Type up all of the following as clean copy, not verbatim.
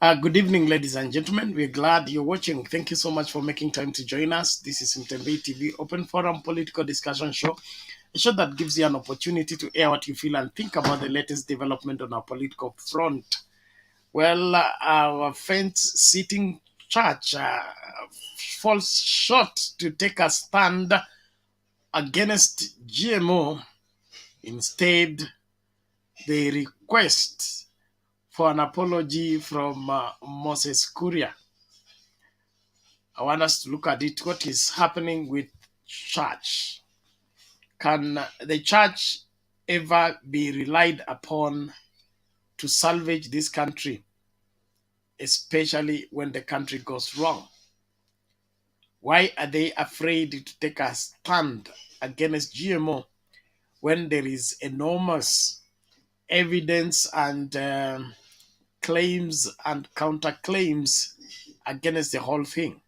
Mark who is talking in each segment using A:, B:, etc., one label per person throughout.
A: Good evening, ladies and gentlemen. We're glad you're watching. Thank you so much for making time to join us. This is Mtembei TV Open Forum Political Discussion Show, a show that gives you an opportunity to air what you feel and think about the latest development on our political front. Well, our fence-sitting church falls short to take a stand against GMO. Instead, they request for an apology from Moses Kuria. I want us to look at it. What is happening with church? Can the church ever be relied upon to salvage this country, especially when the country goes wrong? Why are they afraid to take a stand against GMO when there is enormous evidence and claims and counterclaims against the whole thing?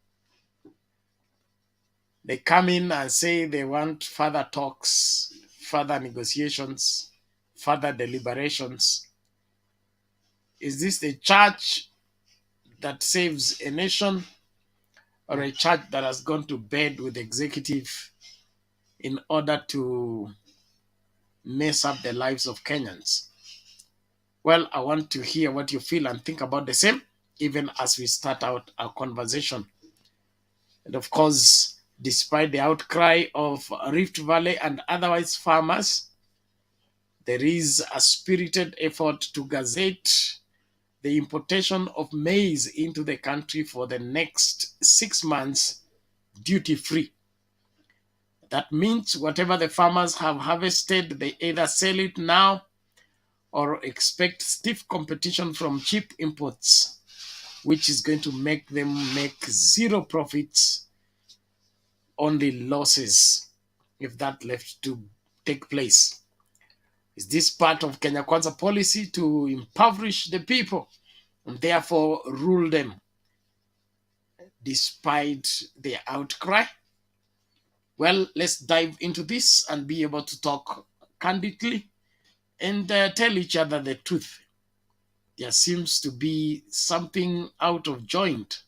A: They come in and say they want further talks, further negotiations, further deliberations. Is this the church that saves a nation, or a church that has gone to bed with the executive in order to mess up the lives of Kenyans? Well, I want to hear what you feel and think about the same, even as we start out our conversation. And of course, despite the outcry of Rift Valley and otherwise farmers, there is a spirited effort to gazette the importation of maize into the country for the next 6 months duty-free. That means whatever the farmers have harvested, they either sell it now or expect stiff competition from cheap imports, which is going to make them make zero profits, only losses if that left to take place. Is this part of Kenya Kwanza policy to impoverish the people and therefore rule them despite their outcry? Well, let's dive into this and be able to talk candidly and tell each other the truth. There seems to be something out of joint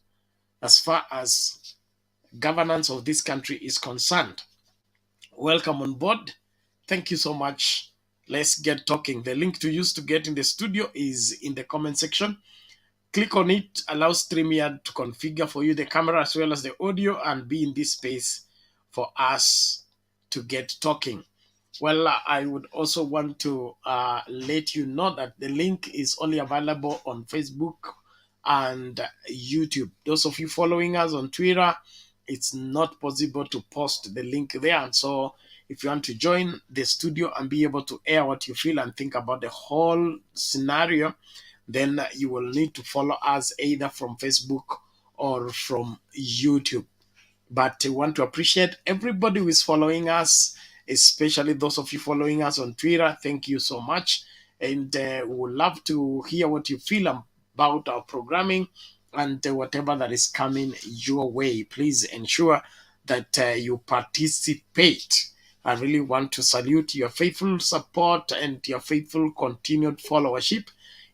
A: as far as governance of this country is concerned. Welcome on board. Thank you so much. Let's get talking. The link to use to get in the studio is in the comment section. Click on it, allow StreamYard to configure for you the camera as well as the audio, and be in this space for us to get talking. Well, I would also want to let you know that the link is only available on Facebook and YouTube. Those of you following us on Twitter, it's not possible to post the link there. And so if you want to join the studio and be able to air what you feel and think about the whole scenario, then you will need to follow us either from Facebook or from YouTube. But I want to appreciate everybody who is following us, especially those of you following us on Twitter. Thank you so much. And we would love to hear what you feel about our programming and whatever that is coming your way. Please ensure that you participate. I really want to salute your faithful support and your faithful continued followership,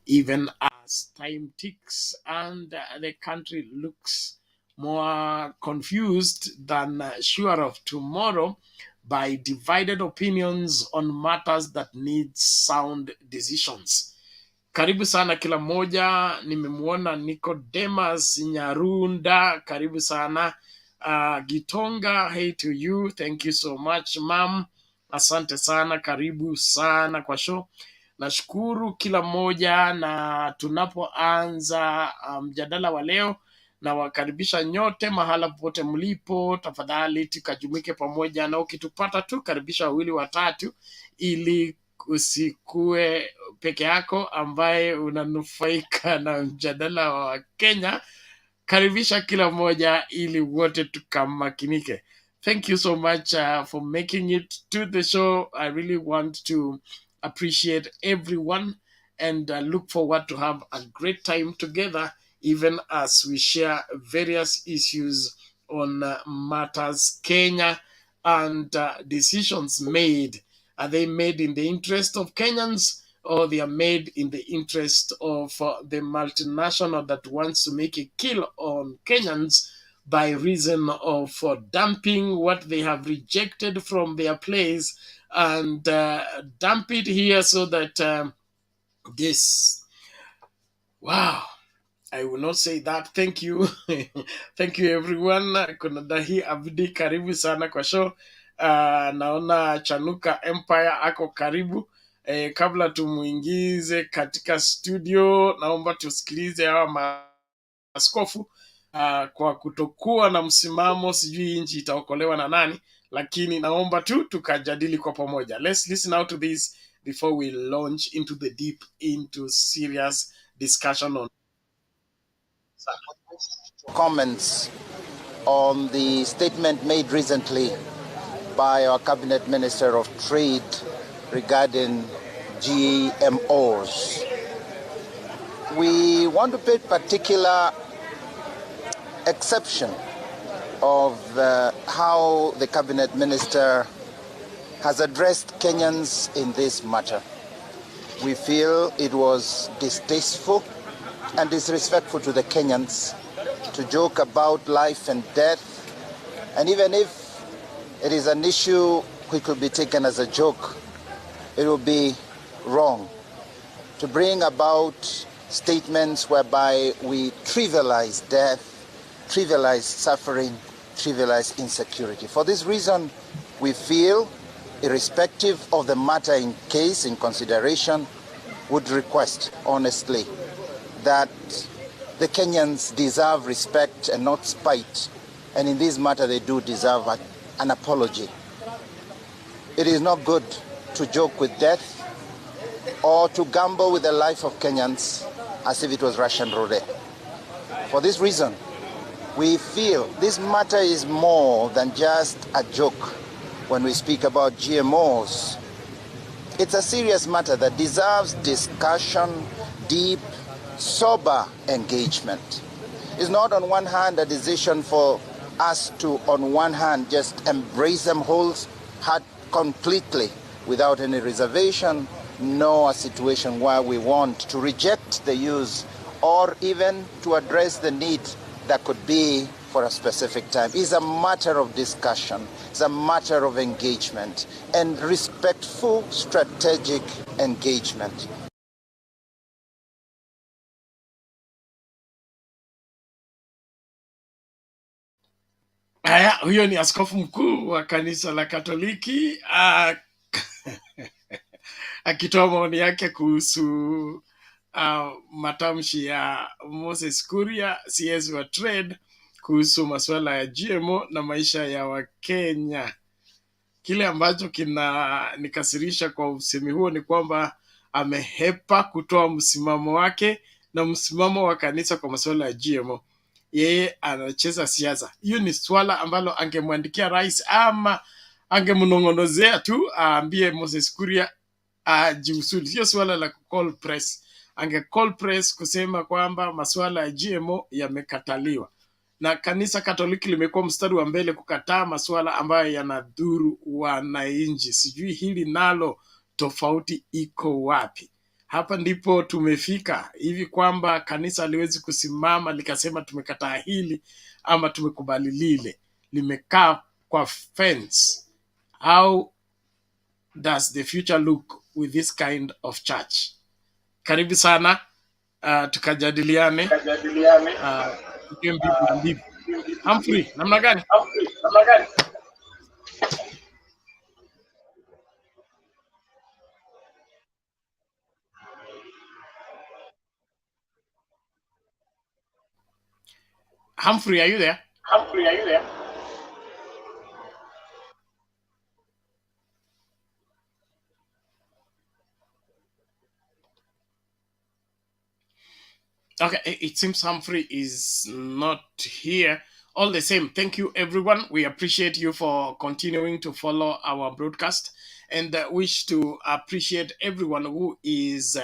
A: even as time ticks and the country looks more confused than sure of tomorrow by divided opinions on matters that need sound decisions. Karibu sana kila moja. Nimemwona Nicodemus Nyarunda, karibu sana. Gitonga, hey to you, thank you so much ma'am, asante sana, karibu sana kwa show. Nashukuru kila moja, na tunapoanza mjadala wa leo, na wakaribisha nyote mahala popote mlipo. Tafadhali tukajumuike pamoja, na ukitupata tu karibisha wawili watatu, ili usikue peke yako ambaye unanufaika na mjadala wa Kenya. Karibisha kila moja ili wote tukamakinike. Thank you so much for making it to the show. I really want to appreciate everyone and look forward to have a great time together, even as we share various issues on matters Kenya and decisions made. Are they made in the interest of Kenyans, or they are made in the interest of the multinational that wants to make a kill on Kenyans by reason of dumping what they have rejected from their place and dump it here so that this, wow, I will not say that. Thank you. Thank you everyone. Kuna Dahi Abdi, karibu sana kwa show. Naona Chanuka Empire ako karibu. Kabla tumuingize katika studio, naomba tusikilize hawa maaskofu kwa kutokuwa na msimamo, sijui nchi itaokolewa na nani, lakini naomba tu tukajadili kwa pamoja. Let's listen out to this before we launch into the deep, into serious discussion on
B: comments on the statement made recently by our Cabinet Minister of Trade regarding GMOs. We want to pay particular exception of how the Cabinet Minister has addressed Kenyans in this matter. We feel it was distasteful and disrespectful to the Kenyans to joke about life and death. And even if it is an issue which could be taken as a joke, it would be wrong to bring about statements whereby we trivialize death, trivialize suffering, trivialize insecurity. For this reason, we feel, irrespective of the matter in case, in consideration, would request honestly that the Kenyans deserve respect and not spite, and in this matter they do deserve an apology. It is not good to joke with death or to gamble with the life of Kenyans as if it was Russian roulette. For this reason, we feel this matter is more than just a joke when we speak about GMOs. It's a serious matter that deserves discussion, deep, sober engagement. It's not on one hand a decision for us to, on one hand, just embrace them wholeheartedly, completely, without any reservation, nor a situation where we want to reject the use or even to address the need that could be for a specific time. It's a matter of discussion. It's a matter of engagement and respectful, strategic engagement.
A: Haya, huyo ni askofu mkuu wa kanisa la Katoliki akitoa maoni yake kuhusu matamshi ya Moses Kuria, CS wa Trade, kuhusu masuala ya GMO na maisha ya Wakenya. Kile ambacho kinanikasirisha kwa usemi huo ni kwamba amehepa kutoa msimamo wake na msimamo wa kanisa kwa masuala ya GMO. Yeye anacheza siasa. Hiyo ni swala ambalo angemwandikia rais ama angemnong'onozea tu aambie Moses Kuria ajiusuli. Sio swala la call press. Call press kusema kwamba masuala ya GMO yamekataliwa. Na kanisa Katoliki limekuwa mstari wa mbele kukataa masuala ambayo yanadhuru wananchi. Sijui hili nalo tofauti iko wapi? Hapa ndipo tumefika hivi kwamba kanisa haliwezi kusimama likasema tumekataa hili ama tumekubali lile. Limekaa kwa fence. How does the future look with this kind of church? Karibu sana, tukajadiliane. Humphrey, namna gani? Humphrey, are you there? Okay, it seems Humphrey is not here. All the same, thank you everyone. We appreciate you for continuing to follow our broadcast, and wish to appreciate everyone who is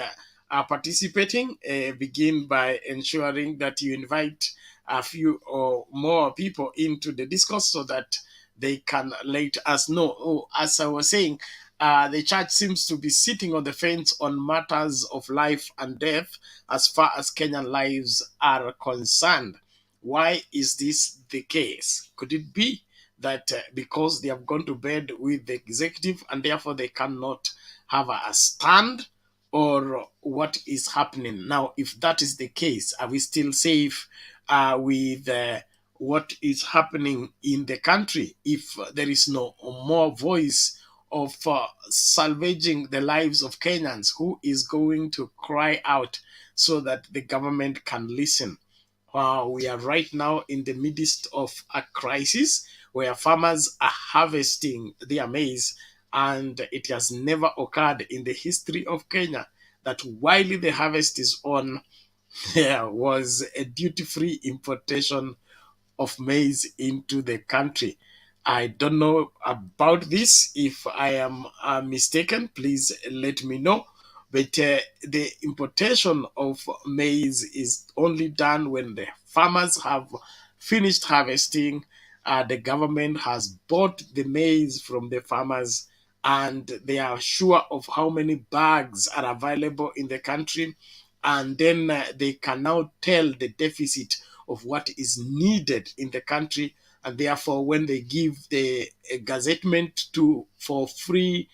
A: participating. Begin by ensuring that you invite a few or more people into the discourse so that they can let us know. Oh, as I was saying, The church seems to be sitting on the fence on matters of life and death as far as Kenyan lives are concerned. Why is this the case? Could it be that because they have gone to bed with the executive and therefore they cannot have a stand? Or what is happening? Now, if that is the case, are we still safe with what is happening in the country if there is no more voice of salvaging the lives of Kenyans? Who is going to cry out so that the government can listen? We are right now in the midst of a crisis where farmers are harvesting their maize, and it has never occurred in the history of Kenya that while the harvest is on, there was a duty free importation of maize into the country. I don't know about this. If I am mistaken, please let me know. But the importation of maize is only done when the farmers have finished harvesting. The government has bought the maize from the farmers, and they are sure of how many bags are available in the country. And then they can now tell the deficit of what is needed in the country, and therefore when they give the gazettement to for free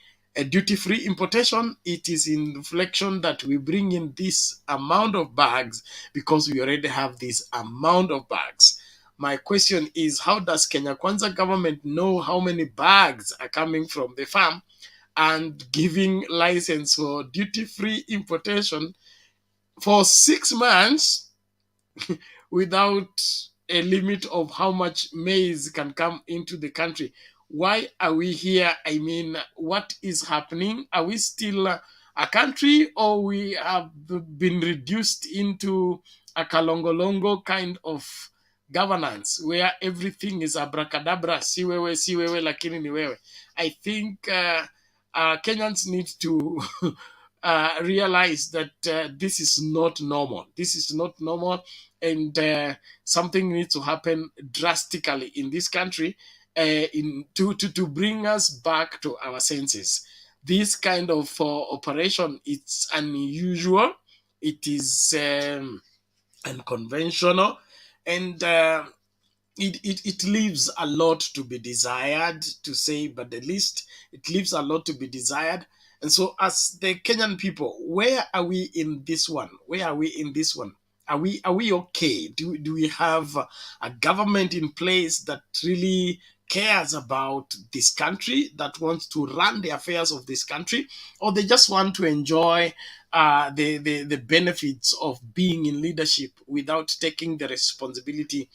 A: duty-free importation, it is in reflection that we bring in this amount of bags because we already have this amount of bags. My question is, how does Kenya Kwanza government know how many bags are coming from the farm and giving license for duty-free importation for 6 months without a limit of how much maize can come into the country? Why are we here? I mean, what is happening? Are we still a country, or we have been reduced into a kalongolongo kind of governance where everything is abracadabra, si wewe lakini ni wewe? I think Kenyans need to realize that this is not normal. This is not normal, and something needs to happen drastically in this country to bring us back to our senses. This kind of operation, it's unusual, it is unconventional, and it leaves a lot to be desired, to say but the least. It leaves a lot to be desired. And so, as the Kenyan people, where are we in this one? Where are we in this one? Are we okay? Do we have a government in place that really cares about this country, that wants to run the affairs of this country, or they just want to enjoy the benefits of being in leadership without taking the responsibility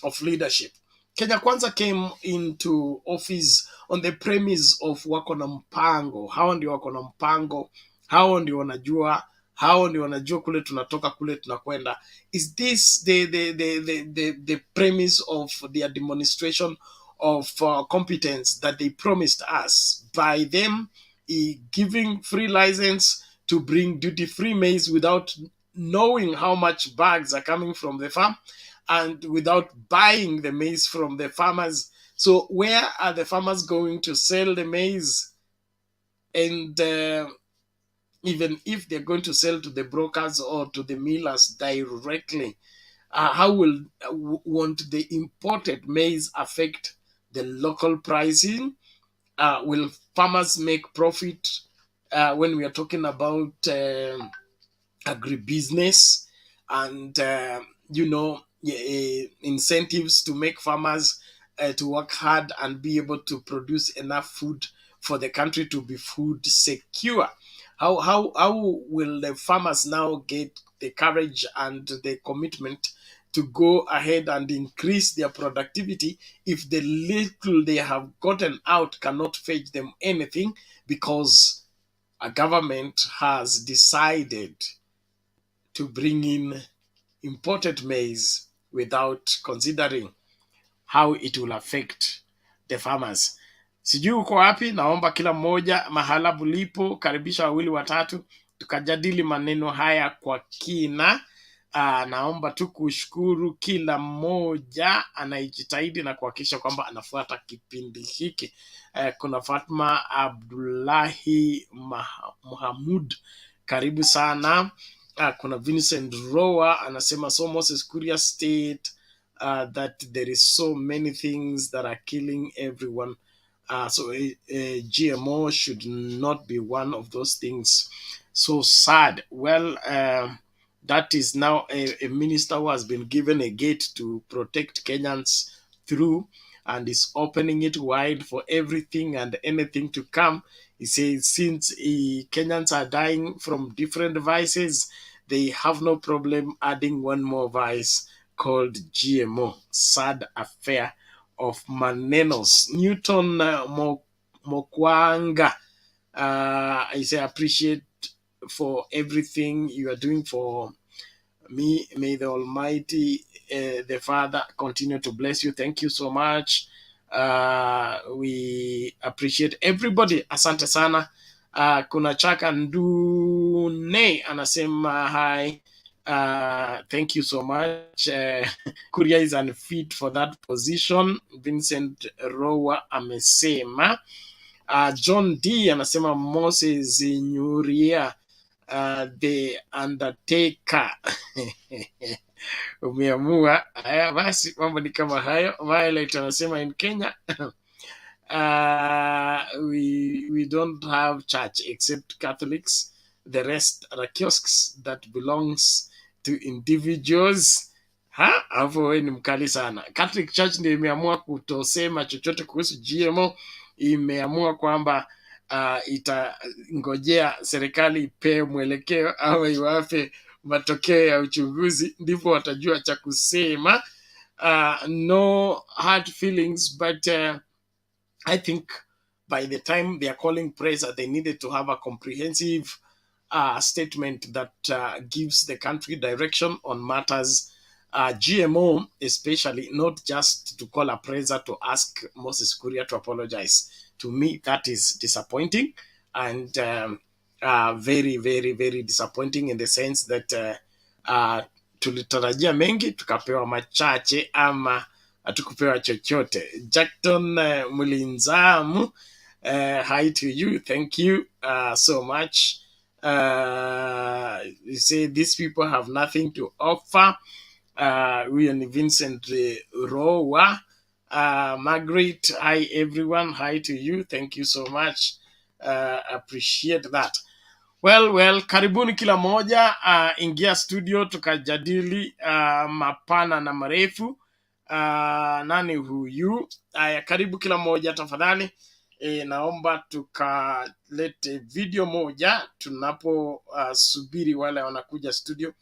A: of leadership? Kenya Kwanza came into office on the premise of wako na mpango. Hao ndio wako na mpango, hao ndio wanajua, hao ndio wanajua kule tunatoka, kule tunakwenda. Is this the premise of their demonstration of competence that they promised us by them giving free license to bring duty-free maize without knowing how much bags are coming from the farm, and without buying the maize from the farmers? So where are the farmers going to sell the maize? And even if they're going to sell to the brokers or to the millers directly, how won't the imported maize affect the local pricing? Will farmers make profit when we are talking about agribusiness and incentives to make farmers to work hard and be able to produce enough food for the country to be food secure? How will the farmers now get the courage and the commitment to go ahead and increase their productivity if the little they have gotten out cannot fetch them anything, because a government has decided to bring in imported maize without considering how it will affect the farmers? Sijui uko wapi. Naomba kila mmoja mahala bulipo, karibisha wawili watatu tukajadili maneno haya kwa kina. naomba tu kushukuru kila mmoja anayejitahidi na kuhakikisha kwamba anafuata kipindi hiki. Kuna Fatma Abdullahi Muhammad, karibu sana. Kuna Vincent Roa anasema so Moses Kuria state that there is so many things that are killing everyone. So GMO should not be one of those things. So sad. Well, that is now a minister who has been given a gate to protect Kenyans through, and is opening it wide for everything and anything to come. He says since Kenyans are dying from different vices, they have no problem adding one more vice called GMO. Sad affair of Manenos. Newton Mokwanga, I say appreciate for everything you are doing for me. May the Almighty, the Father, continue to bless you. Thank you so much. We appreciate everybody. Asante sana. Kuna Chaka Ndune anasema hi. Thank you so much. Kuria is unfit for that position. Vincent Rowa amesema. John D anasema Moses Nyuria, the Undertaker. Umeamua. Haya basi, mambo ni kama hayo. Violet anasema in Kenya we don't have church except Catholics. The rest are kiosks that belongs to individuals. Hapo wewe ni mkali sana. Catholic Church ndio imeamua kutosema chochote kuhusu GMO. Imeamua kwamba itangojea serikali ipe mwelekeo au iwape matokeo ya uchunguzi, ndipo watajua cha kusema. No hard feelings, but I think by the time they are calling press, they needed to have a comprehensive statement that gives the country direction on matters. GMO, especially, not just to call a presser to ask Moses Kuria to apologize. To me, that is disappointing, and very, very, very disappointing in the sense that tulitarajia mengi tukapewa machache ama hatukupewa chochote. Jackton Mulinzamu, hi to you. Thank you so much. You say these people have nothing to offer. We and Vincent Rowa. Margaret, hi everyone. Hi to you. Thank you so much. Appreciate that. Well, karibuni kila moja. Ingia studio tukajadili mapana na marefu. Nani huyu? Karibu kila moja tafadhali. Naomba tukalete video moja tunapo subiri wale wanakuja studio.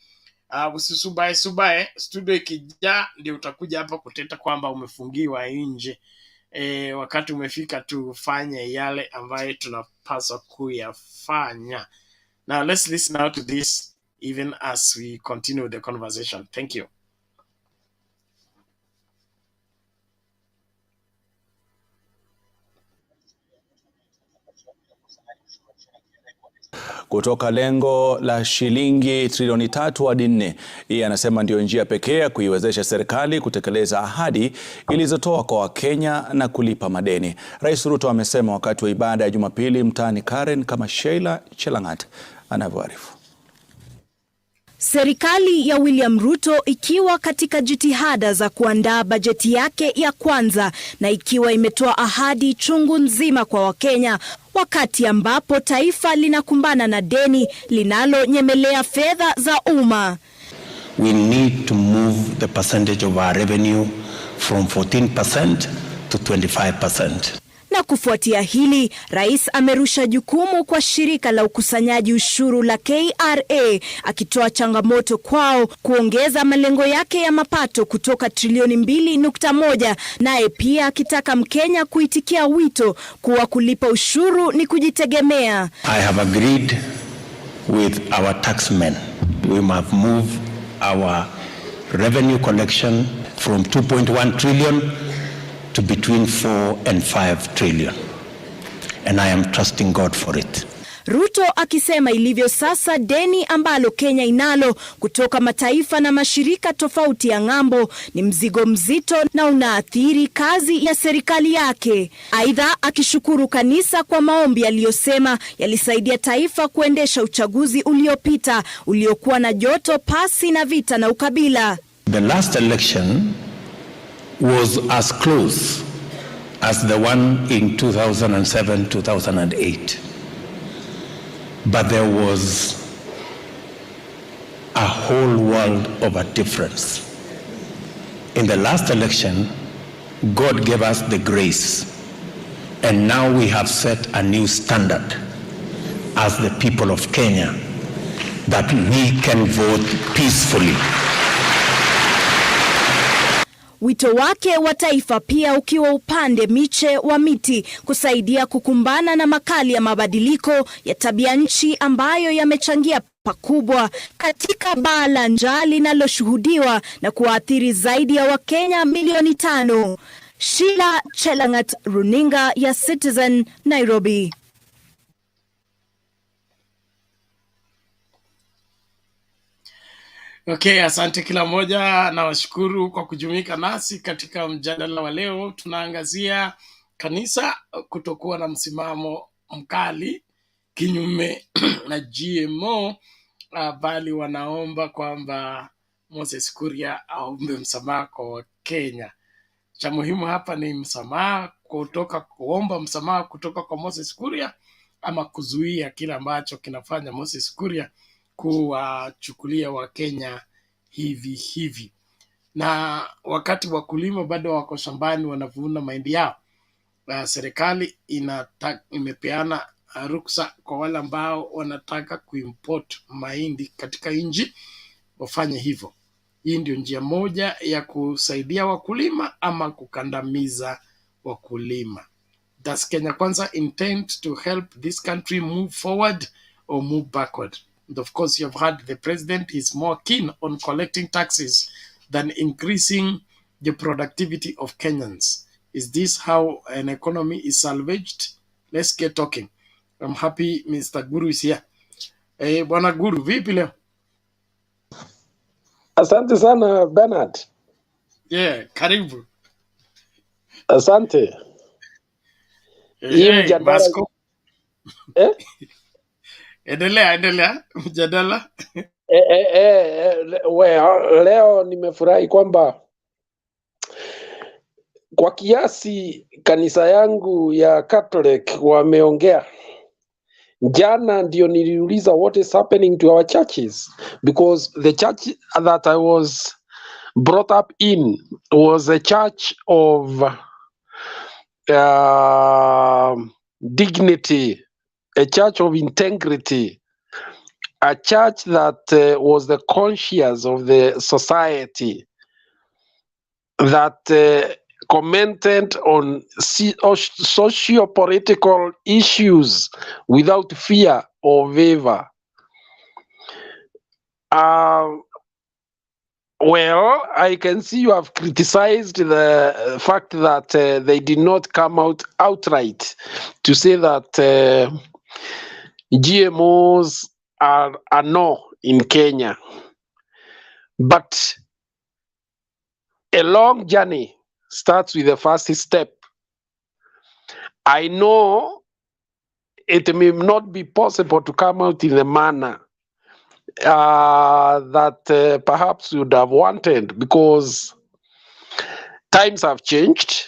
A: Usisubae studio ikija ndio utakuja hapa kuteta kwamba umefungiwa nje. Wakati umefika tufanye yale ambayo tunapaswa kuyafanya. Now let's listen out to this even as we continue the conversation. Thank you.
C: Kutoka lengo la shilingi trilioni 3 hadi 4. Hii anasema ndio njia pekee ya kuiwezesha serikali kutekeleza ahadi ilizotoa kwa Wakenya na kulipa madeni. Rais Ruto amesema wakati wa ibada ya Jumapili mtaani Karen, kama Sheila Chelangat anavyoarifu.
D: Serikali ya William Ruto ikiwa katika jitihada za kuandaa bajeti yake ya kwanza na ikiwa imetoa ahadi chungu nzima kwa Wakenya, wakati ambapo taifa linakumbana na deni linalonyemelea fedha za umma.
E: We need to move the percentage of our revenue from 14% to 25%.
D: Na kufuatia hili, rais amerusha jukumu kwa shirika la ukusanyaji ushuru la KRA, akitoa changamoto kwao kuongeza malengo yake ya mapato kutoka trilioni 2.1, naye pia akitaka Mkenya kuitikia wito kuwa kulipa ushuru ni kujitegemea.
E: I have agreed with our taxmen. We must move our revenue collection from 2.1 trillion to between 4 and 5 trillion. And I am trusting God for it.
D: Ruto akisema ilivyo sasa deni ambalo Kenya inalo kutoka mataifa na mashirika tofauti ya ng'ambo ni mzigo mzito na unaathiri kazi ya serikali yake. Aidha, akishukuru kanisa kwa maombi aliyosema yalisaidia taifa kuendesha uchaguzi uliopita uliokuwa na joto, pasi na vita na ukabila.
E: The last election was as close as the one in 2007-2008. But there was a whole world of a difference. In the last election, God gave us the grace, and now we have set a new standard as the people of Kenya that we can vote peacefully.
D: Wito wake wa taifa pia ukiwa upande miche wa miti kusaidia kukumbana na makali ya mabadiliko ya tabia nchi ambayo yamechangia pakubwa katika baa la njaa linaloshuhudiwa na kuathiri zaidi ya Wakenya milioni 5. Sheila Chelangat, runinga ya Citizen, Nairobi.
A: Okay, asante kila moja na washukuru kwa kujumuika nasi katika mjadala wa leo. Tunaangazia kanisa kutokuwa na msimamo mkali kinyume na GMO, bali wanaomba kwamba Moses Kuria aombe msamaha kwa Kenya. Cha muhimu hapa ni msamaha kuomba msamaha kutoka kwa Moses Kuria, ama kuzuia kile ambacho kinafanya Moses Kuria kuwachukulia Wakenya hivi. Na wakati wakulima bado wako shambani wanavuna mahindi yao, serikali imepeana ruksa kwa wale ambao wanataka kuimport mahindi katika nchi wafanye hivyo. Hii ndio njia moja ya kusaidia wakulima ama kukandamiza wakulima. Does Kenya Kwanza intend to help this country move forward or move backward? And of course, you have heard the president is more keen on collecting taxes than increasing the productivity of Kenyans. Is this how an economy is salvaged? Let's get talking. I'm happy Mr. Guru is here. Bwana Guru, vipi leo?
F: Asante sana Bernard.
A: Yeah, karibu.
F: Asante.
A: Masko. Endelea mjadala.
F: Leo nimefurahi kwamba kwa kiasi kanisa yangu ya Catholic wameongea. Jana ndio niliuliza what is happening to our churches, because the church that I was brought up in was a church of dignity, a church of integrity, a church that was the conscience of the society, that commented on socio-political issues without fear or favor. Well, I can see you have criticized the fact that they did not come out outright to say that GMOs are a no in Kenya. But a long journey starts with the first step. I know it may not be possible to come out in the manner that perhaps you would have wanted, because times have changed.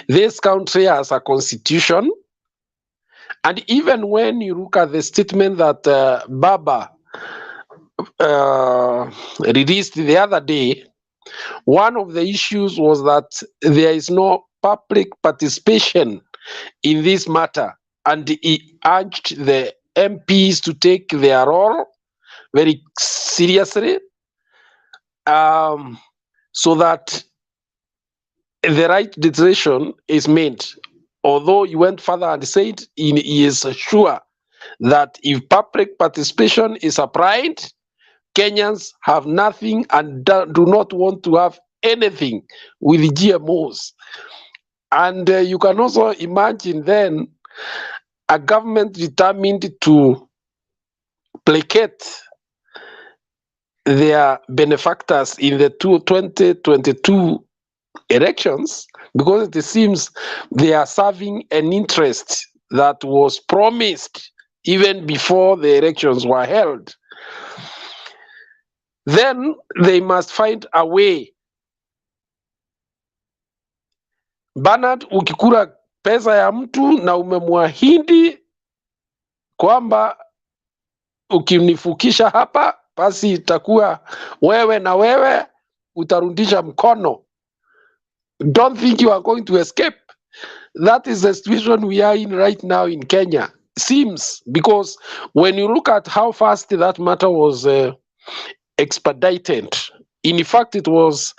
F: This country has a constitution, and even when you look at the statement that Baba released the other day, one of the issues was that there is no public participation in this matter, and he urged the MPs to take their role very seriously, so that the right decision is made. Although he went further and said he is sure that if public participation is applied, Kenyans have nothing and do not want to have anything with GMOs. And you can also imagine then a government determined to placate their benefactors in the 2022 elections, because it seems they are serving an interest that was promised even before the elections were held. Then they must find a way. Bernard, ukikula pesa ya mtu na umemwahidi kwamba ukinifukisha hapa basi itakuwa wewe na wewe utarudisha mkono. Don't think you are going to escape. That is the situation we are in right now in Kenya. Seems, because when you look at how fast that matter was expedited, in fact it was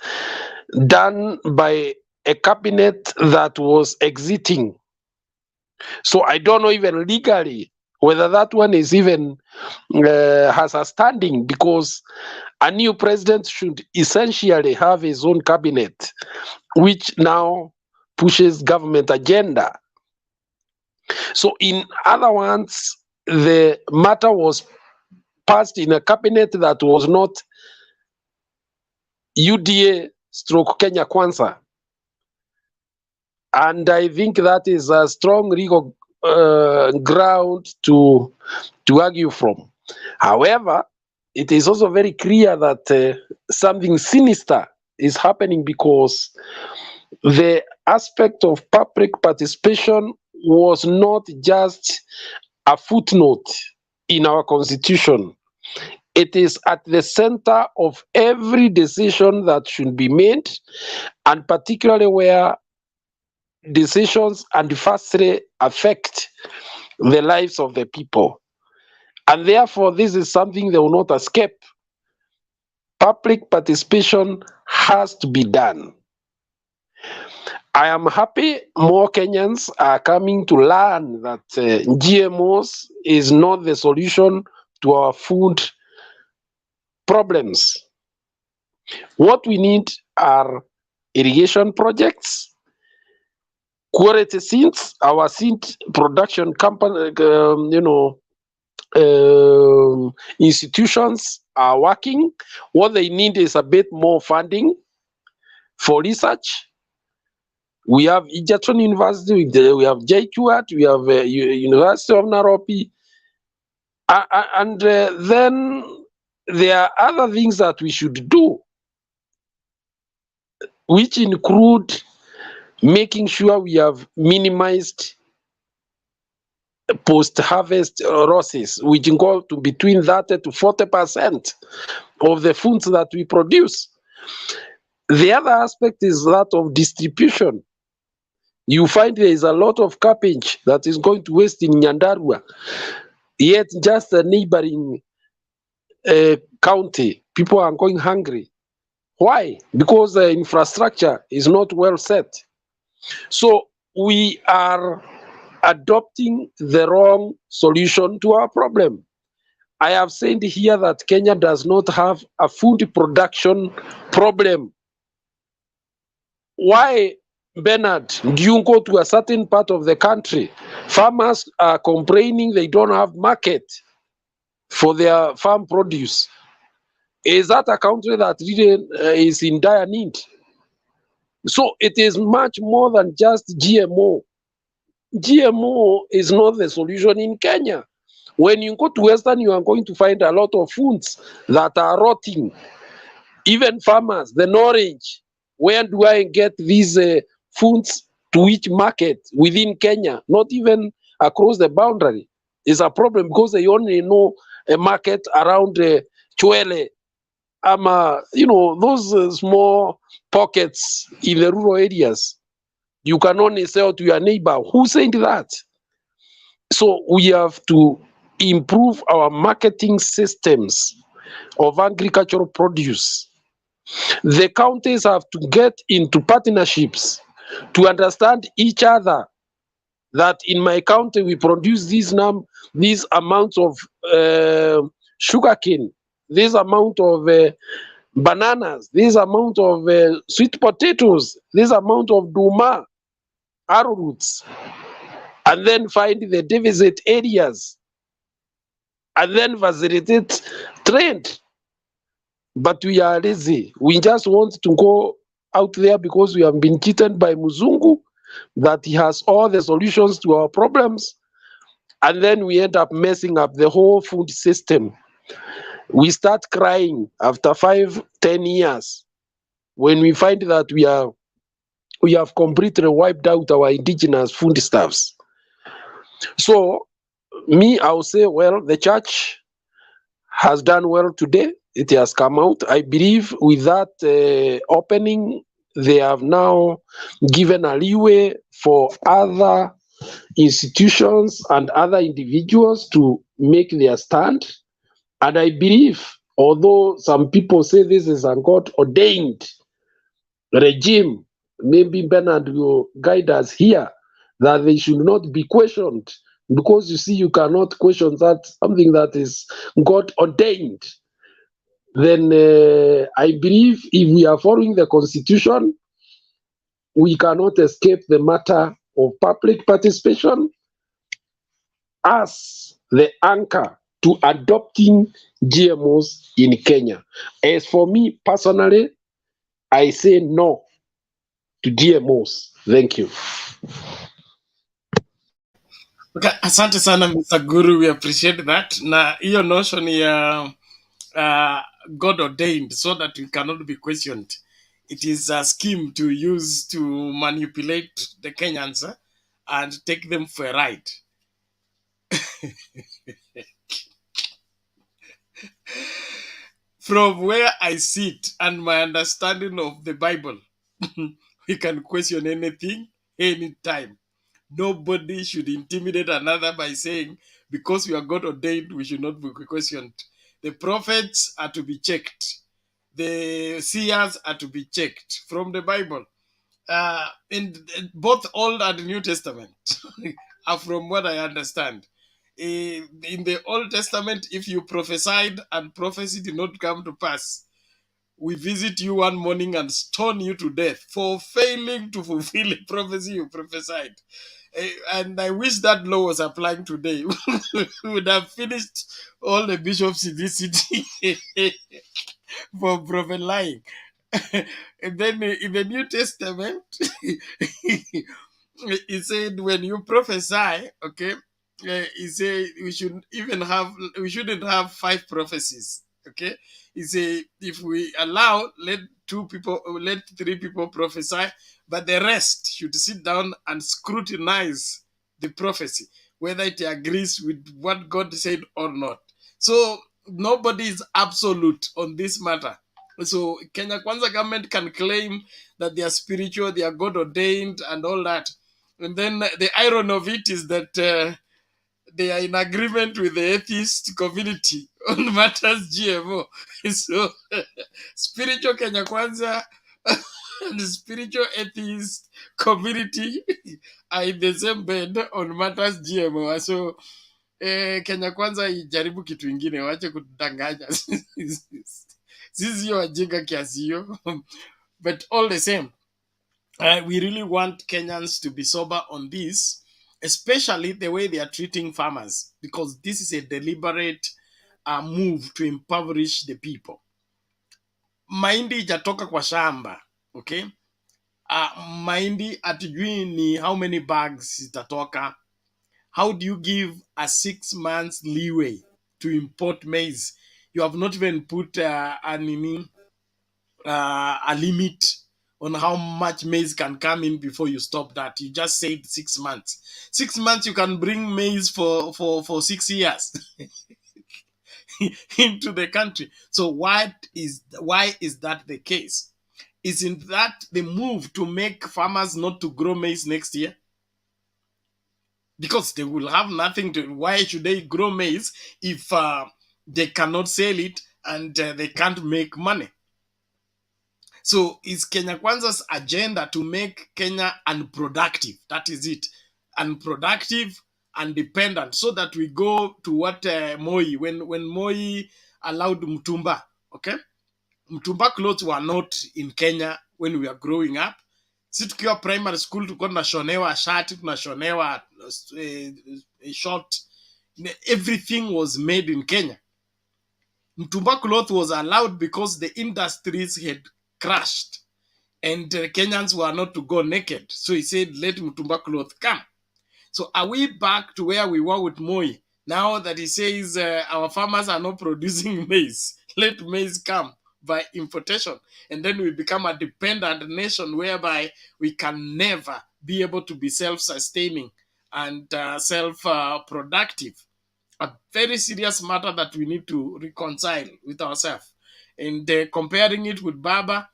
F: done by a cabinet that was exiting. So I don't know even legally whether that one is even has a standing, because a new president should essentially have his own cabinet, which now pushes government agenda. So in other words, the matter was passed in a cabinet that was not UDA stroke Kenya Kwanza. And I think that is a strong legal ground to argue from. However, it is also very clear that something sinister is happening, because the aspect of public participation was not just a footnote in our constitution. It is at the center of every decision that should be made, and particularly where decisions adversely affect the lives of the people. And therefore, this is something they will not escape. Public participation has to be done. I am happy more Kenyans are coming to learn that GMOs is not the solution to our food problems. What we need are irrigation projects, quality seeds. Our seed production company, institutions are working. What they need is a bit more funding for research. We have Egerton University, we have JQuat, we have University of Nairobi, and then there are other things that we should do, which include making sure we have minimized post-harvest losses, which go to between 30 to 40% of the foods that we produce. The other aspect is that of distribution. You find there is a lot of cabbage that is going to waste in Nyandarua, yet just a neighboring county, people are going hungry. Why? Because the infrastructure is not well set. So we are adopting the wrong solution to our problem. I have said here that Kenya does not have a food production problem. Why, Bernard, do you go to a certain part of the country? Farmers are complaining they don't have market for their farm produce. Is that a country that really is in dire need? So it is much more than just GMO. GMO is not the solution in Kenya. When you go to Western, you are going to find a lot of foods that are rotting. Even farmers, the knowledge, where do I get these foods to which market within Kenya, not even across the boundary, is a problem, because they only know a market around Chwele, those small pockets in the rural areas. You can only sell to your neighbor. Who said that? So we have to improve our marketing systems of agricultural produce. The counties have to get into partnerships to understand each other, that in my county we produce these amounts of sugarcane, this amount of bananas, this amount of sweet potatoes, this amount of duma, arrowroots. and then find the deficit areas and then facilitate trade. But we are lazy. We just want to go out there because we have been cheated by Muzungu, that he has all the solutions to our problems, and then we end up messing up the whole food system. We start crying after 5-10 years when we find that we have completely wiped out our indigenous foodstuffs. So me, I will say, well, the church has done well today. It has come out. I believe with that opening, they have now given a leeway for other institutions and other individuals to make their stand. And I believe, although some people say this is a God-ordained regime, maybe Bernard will guide us here, that they should not be questioned, because you see, you cannot question that something that is God-ordained. Then I believe if we are following the Constitution, we cannot escape the matter of public participation as the anchor to adopting GMOs in Kenya. As for me personally, I say no to GMOs. Thank you.
A: Okay, asante sana Mr. Guru, we appreciate that. Na hiyo notion ya God ordained so that we cannot be questioned. It is a scheme to use to manipulate the Kenyans and take them for a ride. From where I sit and my understanding of the Bible, we can question anything, anytime. Nobody should intimidate another by saying, because we are God ordained, we should not be questioned. The prophets are to be checked. The seers are to be checked from the Bible. In both Old and New Testament, from what I understand. In the Old Testament, if you prophesied and prophecy did not come to pass, we visit you one morning and stone you to death for failing to fulfill a prophecy you prophesied. And I wish that law was applying today. We would have finished all the bishops in this city for prophet lying. And then in the New Testament, he said when you prophesy, okay, he said we shouldn't have 5 prophecies. Okay, he said if we allow, let 3 people prophesy, but the rest should sit down and scrutinize the prophecy, whether it agrees with what God said or not. So nobody is absolute on this matter. So Kenya Kwanza government can claim that they are spiritual, they are God ordained, and all that. And then the irony of it is that they are in agreement with the atheist community on matters GMO. So spiritual Kenya Kwanza and the spiritual atheist community are in the same bed on matters GMO. So Kenya Kwanza ijaribu kitu ingine, wache kudanganya. Sisi wajinga kiasi hiyo. But all the same, we really want Kenyans to be sober on this, especially the way they are treating farmers, because this is a deliberate move to impoverish the people. Mahindi ijatoka kwa shamba, okay? Mahindi atujui ni how many bags itatoka. How do you give a 6 months leeway to import maize? You have not even put a limit on how much maize can come in before you stop that. You just said 6 months. 6 months you can bring maize for 6 years into the country. So why is that the case? Isn't that the move to make farmers not to grow maize next year? Because they will have nothing to. Why should they grow maize if they cannot sell it and they can't make money? So it's Kenya Kwanza's agenda to make Kenya unproductive. That is it. Unproductive and dependent, so that we go to what Moi, when Moi allowed Mtumba, okay? Mtumba clothes were not in Kenya when we were growing up. Si tukiwa primary school tulikuwa tunashonewa shati, tunashonewa short. Everything was made in Kenya. Mtumba cloth was allowed because the industries had crashed and Kenyans were not to go naked. So he said, let Mtumba cloth come. So are we back to where we were with Moi? Now that he says our farmers are not producing maize, let maize come by importation. And then we become a dependent nation whereby we can never be able to be self-sustaining and self-productive. A very serious matter that we need to reconcile with ourselves. And comparing it with Baba,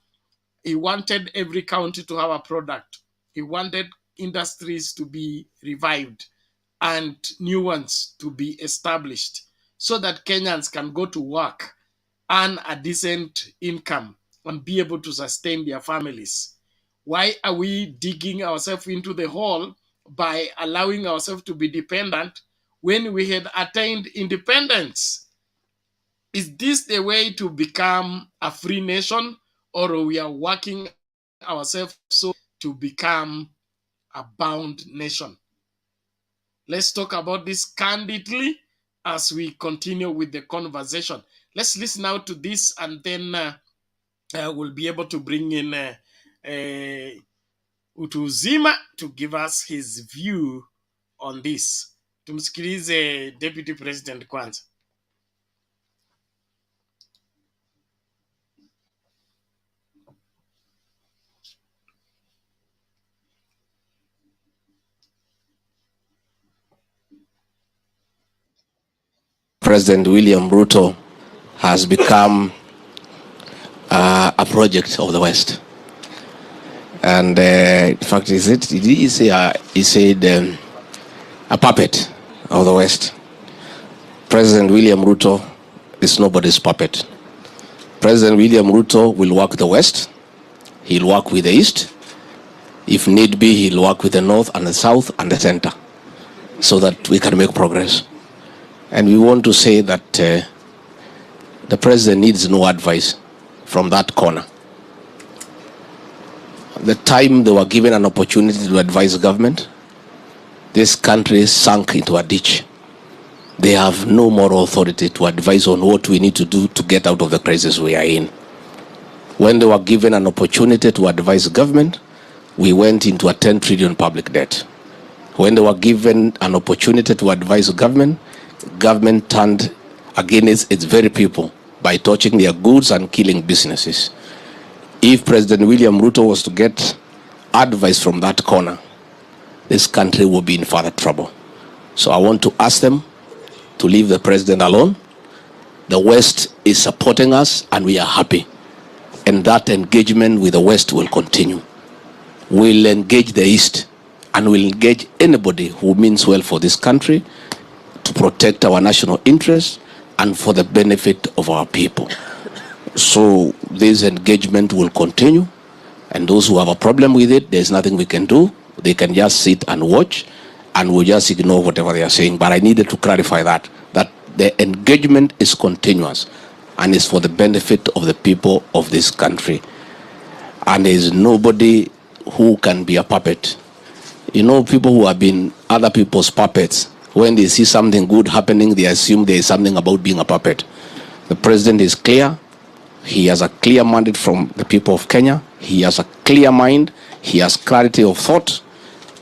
A: he wanted every county to have a product. He wanted industries to be revived and new ones to be established so that Kenyans can go to work, earn a decent income, and be able to sustain their families. Why are we digging ourselves into the hole by allowing ourselves to be dependent when we had attained independence? Is this the way to become a free nation, or we are working ourselves so to become a bound nation? Let's talk about this candidly as we continue with the conversation. Let's listen out to this, and then we'll be able to bring in Utuzima to give us his view on this. Tumsikilize Deputy President kwanza.
G: President William Ruto has become a project of the West. And in fact, he said a puppet of the West. President William Ruto is nobody's puppet. President William Ruto will work the West. He'll work with the East. If need be, he'll work with the North and the South and the Center so that we can make progress. And we want to say that the president needs no advice from that corner. The time they were given an opportunity to advise government, this country sunk into a ditch. They have no moral authority to advise on what we need to do to get out of the crisis we are in. When they were given an opportunity to advise government, we went into a 10 trillion public debt. When they were given an opportunity to advise government turned against its very people by touching their goods and killing businesses. If President William Ruto was to get advice from that corner, this country will be in further trouble. So I want to ask them to leave the president alone. The West is supporting us and we are happy. And that engagement with the West will continue. We'll engage the East and we'll engage anybody who means well for this country to protect our national interests and for the benefit of our people. So this engagement will continue, and those who have a problem with it, there's nothing we can do. They can just sit and watch, and we'll just ignore whatever they are saying. But I needed to clarify that the engagement is continuous and is for the benefit of the people of this country. And there is nobody who can be a puppet. You know, people who have been other people's puppets, when they see something good happening, they assume there is something about being a puppet. The president is clear. He has a clear mandate from the people of Kenya. He has a clear mind. He has clarity of thought.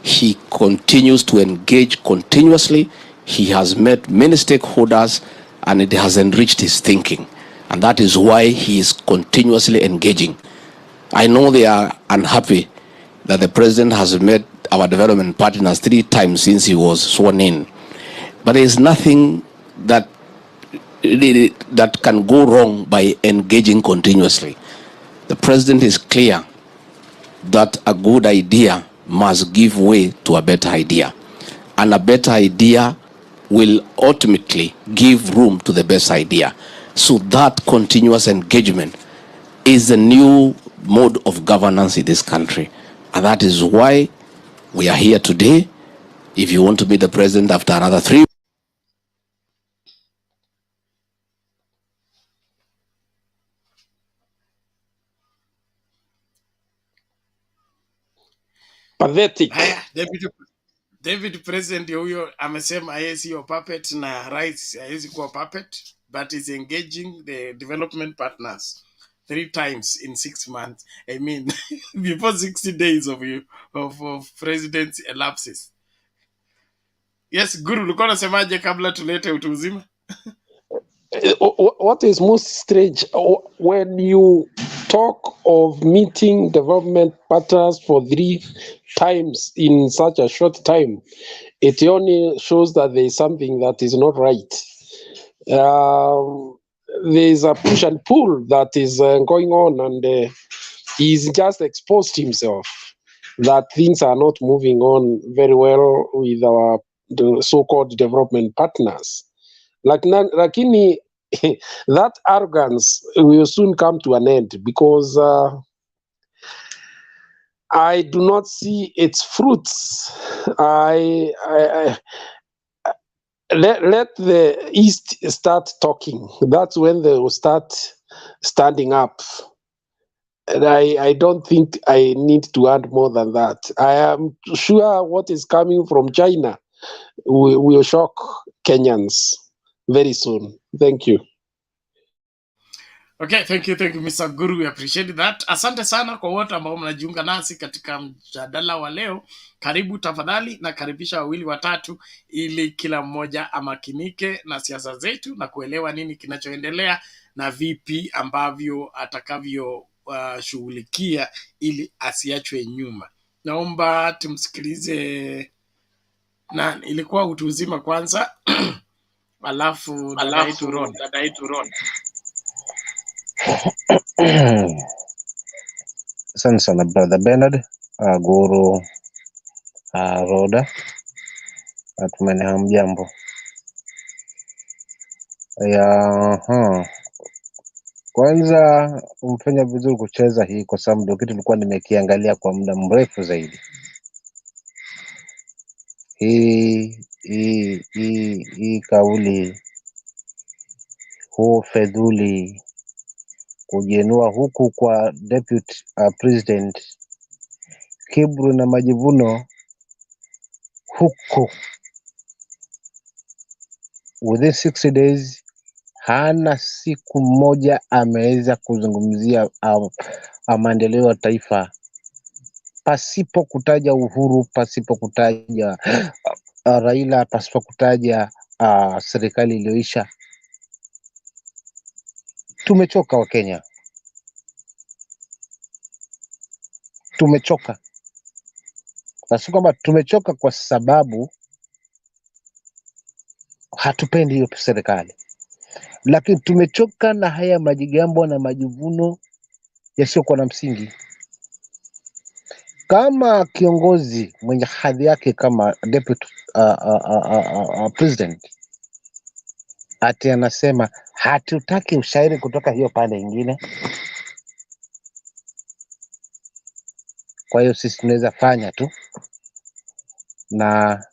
G: He continues to engage continuously. He has met many stakeholders and it has enriched his thinking. And that is why he is continuously engaging. I know they are unhappy that the president has met our development partners 3 times since he was sworn in. But there is nothing that can go wrong by engaging continuously. The president is clear that a good idea must give way to a better idea. And a better idea will ultimately give room to the best idea. So that continuous engagement is the new mode of governance in this country. And that is why we are here today. If you want to meet the president after another 3
F: Pathetic.
A: Haya, David President huyo amesema yeye sio puppet na rais hawezi kuwa puppet, but is engaging the development partners 3 times in 6 months. I mean, before 60 days of presidency elapses. Yes, Guru, ulikuwa unasemaje kabla tulete utu uzima?
F: What is most strange, when you talk of meeting development partners for 3 times in such a short time, it only shows that there is something that is not right. There is a push and pull that is going on, and he's just exposed himself that things are not moving on very well with the so-called development partners. Lakini that arrogance will soon come to an end, because I do not see its fruits. Let the East start talking. That's when they will start standing up. And I don't think I need to add more than that. I am sure what is coming from China will shock Kenyans very soon. Thank you.
A: Okay, thank you, Mr. Guru. We appreciate that. Asante sana kwa wote ambao mnajiunga nasi katika mjadala wa leo. Karibu tafadhali, na karibisha wawili watatu ili kila mmoja amakinike na siasa zetu na kuelewa nini kinachoendelea na vipi ambavyo atakavyo shughulikia ili asiachwe nyuma. Naomba tumsikilize na ilikuwa utu uzima kwanza alafu dada yetu Ron.
H: Asante sana brother Bernard, Guru, Roda, natumani hamjambo. Kwanza umefanya vizuri kucheza hii, kwa sababu ndio kitu nilikuwa nimekiangalia kwa muda mrefu zaidi. Hii kauli, huu fedhuli, kujenua huku kwa deputy president, kiburi na majivuno huku, within 60 days hana siku moja ameweza kuzungumzia maendeleo ya taifa, pasipo kutaja Uhuru, pasipo kutaja Raila, pasipo kutaja serikali iliyoisha. Tumechoka wa Kenya, tumechoka. Nasi kwamba tumechoka kwa sababu hatupendi hiyo serikali, lakini tumechoka na haya majigambo na majivuno yasiyokuwa na msingi. Kama kiongozi mwenye hadhi yake kama deputy president ati anasema hatutaki ushauri kutoka hiyo pande nyingine, kwa hiyo sisi tunaweza fanya tu, na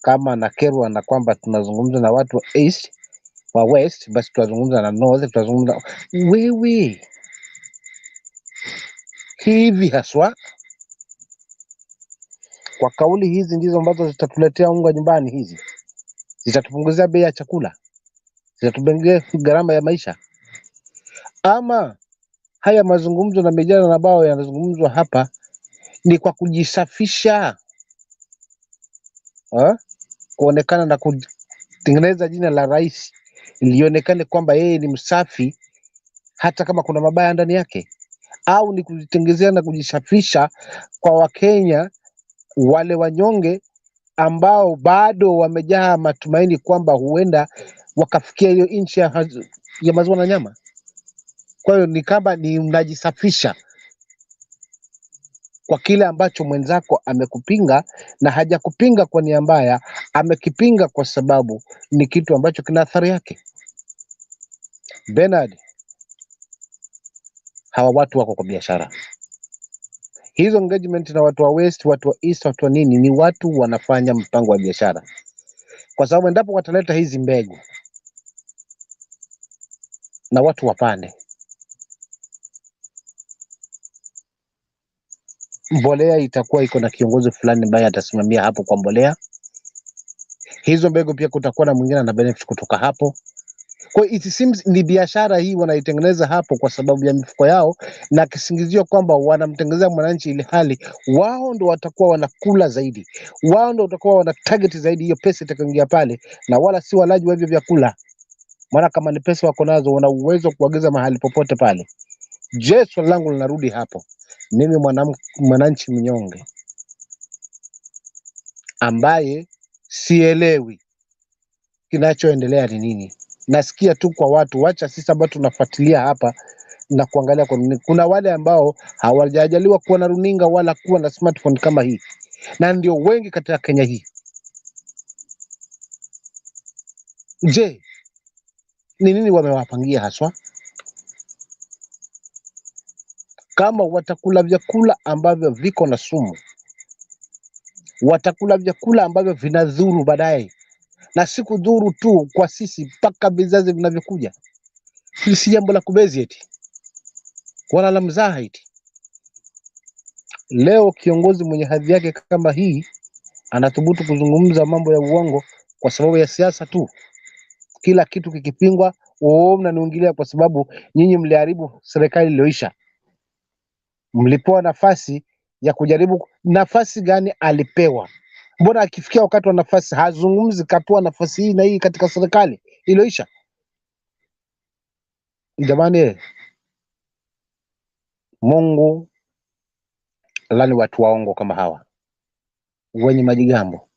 H: kama nakerwa na kwamba tunazungumza na watu wa east wa west, basi tunazungumza na north, tunazungumza wewe hivi haswa. Kwa kauli hizi ndizo ambazo zitatuletea unga nyumbani, hizi zitatupunguzia bei ya chakula, zitatupunguzia gharama ya maisha, ama haya mazungumzo na mijadala ambayo yanazungumzwa hapa ni kwa kujisafisha, kuonekana na kutengeneza jina la rais lionekane kwamba yeye ni msafi hata kama kuna mabaya ndani yake, au ni kujitengenezea na kujisafisha kwa Wakenya wale wanyonge ambao bado wamejaa matumaini kwamba huenda wakafikia hiyo nchi ya maziwa na nyama. Kwa hiyo ni kama ni mnajisafisha kwa kile ambacho mwenzako amekupinga, na hajakupinga kwa nia mbaya, amekipinga kwa sababu ni kitu ambacho kina athari yake. Bernard, hawa watu wako kwa biashara. Hizo engagement na watu wa west, watu wa east, watu wa nini, ni watu wanafanya mpango wa biashara, kwa sababu endapo wataleta hizi mbegu na watu wapande, mbolea itakuwa iko na kiongozi fulani ambaye atasimamia hapo kwa mbolea. Hizo mbegu pia kutakuwa na mwingine ana benefit kutoka hapo. Kwa hiyo it seems ni biashara hii wanaitengeneza hapo kwa sababu ya mifuko yao, na kisingizio kwamba wanamtengenezea mwananchi, ili hali wao ndo watakuwa wanakula zaidi, wao ndo watakuwa wana target zaidi hiyo pesa itakayoingia pale, na wala si walaji wa hivyo vyakula. Maana kama ni pesa wako nazo, wana uwezo kuagiza mahali popote pale. Je, swali langu linarudi hapo, mimi mwananchi mnyonge ambaye sielewi kinachoendelea ni nini, nasikia tu kwa watu, wacha sisi ambao tunafuatilia hapa na kuangalia kwa nini. Kuna wale ambao hawajajaliwa kuwa na runinga wala kuwa na smartphone kama hii, na ndio wengi katika Kenya hii. Je, ni nini wamewapangia haswa? Kama watakula vyakula ambavyo viko na sumu, watakula vyakula ambavyo vinadhuru baadaye, na si kudhuru tu kwa sisi, mpaka vizazi vinavyokuja. Si jambo la kubezi eti wala la mzaha eti. Leo kiongozi mwenye hadhi yake kama hii anathubutu kuzungumza mambo ya uongo kwa sababu ya siasa tu. Kila kitu kikipingwa, mnaniingilia kwa sababu nyinyi mliharibu serikali iliyoisha. Mlipewa nafasi ya kujaribu. Nafasi gani alipewa? Mbona akifikia wakati wa nafasi hazungumzi kapewa nafasi hii na hii katika serikali iliyoisha? Jamani, Mungu lani watu waongo kama hawa wenye majigambo,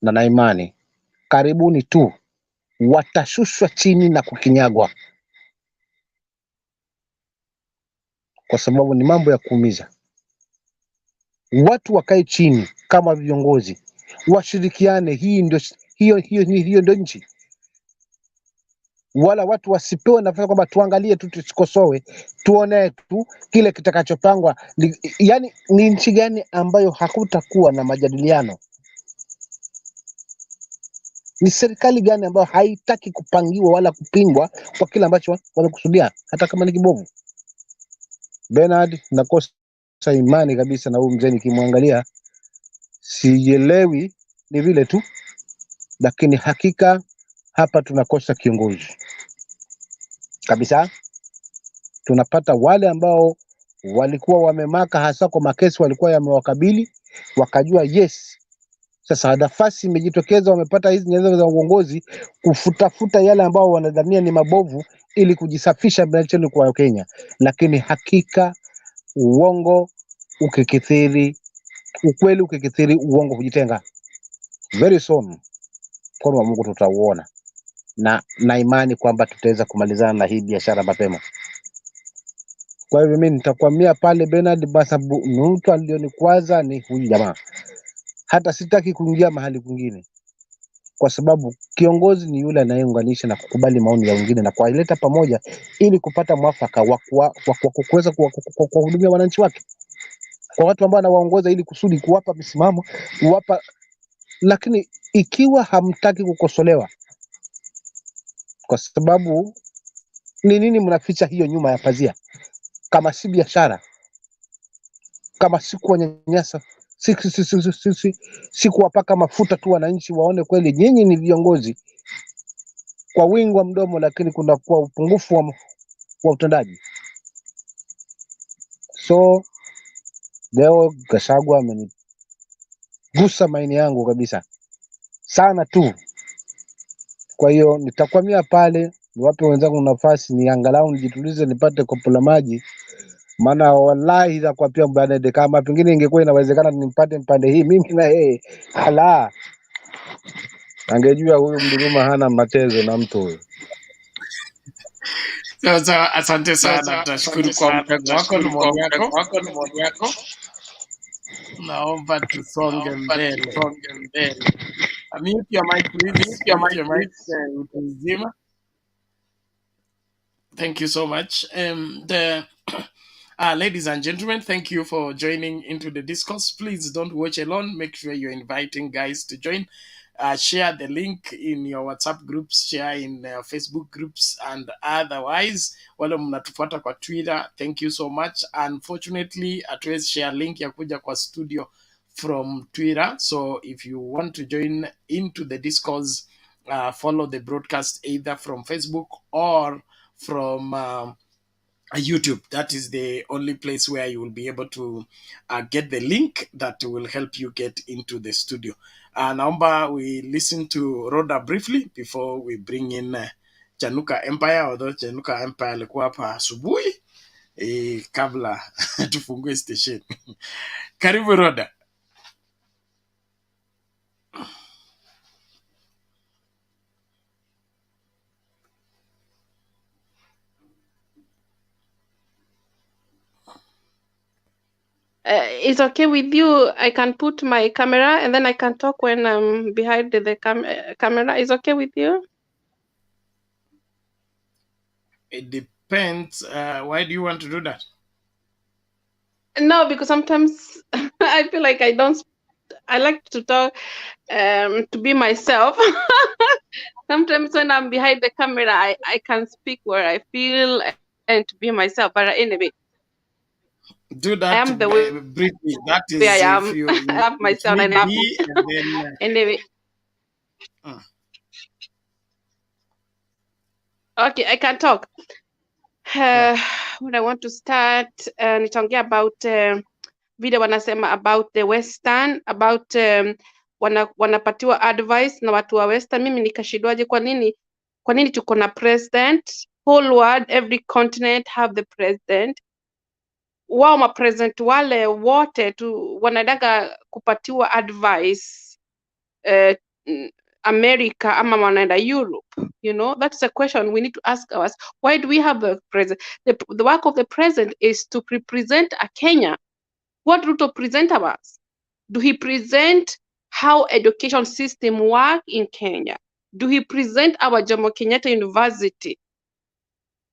H: na naimani karibuni tu watashushwa chini na kukinyagwa, kwa sababu ni mambo ya kuumiza. Watu wakae chini kama viongozi, washirikiane. Hii ndio hiyo ndio nchi. Wala watu wasipewe nafasi kwamba tuangalie tu, tusikosoe, tuone tu kile kitakachopangwa. Yani ni nchi gani ambayo hakutakuwa na majadiliano? Ni serikali gani ambayo haitaki kupangiwa wala kupingwa kwa kile ambacho wamekusudia, hata kama ni kibovu? Bernard, nakosa imani kabisa na huyu mzee, nikimwangalia sielewi, ni vile tu, lakini hakika hapa tunakosa kiongozi kabisa. Tunapata wale ambao walikuwa wamemaka, hasa kwa makesi walikuwa yamewakabili, wakajua yes, sasa nafasi imejitokeza, wamepata hizi nyadhifa za uongozi, kufutafuta yale ambao wanadhania ni mabovu ili kujisafisha mbele kwa Kenya. Lakini hakika uongo ukikithiri, ukweli ukikithiri, uongo kujitenga. Very soon mkono wa Mungu tutauona, na imani kwamba tutaweza kumalizana na hii biashara mapema. Kwa hivyo mimi nitakwamia pale Bernard, basabu mtu alionikwaza ni huyu jamaa. Hata sitaki kuingia mahali kwingine, kwa sababu kiongozi ni yule anayeunganisha na kukubali maoni ya wengine na kuwaleta pamoja ili kupata mwafaka wa kuweza kuwahudumia wananchi wake, kwa watu ambao anawaongoza, ili kusudi kuwapa misimamo, kuwapa. Lakini ikiwa hamtaki kukosolewa, kwa sababu ni nini mnaficha hiyo nyuma ya pazia? Kama si biashara, kama si kuwanyanyasa, si kuwapaka mafuta tu wananchi waone kweli nyinyi ni viongozi kwa wingi wa mdomo, lakini kuna kwa upungufu wa utendaji. So leo Gachagua amenigusa maini yangu kabisa sana tu. Kwa hiyo nitakwamia pale, niwape wenzangu nafasi, ni angalau nijitulize, nipate kopo la maji. Maana wallahi za kwa pia mbane, kama pengine ingekuwa inawezekana nimpate mpande hii mimi na yeye, hala angejua huyu Mduruma hana matezo na mtu huyo.
A: Sasa asante sana, tutashukuru kwa mchango wako na maoni yako. Naomba tusonge mbele. Mute your mic please. Mute your mic. Zima. Thank you so much. Ladies and gentlemen, thank you for joining into the discourse. Please don't watch alone. Make sure you're inviting guys to join. Share the link in your WhatsApp groups, share in Facebook groups, and otherwise, wale mnatufuata kwa Twitter, thank you so much. Unfortunately, hatuwezi share link ya kuja kwa studio from Twitter, so if you want to join into the discourse, follow the broadcast either from Facebook or from YouTube. That is the only place where you will be able to get the link that will help you get into the studio. Naomba we listen to Rhoda briefly before we bring in Chanuka Empire, although Chanuka Empire alikuwa hapa asubuhi kabla tufungue station. Karibu Rhoda.
I: It's okay with you. I can put my camera and then I can talk when I'm behind the camera. Is okay with you?
A: It depends. Why do you want to do that?
I: No, because sometimes I feel like I like to talk, to be myself. Sometimes when I'm behind the camera, I can speak where I feel and to be myself. But anyway,
A: Do that
I: I am the way
A: briefly. That is
I: I am.
A: if you
I: I love myself and I
A: be, and then
I: anyway. Okay, I can talk. When I want to start, nitaongea about vile wanasema about the Western, about wanapatiwa advice na watu wa Western. Mimi nikashindwaje, kwa nini tuko na president? Whole world, every continent have the president. Wao mapresident wale wote tu wanataka kupatiwa advice America ama wanaenda Europe, you know. That's a question we need to ask ourselves. Why do we have a president? The work of the president is to represent a Kenya. What Ruto present us? Do he present how education system work in Kenya? Do he present our Jomo Kenyatta University?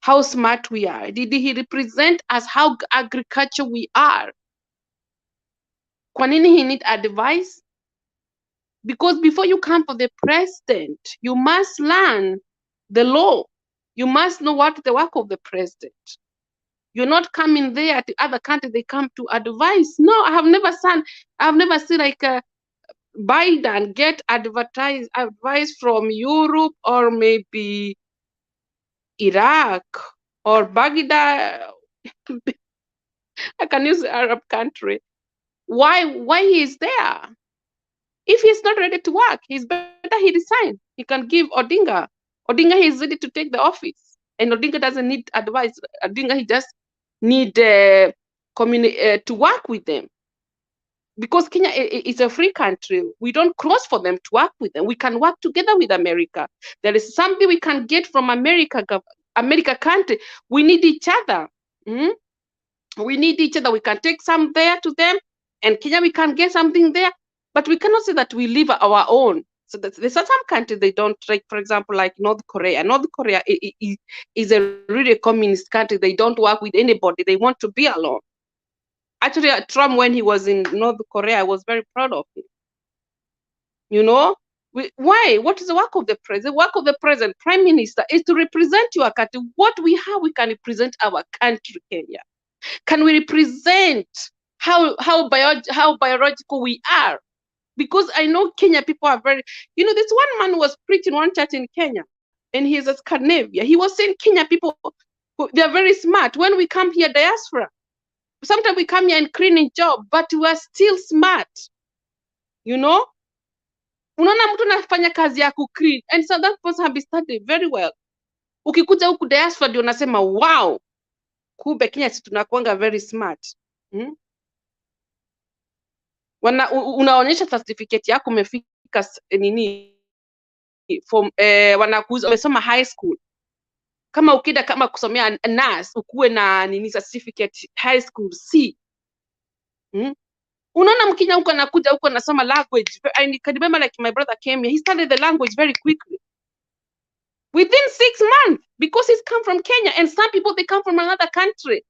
I: How smart we are? Did he represent us how agriculture we are? Kwa nini he need advice? Because before you come for the president, you must learn the law. You must know what the work of the president. You're not coming there at the other country, they come to advise. No, I have never seen like Biden get advice from Europe or maybe Iraq or Baghdad. I can use the Arab country. Why he is there? If he's not ready to work, he's better he resign. He can give Odinga. Odinga is ready to take the office. And Odinga doesn't need advice. Odinga, he just need to work with them. Because Kenya is a free country. We don't cross for them to work with them. We can work together with America. There is something we can get from America country. We need each other. We need each other. We can take some there to them. And Kenya, we can get something there. But we cannot say that we live our own. So there's some countries they don't, like, for example, like North Korea. North Korea is a really communist country. They don't work with anybody. They want to be alone. Actually, Trump, when he was in North Korea, I was very proud of him. You know, why? What is the work of the president? The work of the president, prime minister, is to represent your country. What we have, we can represent our country, Kenya. Can we represent how biological we are? Because I know Kenya people are very, you know, this one man was preaching one church in Kenya, and he's a Scandinavia. He was saying Kenya people, they're very smart. When we come here, diaspora, sometimes we come here and cleaning job, but we are still smart. You know? Unaona mtu anafanya kazi ya kuclean, and so that person have been studied very well. Ukikuja huku diaspora ndio unasema wow, kumbe Kenya si tunakuanga very smart. Unaonyesha certificate yako umefika nini from wanakuuza umesoma high school. Kama ukida kama kusomea nurse ukuwe na nini certificate high school C. Unaona Mkenya huko anakuja huko anasoma language. I can remember like my brother came here, he studied the language very quickly. Within 6 months, because he's come from Kenya, and some people they come from another country.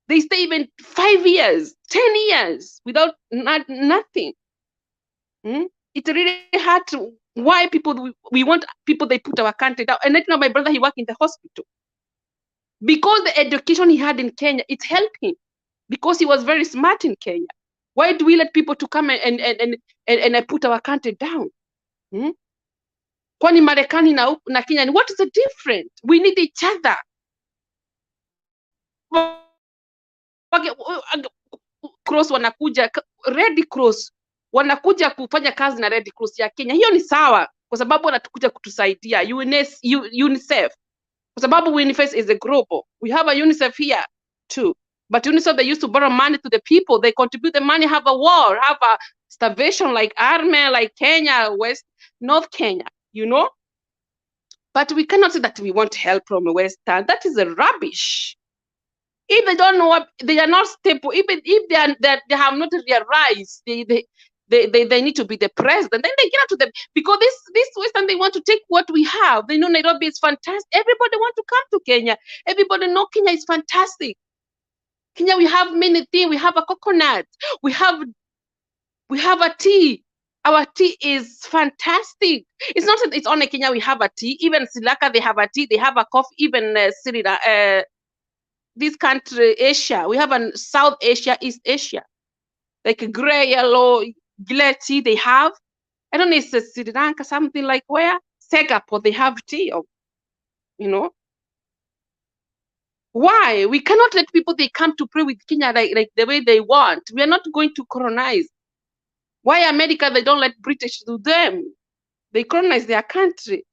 I: They stay even 5 years, 10 years without nothing. It really hurt why people, we want people, they put our country down. And right now, my brother, he worked in the hospital. Because the education he had in Kenya, it helped him. Because he was very smart in Kenya. Why do we let people to come and put our country down? Hmm? Kwani Marekani na Kenya, what is the difference? We need each other. Cross wanakuja, Red Cross wanakuja kufanya kazi na Red Cross ya Kenya. Hiyo ni sawa, kwa sababu wanatukuja kutusaidia. UNICEF, kwa sababu UNICEF is a global. We have a UNICEF here too. But UNICEF, they used to borrow money to the people. They contribute the money, have a war, have a starvation like Arme, like Kenya, North Kenya, you know? But we cannot say that we want help from the Western. That is a rubbish. If they don't know what, they are not stable. Even if they have not realized they need to be the president, then they get out to them, because this Western, they want to take what we have. They know Nairobi is fantastic. Everybody want to come to Kenya. Everybody know Kenya is fantastic. Kenya, we have many things. We have a coconut. We have a tea. Our tea is fantastic. It's not that it's only Kenya we have a tea. Even Sri Lanka, they have a tea. They have a coffee. Even this country, Asia, we have a South Asia, East Asia, like a gray, yellow, glare tea they have. I don't know, it's Sri Lanka, something like where? Singapore, they have tea, you know. Why? We cannot let people, they come to pray with Kenya like the way they want. We are not going to colonize. Why America, they don't let British do them? They colonize their country.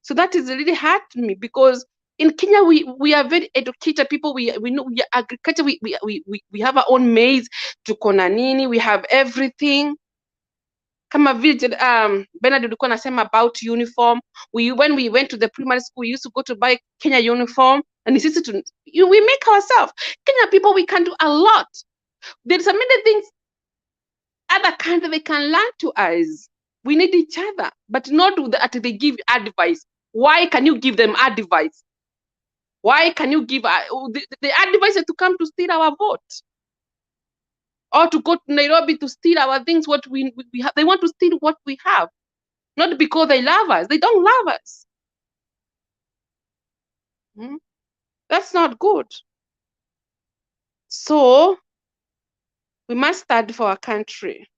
I: So that is really hurt me, because in Kenya, we are very educated people. We know we are agriculture. We have our own maize, tukonanini. We have everything. Kama vile Bernard ulikuwa nasema about uniform. When we went to the primary school, we used to go to buy Kenya uniform, and we make ourselves. Kenya people, we can do a lot. There's so many things other countries they can learn to us. We need each other, but not that they give advice. Why can you give them advice? Why can you give the advice to come to steal our vote? Or to go to Nairobi to steal our things, what we have. They want to steal what we have. Not because they love us. They don't love us. That's not good. So we must stand for our country.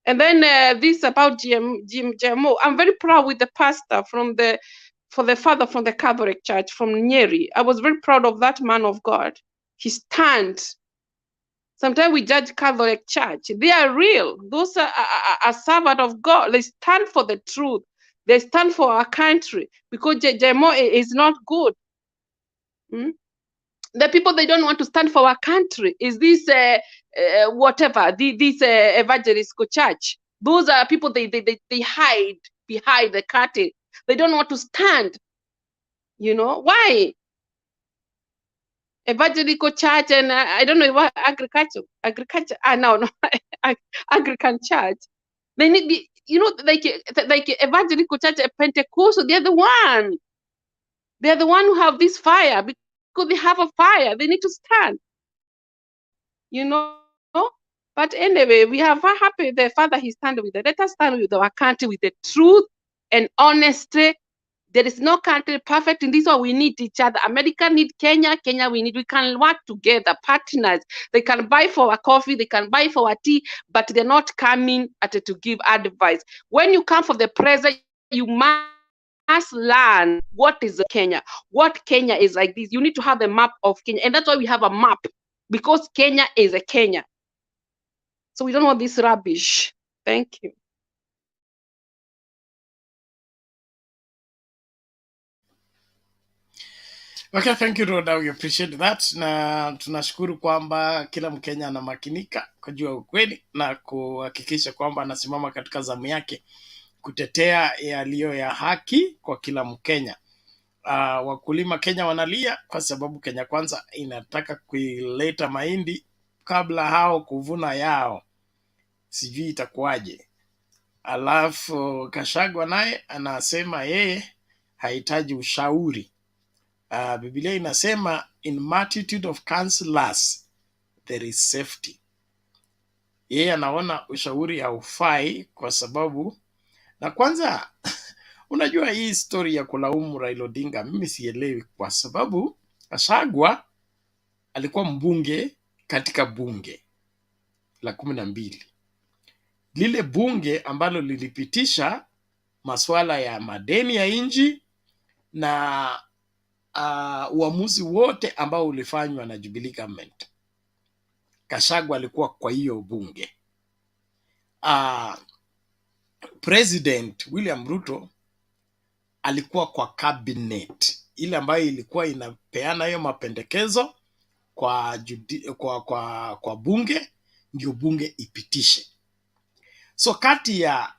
I: And then this about GMO. I'm very proud with the pastor for the father from the Catholic Church from Nyeri. I was very proud of that man of God. He stands. Sometimes we judge Catholic Church. They are real. Those are servant of God. They stand for the truth. They stand for our country, because GMO is not good. The people, they don't want to stand for our country. Is this whatever, this evangelical church? Those are people, they hide behind the curtain. They don't want to stand. You know why? Evangelical church and I don't know what agriculture. No, Anglican church. They need the, you know, like evangelical church, Pentecostal. They're the one. They're the one who have this fire, because they have a fire. They need to stand. You know. But anyway, we are very happy the Father he stand with it. Let us stand with our country with the truth and honesty. There is no country perfect in this one. We need each other. America need Kenya. Kenya we can work together, partners. They can buy for our coffee, they can buy for our tea, but they're not coming to give advice. When you come for the president, you must learn what is Kenya. What Kenya is like this. You need to have a map of Kenya. And that's why we have a map, because Kenya is a Kenya. So we don't want this rubbish. Thank you.
A: Okay, thank you Rhoda, we appreciate that, na tunashukuru kwamba kila Mkenya anamakinika kujua ukweli na kuhakikisha kwamba anasimama katika zamu yake kutetea yaliyo ya haki kwa kila Mkenya. Wakulima Kenya wanalia kwa sababu Kenya Kwanza inataka kuileta mahindi kabla hao kuvuna yao. Sijui itakuwaje. Alafu Kashagwa naye anasema yeye hahitaji ushauri. Biblia inasema in multitude of counselors there is safety. yeye anaona ushauri haufai kwa sababu, na kwanza unajua hii story ya kulaumu Raila Odinga mimi sielewi, kwa sababu Gachagua alikuwa mbunge katika bunge la 12, lile bunge ambalo lilipitisha masuala ya madeni ya nchi na uamuzi wote ambao ulifanywa na Jubilee government. Gachagua alikuwa kwa hiyo bunge. President William Ruto alikuwa kwa cabinet ile ambayo ilikuwa inapeana hiyo mapendekezo kwa bunge ndio bunge ipitishe. So kati ya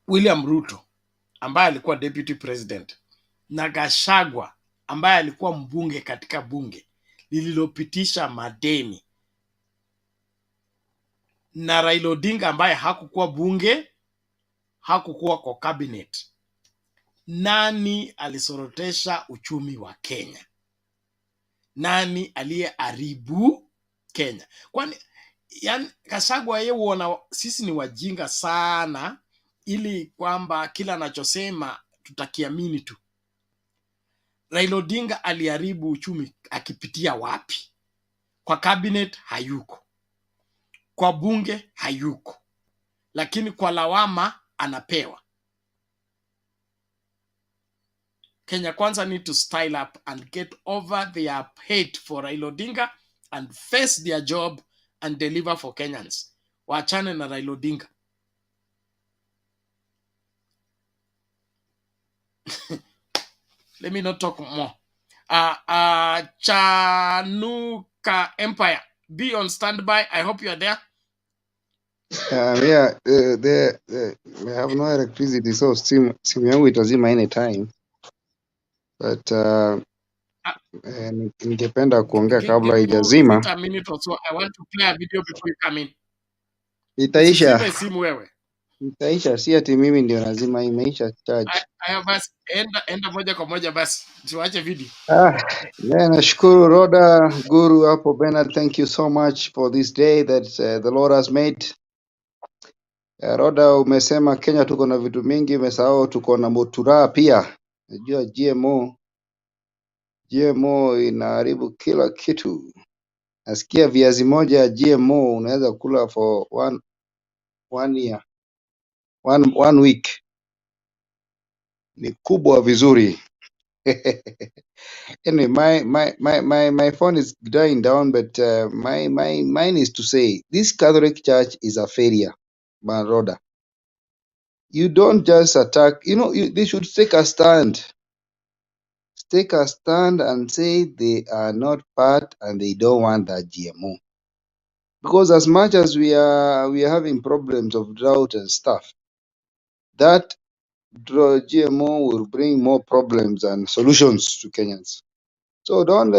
A: William Ruto ambaye alikuwa deputy president na Gachagua ambaye alikuwa mbunge katika bunge lililopitisha madeni, na Raila Odinga ambaye hakukuwa bunge, hakukuwa kwa cabinet, nani alisorotesha uchumi wa Kenya? Nani aliyeharibu Kenya? Kwani yani Gachagua yeye huona sisi ni wajinga sana, ili kwamba kila anachosema tutakiamini tu. Raila Odinga aliharibu uchumi akipitia wapi? Kwa cabinet hayuko, kwa bunge hayuko, lakini kwa lawama anapewa. Kenya Kwanza need to style up and get over their hate for Raila Odinga and face their job and deliver for Kenyans. Waachane na Raila Odinga. Let me not talk more. Chanuka Empire, be on standby. I hope you are there.
J: Yeah, they have no electricity, so simu yangu itazima anytime, but ningependa kuongea kabla
A: Give
J: haijazima.
A: it a minute or so. I want to play a video before you come in.
J: Itaisha,
A: Simu wewe.
J: itaisha, si ati mimi ndio nazima, imeisha charge.
A: Aya basi, enda moja kwa moja basi, tuache video.
J: Yeah, nashukuru Roda Guru hapo Bernard, thank you so much for this day that the Lord has made. Roda, umesema Kenya tuko na vitu mingi, umesahau tuko na motura pia. Najua GMO inaharibu kila kitu. Nasikia viazi moja ya GMO unaweza kula for one year, one week. Ni kubwa vizuri. Anyway, my phone is dying down, but mine is to say this Catholic Church is a failure, Baroda. You don't just attack. They should take a stand. Take a stand and say they are not part and they don't want that GMO. Because as much as we are having problems of drought and stuff, that GMO will bring more problems and solutions to Kenyans. So don't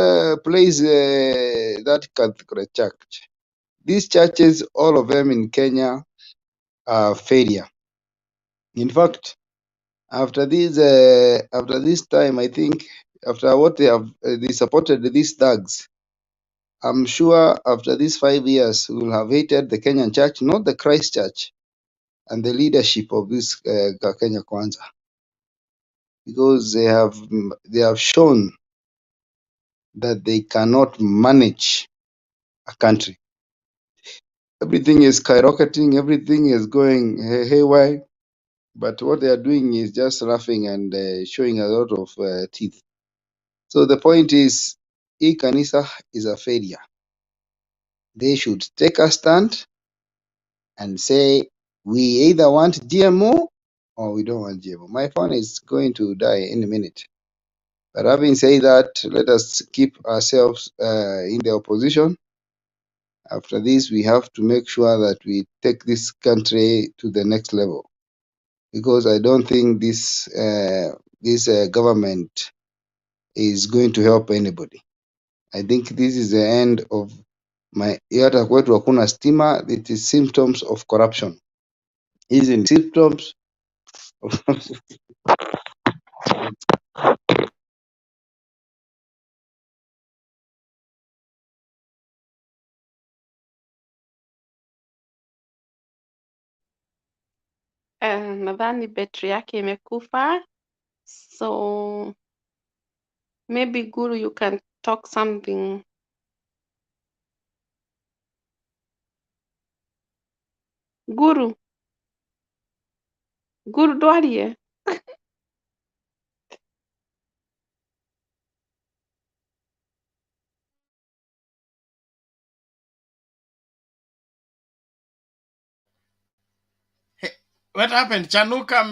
J: place that Catholic church. These churches, all of them in Kenya, are failure. In fact, after this time, I think after what they supported these thugs, I'm sure after these 5 years, we will have hated the Kenyan church, not the Christ church, and the leadership of this Kenya Kwanza, because they have shown that they cannot manage a country. Everything is skyrocketing, everything is going haywire, but what they are doing is just laughing and showing a lot of teeth. So the point is, hii kanisa is a failure. They should take a stand and say, we either want GMO or we don't want GMO. My phone is going to die in a minute. But having said that, let us keep ourselves in the opposition. After this, we have to make sure that we take this country to the next level, because I don't think this government is going to help anybody. I think this is the end of hata kwetu hakuna stima. It is symptoms of corruption. Hizi ni symptoms of
I: nadhani betri yake imekufa, so maybe Guru, you can talk something. Guru dwarie.
A: Hey, what happened? Chanuka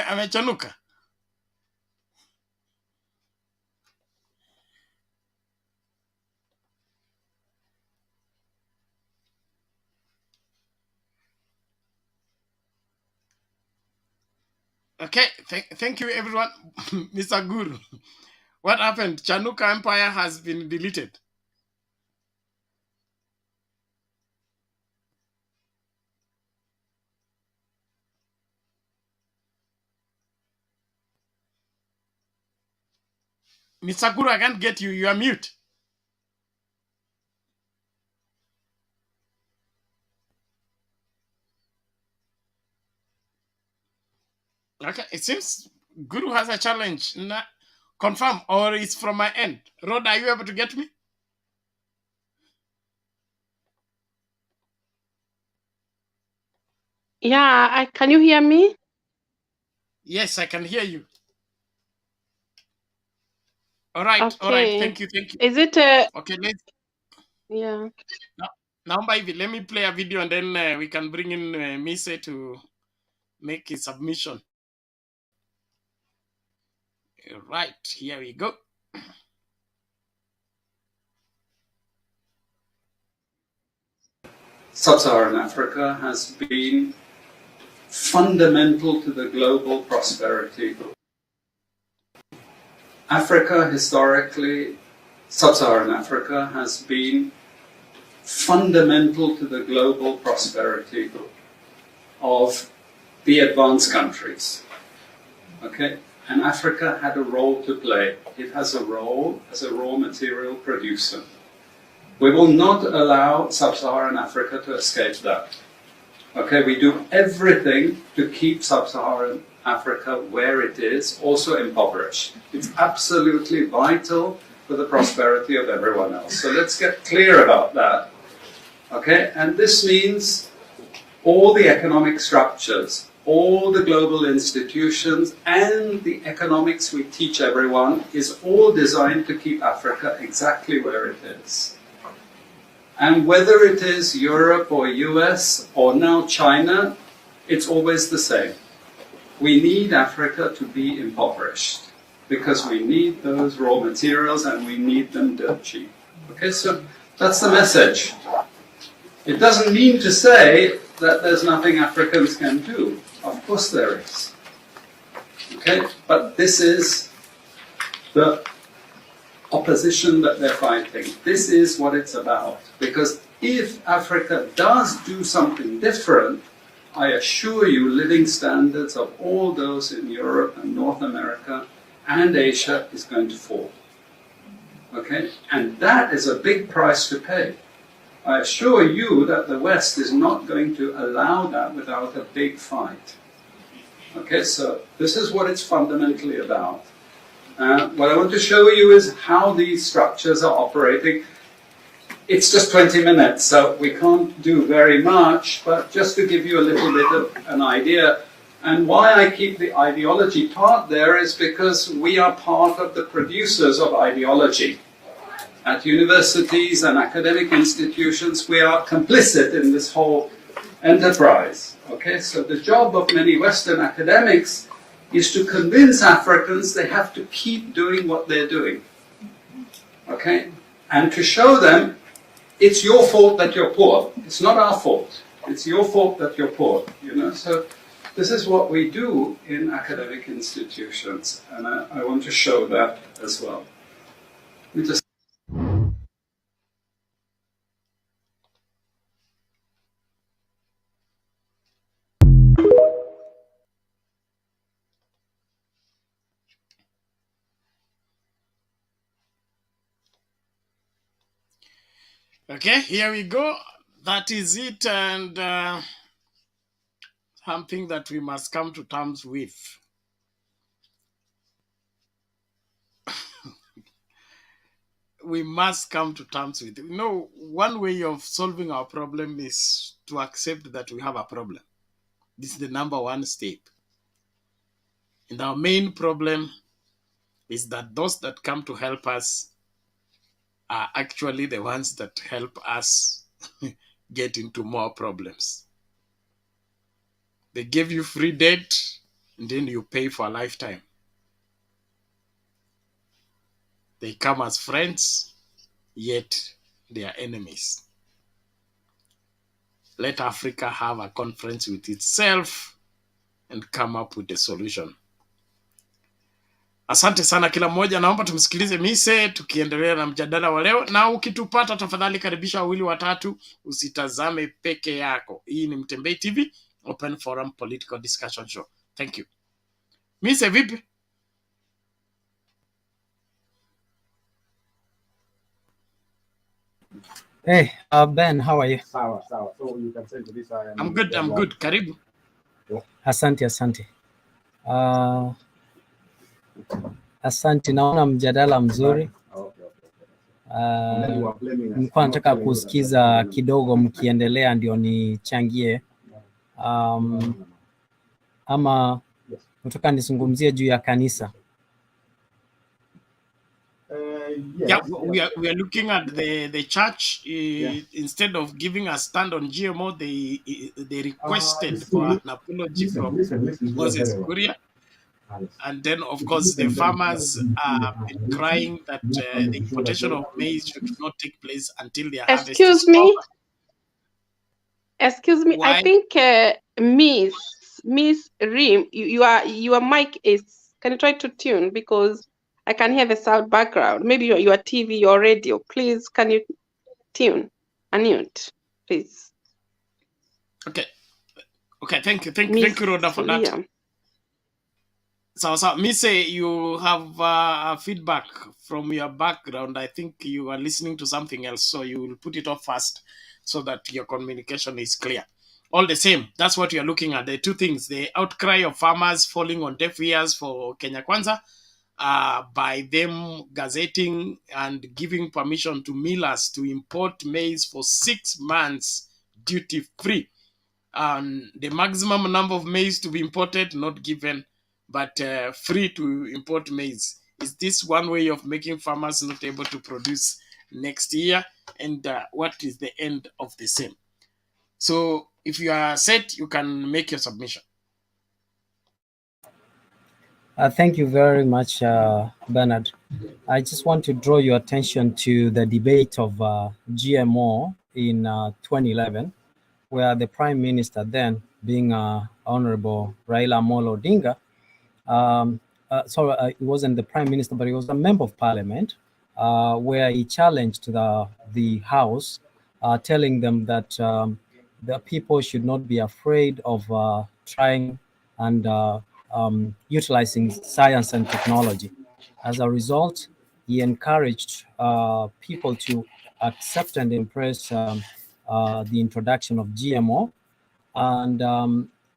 A: amechanuka. Okay, thank you everyone. Mr. Guru. What happened? Chanuka Empire has been deleted. Mr. Guru, I can't get you. You are mute. Okay, it seems Guru has a challenge. Confirm, or it's from my end. Rod, are you able to get me?
I: Yeah, can you hear me?
A: Yes, I can hear you. All right.
I: Okay.
A: Thank you.
I: Is it
A: Okay, let's.
I: yeah.
A: Now, let me play a video and then we can bring in Mise to make his submission. All right, here we go.
K: Sub-Saharan Africa has been fundamental to the global prosperity. Africa, historically, Sub-Saharan Africa has been fundamental to the global prosperity of the advanced countries. Okay? And Africa had a role to play. It has a role as a raw material producer. We will not allow Sub-Saharan Africa to escape that. Okay, we do everything to keep Sub-Saharan Africa where it is, also impoverished. It's absolutely vital for the prosperity of everyone else. So let's get clear about that. Okay, and this means all the economic structures, all the global institutions, and the economics we teach everyone is all designed to keep Africa exactly where it is. And whether it is Europe or US or now China, it's always the same. We need Africa to be impoverished because we need those raw materials and we need them dirt cheap. Okay, so that's the message. It doesn't mean to say that there's nothing Africans can do. Of course there is. Okay, but this is the opposition that they're fighting. This is what it's about. Because if Africa does do something different, I assure you living standards of all those in Europe and North America and Asia is going to fall. Okay? And that is a big price to pay. I assure you that the West is not going to allow that without a big fight. Okay, so this is what it's fundamentally about. What I want to show you is how these structures are operating. It's just 20 minutes, so we can't do very much, but just to give you a little bit of an idea. And why I keep the ideology part there is because we are part of the producers of ideology. At universities and academic institutions, we are complicit in this whole enterprise. Okay, so the job of many Western academics is to convince Africans they have to keep doing what they're doing. Okay? And to show them it's your fault that you're poor. It's not our fault. It's your fault that you're poor. You know? So this is what we do in academic institutions. And I want to show that as well. Let me just
A: Okay, here we go. That is it. And something that we must come to terms with. We must come to terms with. You know, one way of solving our problem is to accept that we have a problem. This is the number one step. And our main problem is that those that come to help us are actually the ones that help us get into more problems. They give you free debt, and then you pay for a lifetime. They come as friends, yet they are enemies. Let Africa have a conference with itself and come up with a solution. Asante sana kila mmoja, naomba tumsikilize Mise tukiendelea na mjadala wa leo, na ukitupata tafadhali karibisha wawili watatu, usitazame peke yako. Hii ni Mtembei TV, Open Forum Political Discussion Show. Thank you. Mise, vipi?
L: Hey, Ben, how are you?
M: Sawa. So you can send to this.
A: I'm good. Karibu.
L: Asante. Asante, naona mjadala mzuri. Nilikuwa nataka kusikiza kidogo mkiendelea ndio nichangie. Ama nataka nizungumzie juu ya kanisa.
A: Yeah, we are looking at the church. Instead of giving a stand on GMO, they requested for an apology from Moses Kuria. And then, of course, the farmers are crying that the importation of maize should not take place until their harvest is over.
I: Excuse me.
A: Why?
I: I think Miss Rim, your mic is. Can you try to tune, because I can hear the sound background. Maybe your TV, your radio. Please, can you tune? Unmute, please.
A: Okay. Thank you, Rhoda, for that.
I: Yeah.
A: So, Mise, you have feedback from your background. I think you are listening to something else, so you will put it off first so that your communication is clear. All the same, that's what you're looking at. The two things: the outcry of farmers falling on deaf ears for Kenya Kwanza, by them gazetting and giving permission to millers to import maize for 6 months duty-free. The maximum number of maize to be imported, not given, but free to import maize. Is this one way of making farmers not able to produce next year? And what is the end of the same? So if you are set, you can make your submission.
L: Thank you very much, Bernard. I just want to draw your attention to the debate of GMO in 2011, where the Prime Minister then, being Honorable Raila Amolo Odinga, it wasn't the Prime Minister, but he was a member of Parliament, where he challenged the House, telling them that the people should not be afraid of trying and utilizing science and technology. As a result, he encouraged people to accept and embrace the introduction of GMO. And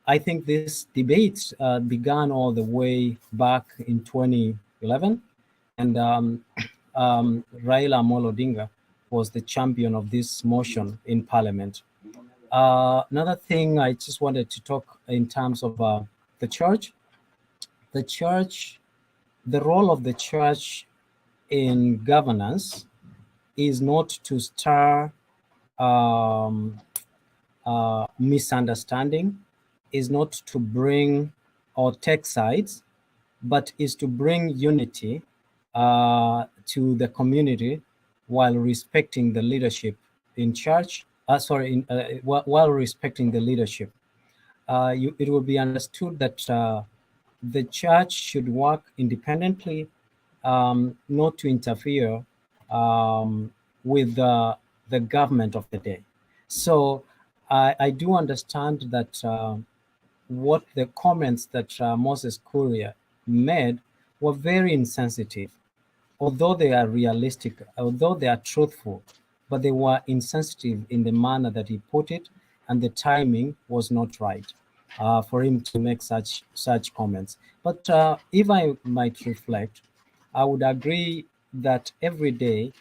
L: I think this debate began all the way back in 2011. And Raila Amolo Odinga was the champion of this motion in Parliament. Another thing I just wanted to talk in terms of the church. The role of the church in governance is not to stir misunderstanding, is not to bring or take sides, but is to bring unity to the community while respecting the leadership in church. While respecting the leadership. It will be understood that the church should work independently, not to interfere with the government of the day. So I do understand that what the comments that Moses Kuria made were very insensitive, although they are realistic, although they are truthful, but they were insensitive in the manner that he put it, and the timing was not right. for him to make such comments. But if I might reflect, I would agree that every day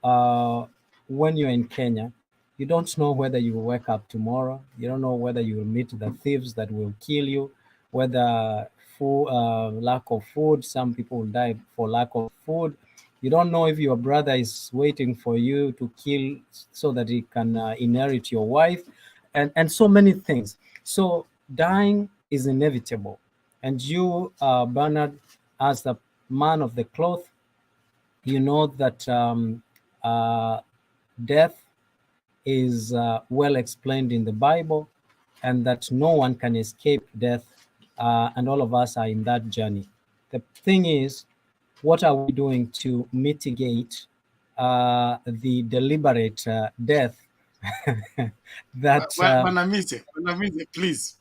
L: when you're in Kenya, you don't know whether you will wake up tomorrow. You don't know whether you will meet the thieves that will kill you, whether lack of food, some people will die for lack of food. You don't know if your brother is waiting for you to kill so that he can inherit your wife, and so many things. So dying is inevitable. And you, Bernard, as the man of the cloth, you know that death is well explained in the Bible, and that no one can escape death, and all of us are in that journey. The thing is, what are we doing to mitigate the deliberate death that
A: Manamise, please,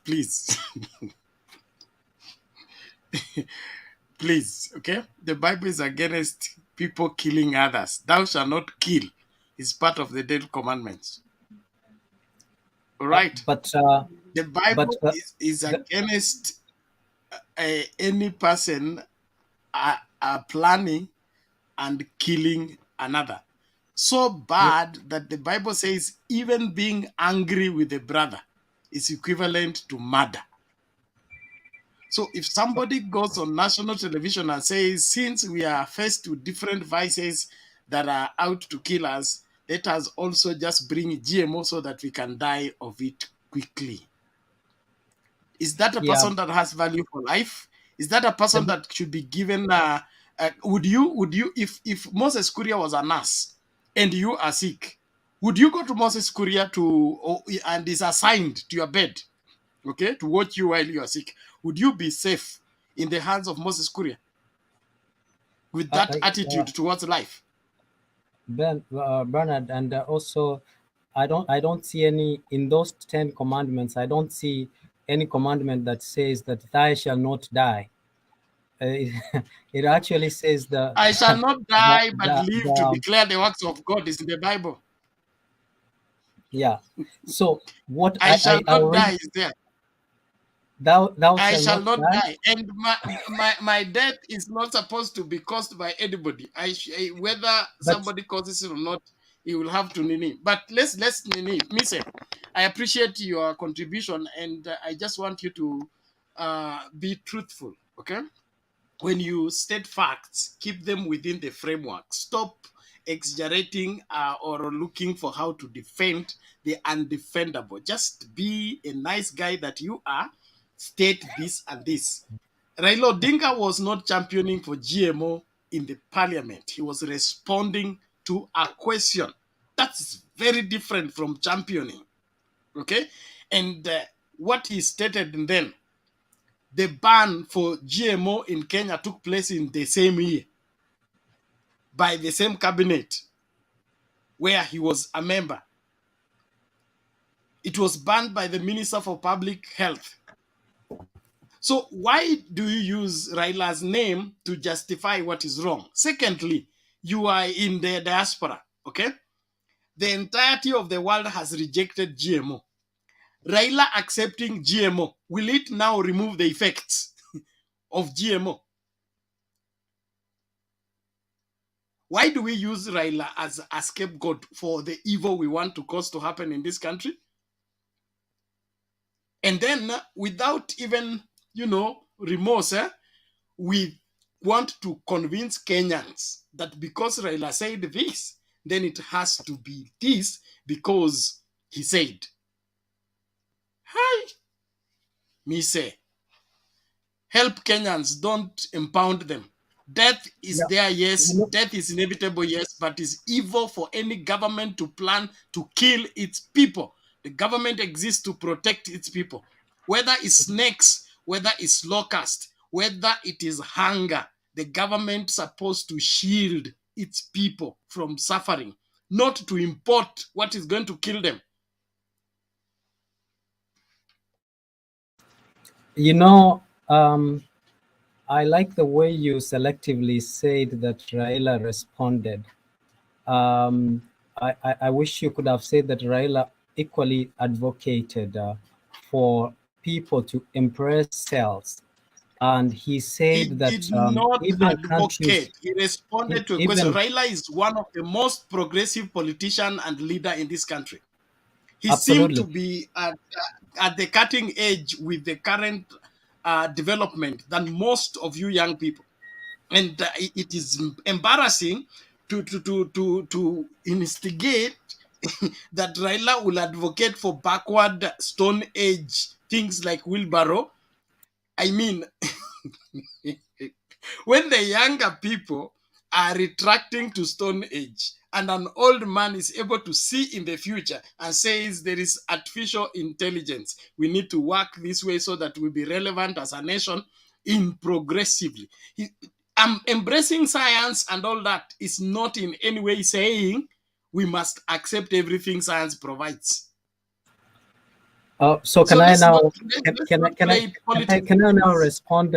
A: please, okay? The Bible is against people killing others. Thou shalt not kill is part of the 10 commandments. All right? The Bible is against any person planning and killing another. So bad that the Bible says even being angry with a brother is equivalent to murder. So if somebody goes on national television and says, since we are faced with different vices that are out to kill us, let us also just bring GMO so that we can die of it quickly. Is that a person that has value for life? Is that a person that should be given? Would you, if Moses Kuria was a nurse and you are sick, would you go to Moses Kuria and is assigned to your bed, okay, to watch you while you are sick? Would you be safe in the hands of Moses Kuria with that attitude towards life?
L: Bernard, and also, I don't see any in those 10 commandments. I don't see any commandment that says that thou shall not die. It actually says
A: I shall not die but live to declare the works of God is in the Bible.
L: Yeah. So what
A: I shall not die is there.
L: Thou
A: I shall not die, and my death is not supposed to be caused by anybody. Whether somebody causes it or not, he will have to nini. But let's nini. Mise, I appreciate your contribution, and I just want you to be truthful. Okay, when you state facts, keep them within the framework. Stop exaggerating or looking for how to defend the undefendable. Just be a nice guy that you are. State this and this. Raila Odinga was not championing for GMO in the parliament. He was responding to a question. That's very different from championing. Okay? And what he stated then, the ban for GMO in Kenya took place in the same year by the same cabinet where he was a member. It was banned by the Minister for Public Health. So why do you use Raila's name to justify what is wrong? Secondly, you are in the diaspora, okay? The entirety of the world has rejected GMO. Raila accepting GMO, will it now remove the effects of GMO? Why do we use Raila as a scapegoat for the evil we want to cause to happen in this country? And then without even, remorse, we want to convince Kenyans that because Raila said this, then it has to be this because he said. Hi, me say, help Kenyans, don't impound them. Death is there, yes. Death is inevitable, yes, but it's evil for any government to plan to kill its people. The government exists to protect its people. Whether it's snakes, whether it's locust, whether it is hunger, the government is supposed to shield its people from suffering, not to import what is going to kill them.
L: I like the way you selectively said that Raila responded. I wish you could have said that Raila equally advocated for people to impress sales. And he
A: He
L: said that
A: did not
L: even countries,
A: advocate. He responded to a question.
L: even
A: Raila is one of the most progressive politician and leader in this country. He seemed to
L: absolutely,
A: be at the cutting edge with the current development than most of you young people. And it is embarrassing to instigate that Raila will advocate for backward Stone Age things like wheelbarrow. I mean, when the younger people are retracting to Stone Age and an old man is able to see in the future and says there is artificial intelligence, we need to work this way so that we'll be relevant as a nation in progressively. Embracing science and all that is not in any way saying we must accept everything science provides.
L: so
A: So
L: can I
A: let's not
L: now
A: let's not play politics.
L: can I now respond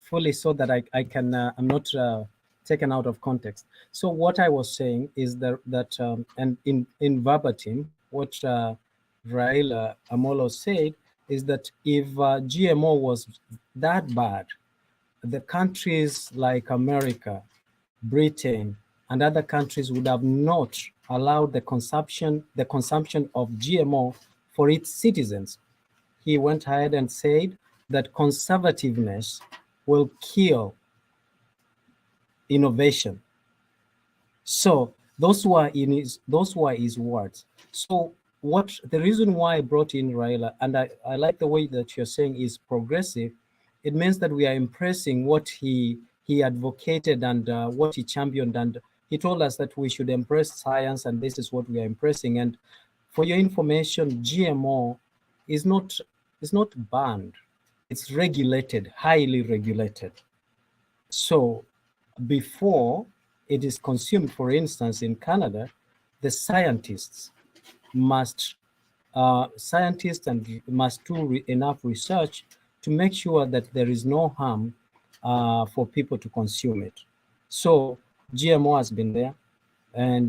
L: fully so that I can I'm not taken out of context. So what I was saying is that and in verbatim what Raila Amolo said is that if GMO was that bad, the countries like America, Britain, and other countries would have not allowed the consumption of GMO for its citizens. He went ahead and said that conservativeness will kill innovation. So those were his words. So what the reason why I brought in Raila, and I like the way that you're saying is progressive, it means that we are impressing what he advocated and what he championed, and he told us that we should embrace science, and this is what we are impressing. And for your information, GMO is not banned; it's regulated, highly regulated. So before it is consumed, for instance, in Canada, the scientists must do enough research to make sure that there is no harm for people to consume it. So GMO has been there, and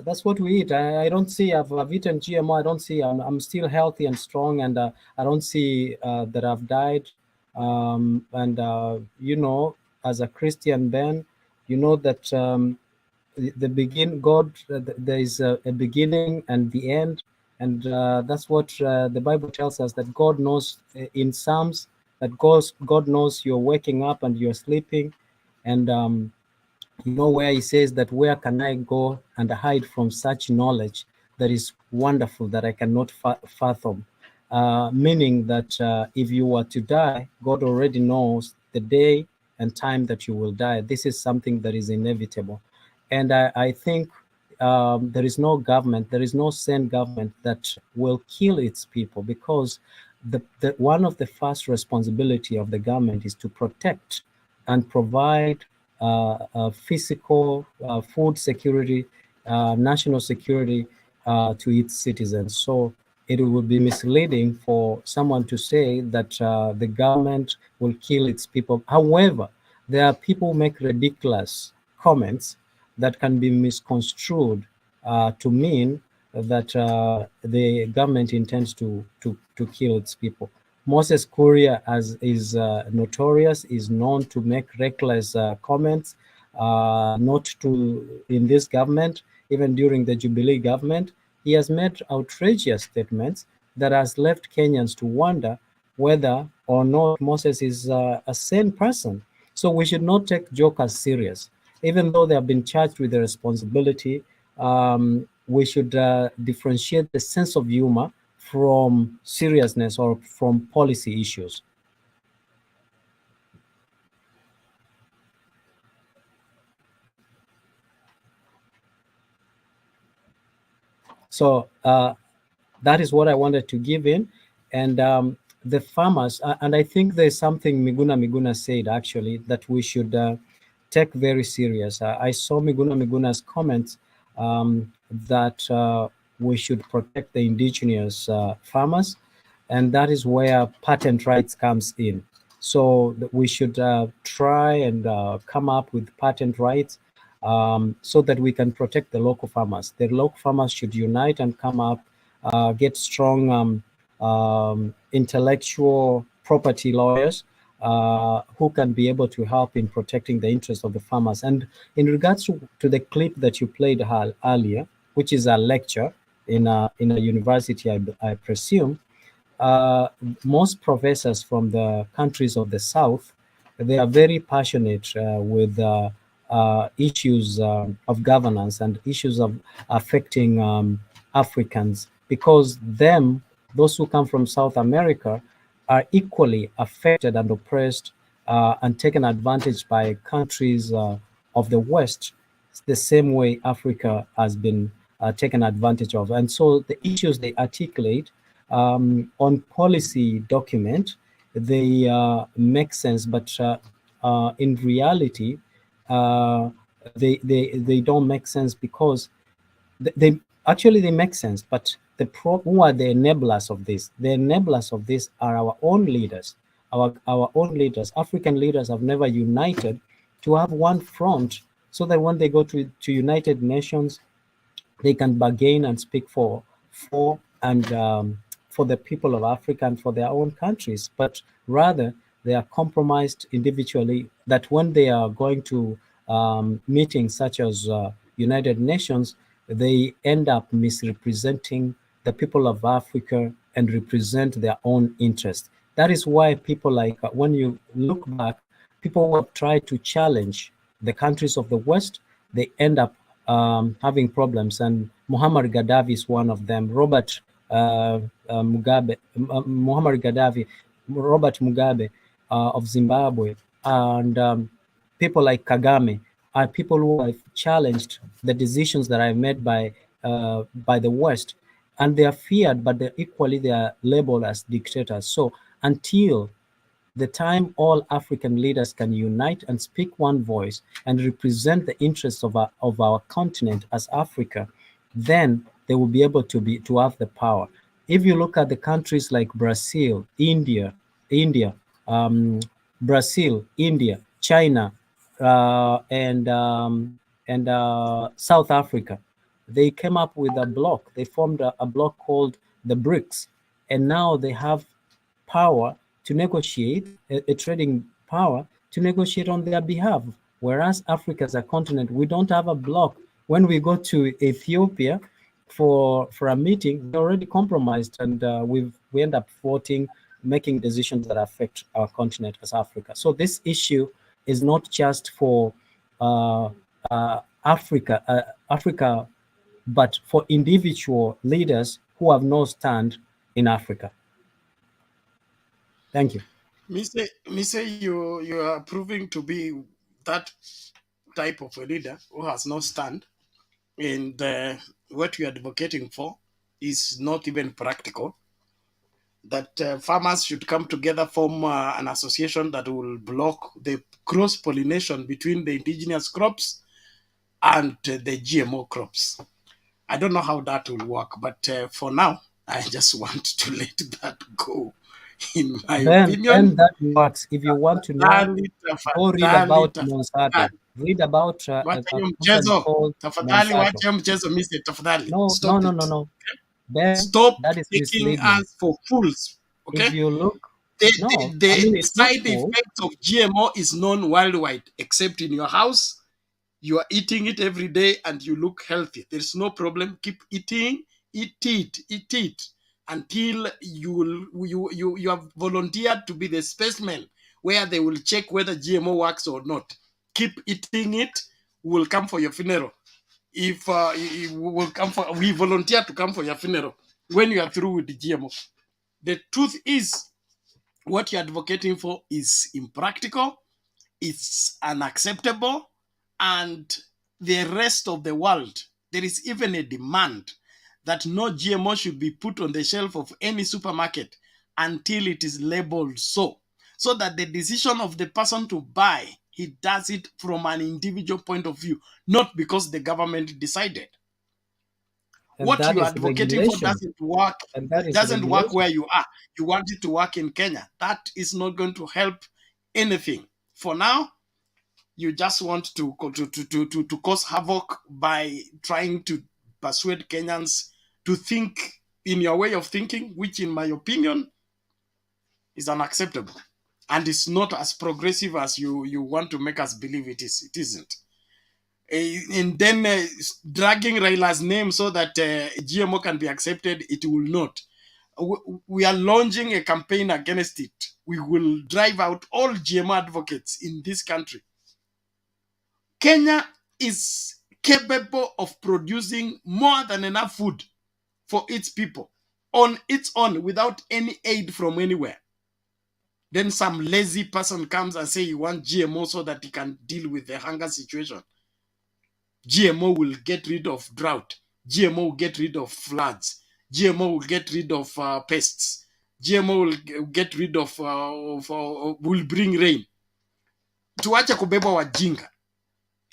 L: that's what we eat. I don't see I've eaten GMO. I don't see I'm still healthy and strong, and I don't see that I've died. And you know, as a Christian, Ben, you know that there is a beginning and the end, and that's what the Bible tells us, that God knows in Psalms that God knows you're waking up and you're sleeping, and you know, where he says that where can I go and hide from such knowledge that is wonderful that I cannot fathom, meaning that if you were to die, God already knows the day and time that you will die. This is something that is inevitable. And I think there is no government, there is no sane government that will kill its people, because one of the first responsibility of the government is to protect and provide physical food security, national security to its citizens. So it would be misleading for someone to say that the government will kill its people. However, there are people who make ridiculous comments that can be misconstrued to mean that the government intends to kill its people. Moses Kuria is notorious, is known to make reckless comments, not to in this government, even during the Jubilee government. He has made outrageous statements that has left Kenyans to wonder whether or not Moses is a sane person. So we should not take jokers serious. Even though they have been charged with the responsibility, we should differentiate the sense of humor from seriousness or from policy issues. So that is what I wanted to give in. And the farmers, and I think there's something Miguna said actually that we should take very serious. I saw Miguna's comments that we should protect the indigenous farmers, and that is where patent rights comes in. So we should try and come up with patent rights so that we can protect the local farmers. The local farmers should unite and come up, get strong intellectual property lawyers who can be able to help in protecting the interests of the farmers. And in regards to the clip that you played earlier, which is a lecture in a university, I presume, most professors from the countries of the South, they are very passionate with issues of governance and issues of affecting Africans, because those who come from South America are equally affected and oppressed and taken advantage by countries of the West, the same way Africa has been taken advantage of. And so the issues they articulate on policy document, they make sense, but in reality, they don't make sense, because they actually they make sense, but who are the enablers of this? The enablers of this are our own leaders. Our own leaders, African leaders, have never united to have one front, so that when they go to United Nations, they can bargain and speak for and for the people of Africa and for their own countries. But rather, they are compromised individually, that when they are going to meetings such as United Nations, they end up misrepresenting the people of Africa and represent their own interests. That is why people like, when you look back, people who have tried to challenge the countries of the West, they end up having problems. And Muhammad Gaddafi is one of them. Robert Mugabe, Muhammad Gaddafi, Robert Mugabe of Zimbabwe, and people like Kagame are people who have challenged the decisions that are made by the West, and they are feared, but they are labeled as dictators. So until the time all African leaders can unite and speak one voice and represent the interests of our continent as Africa, then they will be able to have the power. If you look at the countries like Brazil, India, Brazil, India, China, and South Africa, they came up with a bloc. They formed a bloc called the BRICS, and now they have power to negotiate, a trading power to negotiate on their behalf. Whereas Africa as a continent, we don't have a bloc. When we go to Ethiopia for a meeting, we're already compromised, and we end up voting, making decisions that affect our continent as Africa. So this issue is not just for Africa, but for individual leaders who have no stand in Africa. Thank you.
A: Mise, you are proving to be that type of a leader who has no stand, and what you are advocating for is not even practical. That farmers should come together, form an association that will block the cross pollination between the indigenous crops and the GMO crops. I don't know how that will work, but for now, I just want to let that go. In my opinion,
L: then that works. If you want to know, go read about Monsanto. Read about a company called
A: tafadhali
L: Monsanto.
A: wacha mchezo, Mr. Tafadhali.
L: No,
A: Stop it.
L: no. Then
A: Stop
L: that is
A: taking
L: misleading.
A: us for fools. Okay?
L: If you look,
A: The
L: it's not
A: side
L: false.
A: effect of GMO is known worldwide, except in your house. You are eating it every day and you look healthy. There's no problem. Keep eating, eat it until you have volunteered to be the specimen where they will check whether GMO works or not. Keep eating it. We will come for your funeral. If we volunteer to come for your funeral when you are through with the GMO. The truth is, what you're advocating for is impractical, it's unacceptable, and the rest of the world, there is even a demand that no GMO should be put on the shelf of any supermarket until it is labeled so that the decision of the person to buy, he does it from an individual point of view, not because the government decided.
L: And
A: What
L: that
A: you're
L: is
A: advocating for
L: regulation.
A: doesn't work where you are. You want it to work in Kenya. That is not going to help anything. For now, you just want to cause havoc by trying to persuade Kenyans to think in your way of thinking, which in my opinion is unacceptable. And it's not as progressive as you want to make us believe it is. It isn't. And then dragging Raila's name so that GMO can be accepted, it will not. We are launching a campaign against it. We will drive out all GMO advocates in this country. Kenya is capable of producing more than enough food for its people on its own without any aid from anywhere. Then some lazy person comes and say he wants GMO so that he can deal with the hunger situation. GMO will get rid of drought. GMO will get rid of floods. GMO will get rid of pests. GMO will get rid of, will bring rain. Tuache kubeba wajinga.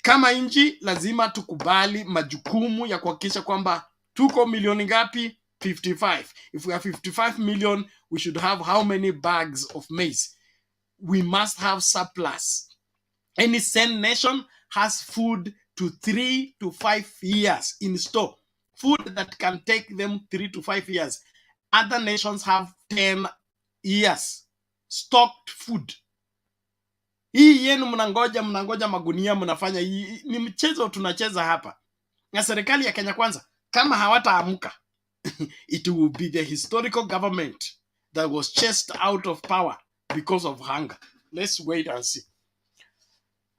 A: Kama inji lazima tukubali majukumu ya kuhakikisha kwamba tuko milioni ngapi? 55. If we are 55 million, we should have how many bags of maize? We must have surplus. Any sane nation has food to 3 to 5 years in store. Food that can take them 3 to 5 years. Other nations have 10 years stocked food. Hii yenu mnangoja magunia, mnafanya hii ni mchezo tunacheza hapa. Na serikali ya Kenya Kwanza kama hawataamka it will be the historical government that was chased out of power because of hunger. Let's wait and see.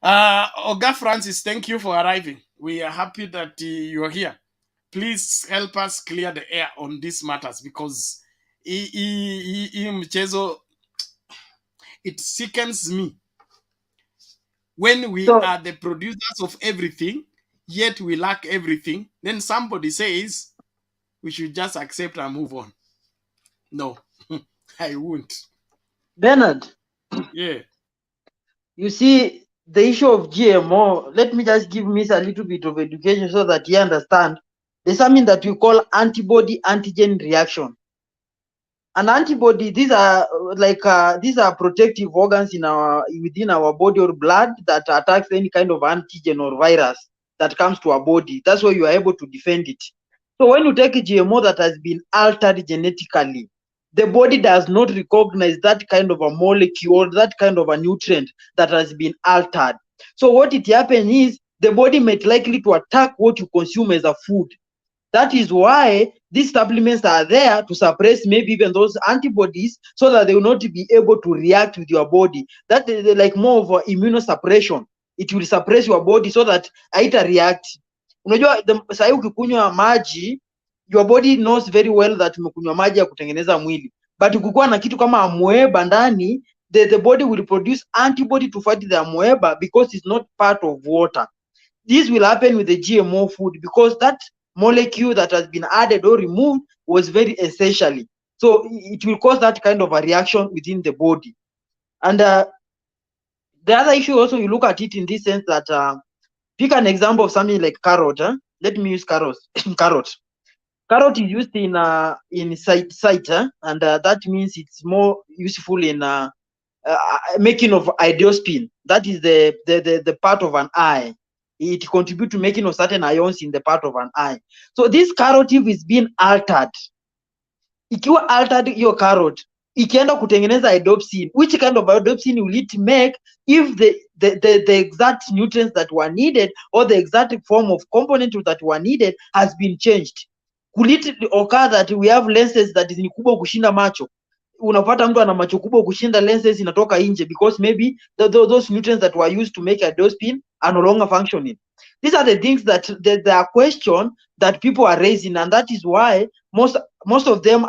A: Oga Francis, thank you for arriving. We are happy that you are here. Please help us clear the air on these matters because mchezo, it sickens me. When we are the producers of everything, yet we lack everything, then somebody says we should just accept and move on. No, I won't.
N: Bernard.
A: Yeah.
N: You see, the issue of GMO, let me just give me a little bit of education so that you understand. There's something that we call antibody-antigen reaction. An antibody, these are protective organs within our body or blood that attacks any kind of antigen or virus that comes to our body. That's why you are able to defend it. So when you take a GMO that has been altered genetically, the body does not recognize that kind of a molecule, that kind of a nutrient that has been altered. So what it happens is the body may likely to attack what you consume as a food. That is why these supplements are there to suppress maybe even those antibodies so that they will not be able to react with your body. That is like more of immunosuppression. It will suppress your body so that haita react. Unajua sahi ukikunywa maji, your body knows very well that umekunywa maji ya kutengeneza mwili. But ukikuwa na kitu kama amoeba ndani, the body will produce antibody to fight the amoeba because it's not part of water. This will happen with the GMO food because that molecule that has been added or removed was very essentially. So it will cause that kind of a reaction within the body. And the other issue also, you look at it in this sense that pick an example of something like carrot. Let me use carrot. Carrot is used in sight, and that means it's more useful in making of idiospin. That is the part of an eye. It contributes to making of certain ions in the part of an eye. So this carotid is being altered. Ikiwa altered your carrot, ikienda kutengeneza idopsin. Which kind of idopsin will it make if the exact nutrients that were needed or the exact form of component that were needed has been changed? Could it occur that we have lenses that is ni kubwa kushinda macho? Unapata mtu ana macho kubwa kushinda lenses inatoka nje because maybe those nutrients that were used to make a dopamine are no longer functioning. These are the things that there are questions that people are raising, and that is why most of them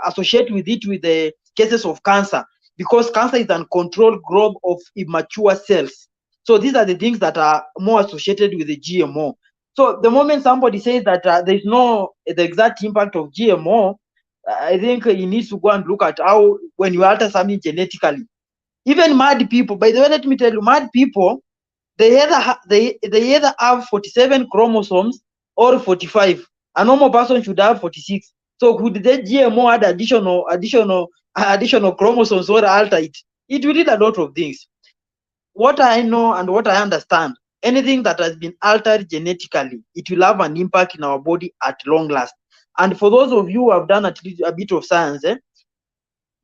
N: associate with it with the cases of cancer, because cancer is uncontrolled growth of immature cells. So these are the things that are more associated with the GMO. So the moment somebody says that there's no the exact impact of GMO, I think he needs to go and look at how when you alter something genetically. Even mad people, by the way, let me tell you, mad people, they either have 47 chromosomes or 45. A normal person should have 46. So could the GMO add additional chromosomes or alter it? It will need a lot of things. What I know and what I understand, anything that has been altered genetically, it will have an impact in our body at long last. And for those of you who have done at least a bit of science,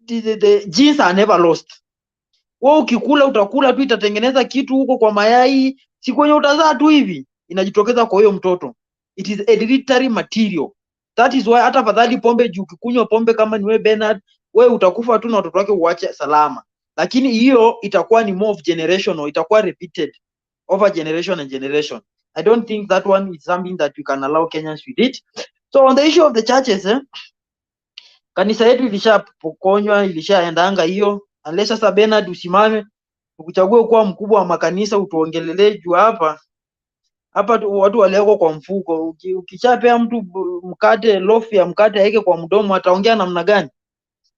N: the genes are never lost. Wewe ukikula utakula tu, itatengeneza kitu huko kwa mayai, siku yenye utazaa tu hivi inajitokeza kwa hiyo mtoto. It is hereditary material. That is why hata fadhali pombe juu, ukikunywa pombe kama ni wewe Bernard, wewe utakufa tu na watoto wake uache salama, lakini hiyo itakuwa ni more of generational, itakuwa repeated over generation and generation. I don't think that one is something that we can allow Kenyans with it. So on the issue of the churches, kanisa yetu ilishapokonywa, ilishaendanga hiyo. Unless sasa Bernard usimame ukuchague kuwa mkubwa wa makanisa utuongelelee juu hapa watu walioko kwa mfuko. Ukishapea mtu mkate, loaf ya mkate aweke kwa mdomo, ataongea namna gani?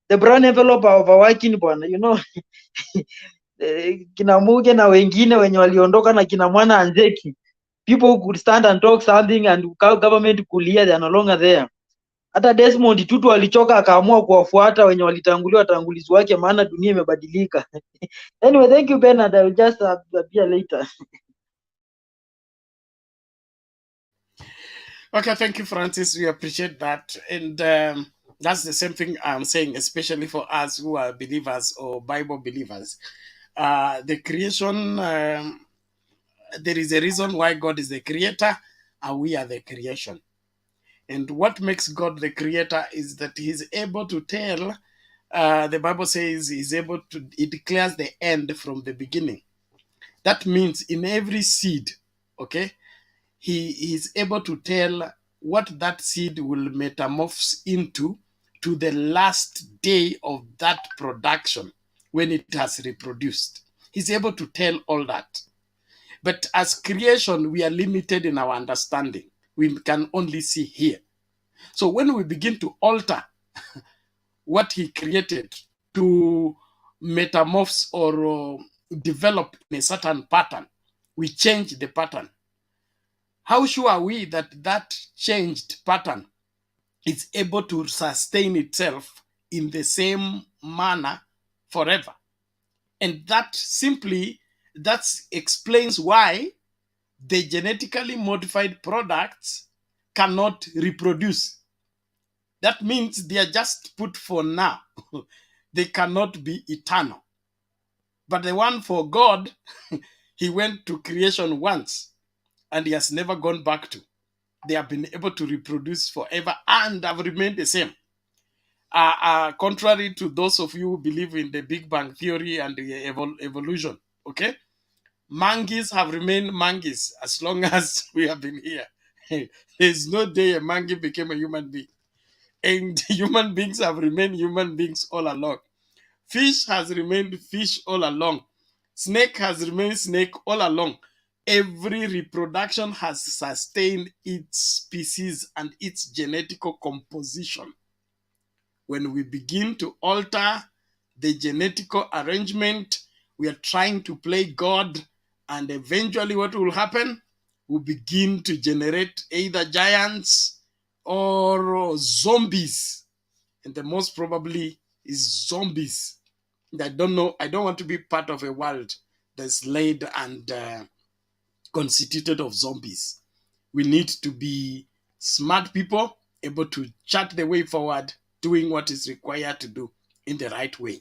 N: The brown envelope are overworking bwana, you know. Kina Muge na wengine wenye waliondoka na kina Mwana Anzeki, people who could stand and talk something and government kulia, they are no longer there. Hata Desmond Tutu alichoka akaamua kuwafuata wenye walitanguliwa watangulizi wake, maana dunia imebadilika. Anyway, thank you Bernard, I will just appear later.
A: Okay, thank you, Francis. We appreciate that. And that's the same thing I'm saying, especially for us who are believers or Bible believers. The creation, there is a reason why God is the creator and we are the creation. And what makes God the creator is that he's able to tell, the Bible says he's able to, it declares the end from the beginning. That means in every seed, okay, he is able to tell what that seed will metamorphose into to the last day of that production when it has reproduced. He's able to tell all that. But as creation, we are limited in our understanding. We can only see here. So when we begin to alter what he created to metamorphose or develop in a certain pattern, we change the pattern. How sure are we that that changed pattern is able to sustain itself in the same manner forever? And that simply, that explains why the genetically modified products cannot reproduce. That means they are just put for now. They cannot be eternal. But the one for God, he went to creation once and he has never gone back to. They have been able to reproduce forever and have remained the same. Contrary to those of you who believe in the Big Bang Theory and the evolution, okay? Monkeys have remained monkeys as long as we have been here. There's no day a monkey became a human being. And human beings have remained human beings all along. Fish has remained fish all along. Snake has remained snake all along. Every reproduction has sustained its species and its genetical composition. When we begin to alter the genetical arrangement, we are trying to play God, and eventually what will happen? We'll begin to generate either giants or zombies. And the most probably is zombies. I don't know. I don't want to be part of a world that's laid and constituted of zombies. We need to be smart people, able to chart the way forward, doing what is required to do in the right way.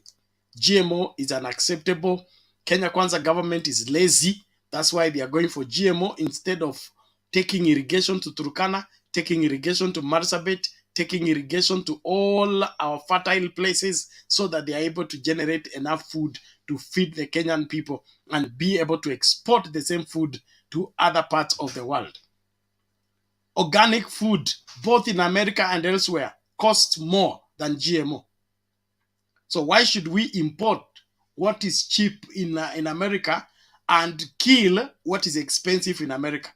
A: GMO is unacceptable. Kenya Kwanza government is lazy. That's why they are going for GMO instead of taking irrigation to Turkana, taking irrigation to Marsabit, taking irrigation to all our fertile places so that they are able to generate enough food to feed the Kenyan people and be able to export the same food to other parts of the world. Organic food, both in America and elsewhere, costs more than GMO. So why should we import what is cheap in America and kill what is expensive in America?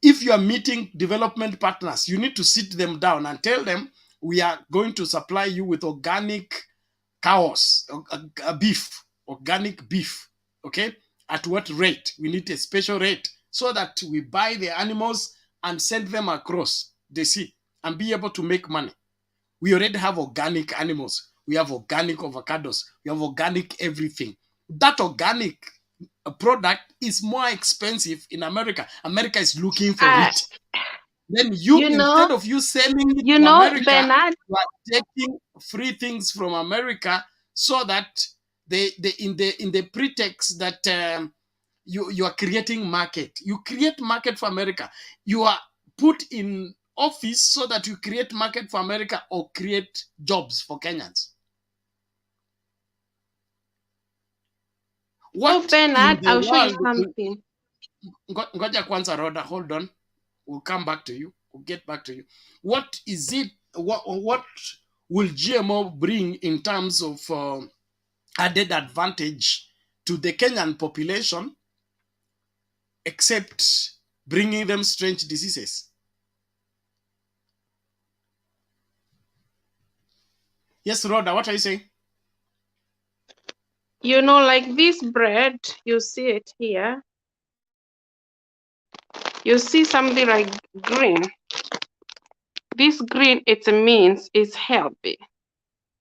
A: If you are meeting development partners, you need to sit them down and tell them, we are going to supply you with organic cows, beef, organic beef, okay? At what rate? We need a special rate so that we buy the animals and send them across the sea and be able to make money. We already have organic animals. We have organic avocados. We have organic everything. That organic product is more expensive in America. America is looking for it. Then you,
I: You know,
A: instead of you selling it
I: you
A: to
I: know,
A: America,
I: Bernard,
A: you are taking free things from America so that they in the pretext that you are creating market. You create market for America. You are put in office so that you create market for America or create jobs for Kenyans.
I: so
A: What
I: Bernard,
A: in the
I: I'll show you
A: world?
I: something.
A: Ngoja kwanza, Roda, hold on. We'll come back to you. We'll get back to you. What is it? What will GMO bring in terms of added advantage to the Kenyan population, except bringing them strange diseases? Yes, Rhoda, what are you saying?
I: You know, like this bread, you see it here. You see something like green. This green, it means it's healthy.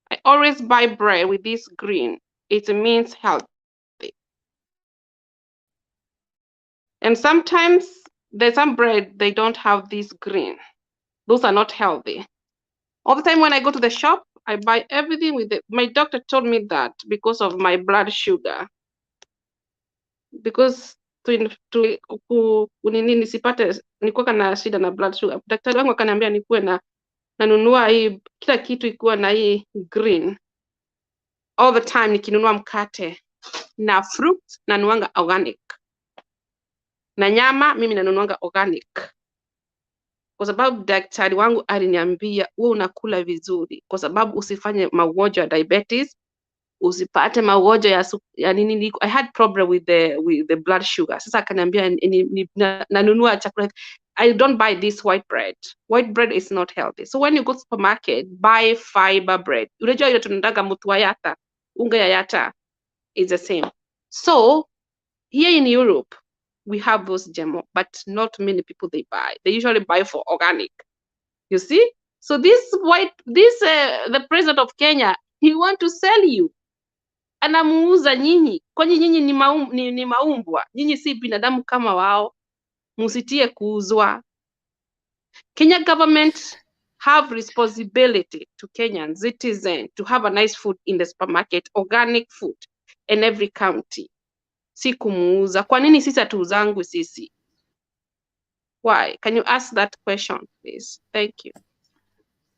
I: I always buy bread with this green. It means healthy. And sometimes there's some bread, they don't have this green. Those are not healthy. All the time when I go to the shop, I buy everything with it. My doctor told me that because of my blood sugar. Because nisipate nikuwa na shida na blood sugar. Daktari wangu akaniambia nikuwe nanunua hii kila kitu ikuwa na hii green. All the time nikinunua mkate na fruit nanuanga organic. Na nyama mimi nanunuanga organic. Kwa sababu daktari wangu aliniambia wewe unakula vizuri kwa sababu usifanye magonjwa ya diabetes, usipate magonjwa ya nini. I had problem with the blood sugar. Sasa akaniambia nanunua chakula. I don't buy this white bread. White bread is not healthy. So when you go to supermarket, buy fiber bread. Unajua ile tunataka mtu wa yata, unga ya yata is the same. So here in Europe, we have those GMO, but not many people they buy. They usually buy for organic. You see? So the president of Kenya, he want to sell you. Anamuuza nyinyi. Kwani nyinyi ni maumbwa. Nyinyi si binadamu kama wao. Musitie kuuzwa. Kenya government have responsibility to Kenyan citizens to have a nice food in the supermarket, organic food in every county. Si kumuuza. Kwa nini sisi hatuuzangu sisi? Why? Can you ask that question, please? Thank you.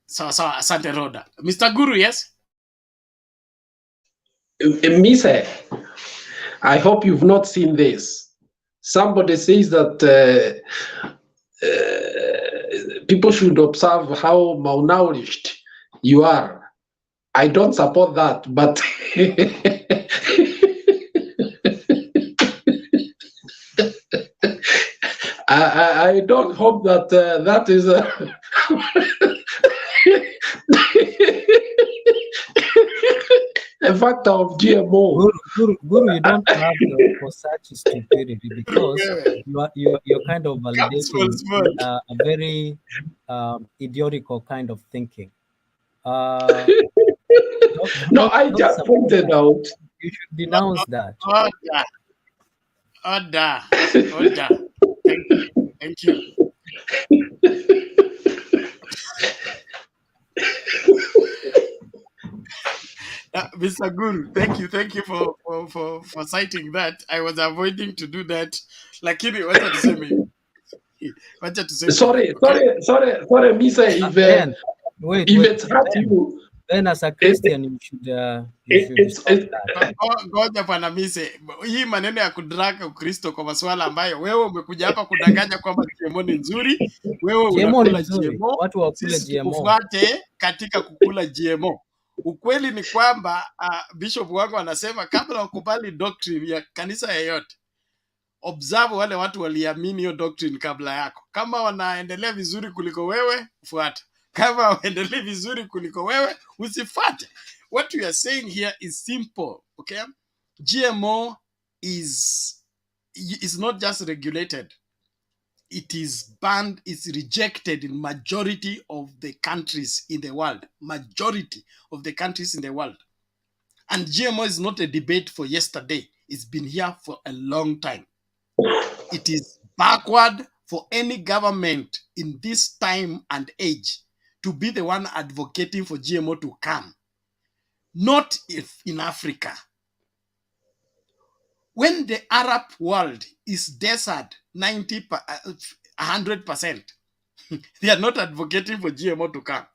A: So asante Roda. Mr. Guru, yes?
F: Mise, I hope you've not seen this. Somebody says that people should observe how malnourished you are. I don't support that, but I don't hope that that is a factor of GMO.
L: Guru, you don't have for such stupidity because you're kind of validating a very idiotical kind of thinking.
F: I just pointed out.
L: You should denounce that.
A: Order. Thank you. Mr. Guru, thank you for citing that. I was avoiding to do that. Lakini wacha tuseme.
F: Sorry, Misa, if it's hard to you.
L: Then as a Christian, you should stop that.
A: Ngoja bwana Mise, hii maneno ya kudraga Ukristo kwa masuala ambayo wewe umekuja hapa kudanganya kwamba GMO ni nzuri, wewe unakula GMO,
L: watu wakule GMO.
A: Ufuate katika kukula GMO. Ukweli ni kwamba Bishop wangu anasema kabla ukubali doctrine ya kanisa yoyote, observe wale watu waliamini hiyo doctrine kabla yako. Kama wanaendelea vizuri kuliko wewe, fuata. Kama waendelee vizuri kuliko wewe, usifuate. What we are saying here is simple, okay? GMO is not just regulated. It is banned, it's rejected in majority of the countries in the world. Majority of the countries in the world. And GMO is not a debate for yesterday. It's been here for a long time. It is backward for any government in this time and age to be the one advocating for GMO to come. Not if in Africa. When the Arab world is desert 100%, they are not advocating for GMO to come.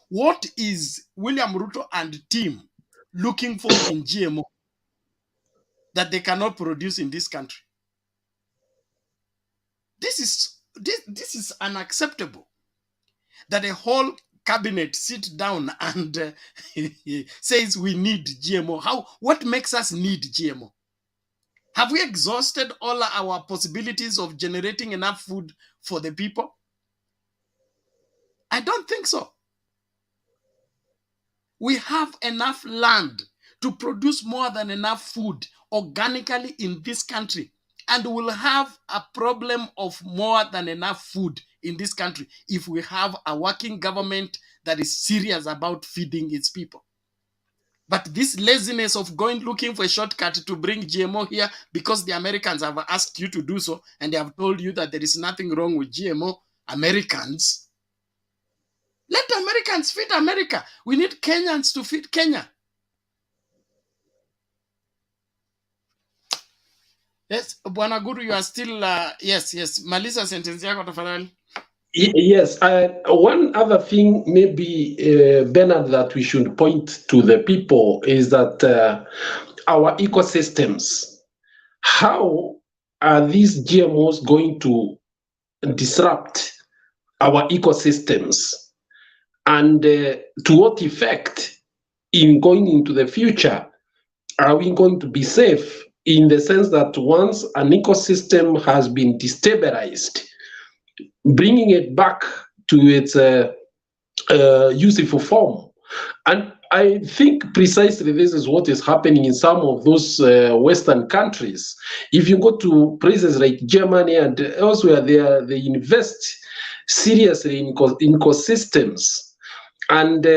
A: What is William Ruto and team looking for in GMO that they cannot produce in this country? This is unacceptable. That a whole cabinet sit down and says we need GMO. What makes us need GMO? Have we exhausted all our possibilities of generating enough food for the people? I don't think so. We have enough land to produce more than enough food organically in this country. And we'll have a problem of more than enough food in this country if we have a working government that is serious about feeding its people. But this laziness of going looking for a shortcut to bring GMO here because the Americans have asked you to do so and they have told you that there is nothing wrong with GMO, Americans, let Americans feed America. We need Kenyans to feed Kenya. Yes, Bwana Guru, you are still, yes. Malisa sentence yako tafadhali.
F: Yes, one other thing maybe, Bernard, that we should point to the people is that our ecosystems, how are these GMOs going to disrupt our ecosystems? And to what effect in going into the future are we going to be safe, in the sense that once an ecosystem has been destabilized, bringing it back to its useful form? And I think precisely this is what is happening in some of those Western countries. If you go to places like Germany and elsewhere, they invest seriously in ecosystems. And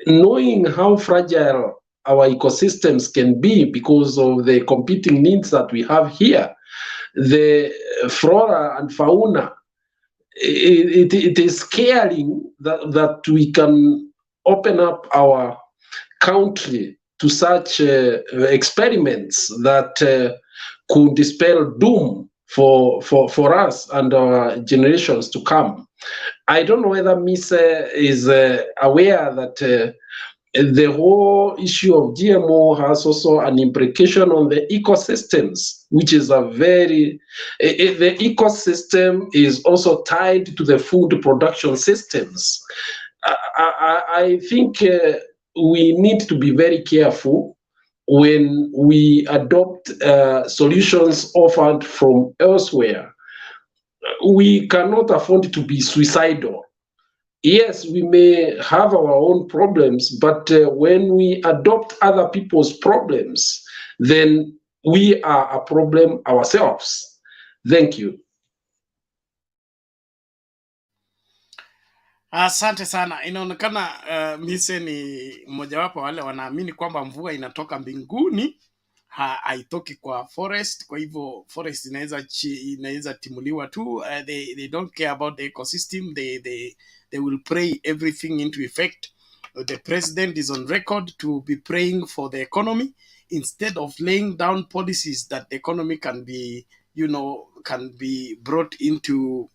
F: knowing how fragile our ecosystems can be because of the competing needs that we have here, the flora and fauna, it is scaring that we can open up our country to such experiments that could dispel doom for us and our generations to come. I don't know whether Ms. is aware that the whole issue of GMO has also an implication on the ecosystems, which is a very, the ecosystem is also tied to the food production systems. I think we need to be very careful when we adopt solutions offered from elsewhere. We cannot afford to be suicidal. Yes, we may have our own problems, but when we adopt other people's problems, then we are a problem ourselves. Thank you.
A: Asante sana. Inaonekana Mise ni mmojawapo wale wanaamini kwamba mvua inatoka mbinguni, haitoki kwa forest. Kwa hivyo forest inaweza timuliwa tu. They don't care about the ecosystem. They will pray everything into effect. The president is on record to be praying for the economy instead of laying down policies that the economy can be brought into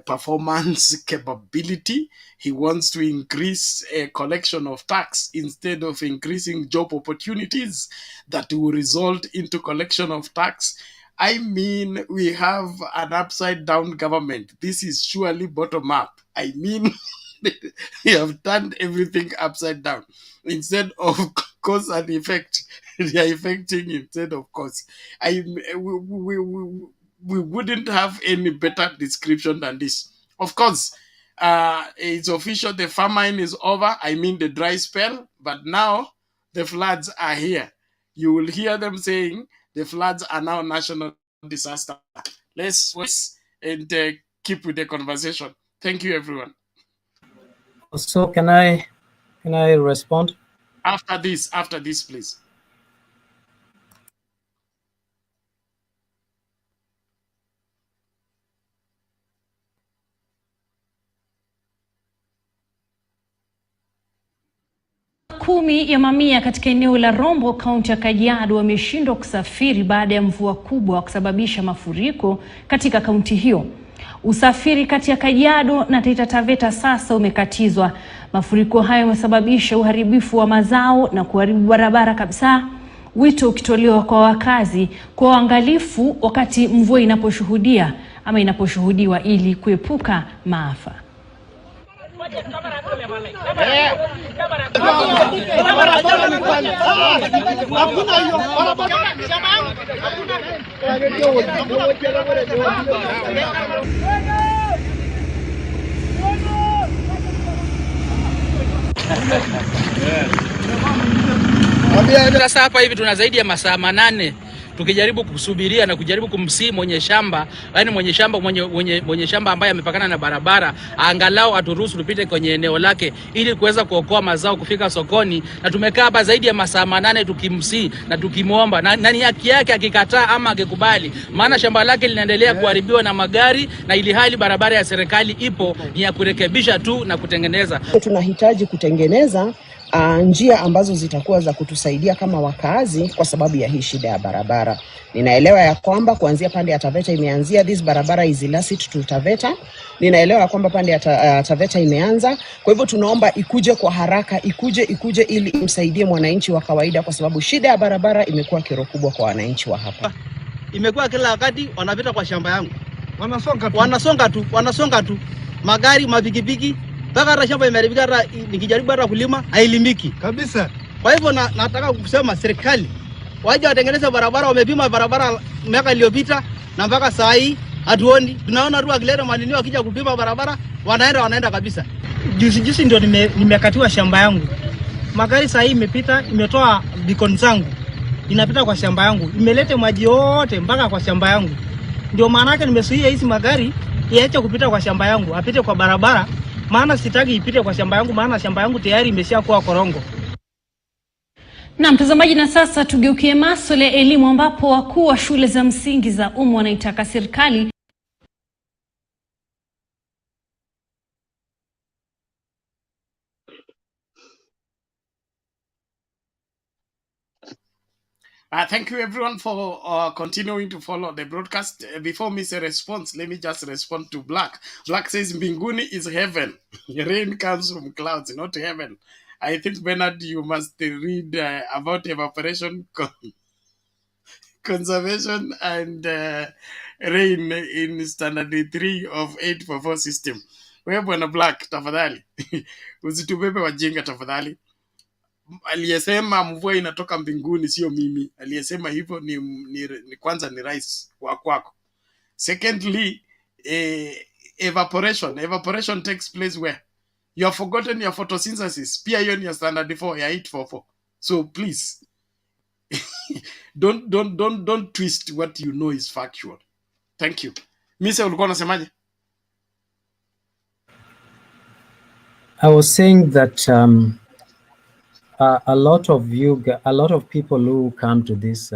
A: performance capability. He wants to increase a collection of tax instead of increasing job opportunities that will result into collection of tax. I mean, we have an upside down government. This is surely bottom up. I mean, they have turned everything upside down. Instead of cause and effect, they are affecting instead of cause. We wouldn't have any better description than this. Of course, it's official, the famine is over. I mean, the dry spell, but now the floods are here. You will hear them saying the floods are now national disaster. Let's wait and keep with the conversation. Thank you, everyone.
L: So can I respond?
A: After this, please.
O: Makumi ya mamia katika eneo la Rombo, kaunti ya Kajiado wameshindwa kusafiri baada ya mvua kubwa kusababisha mafuriko katika kaunti hiyo. Usafiri kati ya Kajiado na Taita Taveta sasa umekatizwa. Mafuriko hayo yamesababisha uharibifu wa mazao na kuharibu barabara kabisa. Wito ukitolewa kwa wakazi kwa uangalifu wakati mvua inaposhuhudiwa ili kuepuka maafa.
P: Sasa hapa hivi tuna zaidi ya masaa 8 tukijaribu kusubiria na kujaribu kumsii mwenye shamba, yani mwenye shamba ambaye amepakana na barabara, angalau aturuhusu tupite kwenye eneo lake ili kuweza kuokoa mazao kufika sokoni. Na tumekaa hapa zaidi ya masaa 8 tukimsii na tukimuomba, na ni haki yake akikataa ama akikubali, maana shamba lake linaendelea kuharibiwa na magari, na ili hali barabara ya serikali ipo ni ya kurekebisha tu na kutengeneza.
Q: Tunahitaji kutengeneza njia ambazo zitakuwa za kutusaidia kama wakazi kwa sababu ya hii shida ya barabara. Ninaelewa ya kwamba kuanzia pande ya Taveta imeanzia, this barabara is illicit to Taveta. Ninaelewa ya kwamba pande ya Taveta imeanza. Kwa hivyo tunaomba ikuje kwa haraka, ikuje ili imsaidie mwananchi wa kawaida, kwa sababu shida ya barabara imekuwa kero kubwa kwa wananchi wa hapa.
P: Imekuwa kila wakati wanapita kwa shamba yangu. Wanasonga tu. Magari, mapikipiki, mpaka hata shamba imeharibika, hata nikijaribu hata kulima hailimiki kabisa. Kwa hivyo nataka kusema serikali waje watengeneze barabara. Wamepima barabara miaka iliyopita na mpaka saa hii hatuoni. Tunaona tu akileta manini wakija kupima barabara wanaenda kabisa.
R: Juzi ndio nimekatiwa shamba yangu. Magari saa hii imepita, imetoa beacon zangu. Inapita kwa shamba yangu. Imeleta maji yote mpaka kwa shamba yangu. Ndio maana yake nimesuia hizi magari yaache kupita kwa shamba yangu, apite kwa barabara. Maana sitaki ipite kwa shamba yangu, maana shamba yangu tayari imeshakuwa korongo.
O: Na mtazamaji, na sasa tugeukie masuala ya elimu, ambapo wakuu wa shule za msingi za umma wanaitaka serikali
A: Thank you everyone for continuing to follow the broadcast. Before me say response, let me just respond to Black. Black says Mbinguni is heaven. Rain comes from clouds, not heaven. I think, Bernard, you must read about evaporation, conservation, and rain in standard 3 of 844 system. Wewe bwana Black, tafadhali usitubebe wajinga tafadhali. Aliyesema mvua inatoka mbinguni sio mimi. Aliyesema hivyo ni kwanza ni rais wa kwako. Secondly, evaporation takes place where you have forgotten your photosynthesis. Pia hiyo ni ya standard 4 ya 844. So please don't twist what you know is factual. Thank you. Mise, ulikuwa unasemaje?
L: I was saying that a lot of people who come to this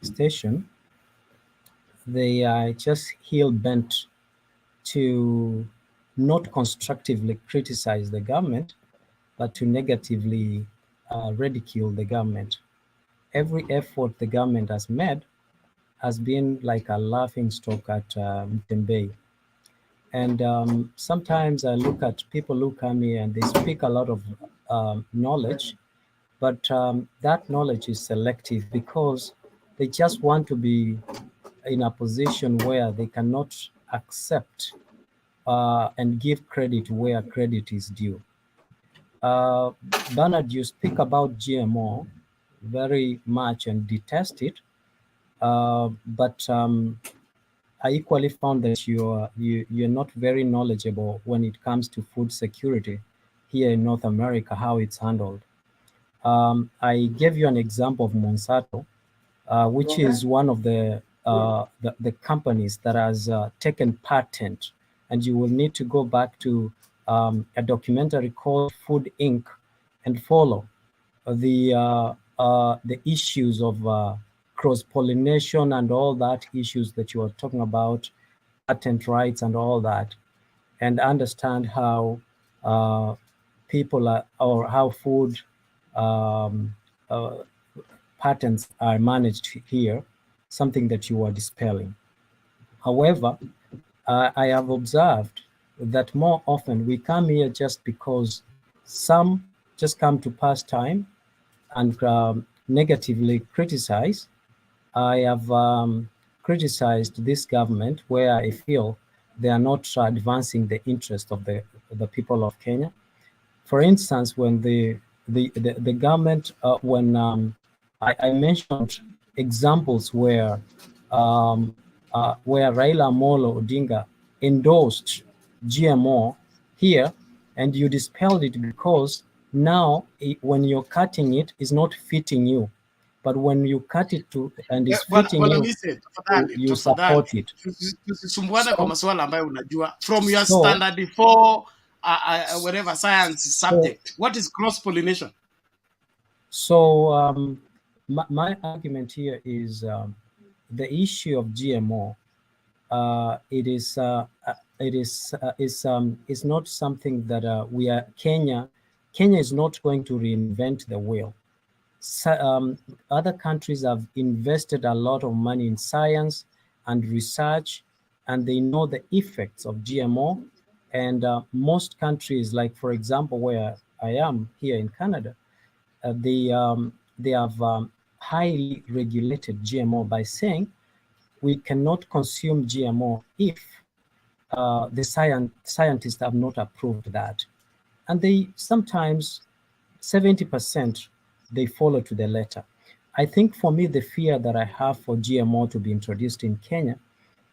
L: station, they are just hell-bent to not constructively criticize the government, but to negatively ridicule the government. Every effort the government has made has been like a laughing stock at Mtembei. And sometimes I look at people who come here and they speak a lot of knowledge, but that knowledge is selective because they just want to be in a position where they cannot accept and give credit where credit is due. Bernard, you speak about GMO very much and detest it, but I equally found that you're not very knowledgeable when it comes to food security here in North America, how it's handled. I gave you an example of Monsanto, which is one of the companies that has taken patent, and you will need to go back to a documentary called Food Inc. and follow the issues of cross-pollination and all that issues that you are talking about, patent rights and all that, and understand how people are, or how food um, uh, patents are managed here, something that you are dispelling. However, I have observed that more often we come here just because some just come to pass time and negatively criticize. I have criticized this government where I feel they are not advancing the interest of the people of Kenya. For instance, when the government, when I mentioned examples where Raila Amolo Odinga endorsed GMO here, and you dispelled it because now when you're cutting it, it's not fitting you. But when you cut it to and it's fitting
A: Bwana
L: you,
A: Mise, tafadhali
L: you support it.
A: tusisumbuane kwa
L: So,
A: masuala ambayo unajua from your
L: so,
A: standard 4 whatever science
L: so,
A: subject. What is cross pollination?
L: So my argument here is the issue of GMO. Is not something that we are Kenya. Kenya is not going to reinvent the wheel. So, other countries have invested a lot of money in science and research, and they know the effects of GMO. And most countries, like for example, where I am here in Canada, they have highly regulated GMO by saying we cannot consume GMO if the scientists have not approved that. And they sometimes 70% they follow to the letter. I think for me, the fear that I have for GMO to be introduced in Kenya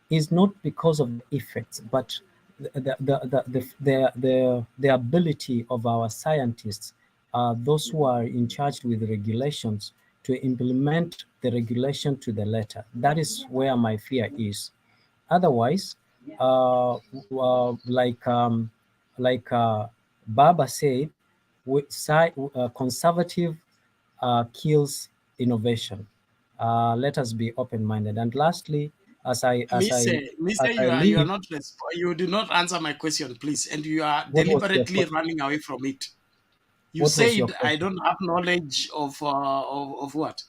L: is not because of the effects, but the ability of our scientists, those who are in charge with the regulations, to implement the regulation to the letter. That is where my fear is. Otherwise, like Baba said, conservative kills innovation. Let us be open-minded. And lastly, as I
A: Mise, you are
L: leave,
A: not you did not answer my question, please, and you are
L: what was your
A: deliberately
L: question?
A: running away from it. You
L: What was your
A: said I
L: question?
A: don't have knowledge of what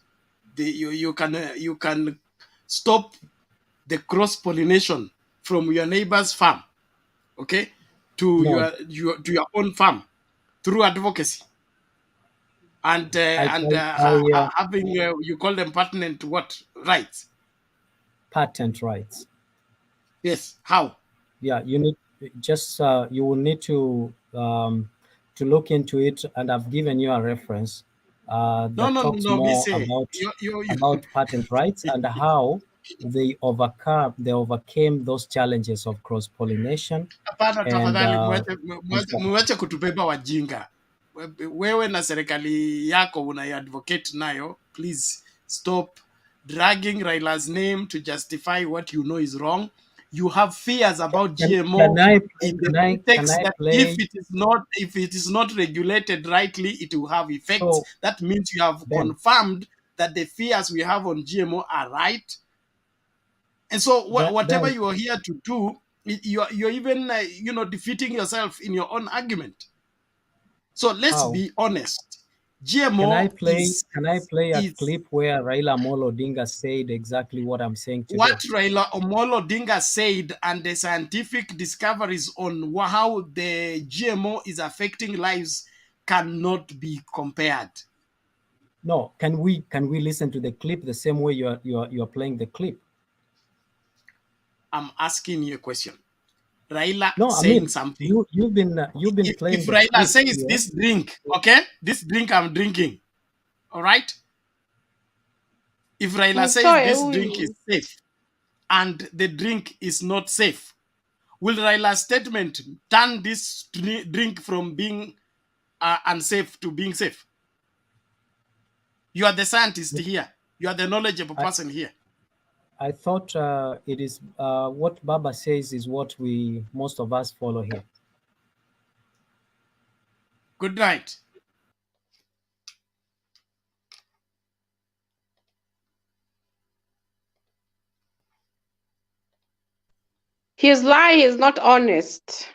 A: you can stop the cross pollination from your neighbor's farm, okay, to
L: No,
A: your own farm through advocacy and having you call them patent what rights?
L: patent rights.
A: Yes, how?
L: Yeah, you need just you will need to look into it, and I've given you a reference that talks
A: No. Me
L: more
A: say
L: about patent rights and how they overcame those challenges of cross pollination
A: hapana,
L: and
A: tafadhali
L: stuff.
A: mwache kutubeba wajinga. Wewe na serikali yako unaiadvocate nayo, please stop dragging Raila's name to justify what you know is wrong. You have fears about GMO in the context that
L: play?
A: if it is not regulated rightly, it will have effects.
L: So
A: That means you have
L: Ben,
A: confirmed that the fears we have on GMO are right. And so whatever
L: Ben,
A: you are here to do, you're even defeating yourself in your own argument. So let's
L: how?
A: be honest.
L: Can I
A: GMO
L: play a
A: is
L: clip where Raila Amolo Odinga said exactly what I'm saying
A: what
L: today?
A: Raila Amolo Odinga said, and the scientific discoveries on how the GMO is affecting lives cannot be compared.
L: No, can we listen to the clip the same way you're playing the clip?
A: I'm asking you a question. Raila
L: No, I
A: saying
L: mean
A: something.
L: you've been playing
A: If
L: the
A: Raila
L: clip
A: says
L: here.
A: this drink, okay, this drink I'm drinking, all right. If Raila says
I: Mtoe
A: this drink is
I: huyu.
A: safe and the drink is not safe, will Raila's statement turn this drink from being unsafe to being safe? You are the scientist here. You are the knowledgeable person here.
L: I thought it is what Baba says is what most of us follow here.
A: Good night.
I: His lie is not honest.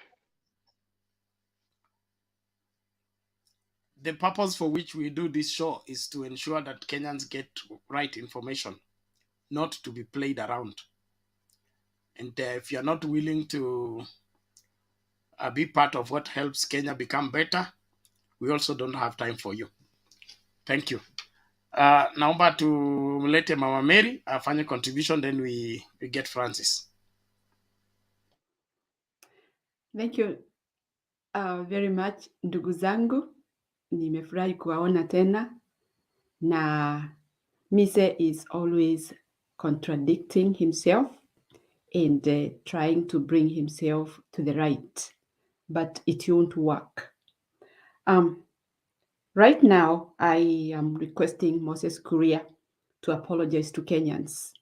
A: the purpose for which we do this show is to ensure that Kenyans get right information, not to be played around. And if you're not willing to be part of what helps Kenya become better, we also don't have time for you. Thank you. Naomba tumlete Mama Mary afanye contribution, then we get Francis.
S: Thank you very much ndugu zangu, nimefurahi kuwaona tena, na Maize is always contradicting himself and trying to bring himself to the right, but it won't work. Right now, I am requesting Moses Kuria to apologize to Kenyans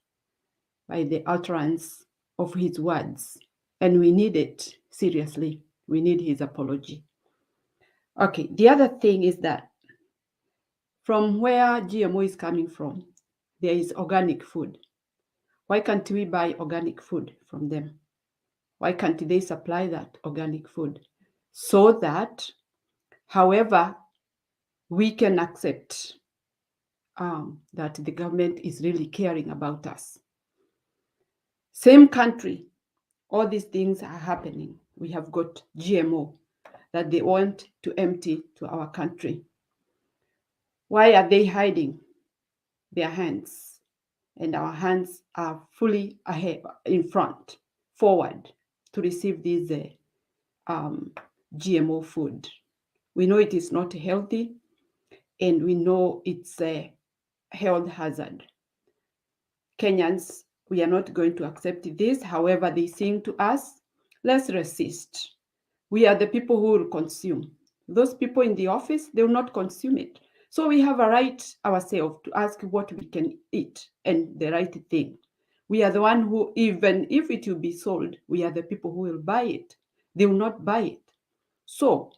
S: by the utterance of his words, and we need it seriously. We need his apology. Okay, the other thing is that from where GMO is coming from, there is organic food. Why can't we buy organic food from them? Why can't they supply that organic food so that, however, we can accept that the government is really caring about us? Same country, all these things are happening. We have got GMO that they want to empty to our country. Why are they hiding their hands? And our hands are fully ahead, in front, forward to receive this GMO food. We know it is not healthy, and we know it's a health hazard. Kenyans, we are not going to accept this. However, they sing to us, let's resist. We are the people who will consume. Those people in the office, they will not consume it. So we have a right ourselves to ask what we can eat and the right thing. We are the one who, even if it will be sold, we are the people who will buy it. They will not buy it. So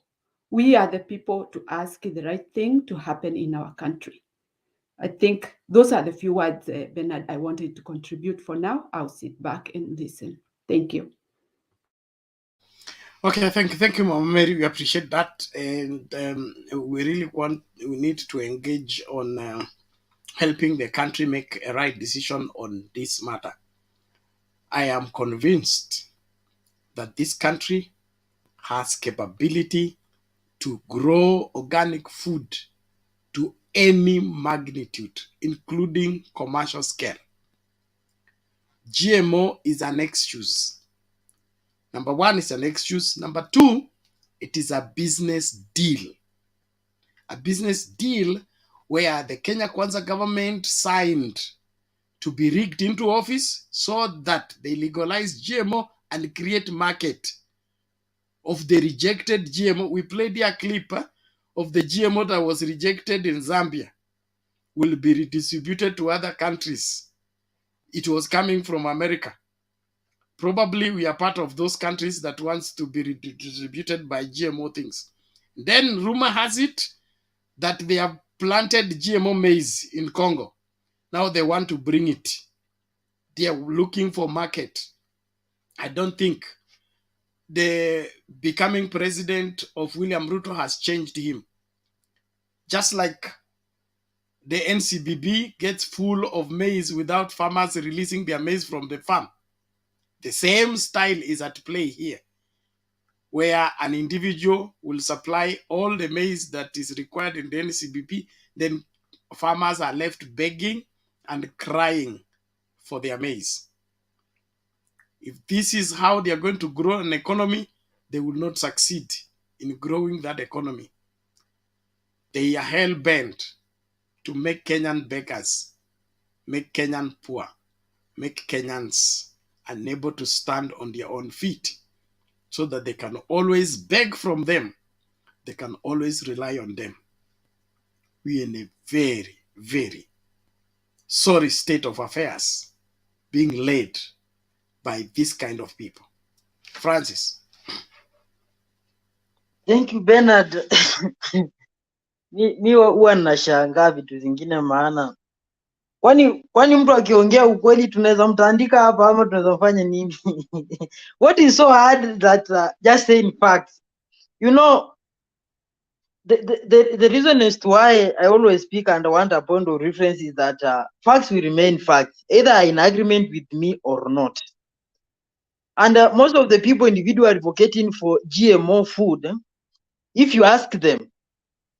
S: we are the people to ask the right thing to happen in our country. I think those are the few words, Bernard, I wanted to contribute for now. I'll sit back and listen. Thank you.
A: Okay, thank you, Mama Mary. We appreciate that, and we need to engage on helping the country make a right decision on this matter. I am convinced that this country has capability to grow organic food to any magnitude, including commercial scale. GMO is an excuse. Number one, it's an excuse. Number two, it is a business deal. A business deal where the Kenya Kwanza government signed to be rigged into office so that they legalize GMO and create market of the rejected GMO. We played a clip of the GMO that was rejected in Zambia will be redistributed to other countries. It was coming from America. Probably we are part of those countries that wants to be redistributed by GMO things. Then rumor has it that they have planted GMO maize in Congo. Now they want to bring it. They are looking for market. I don't think the becoming president of William Ruto has changed him. Just like the NCBB gets full of maize without farmers releasing their maize from the farm. The same style is at play here, where an individual will supply all the maize that is required in the NCBP, then farmers are left begging and crying for their maize. If this is how they are going to grow an economy, they will not succeed in growing that economy. They are hell-bent to make Kenyan beggars, make Kenyan poor, make Kenyans unable to stand on their own feet so that they can always beg from them. They can always rely on them. We are in a very, very sorry state of affairs being led by this kind of people. Francis.
N: Thank you, Bernard. mi huwa nashangaa vitu zingine, maana kwani mtu akiongea ukweli tunaweza mtaandika hapa ama tunaweza fanya nini? What is so hard that just saying facts? You know, the reason as to why I always speak and want a point of reference is that facts will remain facts, either in agreement with me or not. And most of the people individually advocating for GMO food, if you ask them,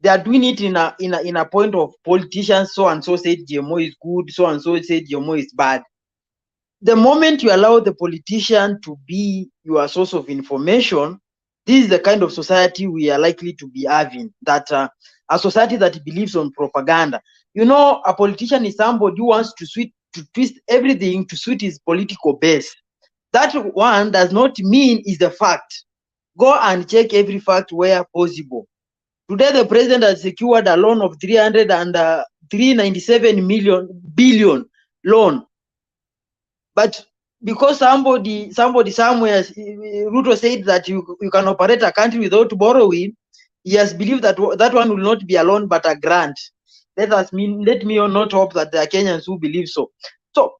N: they are doing it in a point of politicians. So and so said GMO is good, so and so said GMO is bad. The moment you allow the politician to be your source of information, this is the kind of society we are likely to be having, that a society that believes on propaganda. You know, a politician is somebody who wants to twist everything to suit his political base. That one does not mean is the fact. Go and check every fact where possible. Today, the president has secured a loan of 397 billion loan. But because somebody somewhere, Ruto said that you can operate a country without borrowing, he has believed that that one will not be a loan but a grant. Let me not hope that there are Kenyans who believe so. So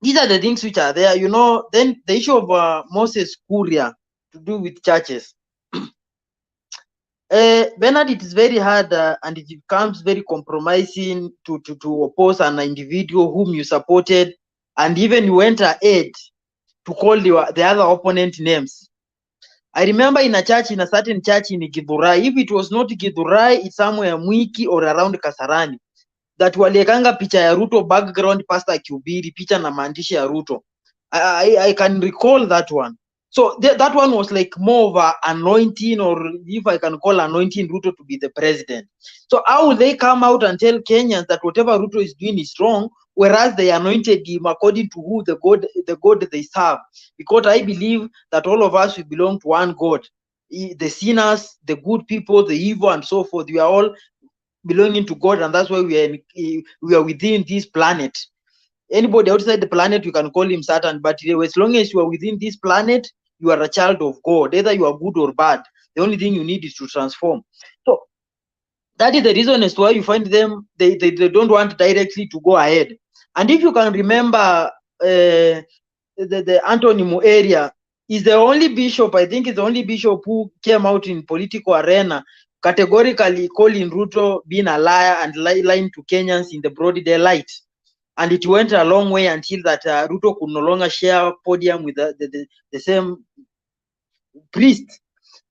N: these are the things which are there, you know. Then the issue of Moses Kuria to do with churches. Bernard, it is very hard and it becomes very compromising to oppose an individual whom you supported, and even you went ahead to call the other opponent names. I remember in a certain church in Githurai, if it was not Githurai, it's somewhere Mwiki or around Kasarani, that waliekanga picha ya Ruto background, pastor akihubiri, picha na maandishi ya Ruto. I can recall that one. So that one was like more of an anointing, or if I can call anointing Ruto to be the president. So how will they come out and tell Kenyans that whatever Ruto is doing is wrong, whereas they anointed him according to who the God they serve? Because I believe that all of us, we belong to one God. The sinners, the good people, the evil, and so forth, we are all belonging to God, and that's why we are within this planet. Anybody outside the planet, you can call him Satan, but as long as you are within this planet, you are a child of God. Either you are good or bad. The only thing you need is to transform. So that is the reason as to why you find them, they don't want directly to go ahead. And if you can remember, the Anthony Mueria is the only bishop, I think is the only bishop who came out in political arena categorically calling Ruto being a liar and lying to Kenyans in the broad daylight. And it went a long way until that Ruto could no longer share podium with the same priest.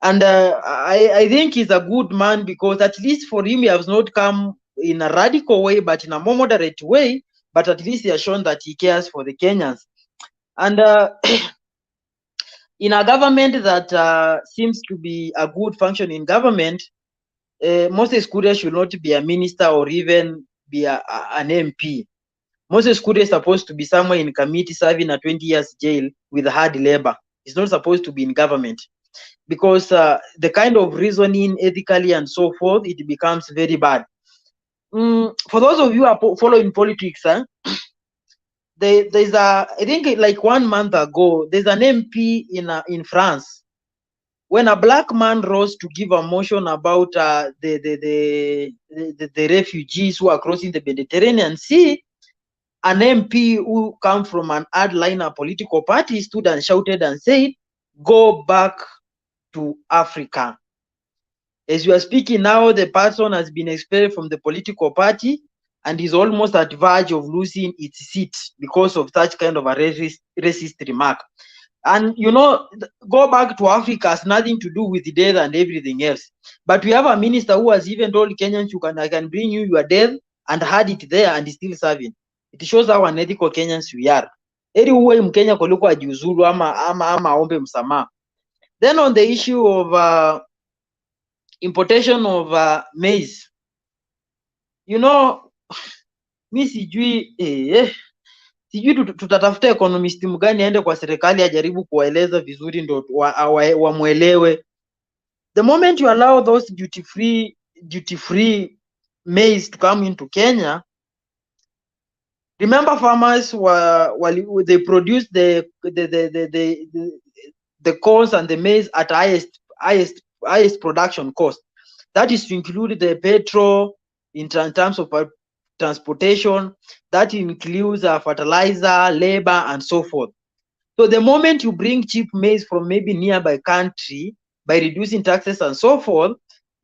N: And I think he's a good man, because at least for him, he has not come in a radical way, but in a more moderate way. But at least he has shown that he cares for the Kenyans. And in a government that seems to be a good functioning government, Moses Kuria should not be a minister or even be an MP. Moses Kuria is supposed to be somewhere in committee serving a 20 years jail with hard labor. He's not supposed to be in government, because the kind of reasoning ethically and so forth, it becomes very bad. For those of you who are following politics, there's I think like 1 month ago, there's an MP in France. When a black man rose to give a motion about the refugees who are crossing the Mediterranean Sea, an MP who come from an hardliner political party stood and shouted and said, "Go back to Africa." As you are speaking now, the person has been expelled from the political party and is almost at the verge of losing its seat because of such kind of a racist remark. And you know, go back to Africa has nothing to do with death and everything else. But we have a minister who has even told Kenyans, I can bring you your death, and had it there and is still serving. It shows how unethical Kenyans we are. Eri uwe Mkenya kuliko ajiuzuru ama aombe msamaha. Then on the issue of importation of maize, you know, mi sijui tutatafuta economist mgani aende kwa serikali ajaribu kuwaeleza vizuri ndo wamuelewe. The moment you allow those duty free maize to come into Kenya, remember farmers they produced the corn and the maize at highest production cost. That is to include the petrol in terms of transportation. That includes fertilizer, labor, and so forth. So the moment you bring cheap maize from maybe nearby country by reducing taxes and so forth,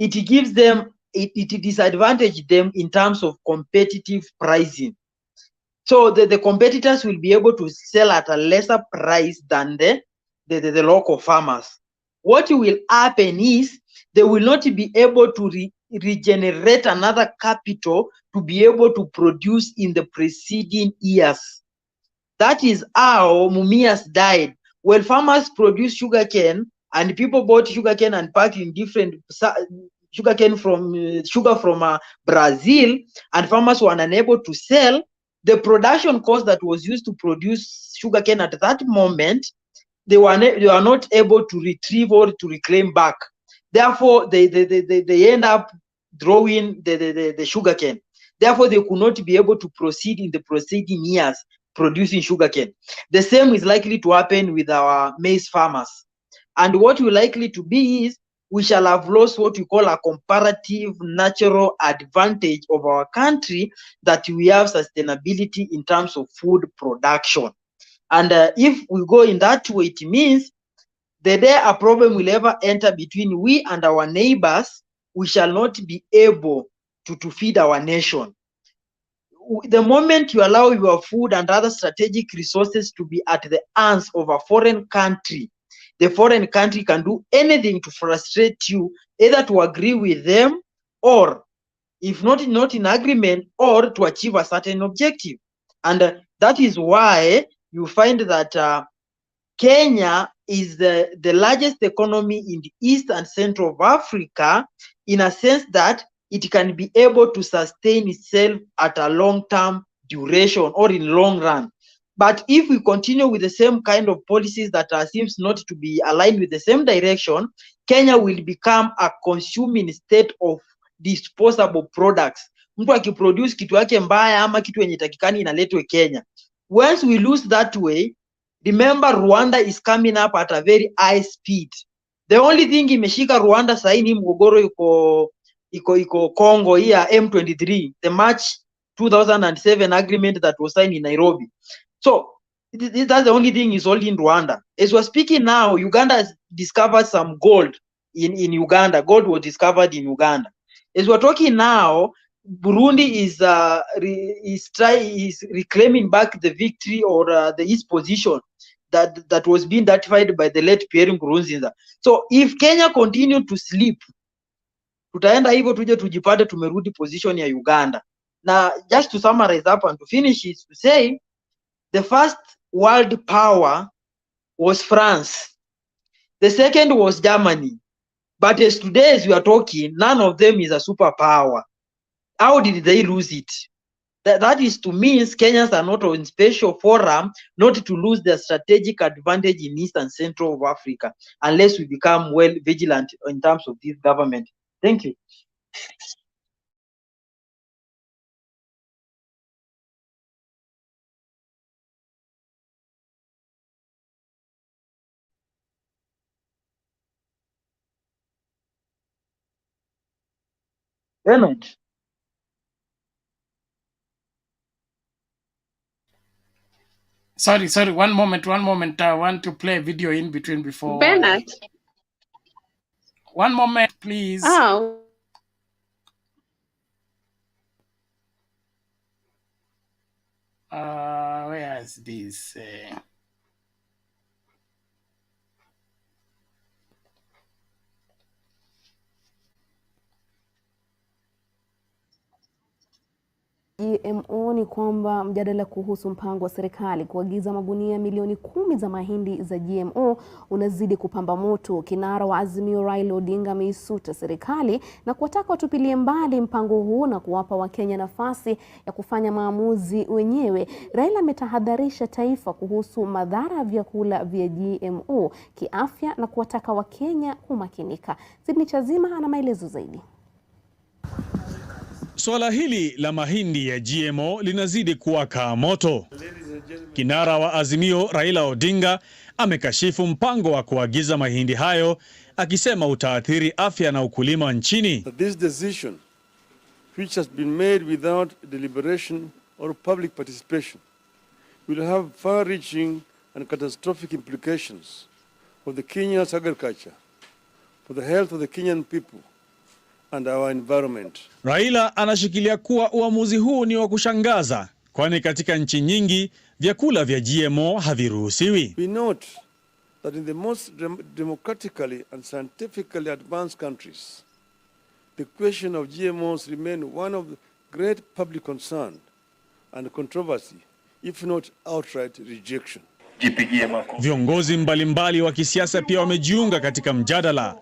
N: it gives them, it disadvantages them in terms of competitive pricing. So the competitors will be able to sell at a lesser price than the local farmers. What will happen is they will not be able to regenerate another capital to be able to produce in the preceding years. That is how Mumias died. When farmers produced sugarcane and people bought sugarcane and packed in different sugarcane from sugar from Brazil, and farmers were unable to sell, the production cost that was used to produce sugarcane at that moment, they were not able to retrieve or to reclaim back. Therefore, they end up drawing the sugarcane. Therefore, they could not be able to proceed in the preceding years producing sugarcane. The same is likely to happen with our maize farmers. And what will likely to be is we shall have lost what we call a comparative natural advantage of our country, that we have sustainability in terms of food production. And if we go in that way, it means the day a problem will ever enter between we and our neighbors, we shall not be able to feed our nation. The moment you allow your food and other strategic resources to be at the hands of a foreign country, the foreign country can do anything to frustrate you, either to agree with them, or if not in agreement, or to achieve a certain objective. And that is why you find that Kenya is the largest economy in the East and Central of Africa, in a sense that it can be able to sustain itself at a long-term duration or in long run. But if we continue with the same kind of policies that seems not to be aligned with the same direction, Kenya will become a consuming state of disposable products. Mtu akiproduce kitu yake mbaya ama kitu yenye takikani inaletwe Kenya. Once we lose that way, remember Rwanda is coming up at a very high speed. The only thing imeshika Rwanda sahi ni mgogoro iko Congo here, M23, the March 2007 agreement that was signed in Nairobi. So that's the only thing is holding Rwanda. As we're speaking now, Uganda has discovered some gold in Uganda. Gold was discovered in Uganda. As we're talking now, Burundi is reclaiming back the victory or the east position that was being ratified by the late Pierre Nkurunziza. So if Kenya continue to sleep, tutaenda hivyo tuje tujipate tumerudi position ya Uganda. Now, just to summarize up and to finish is to say, the first world power was France. The second was Germany. But as today, as we are talking, none of them is a superpower. How did they lose it? That is to mean Kenyans are not in special forum not to lose their strategic advantage in East and Central of Africa, unless we become well vigilant in terms of this government. Thank you. Bernard.
A: Sorry, one moment. I want to play a video in between before.
I: Bernard.
A: One moment, please.
I: Oh.
A: Where is this?
T: GMO ni kwamba mjadala kuhusu mpango wa serikali kuagiza magunia milioni 10 za mahindi za GMO unazidi kupamba moto. Kinara wa Azimio Raila Odinga ameisuta serikali na kuwataka watupilie mbali mpango huu na kuwapa Wakenya nafasi ya kufanya maamuzi wenyewe. Raila ametahadharisha taifa kuhusu madhara ya vyakula vya GMO kiafya na kuwataka Wakenya kumakinika. Sidney Chazima ana maelezo zaidi.
U: Swala hili la mahindi ya GMO linazidi kuwaka moto. Kinara wa Azimio Raila Odinga amekashifu mpango wa kuagiza mahindi hayo, akisema utaathiri afya na ukulima nchini.
V: This decision, which has been made without deliberation or public participation, will have far-reaching and catastrophic implications for the Kenya's agriculture, for the health of the Kenyan people, and our environment.
U: Raila anashikilia kuwa uamuzi huu ni wa kushangaza, kwani katika nchi nyingi vyakula vya GMO haviruhusiwi.
V: We note that in the most democratically and scientifically advanced countries, the question of GMOs remain one of the great public concern and controversy, if not outright rejection.
U: Viongozi mbalimbali wa kisiasa pia wamejiunga katika mjadala.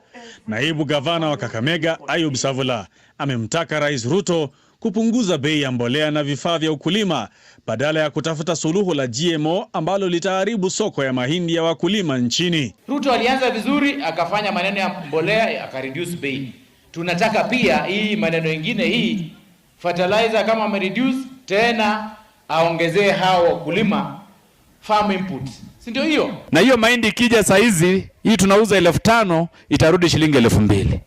U: Naibu gavana wa Kakamega Abusive amemtaka Rais Ruto kupunguza bei ya mbolea na vifaa vya ukulima badala ya kutafuta suluhu la GMO ambalo litaharibu soko ya mahindi ya wakulima nchini.
B: Ruto alianza vizuri, akafanya maneno ya mbolea, akareduce bei. Tunataka pia hii maneno mengine, hii fertilizer kama amereduce, tena aongezee hao wakulima farm inputs. Si ndio hiyo?
C: Na hiyo mahindi ikija saa hizi, hii tunauza 1500 itarudi shilingi 2000.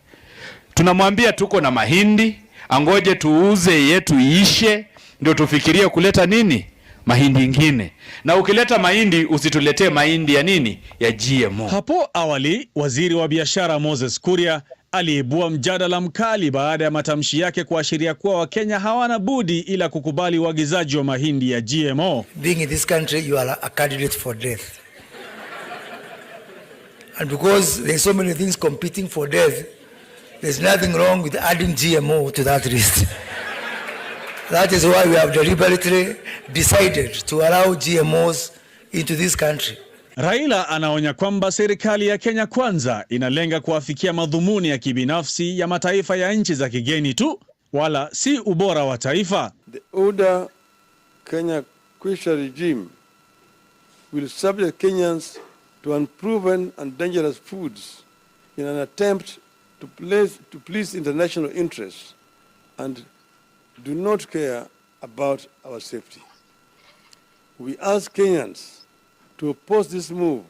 C: Tunamwambia tuko na mahindi, angoje tuuze yetu iishe ndio tufikirie kuleta nini? Mahindi ingine. Na ukileta mahindi usituletee mahindi ya nini? Ya GMO.
U: Hapo awali waziri wa biashara Moses Kuria aliibua mjadala mkali baada ya matamshi yake kuashiria kuwa Wakenya hawana budi ila kukubali uagizaji wa mahindi ya GMO.
W: Being in this country, you are a candidate for death. And because there's so many things competing for death, there's nothing wrong with adding GMO to that list. That is why we have deliberately decided to allow GMOs into this country.
U: Raila anaonya kwamba serikali ya Kenya Kwanza inalenga kuafikia madhumuni ya kibinafsi ya mataifa ya nchi za kigeni tu, wala si ubora wa taifa.
V: The older Kenya Kwisha regime will subject Kenyans to unproven and dangerous foods in an attempt to please international interests and do not care about our safety. We ask Kenyans to oppose this move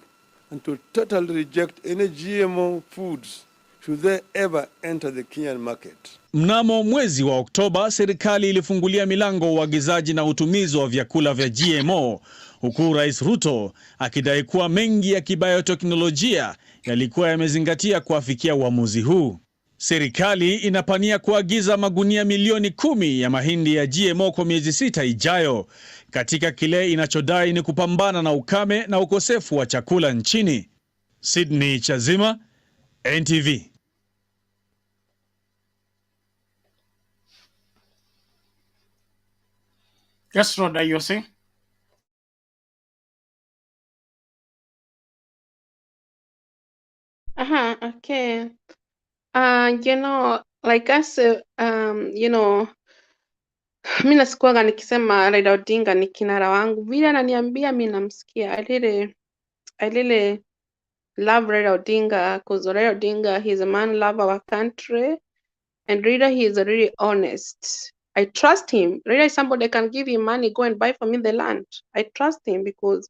V: and to totally reject any GMO foods should they ever enter the Kenyan market.
U: Mnamo mwezi wa Oktoba, serikali ilifungulia milango uagizaji na utumizi wa vyakula vya GMO, huku Rais Ruto akidai kuwa mengi ya kibayoteknolojia yalikuwa yamezingatia kuafikia uamuzi huu. Serikali inapania kuagiza magunia milioni 10 ya mahindi ya GMO kwa miezi 6 ijayo, katika kile inachodai ni kupambana na ukame na ukosefu wa chakula nchini. Sydney Chazima, NTV.
A: Yes, Rhoda, you're saying?
I: Okay. Like us, mi nasikuwaga nikisema Raila Odinga ni kinara wangu. Vile ananiambia mi namsikia. I really love Raila Odinga because Raila Odinga, he's a man love our country, and Raila, he is really honest. I trust him. Raila is somebody that can give him money, go and buy for me the land. I trust him because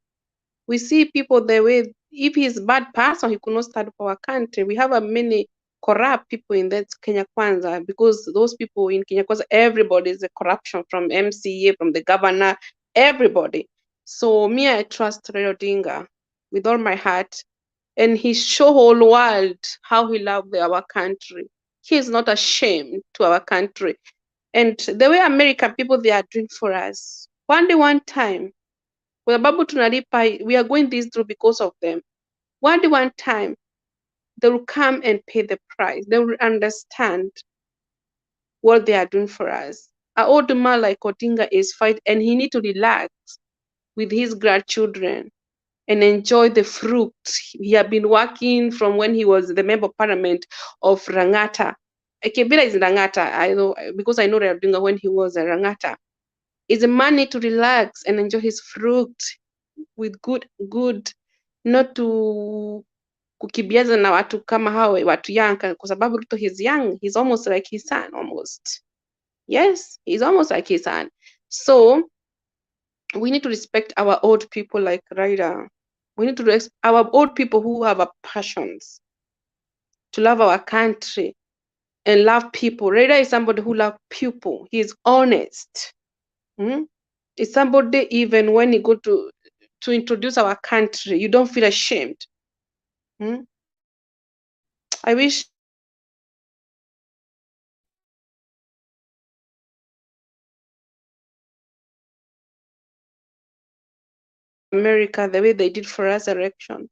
I: we see people the way, if he's a bad person, he could not stand for our country. We have many corrupt people in that Kenya Kwanza, because those people in Kenya Kwanza, everybody is a corruption, from MCA, from the governor, everybody. So me, I trust Raila Odinga with all my heart, and he show whole world how he loved our country. He is not ashamed to our country. And the way American people, they are doing for us. One day, one time, we are going this through because of them. One day, one time, they will come and pay the price. They will understand what they are doing for us. An old man like Odinga is fighting, and he need to relax with his grandchildren and enjoy the fruit. He had been working from when he was the member of parliament of Rangata. Kebila is in Rangata, I know, because I know Odinga when he was a Rangata. Is a man need to relax and enjoy his fruit with good, not to kukibiaza na watu kama hao, watu young, kwa sababu Ruto, he's young, he's almost like his son, almost. Yes, he's almost like his son. So we need to respect our old people like Raila. We need to respect our old people who have a passions to love our country and love people. Raila is somebody who loves people. He is honest. It's somebody, even when you go to introduce our country, you don't feel ashamed. I wish America the way they did for resurrections.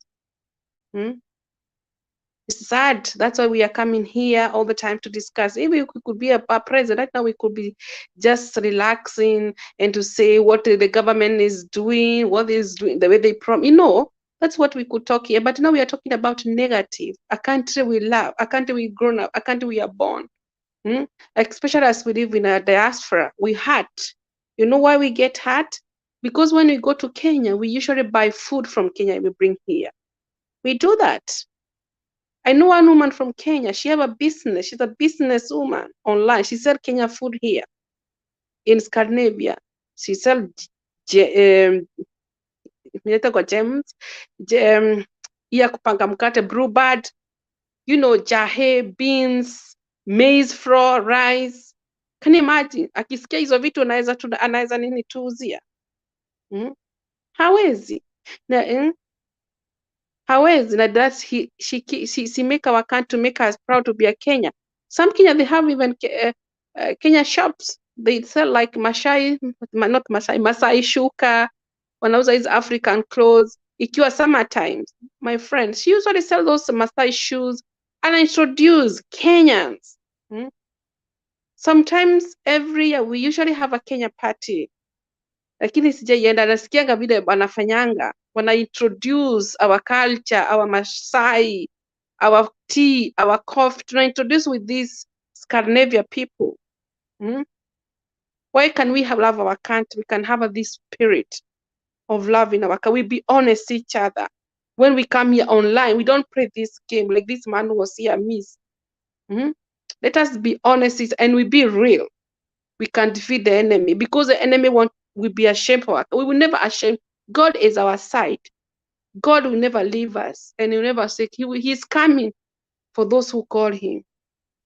I: It's sad. That's why we are coming here all the time to discuss. If we could be a president right now, we could be just relaxing and to say what the government is doing, what is doing, the way they promise. That's what we could talk here. But now we are talking about negative. A country we love, a country we grown up, a country we are born. Especially as we live in a diaspora, we hurt. You know why we get hurt? Because when we go to Kenya, we usually buy food from Kenya and we bring here. We do that. I know one woman from Kenya. She have a business. She's a businesswoman online. She sell Kenya food here in Scandinavia. She sell gems, ya kupanga mkate, bluebird, jahe, beans, maize flour, rice. Can you imagine? Akisikia hizo vitu anaweza nini tuuzia? Hawezi. Hawezi, na that's she make our country, to make us proud to be a Kenya. Some Kenya, they have even Kenya shops. They sell like Masai shuka, wanauza hizo African clothes. Ikiwa summer times, my friend, she usually sell those Masai shoes and introduce Kenyans. Sometimes every year we usually have a Kenya party. Lakini sijaienda, nasikianga vile wanafanyanga, wana introduce our culture, our Masai, our tea, our coffee, tuna introduce with these Scandinavia people. Why can we have love our country? We can have this spirit of love in our country. We be honest each other. When we come here online, we don't play this game like this man who was here, miss. Let us be honest and we be real. We can defeat the enemy, because the enemy will be ashamed of us. We will never ashamed. God is our side. God will never leave us, and He will never say He is coming for those who call Him.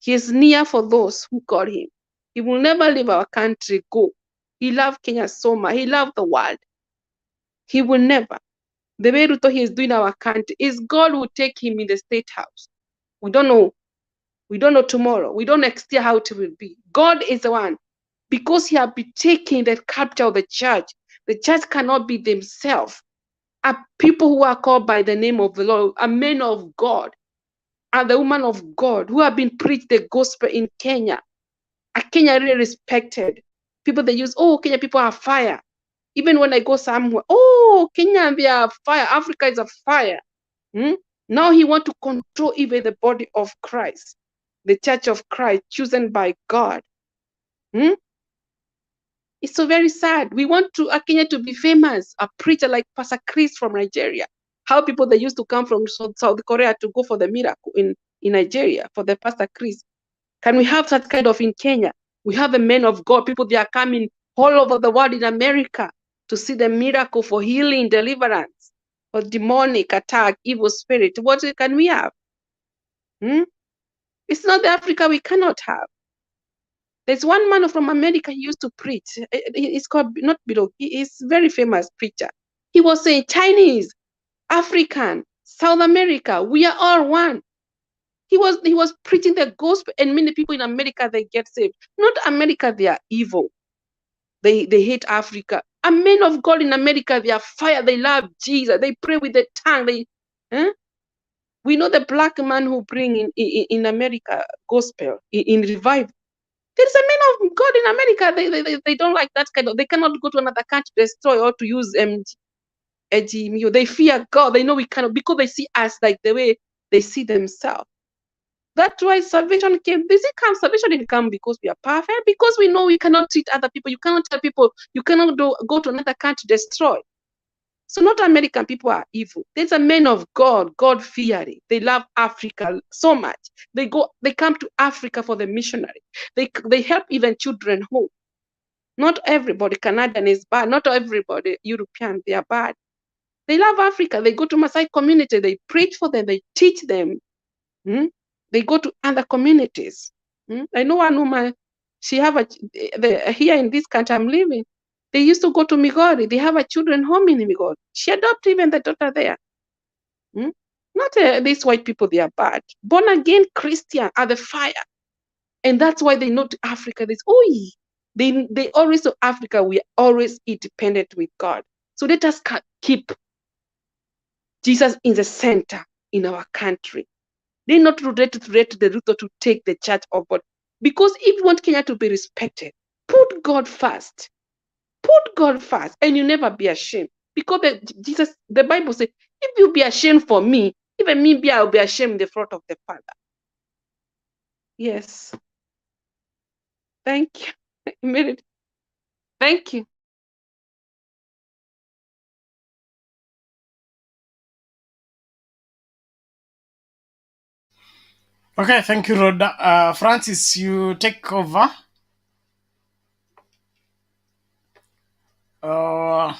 I: He is near for those who call Him. He will never leave our country go. He loved Kenya so much. He loved the world. He will never. The way Ruto He is doing our country is God will take him in the state house. We don't know. We don't know tomorrow. We don't know next year how it will be. God is the one. Because He has been taking the capture of the church cannot be themselves. Are people who are called by the name of the Lord, are men of God, are the women of God who have been preached the gospel in Kenya. Are Kenya really respected? People they use, Kenya people are fire. Even when I go somewhere, Kenya, they are fire. Africa is a fire. Now He want to control even the body of Christ, the church of Christ, chosen by God. It's so very sad. We want Kenya to be famous, a preacher like Pastor Chris from Nigeria. How people they used to come from South Korea to go for the miracle in Nigeria, for the Pastor Chris. Can we have that kind of in Kenya? We have the men of God, people they are coming all over the world in America to see the miracle for healing, deliverance, for demonic attack, evil spirit. What can we have? It's not the Africa we cannot have. There's one man from America, he used to preach. It's called, not below, he's very famous preacher. He was saying Chinese, African, South America, we are all one. He was preaching the gospel, and many people in America, they get saved. Not America, they are evil. They hate Africa. A men of God in America, they are fire, they love Jesus, they pray with the tongue. We know the black man who bring in America gospel, in revival. There's a men of God in America. They don't like that kind of. They cannot go to another country to destroy or to use GMOs. They fear God. They know we cannot, because they see us like the way they see themselves. That's why salvation came. Salvation didn't come because we are perfect. Because we know we cannot treat other people. You cannot tell people. You cannot go to another country to destroy. So not American people are evil. There's a men of God, God-fearing. They love Africa so much. They come to Africa for the missionary. They help even children home. Not everybody Canadian is bad. Not everybody European, they are bad. They love Africa. They go to Maasai community. They preach for them. They teach them. They go to other communities. I know one woman, she have here in this country I'm living, they used to go to Migori. They have a children home in Migori. She adopted even the daughter there. Not these white people, they are bad. Born again Christian are the fire. And that's why they know to Africa, they always to Africa, we are always independent with God. So let us keep Jesus in the center in our country. They not relate to the Ruto to take the church of God. Because if you want Kenya to be respected, put God first. Put God first, and you never be ashamed. Because the Bible says, if you be ashamed for me, even me, I'll be ashamed in the front of the Father. Yes. Thank you. Thank you.
A: Okay, thank you, Rhoda. Francis, you take over. Oga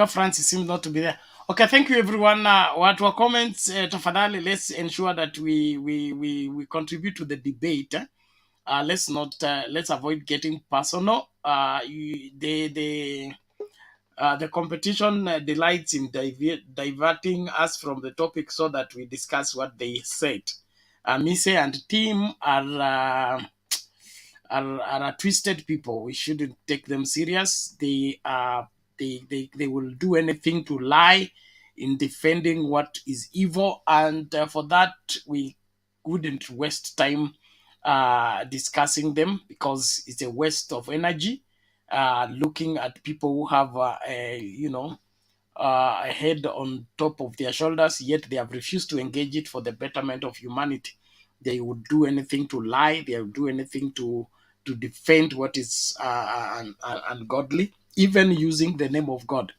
A: Francis seems not to be there. Okay, thank you, everyone. What were comments? Tafadhali, let's ensure that we contribute to the debate. Let's avoid getting personal. The competition delights in diverting us from the topic so that we discuss what they said. Mise and team are twisted people. We shouldn't take them serious. They will do anything to lie in defending what is evil, and for that we wouldn't waste time discussing them, because it's a waste of energy looking at people who have a head on top of their shoulders, yet they have refused to engage it for the betterment of humanity. They would do anything to lie. They would do anything to defend what is ungodly, even using the name of God.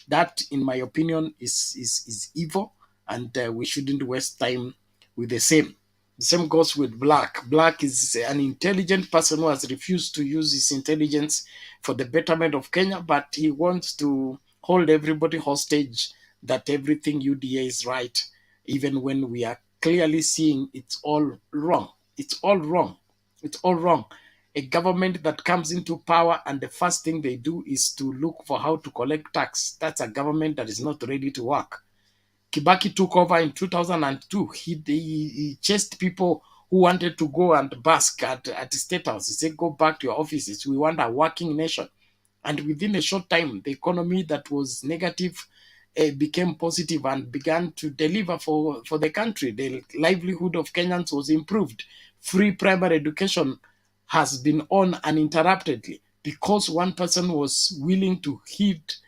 A: That, in my opinion, is evil, and we shouldn't waste time with the same. The same goes with Black. Black is an intelligent person who has refused to use his intelligence for the betterment of Kenya, but he wants to hold everybody hostage that everything UDA is right, even when we are clearly seeing it's all wrong. It's all wrong. It's all wrong. A government that comes into power and the first thing they do is to look for how to collect tax. That's a government that is not ready to work. Kibaki took over in 2002. He chased people who wanted to go and bask at the State House. He said, go back to your offices. We want a working nation. And within a short time, the economy that was negative became positive and began to deliver for the country. The livelihood of Kenyans was improved. Free primary education has been on uninterruptedly because one person was willing to hit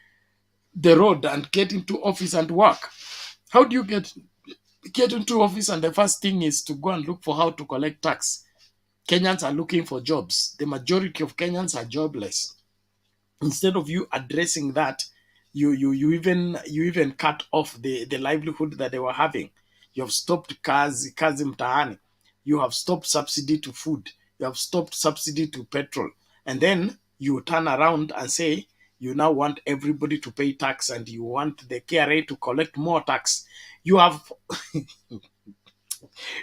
A: the road and get into office and work. How do you get into office and the first thing is to go and look for how to collect tax? Kenyans are looking for jobs. The majority of Kenyans are jobless. Instead of you addressing that, you even cut off the livelihood that they were having. You have stopped kazi mtaani. You have stopped subsidy to food. You have stopped subsidy to petrol. And then you turn around and say you now want everybody to pay tax and you want the KRA to collect more tax. You have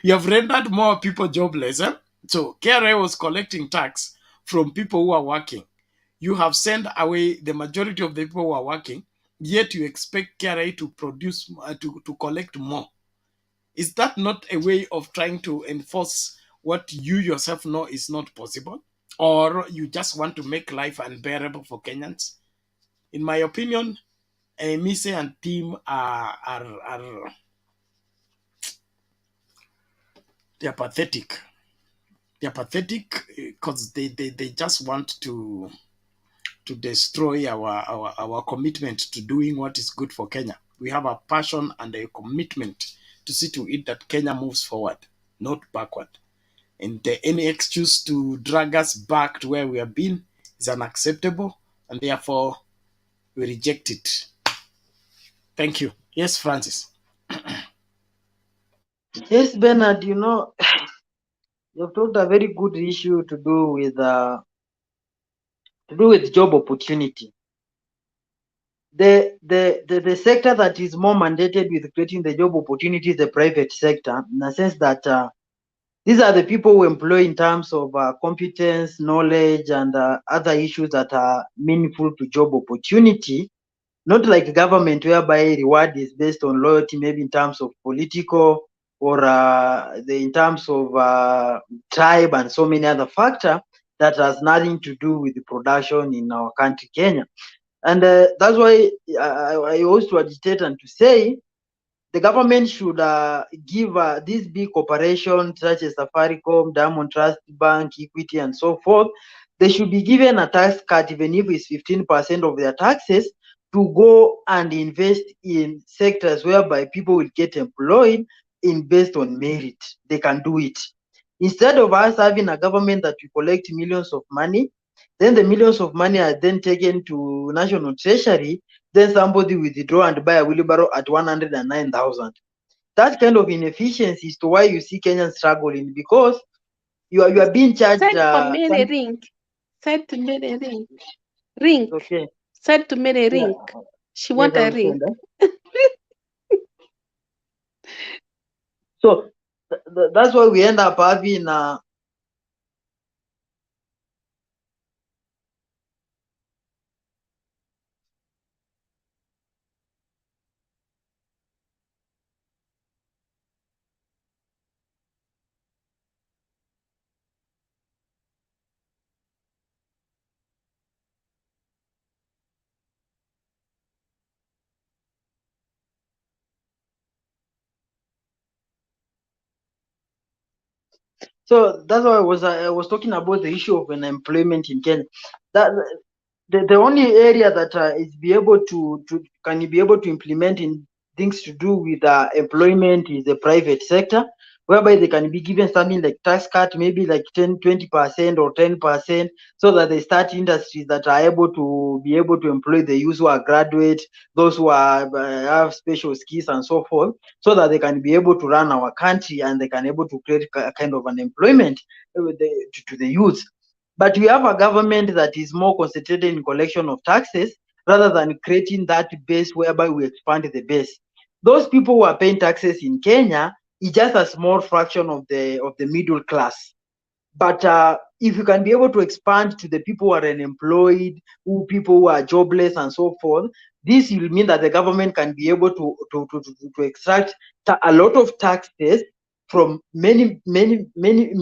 A: you have rendered more people jobless. So KRA was collecting tax from people who are working. You have sent away the majority of the people who are working, yet you expect KRA to produce, to collect more. Is that not a way of trying to enforce what you yourself know is not possible? Or you just want to make life unbearable for Kenyans? In my opinion, Mise and team they're pathetic. They're pathetic because they just want to destroy our commitment to doing what is good for Kenya. We have a passion and a commitment to see to it that Kenya moves forward, not backward. And any excuse to drag us back to where we have been is unacceptable, and therefore we reject it. Thank you. Yes, Francis.
N: Yes, Bernard, you've talked a very good issue to do with job opportunity. The sector that is more mandated with creating the job opportunity is the private sector, in the sense that these are the people who employ in terms of competence, knowledge, and other issues that are meaningful to job opportunity. Not like government, whereby reward is based on loyalty, maybe in terms of political or in terms of tribe and so many other factors that has nothing to do with the production in our country, Kenya. And that's why I also to agitate and to say the government should give these big corporations such as Safaricom, Diamond Trust Bank, Equity, and so forth, they should be given a tax cut, even if it's 15% of their taxes, to go and invest in sectors whereby people will get employed in based on merit. They can do it. Instead of us having a government that will collect millions of money, then the millions of money are then taken to national treasury, then somebody withdraw and buy a wheelbarrow at 109,000. That kind of inefficiency is to why you see Kenyans struggling, because you are being charged.
I: Said for Mary ring. Said to Mary ring. Ring.
N: Okay.
I: Said to Mary ring. She want a ring.
N: So that's why we end up having so that's why I was talking about the issue of unemployment in Kenya. That the only area that is be able to can be able to implement in things to do with employment is the private sector, whereby they can be given something like tax cut, maybe like 20% or 10%, so that they start industries that are able to employ the youth who are graduate, those who are have special skills and so forth, so that they can be able to run our country and they can able to create a kind of an employment to the youth. But we have a government that is more concentrated in collection of taxes rather than creating that base whereby we expand the base. Those people who are paying taxes in Kenya is just a small fraction of the middle class. But if you can be able to expand to the people who are unemployed, people who are jobless and so forth, this will mean that the government can be able to extract a lot of taxes from many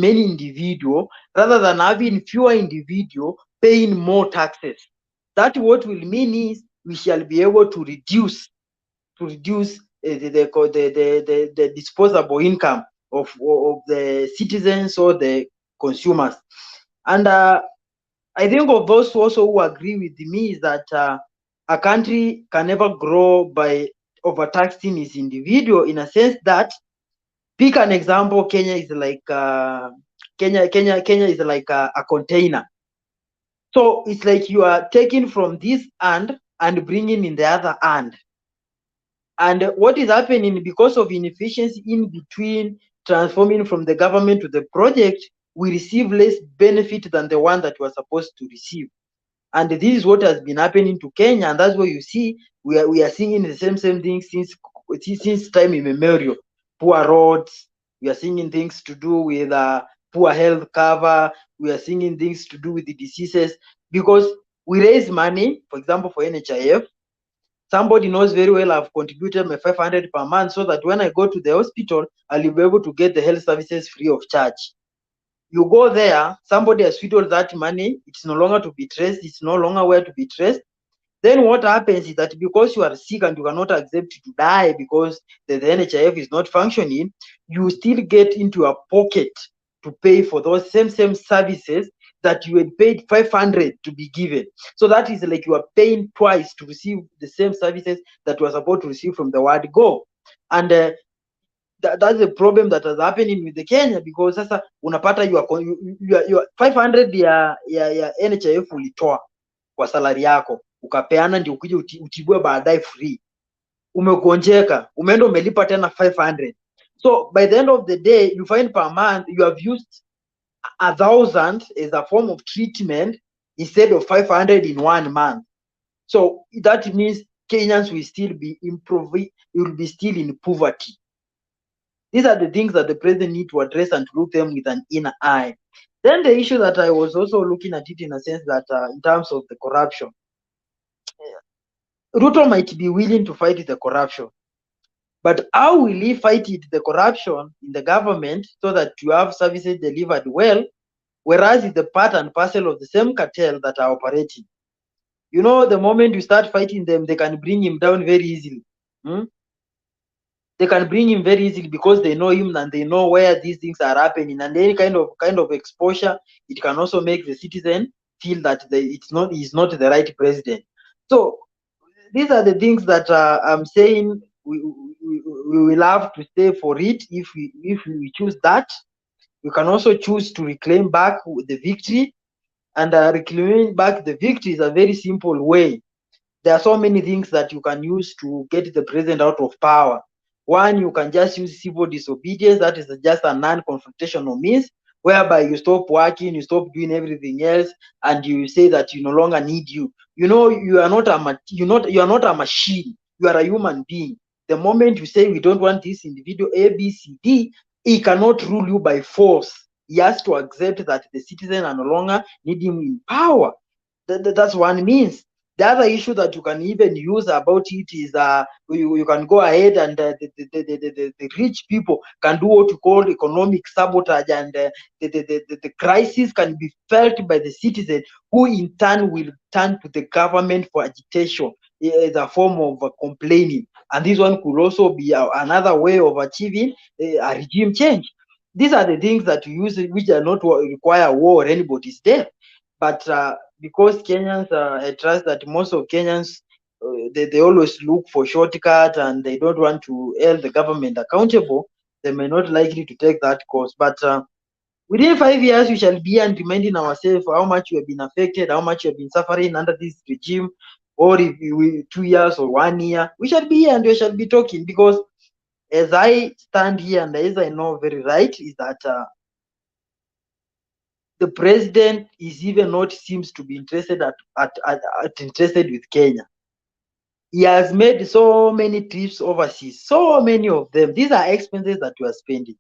N: individuals, rather than having fewer individuals paying more taxes. That what will mean is we shall be able to reduce the disposable income of the citizens or the consumers. And I think of those also who agree with me is that a country can never grow by overtaxing its individual, in a sense that, pick an example, Kenya is like Kenya is like a container. So it's like you are taking from this hand and bringing in the other hand. And what is happening, because of inefficiency in between transforming from the government to the project, we receive less benefit than the one that we are supposed to receive. And this is what has been happening to Kenya, and that's why you see we are seeing the same thing since time immemorial. Poor roads, we are seeing things to do with poor health cover, we are seeing things to do with the diseases, because we raise money, for example, for NHIF. Somebody knows very well I've contributed my 500 per month, so that when I go to the hospital, I'll be able to get the health services free of charge. You go there, somebody has swindled that money, it's no longer to be traced, it's no longer where to be traced. Then what happens is that because you are sick and you cannot accept to die because the NHIF is not functioning, you still get into a pocket to pay for those same services that you had paid 500 to be given. So that is like you are paying twice to receive the same services that you are supposed to receive from the word go. And that's the problem that is happening with the Kenya, because sasa unapata you 500 ya NHIF ulitoa kwa salari yako ukapeana, ndio ukuje utibue baadaye free. Umegonjeka, umeenda umelipa tena 500. So by the end of the day, you find per month you have used 1,000 as a form of treatment instead of 500 in 1 month. So that means Kenyans will still be still in poverty. These are the things that the president need to address and to look them with an inner eye. Then the issue that I was also looking at it in a sense that in terms of the corruption, Ruto might be willing to fight the corruption, but how will he fight the corruption in the government so that you have services delivered well, whereas it's the part and parcel of the same cartel that are operating? You know, the moment you start fighting them, they can bring him down very easily. Hmm? They can bring him very easily because they know him and they know where these things are happening. And any kind of exposure, it can also make the citizen feel that he's not the right president. So these are the things that I'm saying. We will have to stay for it if we choose that. We can also choose to reclaim back the victory, and reclaiming back the victory is a very simple way. There are so many things that you can use to get the president out of power. One, you can just use civil disobedience. That is just a non-confrontational means whereby you stop working, you stop doing everything else, and you say that you no longer need you. You know, you are not a machine. You are a human being. The moment you say we don't want this individual A, B, C, D, he cannot rule you by force. He has to accept that the citizen are no longer need him in power. That's one means. The other issue that you can even use about it is you can go ahead and the rich people can do what you call economic sabotage, and the crisis can be felt by the citizen, who in turn will turn to the government for agitation as a form of complaining. And this one could also be another way of achieving a regime change. These are the things that you use, which are not require war or anybody's death. But because Kenyans, I trust that most of Kenyans, they always look for shortcut and they don't want to hold the government accountable. They may not likely to take that course. But within 5 years, we shall be and reminding ourselves how much we have been affected, how much we have been suffering under this regime, or if we 2 years or 1 year, we shall be here and we shall be talking. Because as I stand here and as I know very right, is that the president is even not seems to be interested interested with Kenya. He has made so many trips overseas, so many of them. These are expenses that you are spending.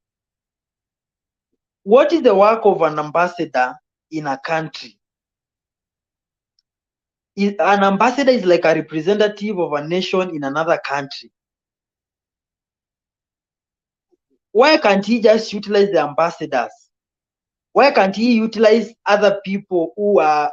N: What is the work of an ambassador in a country? An ambassador is like a representative of a nation in another country. Why can't he just utilize the ambassadors? Why can't he utilize other people who are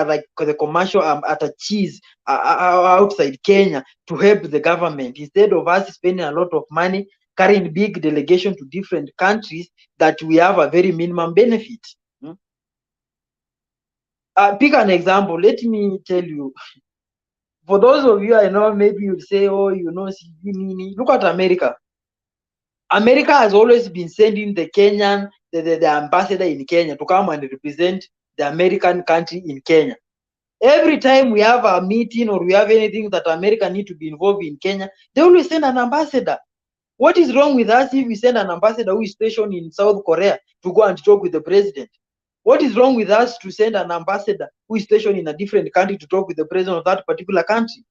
N: like the commercial attaches outside Kenya to help the government, instead of us spending a lot of money carrying big delegation to different countries that we have a very minimum benefit? Pick an example. Let me tell you. For those of you I know, maybe you'll say, oh, you know, look at America. America has always been sending the Kenyan, the ambassador in Kenya to come and represent the American country in Kenya. Every time we have a meeting or we have anything that America need to be involved in Kenya, they always send an ambassador. What is wrong with us if we send an ambassador who is stationed in South Korea to go and talk with the president? What is wrong with us to send an ambassador who is stationed in a different country to talk with the president of that particular country?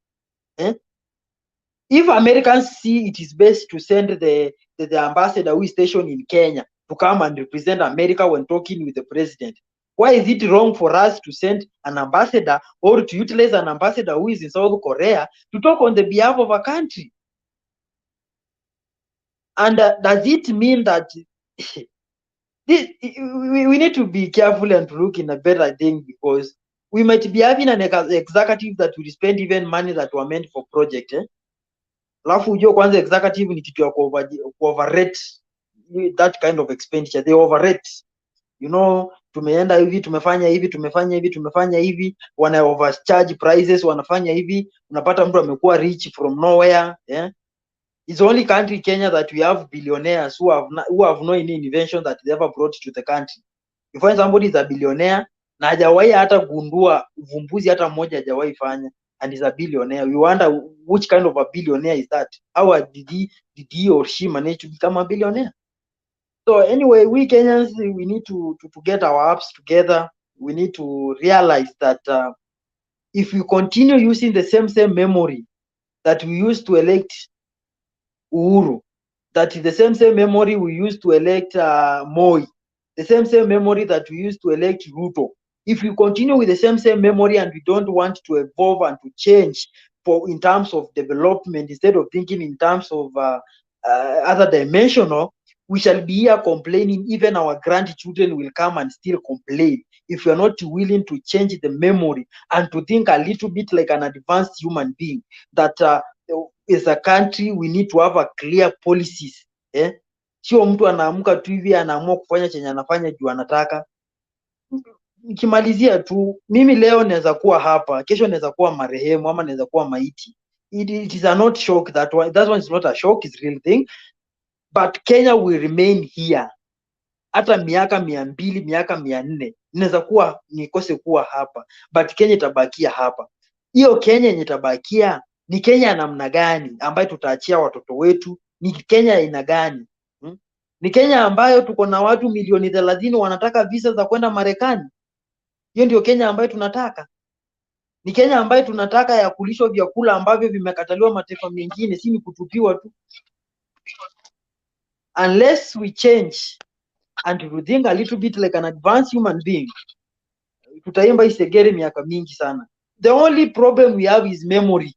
N: If Americans see it is best to send the ambassador who is stationed in Kenya to come and represent America when talking with the president, why is it wrong for us to send an ambassador or to utilize an ambassador who is in South Korea to talk on the behalf of a country? And does it mean that we need to be careful and to look in a better thing, because we might be having an executive that will spend even money that were meant for project, alafu ujue kwanza executive ni kitu ya overrate that kind of expenditure. They overrate, you know, tumeenda hivi, tumefanya hivi, wana overcharge prices, wanafanya hivi, unapata mtu amekuwa rich from nowhere. It's the only country, Kenya, that we have billionaires who have no any invention that they ever brought to the country. You find somebody is a billionaire na hajawahi hata gundua uvumbuzi hata mmoja hajawahi fanya, and is a billionaire. You wonder which kind of a billionaire is that? How did he or she manage to become a billionaire? So anyway, we Kenyans, we need to get our apps together. We need to realize that if we continue using the same memory that we used to elect Uhuru, that is the same memory we used to elect Moi, the same memory that we used to elect Ruto. If we continue with the same memory and we don't want to evolve and to change in terms of development, instead of thinking in terms of other dimensional, we shall be here complaining. Even our grandchildren will come and still complain if we are not willing to change the memory and to think a little bit like an advanced human being, that as a country we need to have a clear policies. Sio mtu anaamka tu hivi anaamua kufanya chenye anafanya juu anataka. Nikimalizia tu, mimi leo naweza kuwa hapa, kesho naweza kuwa marehemu ama naweza kuwa maiti. It is a not shock, that one is not a shock, it's real thing. But Kenya will remain here. Hata miaka 200, miaka 400 inaweza kuwa nikose kuwa hapa, but Kenya itabakia hapa. Hiyo Kenya yenye itabakia ni Kenya ya namna gani ambayo tutaachia watoto wetu? Ni Kenya aina gani? Ni Kenya ambayo tuko na watu milioni 30 wanataka visa za kwenda Marekani? Hiyo ndio Kenya ambayo tunataka? Ni Kenya ambayo tunataka ya kulishwa vyakula ambavyo vimekataliwa mataifa mengine, si ni kutupiwa tu? Unless we change and we think a little bit like an advanced human being, tutaimba isegere miaka mingi sana. The only problem we have is memory.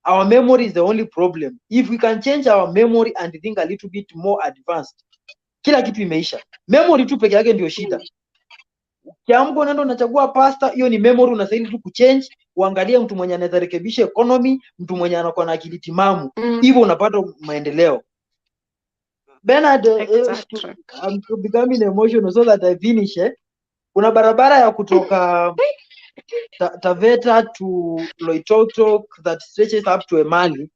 N: Our memory is the only problem. If we can change our memory and think a little bit more advanced, kila kitu imeisha. Memory tu peke yake ndio shida. Kiamko unaenda unachagua pasta, hiyo ni memory, unastahili tu kuchange, uangalie mtu mwenye anaweza rekebisha economy, mtu mwenye anakuwa na akili timamu. Hivyo unapata maendeleo. Bernard, I'm becoming emotional so that I finish. Kuna barabara ya kutoka Taveta to Loitokitok that stretches up to Emali.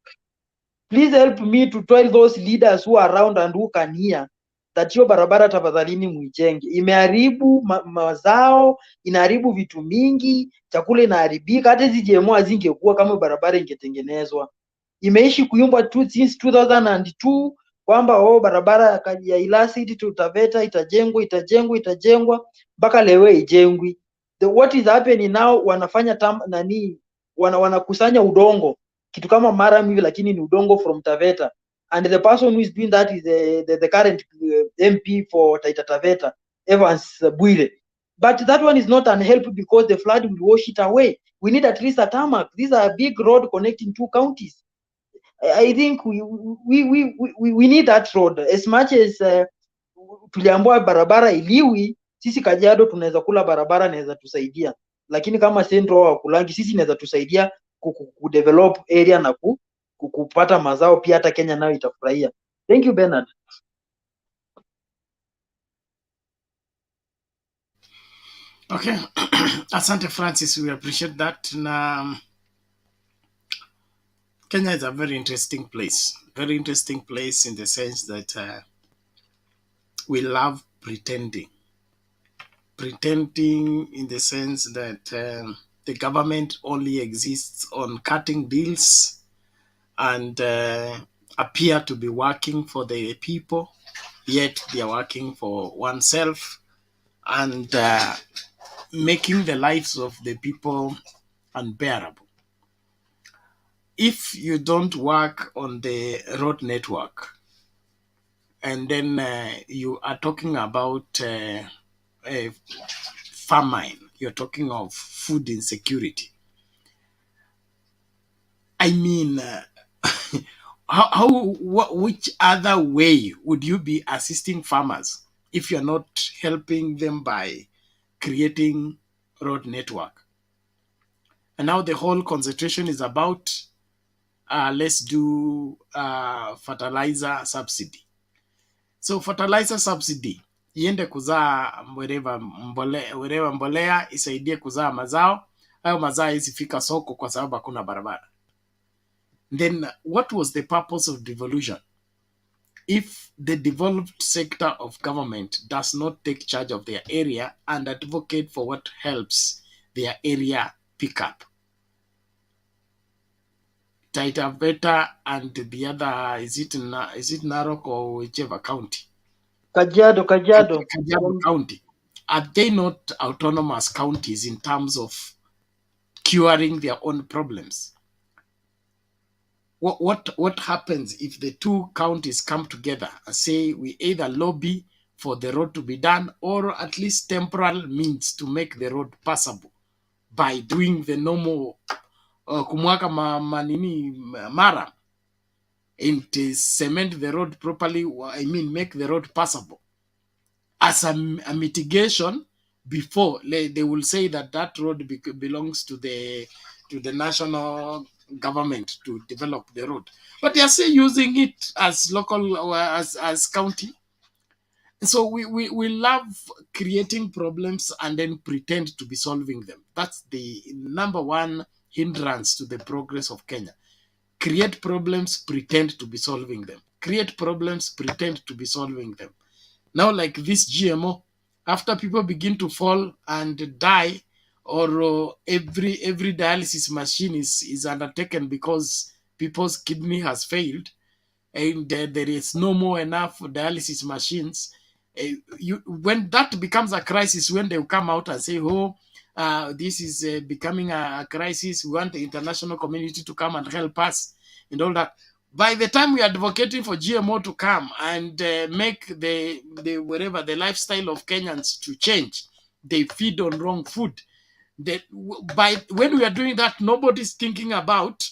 N: Please help me to tell those leaders who are around and who can hear that hiyo barabara tafadhalini muijenge. Imeharibu mazao, inaharibu vitu mingi, chakula inaharibika. Hata hizi GMO hazingekuwa kama barabara ingetengenezwa. Imeishi kuyumba since 2002 kwamba barabara ya Ilasiti to Taveta itajengwa mpaka leo ijengwi. What is happening now, wanafanya wanakusanya udongo kitu kama Maram hivi, lakini ni udongo from Taveta, and the person who is doing that is the current MP for Taita Taveta, Evans Bwire. But that one is not unhelpful because the flood will wash it away. We need at least a tarmac. These are a big road connecting 2 counties. I think we need that road as much as tuliambiwa barabara iliwi. Sisi Kajiado tunaweza kula barabara, naweza tusaidia, lakini kama Central wa kulangi sisi naweza tusaidia kudevelop area na kupata mazao pia, hata Kenya nayo itafurahia. Thank you Bernard.
A: Okay. Asante Francis, we appreciate that. Na Kenya is a very interesting place. Very interesting place in the sense that we love pretending. Pretending in the sense that the government only exists on cutting deals and appear to be working for the people, yet they are working for oneself and making the lives of the people unbearable. If you don't work on the road network, and then you are talking about famine, you're talking of food insecurity. I mean, which other way would you be assisting farmers if you're not helping them by creating road network? And now the whole concentration is about let's do fertilizer subsidy. So fertilizer subsidy iende kuzaa wherever mbolea isaidie kuzaa mazao. Hayo mazao isifika soko kwa sababu hakuna barabara. Then what was the purpose of devolution? If the devolved sector of government does not take charge of their area and advocate for what helps their area pick up. Taita Taveta and the other, is it Narok or whichever county?
N: Kajiado
A: County. Are they not autonomous counties in terms of curing their own problems? What happens if the 2 counties come together and say we either lobby for the road to be done or at least temporal means to make the road passable by doing the normal kumwaka manini mara? and cement the road properly, I mean, make the road passable as a mitigation before they will say that that road belongs to the national government to develop the road, but they are still using it as local or as county. So we love creating problems and then pretend to be solving them. That's the number one hindrance to the progress of Kenya. Create problems, pretend to be solving them. Create problems, pretend to be solving them. Now, like this GMO, after people begin to fall and die, or every dialysis machine is undertaken because people's kidney has failed, and there is no more enough dialysis machines. When that becomes a crisis, when they come out and say, oh, this is becoming a crisis, we want the international community to come and help us and all that. By the time we are advocating for GMO to come and make the whatever the lifestyle of Kenyans to change, they feed on wrong food. When we are doing that, nobody's thinking about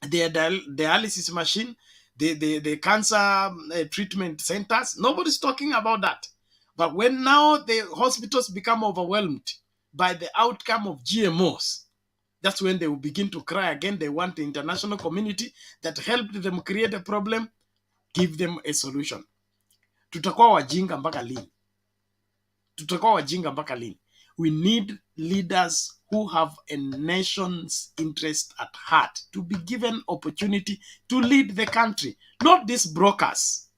A: the dialysis machine, the cancer treatment centers. Nobody's talking about that. But when now the hospitals become overwhelmed by the outcome of GMOs, that's when they will begin to cry again. They want the international community that helped them create a problem, give them a solution. Tutakuwa wajinga mpaka lini? Tutakuwa wajinga mpaka lini? We need leaders who have a nation's interest at heart to be given opportunity to lead the country, not these brokers.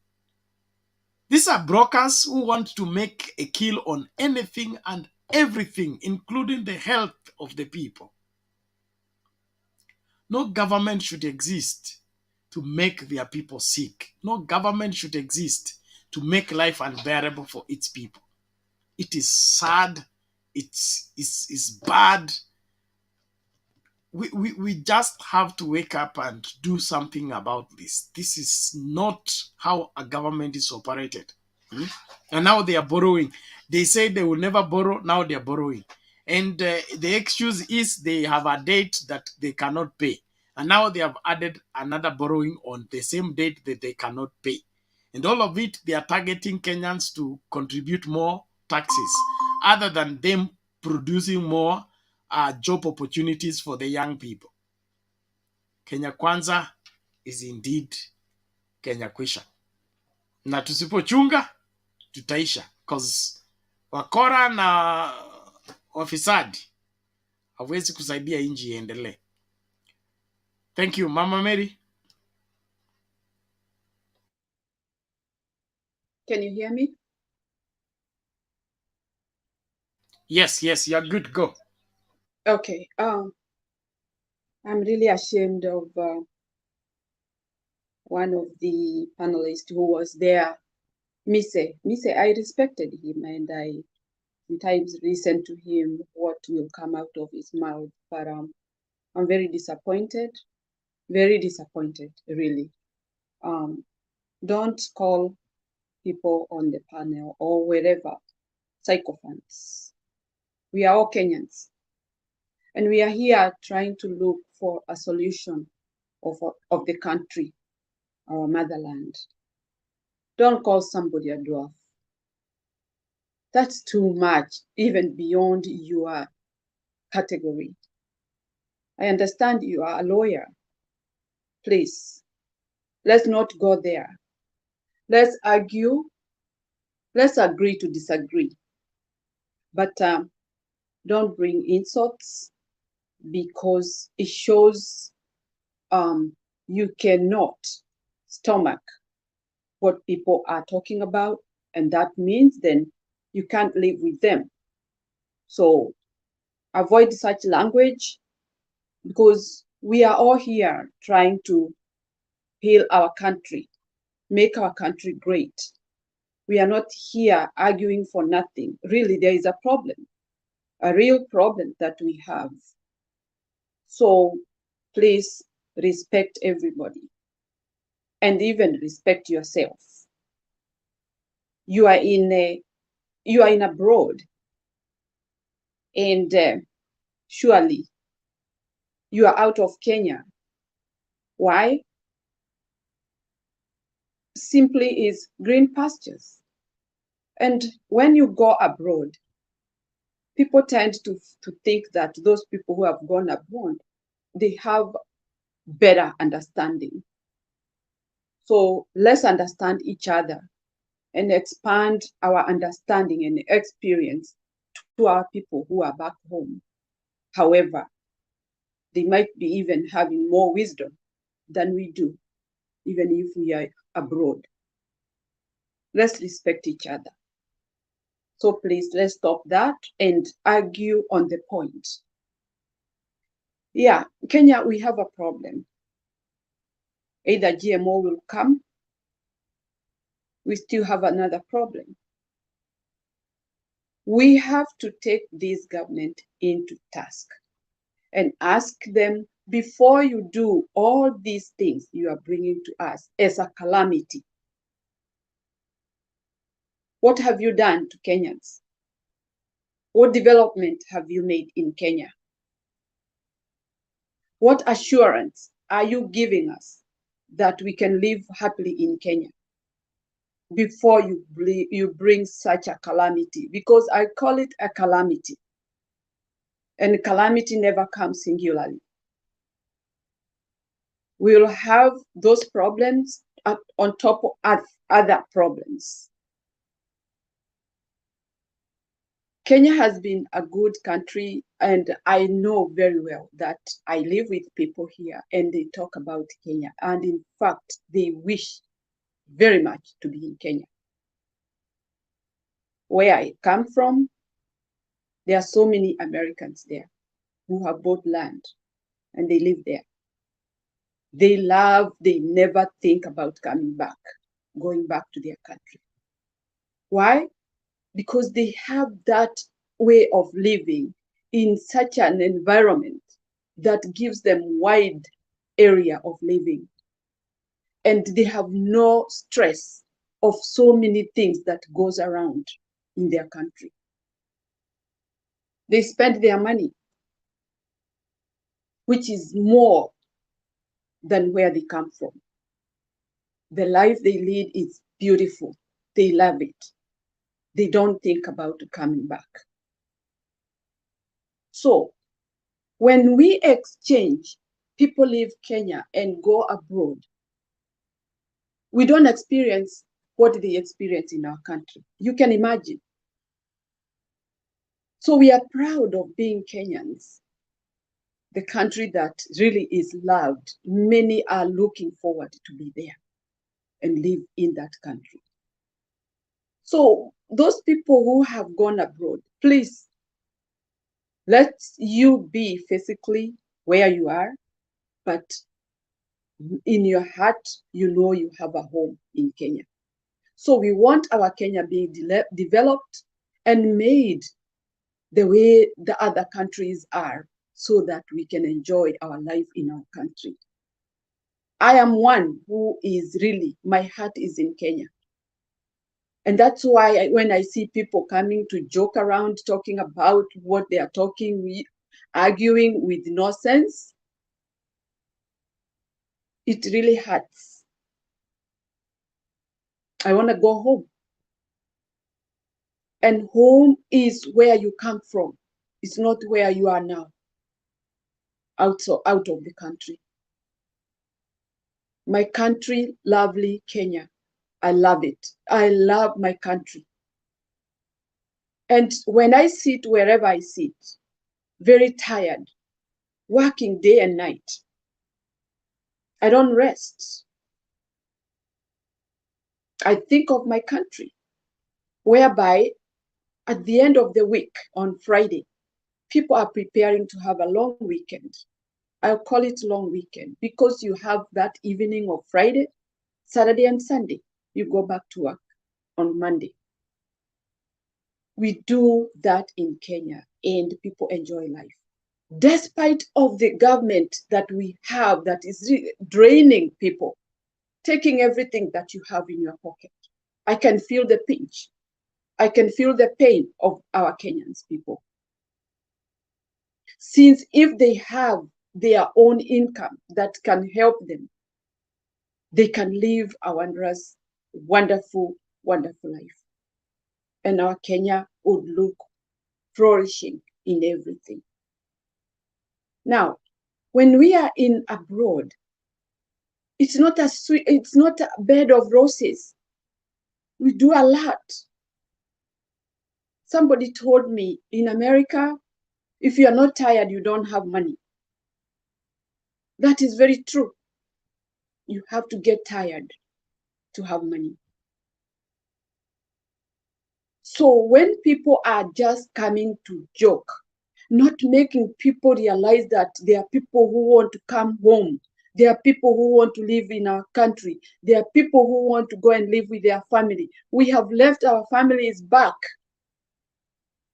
A: These are brokers who want to make a kill on anything and everything, including the health of the people. No government should exist to make their people sick. No government should exist to make life unbearable for its people. It is sad. It's bad. We just have to wake up and do something about this. This is not how a government is operated. And now they are borrowing. They say they will never borrow. Now they are borrowing. And the excuse is they have a date that they cannot pay. And now they have added another borrowing on the same date that they cannot pay. And all of it, they are targeting Kenyans to contribute more taxes, other than them producing more job opportunities for the young people. Kenya Kwanza is indeed Kenya Kwisha. Na tusipochunga, tutaisha. Because wakora na wafisadi hawezi kusaidia inji iendelee. Thank you, Mama Mary.
S: Can you hear me?
A: Yes, you're good. Go.
S: Okay. I'm really ashamed of one of the panelists who was there, Mise. I respected him and I sometimes listen to him, what will come out of his mouth. But I'm very disappointed, really. Don't call people on the panel or wherever sycophants. We are all Kenyans. And we are here trying to look for a solution of the country, our motherland. Don't call somebody a dwarf. That's too much, even beyond your category. I understand you are a lawyer. Please, let's not go there. Let's argue. Let's agree to disagree. But don't bring insults, because it shows you cannot stomach what people are talking about, and that means then you can't live with them. So avoid such language, because we are all here trying to heal our country, make our country great. We are not here arguing for nothing. Really, there is a problem, a real problem that we have. So please respect everybody, and even respect yourself. You are in abroad, and surely you are out of Kenya. Why? simply is green pastures. And when you go abroad, people tend to think that those people who have gone abroad, they have better understanding. So let's understand each other and expand our understanding and experience to our people who are back home. However, they might be even having more wisdom than we do, even if we are abroad. Let's respect each other. So please, let's stop that and argue on the point. Yeah, Kenya, we have a problem. Either GMO will come, we still have another problem. We have to take this government into task and ask them, before you do all these things you are bringing to us as a calamity, what have you done to Kenyans? What development have you made in Kenya? What assurance are you giving us that we can live happily in Kenya before you bring such a calamity? Because I call it a calamity. And calamity never comes singularly. We will have those problems on top of other problems. Kenya has been a good country, and I know very well that I live with people here and they talk about Kenya. And in fact, they wish very much to be in Kenya. Where I come from, there are so many Americans there who have bought land and they live there. They never think about going back to their country. Why? Because they have that way of living in such an environment that gives them wide area of living. And they have no stress of so many things that goes around in their country. They spend their money, which is more than where they come from. The life they lead is beautiful. They love it. They don't think about coming back. So when we exchange, people leave Kenya and go abroad, we don't experience what they experience in our country. You can imagine. So we are proud of being Kenyans, the country that really is loved. Many are looking forward to be there and live in that country. So those people who have gone abroad, please, let you be physically where you are, but in your heart, you know you have a home in Kenya. So we want our Kenya being developed and made the way the other countries are, so that we can enjoy our life in our country. I am one who is really, my heart is in Kenya. And that's why when I see people coming to joke around, talking about what they are talking, arguing with no sense, it really hurts. I want to go home. And home is where you come from. It's not where you are now, out of the country. My country, lovely Kenya. I love it. I love my country. And when I sit wherever I sit, very tired, working day and night, I don't rest. I think of my country, whereby at the end of the week on Friday, people are preparing to have a long weekend. I'll call it long weekend because you have that evening of Friday, Saturday and Sunday. You go back to work on Monday. We do that in Kenya and people enjoy life. Despite of the government that we have that is draining people, taking everything that you have in your pocket. I can feel the pinch. I can feel the pain of our Kenyans people. Since if they have their own income that can help them, they can live a wondrous wonderful, wonderful life. And our Kenya would look flourishing in everything. Now, when we are in abroad, it's not a bed of roses. We do a lot. Somebody told me in America, if you are not tired, you don't have money. That is very true. You have to get tired to have money. So when people are just coming to joke, not making people realize that there are people who want to come home, there are people who want to live in our country, there are people who want to go and live with their family. We have left our families back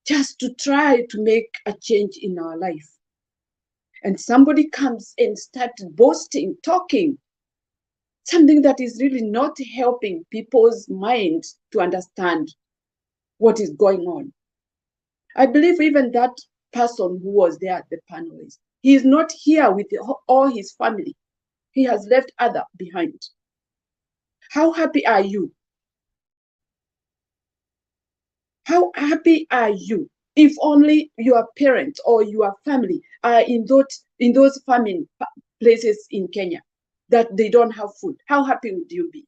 S: just to try to make a change in our life. And somebody comes and starts boasting, talking, something that is really not helping people's minds to understand what is going on. I believe even that person who was there at the panelist, he is not here with all his family. He has left other behind. How happy are you? How happy are you if only your parents or your family are in those famine places in Kenya that they don't have food? How happy would you be?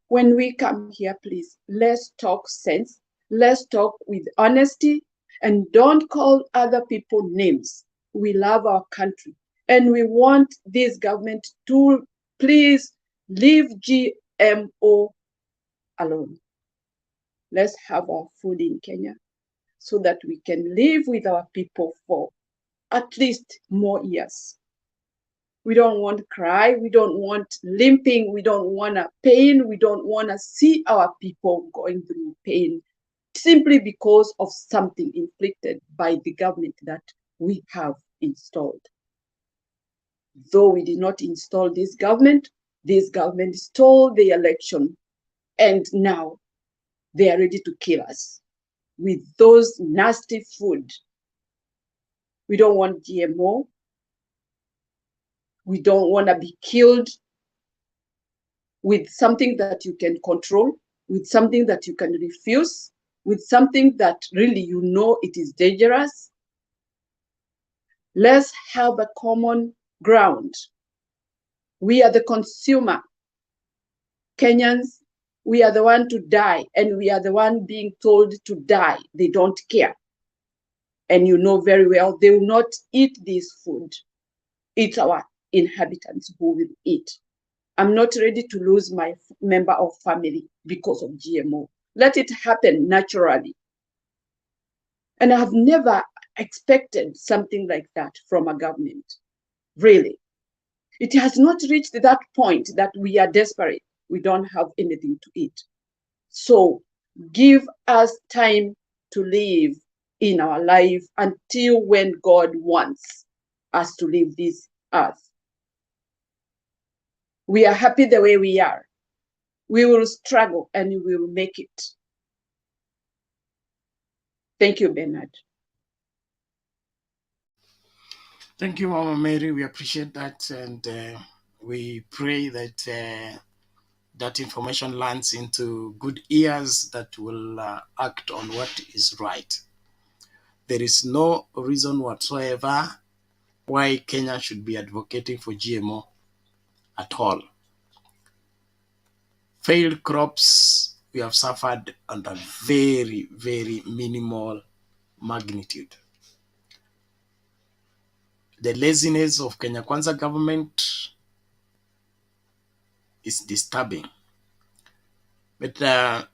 S: When we come here, please, let's talk sense. Let's talk with honesty and don't call other people names. We love our country and we want this government to please leave GMO alone. Let's have our food in Kenya so that we can live with our people for at least more years. We don't want to cry. We don't want limping. We don't want a pain. We don't want to see our people going through pain simply because of something inflicted by the government that we have installed. Though we did not install this government stole the election, and now they are ready to kill us with those nasty food. We don't want GMO. We don't want to be killed with something that you can control, with something that you can refuse, with something that really you know it is dangerous. Let's have a common ground. We are the consumer. Kenyans, we are the one to die, and we are the one being told to die. They don't care. And you know very well they will not eat this food. It's our inhabitants who will eat. I'm not ready to lose my member of family because of GMO. Let it happen naturally. And I have never expected something like that from a government, really. It has not reached that point that we are desperate. We don't have anything to eat. So give us time to live in our life until when God wants us to leave this earth. We are happy the way we are. We will struggle and we will make it. Thank you, Bernard.
A: Thank you, Mama Mary. We appreciate that, and we pray that that information lands into good ears that will act on what is right. There is no reason whatsoever why Kenya should be advocating for GMO at all. Failed crops, we have suffered under very, very minimal magnitude. The laziness of Kenya Kwanza government is disturbing. But there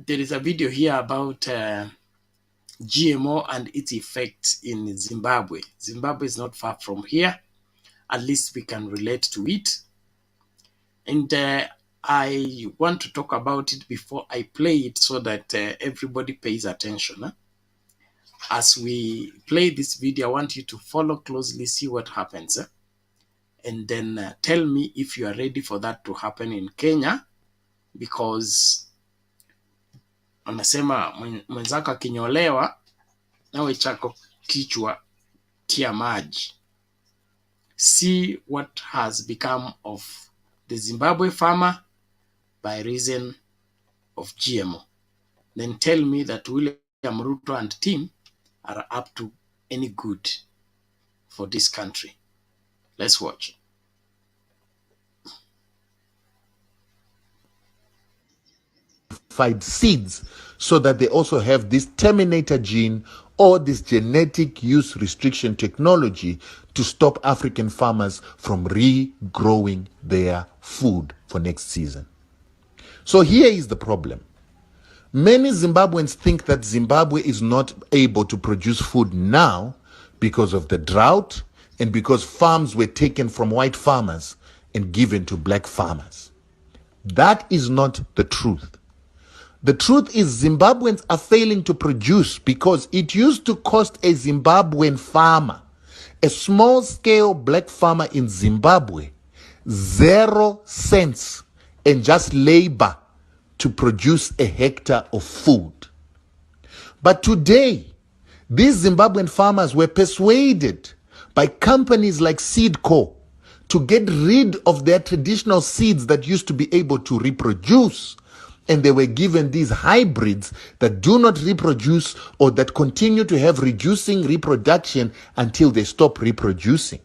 A: is a video here about GMO and its effects in Zimbabwe. Zimbabwe is not far from here. At least we can relate to it. And I want to talk about it before I play it so that everybody pays attention. As we play this video, I want you to follow closely, see what happens. And then tell me if you are ready for that to happen in Kenya, because wanasema mwenzako akinyolewa nawe chako kichwa tia maji. See what has become of the Zimbabwe farmer by reason of GMO. Then tell me that William Ruto and team are up to any good for this country. Let's watch.
D: Seeds so that they also have this terminator gene or this genetic use restriction technology to stop African farmers from regrowing their food for next season. So here is the problem. Many Zimbabweans think that Zimbabwe is not able to produce food now because of the drought and because farms were taken from white farmers and given to black farmers. That is not the truth. The truth is Zimbabweans are failing to produce because it used to cost a Zimbabwean farmer, a small-scale black farmer in Zimbabwe, 0 cents and just labor to produce a hectare of food. But today, these Zimbabwean farmers were persuaded by companies like Seedco to get rid of their traditional seeds that used to be able to reproduce, and they were given these hybrids that do not reproduce or that continue to have reducing reproduction until they stop reproducing.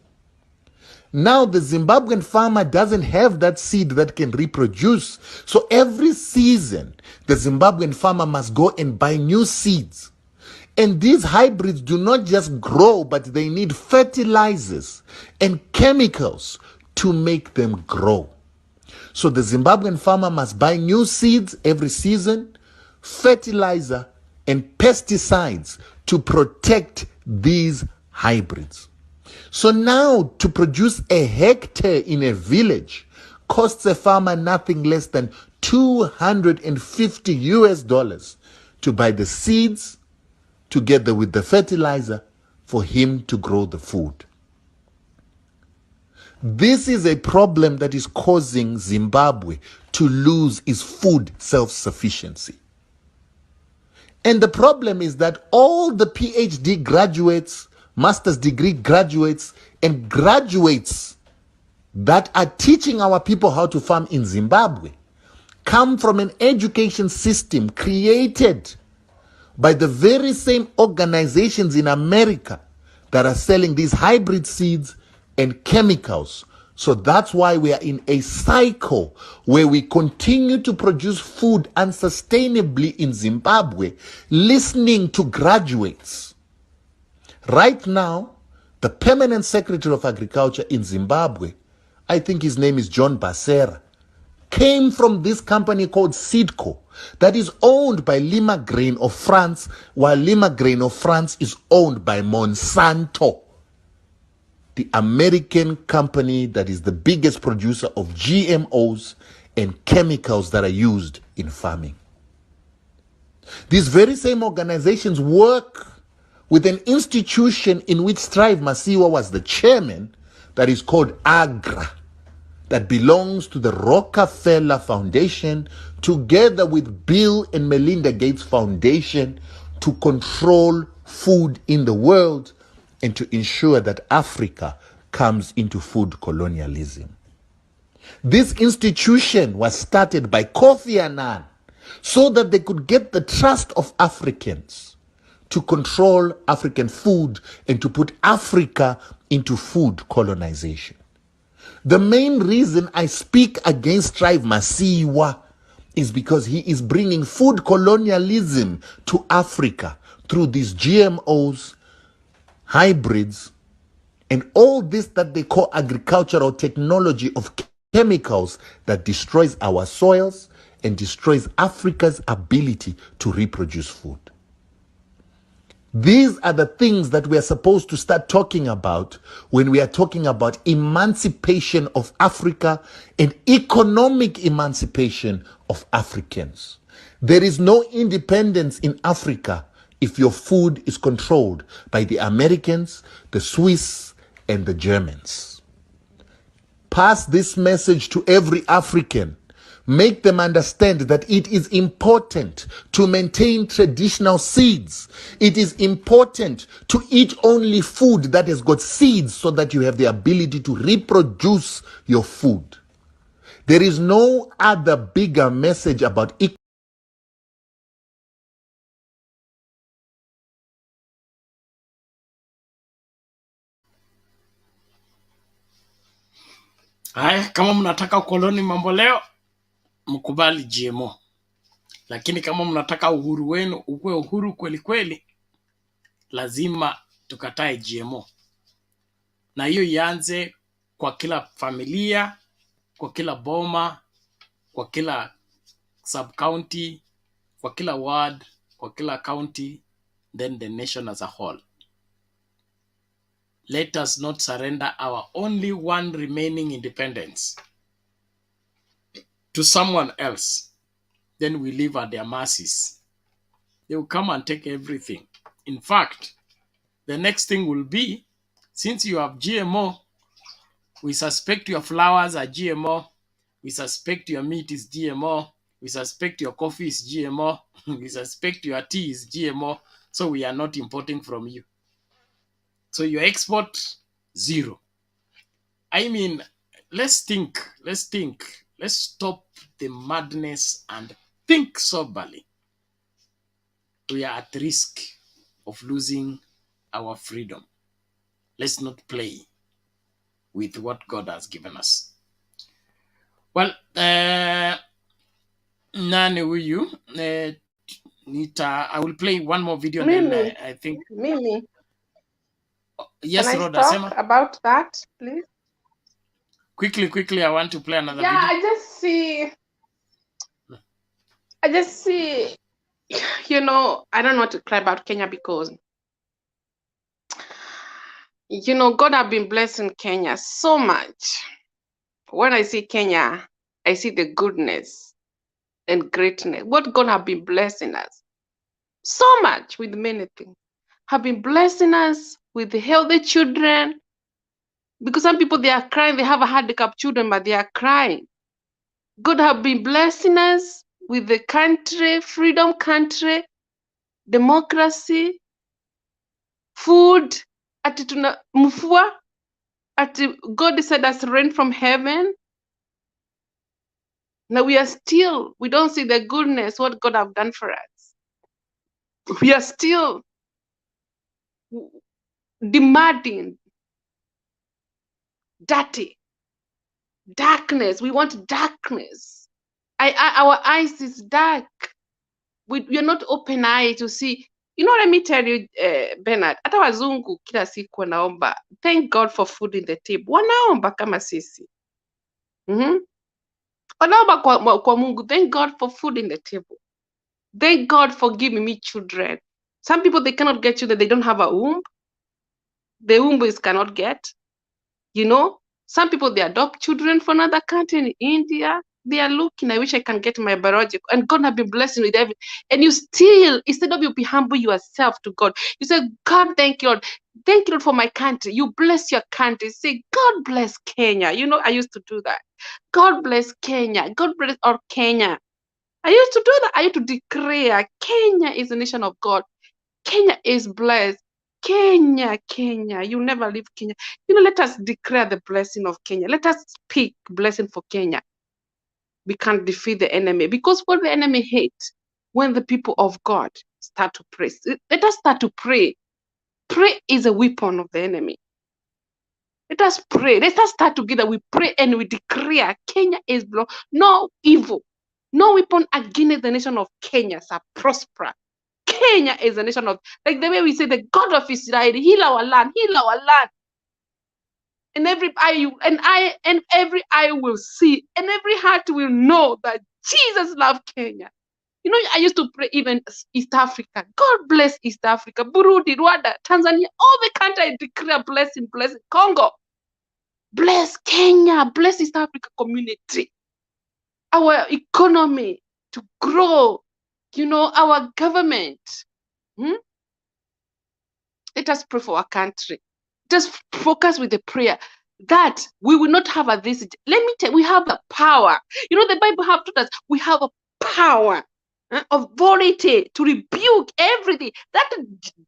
D: Now the Zimbabwean farmer doesn't have that seed that can reproduce. So every season, the Zimbabwean farmer must go and buy new seeds. And these hybrids do not just grow, but they need fertilizers and chemicals to make them grow. So the Zimbabwean farmer must buy new seeds every season, fertilizer and pesticides to protect these hybrids. So now to produce a hectare in a village costs a farmer nothing less than $250 to buy the seeds together with the fertilizer for him to grow the food. This is a problem that is causing Zimbabwe to lose its food self-sufficiency. And the problem is that all the PhD graduates, master's degree graduates, and graduates that are teaching our people how to farm in Zimbabwe come from an education system created by the very same organizations in America that are selling these hybrid seeds and chemicals. So that's why we are in a cycle where we continue to produce food unsustainably in Zimbabwe, listening to graduates. Right now, the permanent secretary of agriculture in Zimbabwe, I think his name is John Basera, came from this company called Seedco that is owned by Lima Grain of France, while Lima Grain of France is owned by Monsanto, the American company that is the biggest producer of GMOs and chemicals that are used in farming. These very same organizations work with an institution in which Strive Masiwa was the chairman that is called AGRA, that belongs to the Rockefeller Foundation together with Bill and Melinda Gates Foundation to control food in the world and to ensure that Africa comes into food colonialism. This institution was started by Kofi Annan so that they could get the trust of Africans to control African food and to put Africa into food colonization. The main reason I speak against Strive Masiwa is because he is bringing food colonialism to Africa through these GMOs, hybrids, and all this that they call agricultural technology of chemicals that destroys our soils and destroys Africa's ability to reproduce food. These are the things that we are supposed to start talking about when we are talking about emancipation of Africa and economic emancipation of Africans. There is no independence in Africa if your food is controlled by the Americans, the Swiss, and the Germans. Pass this message to every African. Make them understand that it is important to maintain traditional seeds. It is important to eat only food that has got seeds so that you have the ability to reproduce your food. There is no other bigger message about
A: Haya, kama mnataka ukoloni mambo leo, mkubali GMO. Lakini kama mnataka uhuru wenu ukuwe uhuru kweli kweli, lazima tukatae GMO. Na hiyo ianze kwa kila familia, kwa kila boma, kwa kila sub-county, kwa kila ward, kwa kila county, then the nation as a whole. Let us not surrender our only one remaining independence to someone else. Then we live at their mercies. They will come and take everything. In fact, the next thing will be, since you have GMO, we suspect your flowers are GMO, we suspect your meat is GMO, we suspect your coffee is GMO, we suspect your tea is GMO, so we are not importing from you. So your export, zero. I mean, let's think, let's stop the madness and think soberly. We are at risk of losing our freedom. Let's not play with what God has given us. Well, nani huyu? I will play one more video and
I: Mimi,
A: then I think.
I: Mimi,
A: Yes,
I: can I
A: Rhoda,
I: talk
A: Sema.
I: about that, please?
A: Quickly, I want to play another
I: Yeah,
A: video.
I: I just see, you know, I don't know what to cry about Kenya because, you know, God have been blessing Kenya so much. When I see Kenya, I see the goodness and greatness. What God have been blessing us so much with many things. Have been blessing us with healthy children. Because some people, they are crying, they have a handicap children, but they are crying. God have been blessing us with the country, freedom country, democracy, food, ati tuna mvua, ati God said us rain from heaven. Now we don't see the goodness, what God have done for us. We are still demanding darkness. We want darkness. Our eyes is dark. We are not open eye to see. You know, let me tell you, Bernard, hata wazungu kila siku wanaomba, thank God for food in the table. Wanaomba kama sisi. Wanaomba kwa Mungu, thank God for food in the table. Thank God for giving me children. Some people, they cannot get children, they don't have a womb. The womb is cannot get. You know, some people, they adopt children from another country in India. They are looking, I wish I can get my biological, and God have been blessing with everything. And you still, instead of you be humble yourself to God, you say, God, thank you, Lord. Thank you, Lord, for my country. You bless your country. Say, God bless Kenya. You know, I used to do that. God bless Kenya. God bless our Kenya. I used to do that. I used to declare Kenya is a nation of God. Kenya is blessed. Kenya, you never leave Kenya. You know, let us declare the blessing of Kenya. Let us speak blessing for Kenya. We can't defeat the enemy, because what the enemy hates, when the people of God start to pray. Let us start to pray. Pray is a weapon of the enemy. Let us pray. Let us start together. We pray and we declare Kenya is blessed. No evil, no weapon against the nation of Kenya shall prosper. Kenya is a nation of, like the way we say, the God of Israel, heal our land, heal our land. And every eye will see, and every heart will know that Jesus loves Kenya. You know, I used to pray even East Africa. God bless East Africa, Burundi, Rwanda, Tanzania, all the countries. I declare blessing, blessing. Congo, bless Kenya, bless East Africa community. Our economy to grow, you know, our government. Let us pray for our country. Just focus with the prayer that we will not have a this. Let me tell you, we have the power. You know, the Bible have taught us we have a power, authority to rebuke everything. That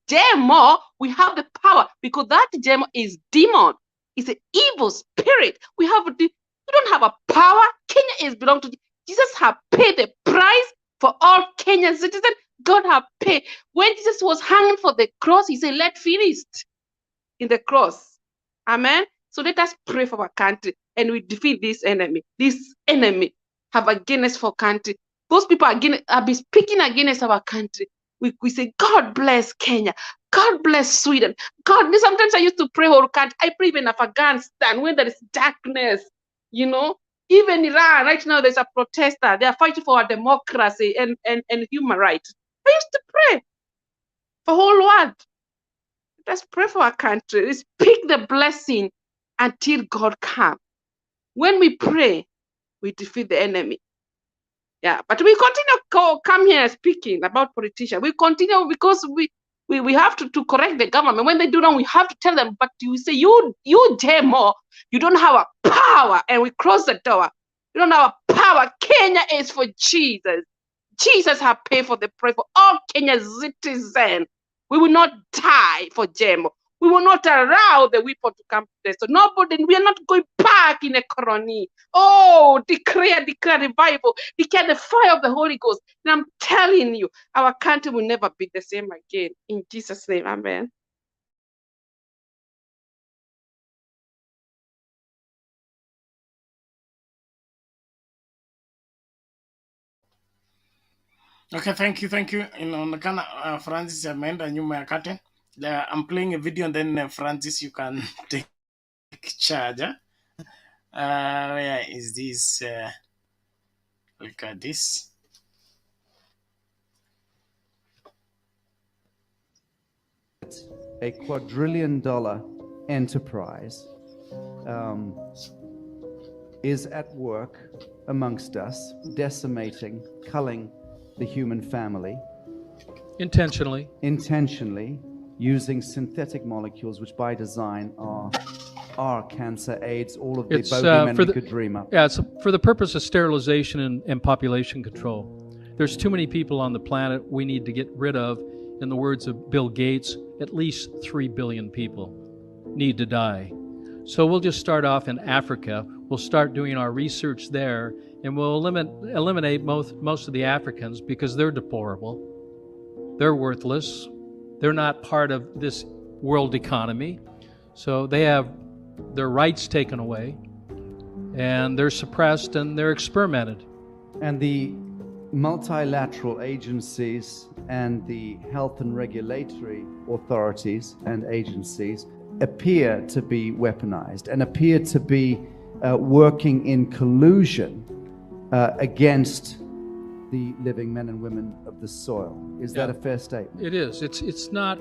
I: GMO, we have the power, because that GMO is demon. It's an evil spirit. We have the You don't have a power. Kenya is belong to Jesus. Have paid the price for all Kenyan citizens. God have paid. When Jesus was hanging for the cross, he said, "Let finished," in the cross. Amen. So let us pray for our country and we defeat this enemy. This enemy have against for country. Those people have been speaking against our country. We say, God bless Kenya. God bless Sweden. God, sometimes I used to pray whole country. I pray even Afghanistan when there is darkness, you know. Even Iran, right now there's a protester. They are fighting for our democracy and human rights. I used to pray for whole world. Let's pray for our country. Let's speak the blessing until God comes. When we pray, we defeat the enemy. Yeah, but we continue come here speaking about politicians. We continue because we have to correct the government. When they do wrong, we have to tell them, but you say, you GMO, you don't have a power, and we close the door. You don't have a power. Kenya is for Jesus. Jesus has paid for the price for all Kenyan citizens. We will not die for GMO. We will not allow the weapon to come to this. So nobody, we are not going back in a colony. Oh, declare revival. Declare the fire of the Holy Ghost. And I'm telling you, our country will never be the same again. In Jesus' name, amen.
A: Okay, thank you. Inaonekana Francis ameenda nyuma ya curtain. I'm playing a video and then Francis, you can take charge. Where is this? Look at this.
E: A quadrillion-dollar enterprise is at work amongst us, decimating, culling the human family.
G: Intentionally,
E: using synthetic molecules, which by design are cancer, AIDS, all of the bogeymen we could dream up.
G: Yeah, it's for the purpose of sterilization and population control. There's too many people on the planet we need to get rid of. In the words of Bill Gates, at least 3 billion people need to die. So we'll just start off in Africa. We'll start doing our research there, and we'll eliminate most of the Africans because they're deplorable. They're worthless. They're not part of this world economy. So they have their rights taken away, and they're suppressed and they're experimented.
E: And the multilateral agencies and the health and regulatory authorities and agencies appear to be weaponized and appear to be working in collusion against the living men and women of the soil. Is that a fair statement?
G: It is. It's not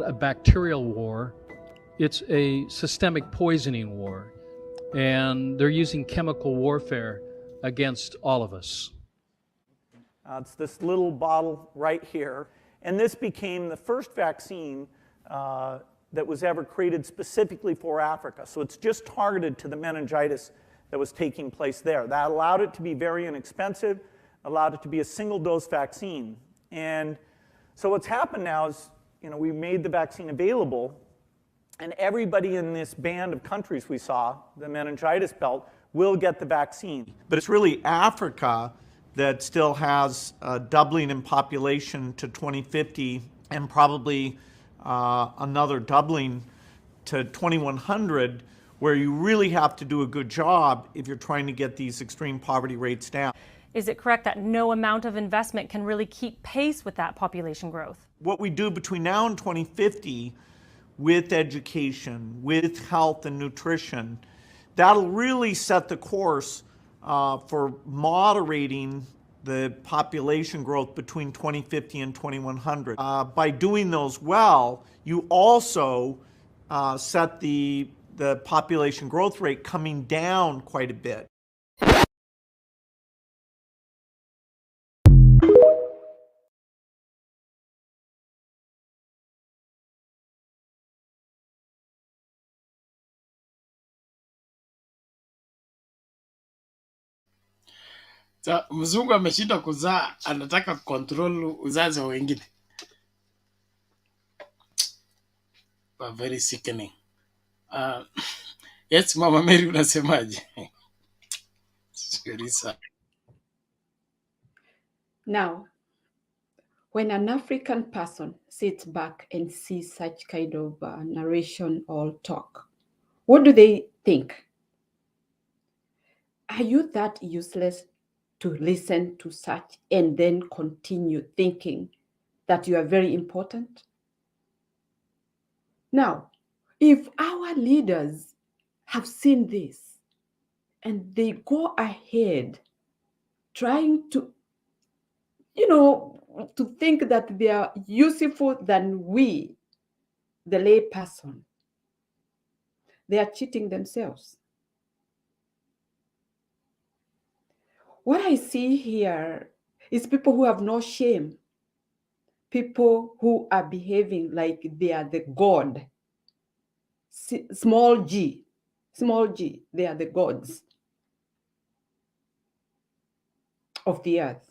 G: a bacterial war. It's a systemic poisoning war, and they're using chemical warfare against all of us.
H: It's this little bottle right here, and this became the first vaccine that was ever created specifically for Africa. So it's just targeted to the meningitis that was taking place there. That allowed it to be very inexpensive, allowed it to be a single-dose vaccine. And so what's happened now is, we made the vaccine available, and everybody in this band of countries we saw, the meningitis belt, will get the vaccine. But it's really Africa that still has a doubling in population to 2050 and probably another doubling to 2100, where you really have to do a good job if you're trying to get these extreme poverty rates down.
X: Is it correct that no amount of investment can really keep pace with that population growth?
H: What we do between now and 2050 with education, with health and nutrition, that'll really set the course for moderating the population growth between 2050 and 2100. By doing those well, you also set the population growth rate coming down quite a bit.
A: So, mzungu ameshinda kuzaa, anataka control uzazi wa wengine. Very sickening. Yes, Mama Mary, unasemaje? Sorry, sir.
S: Now, when an African person sits back and sees such kind of narration or talk, what do they think? Are you that useless to listen to such and then continue thinking that you are very important? Now, if our leaders have seen this and they go ahead trying to, to think that they are useful than we, the lay person, they are cheating themselves. What I see here is people who have no shame, people who are behaving like they are the God. Small g, they are the gods of the earth.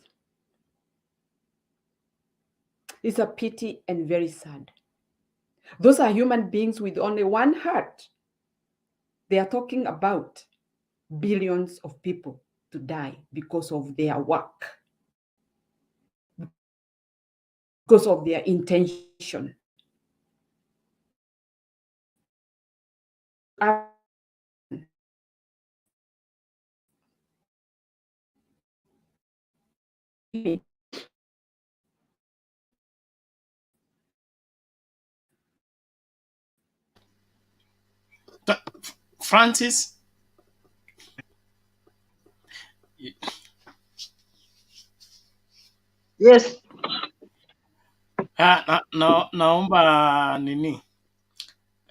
S: It's a pity and very sad. Those are human beings with only one heart. They are talking about billions of people to die because of their work, because of their intention.
A: Francis?
N: Yes.
A: Naomba nini?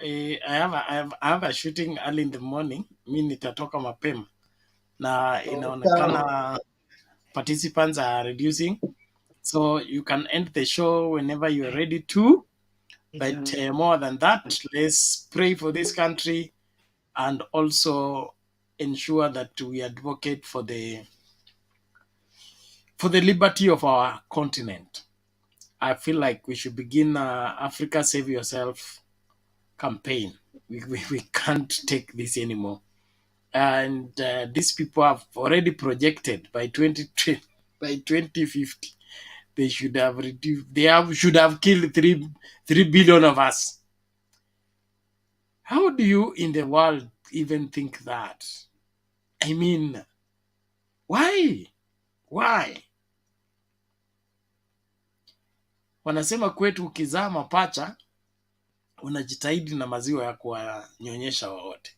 A: I have a shooting early in the morning. Mi nitatoka mapema. Na inaonekana participants are reducing. So you can end the show whenever you're ready to. But more than that, let's pray for this country and also ensure that we advocate for the liberty of our continent. I feel like we should begin Africa Save Yourself campaign. We can't take this anymore. And these people have already projected by 2050 they should have reduced. Should have killed 3 billion of us. How do you in the world even think that? I mean, why? Why? Wanasema kwetu ukizaa mapacha unajitahidi na maziwa ya kuwanyonyesha wote.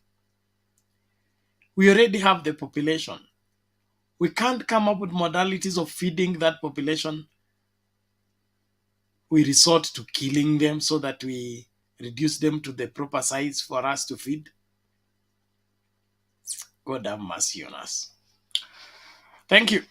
A: We already have the population. We can't come up with modalities of feeding that population. We resort to killing them so that we reduce them to the proper size for us to feed. God have mercy on us. Thank you.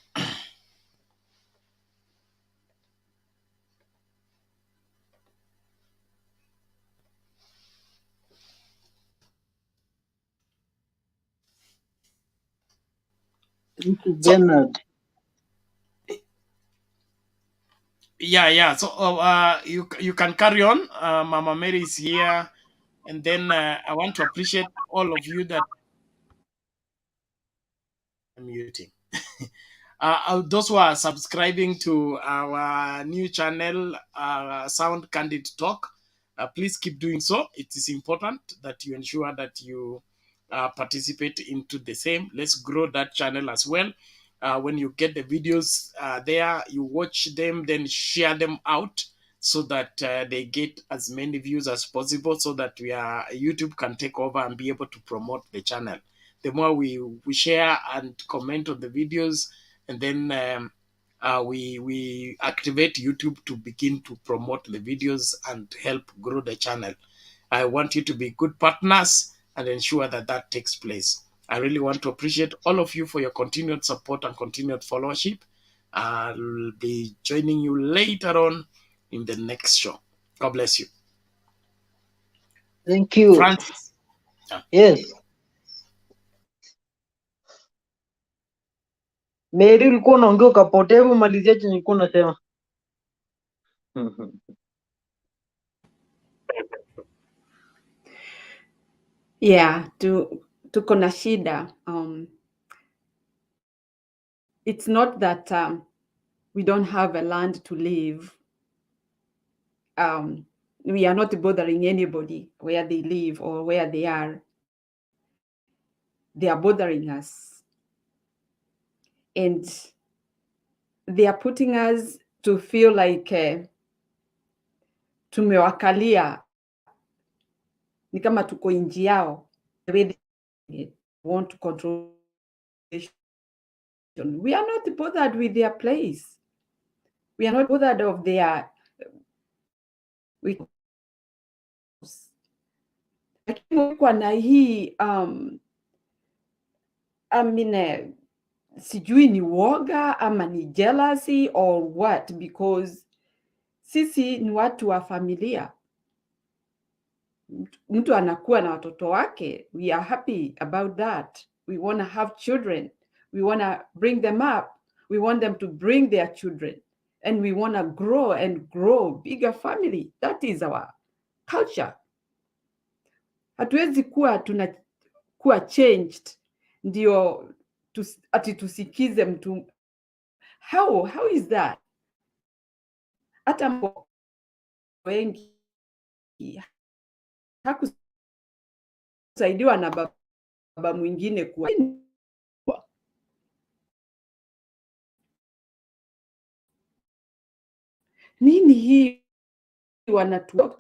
N: Thank you, Bernard.
A: Yeah. So you can carry on. Mama Mary is here. And then I want to appreciate all of you that I'm muting. Those who are subscribing to our new channel, Sound Candid Talk, please keep doing so. It is important that you ensure that you participate into the same. Let's grow that channel as well. When you get the videos there, you watch them, then share them out so that they get as many views as possible so that YouTube can take over and be able to promote the channel. The more we share and comment on the videos, and then we activate YouTube to begin to promote the videos and help grow the channel. I want you to be good partners and ensure that that takes place. I really want to appreciate all of you for your continued support and continued followership. I'll be joining you later on in the next show. God bless you.
N: Thank you.
A: Francis.
N: Yes. Mary, ulikuwa unaongea ukapotea, hebu malizia chenye ulikuwa unasema.
S: Yeah, to tuko na shida. It's not that we don't have a land to live. We are not bothering anybody where they live or where they are. They are bothering us. And they are putting us to feel like tumewakalia, ni kama tuko nchi yao. The way they want to control. We are not bothered with their place. We are not bothered of their lakini kwa na hii sijui ni woga ama ni jealousy or what, because sisi ni watu wa familia. Mtu anakuwa na watoto wake. We are happy about that. We want to have children. We want to bring them up. We want them to bring their children. And we want to grow and grow bigger family. That is our culture. Hatuwezi kuwa tunakuwa changed ndio ati tusikize mtu. How is that? Hata wengi hakusaidiwa na baba mwingine kuwa nini hii wanatu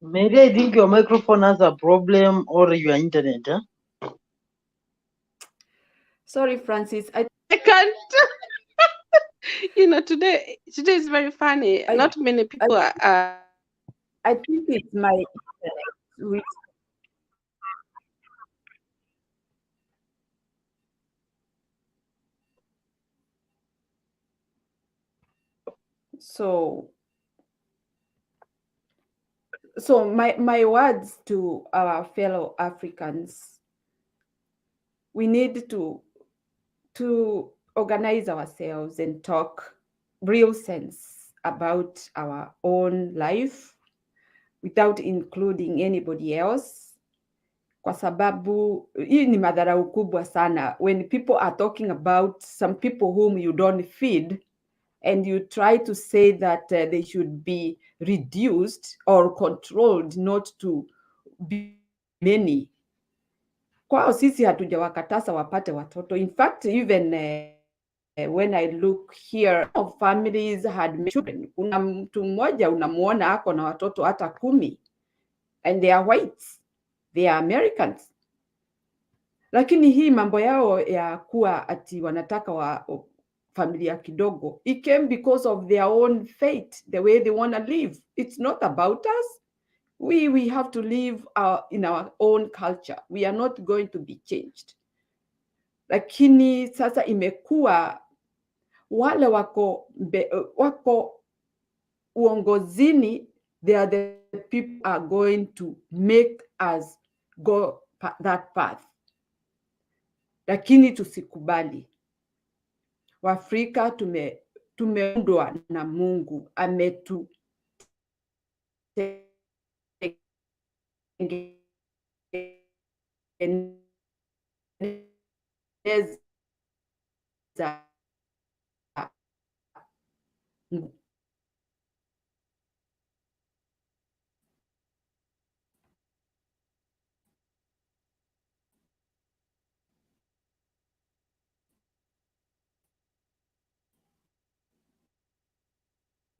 N: Maybe I think your microphone has a problem or your internet. Huh?
S: Sorry, Francis. I
I: can't. Today is very funny. Not many people are.
S: I think it's my internet. So my words to our fellow Africans, we need to organize ourselves and talk real sense about our own life without including anybody else, kwa sababu hii ni madharau kubwa sana when people are talking about some people whom you don't feed and you try to say that they should be reduced or controlled not to be many. Kwao sisi hatujawakataza wapate watoto. In fact, even when I look here, families had children. Kuna mtu mmoja unamuona ako na watoto hata 10 and they are whites, they are Americans. Lakini hii mambo yao ya kuwa ati wanataka familia kidogo, it came because of their own fate, the way they want to live. It's not about us. We have to live in our own culture. We are not going to be changed. Lakini sasa imekuwa wale wako uongozini, they are the people are going to make us go that path. Lakini tusikubali. Waafrika tumeundwa na Mungu, ametu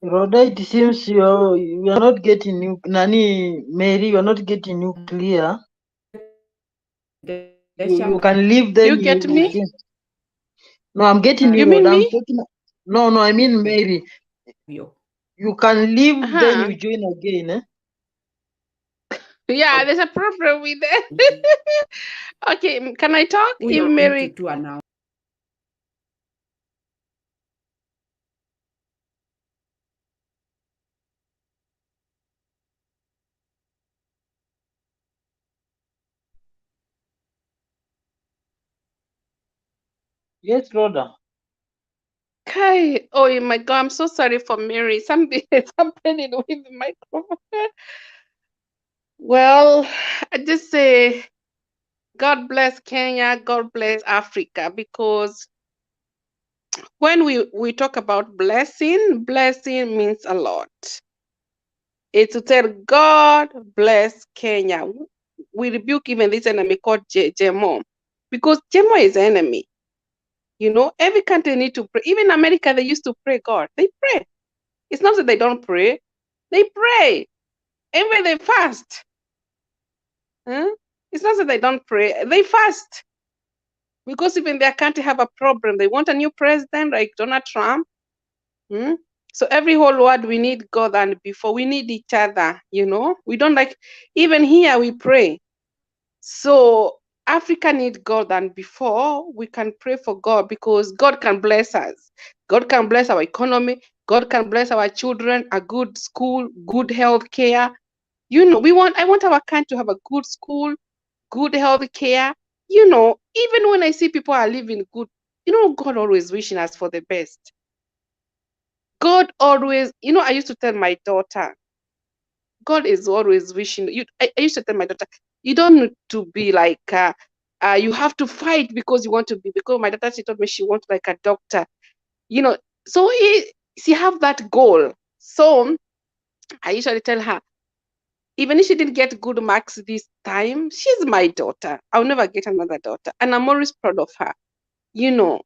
N: Rhoda, it seems you are not getting you, Nani, Mary, you are not getting you clear. You can leave then.
I: You get me?
N: No, I'm getting you,
I: You mean
N: Rhoda. I'm
I: me?
N: talking. No, I mean Mary. You can leave then you join again. Eh?
I: Yeah, there's a problem with that. Okay, can I talk? If Mary
N: Yes, Rhoda.
I: Okay. Oh my God, I'm so sorry for Mary. Something is happening with the microphone. Well, I just say God bless Kenya, God bless Africa, because when we talk about blessing, blessing means a lot. It's to tell God bless Kenya. We rebuke even this enemy called GMO, because GMO is enemy. You know, every country need to pray. Even America, they used to pray God. They pray. It's not that they don't pray. They pray. Even they fast. Huh? It's not that they don't pray. They fast. Because even their country have a problem. They want a new president like Donald Trump. Hmm? So every whole world, we need God, and before we need each other, you know. We don't like, even here we pray. So Africa need God, and before we can pray for God, because God can bless us. God can bless our economy. God can bless our children, a good school, good health care. You know, I want our country to have a good school, good health care. You know, even when I see people are living good, you know, God always wishing us for the best. God always, you know, I used to tell my daughter, God is always wishing you. I used to tell my daughter, you don't need to be like, you have to fight because you want to be. Because my daughter, she told me she wants like a doctor, you know. So she have that goal. So I usually tell her, even if she didn't get good marks this time, she's my daughter. I'll never get another daughter, and I'm always proud of her. You know,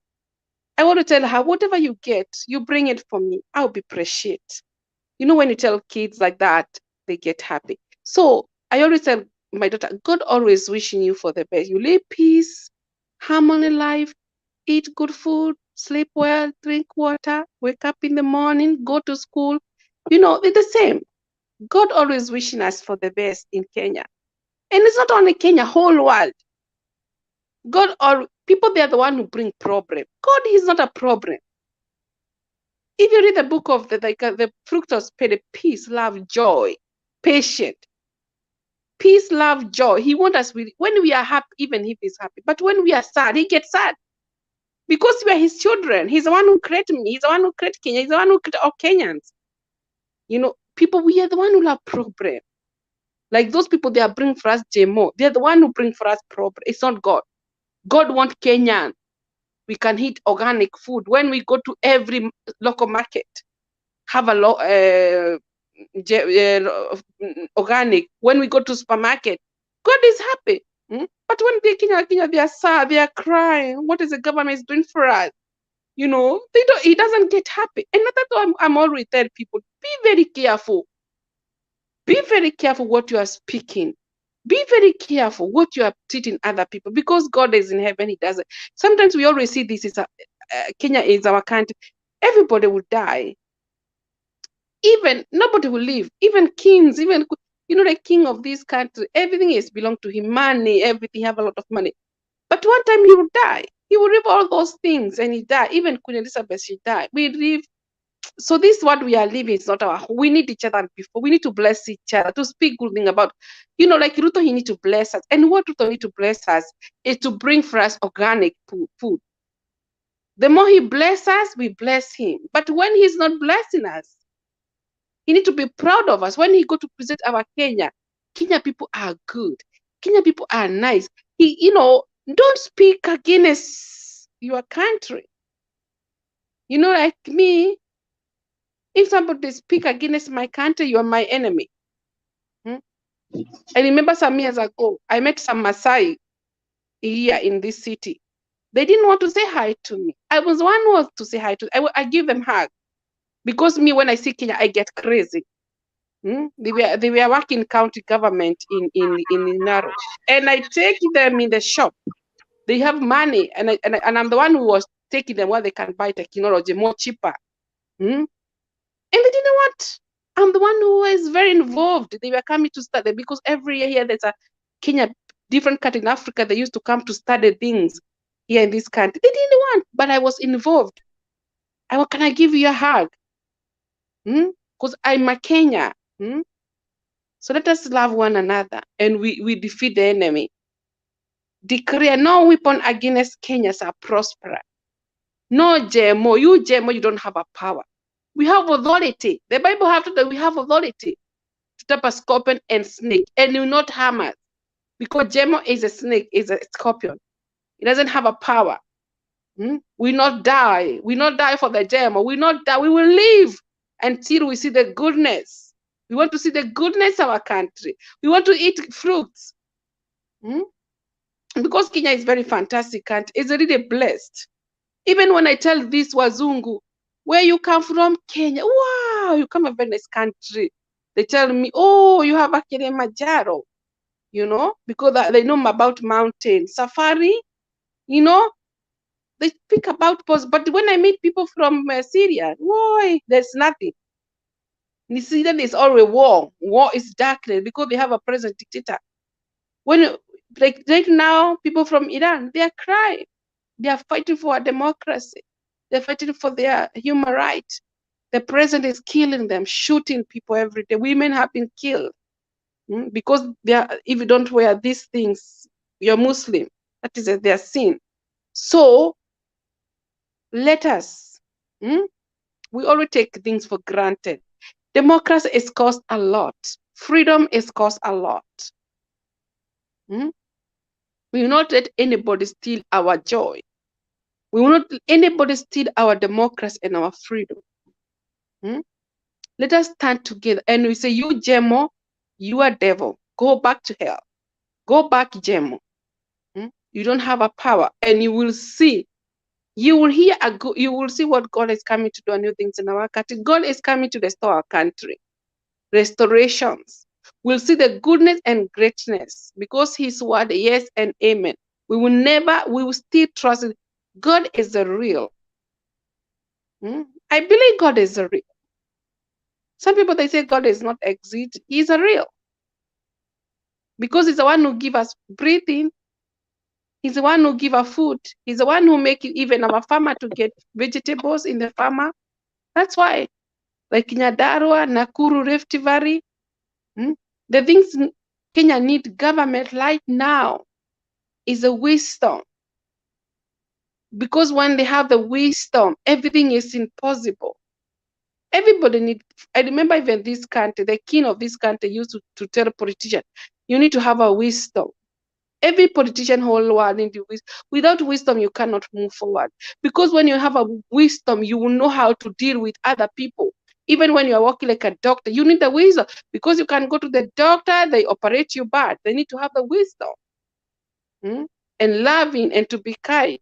I: I want to tell her, whatever you get, you bring it for me. I'll be appreciate. You know, when you tell kids like that, they get happy. So I always tell my daughter, God always wishing you for the best. You live peace, harmony life, eat good food, sleep well, drink water, wake up in the morning, go to school. You know, it's the same. God always wishing us for the best in Kenya. And it's not only Kenya, whole world. God, or people, they are the one who bring problem. God is not a problem. If you read the book of the fruit of spirit, peace, love, joy, patient, peace, love, joy. He wants us when we are happy, even if he's happy. But when we are sad, he gets sad. Because we are his children. He's the one who created me. He's the one who created Kenya. He's the one who created all Kenyans. You know, people, we are the one who have problem. Like those people, they are bringing for us GMO. They're the one who bring for us problem. It's not God. God wants Kenyan. We can eat organic food. When we go to every local market, have a organic. When we go to supermarket, God is happy. But when they Kenya, they are sad, they are crying. What is the government doing for us? You know, he doesn't get happy. And that's why I'm always telling people, be very careful. Be very careful what you are speaking. Be very careful what you are treating other people, because God is in heaven. He doesn't. Sometimes we always see this is Kenya is our country. Everybody will die. Even nobody will live. Even kings, even you know, the king of this country, everything is belong to him. Money, everything, have a lot of money. But one time he will die. He will leave all those things and he died. Even Queen Elizabeth, she died. We live. So this is what we are living. It's not our. We need each other before. We need to bless each other, to speak good thing about. You know, like Ruto, he need to bless us. And what Ruto need to bless us is to bring for us organic food. The more he bless us, we bless him. But when he's not blessing us, he need to be proud of us. When he go to present our Kenya, Kenya people are good. Kenya people are nice. He, you know, don't speak against your country. You know, like me, if somebody speak against my country, you are my enemy. I remember some years ago, I met some Maasai here in this city. They didn't want to say hi to me. I was one who was to say hi to. I give them hug, because me, when I see Kenya, I get crazy. They were working county government in Naro, and I take them in the shop. They have money, and I'm the one who was taking them where they can buy technology more cheaper. And they didn't want. I'm the one who is very involved. They were coming to study, because every year here there's a Kenya, different country in Africa. They used to come to study things here in this country. They didn't want, but I was involved. Can I give you a hug? Because I'm a Kenya. So let us love one another, and we defeat the enemy. Declare no weapon against Kenya shall prosper. No GMO. You GMO, you don't have a power. We have authority. The Bible have that we have authority to tap a scorpion and snake, and will not harm us. Because GMO is a snake, is a scorpion. It doesn't have a power. We not die. We not die for the GMO. We not die. We will live until we see the goodness. We want to see the goodness of our country. We want to eat fruits. Because Kenya is very fantastic country. It's really blessed. Even when I tell this Wazungu, where you come from, Kenya, wow, you come from a very nice country. They tell me, oh, you have a Kilimanjaro, you know, because they know about mountain safari, you know, they speak about post. But when I meet people from Syria, why, there's nothing. In Syria, there's always war. War is darkness because they have a present dictator. When, like right now, people from Iran, they are crying. They are fighting for a democracy. They're fighting for their human rights. The president is killing them, shooting people every day. Women have been killed because they are, if you don't wear these things, you're Muslim. That is their sin. So let us, we alwaady take things for granted. Democracy is cost a lot. Freedom is cost a lot. We will not let anybody steal our joy. We will not let anybody steal our democracy and our freedom. Let us stand together and we say, you GMO, you are devil. Go back to hell. Go back, GMO. You don't have a power, and you will see. You will hear you will see what God is coming to do, new things in our country. God is coming to restore our country. Restorations. We'll see the goodness and greatness because His word, yes and amen. We will still trust it. God is the real. I believe God is the real. Some people, they say God is not exist. He's a real. Because He's the one who give us breathing. He's the one who give us food. He's the one who make even our farmer to get vegetables in the farmer. That's why, like Nyandarua, Nakuru, Rift Valley, the things Kenya need government right now is a wisdom. Because when they have the wisdom, everything is impossible. Everybody need. I remember even this country, the king of this country used to tell a politician, you need to have a wisdom. Every politician whole world needs wisdom. Without wisdom, you cannot move forward. Because when you have a wisdom, you will know how to deal with other people. Even when you are working like a doctor, you need the wisdom. Because you can go to the doctor, they operate you bad. They need to have the wisdom. And loving and to be kind.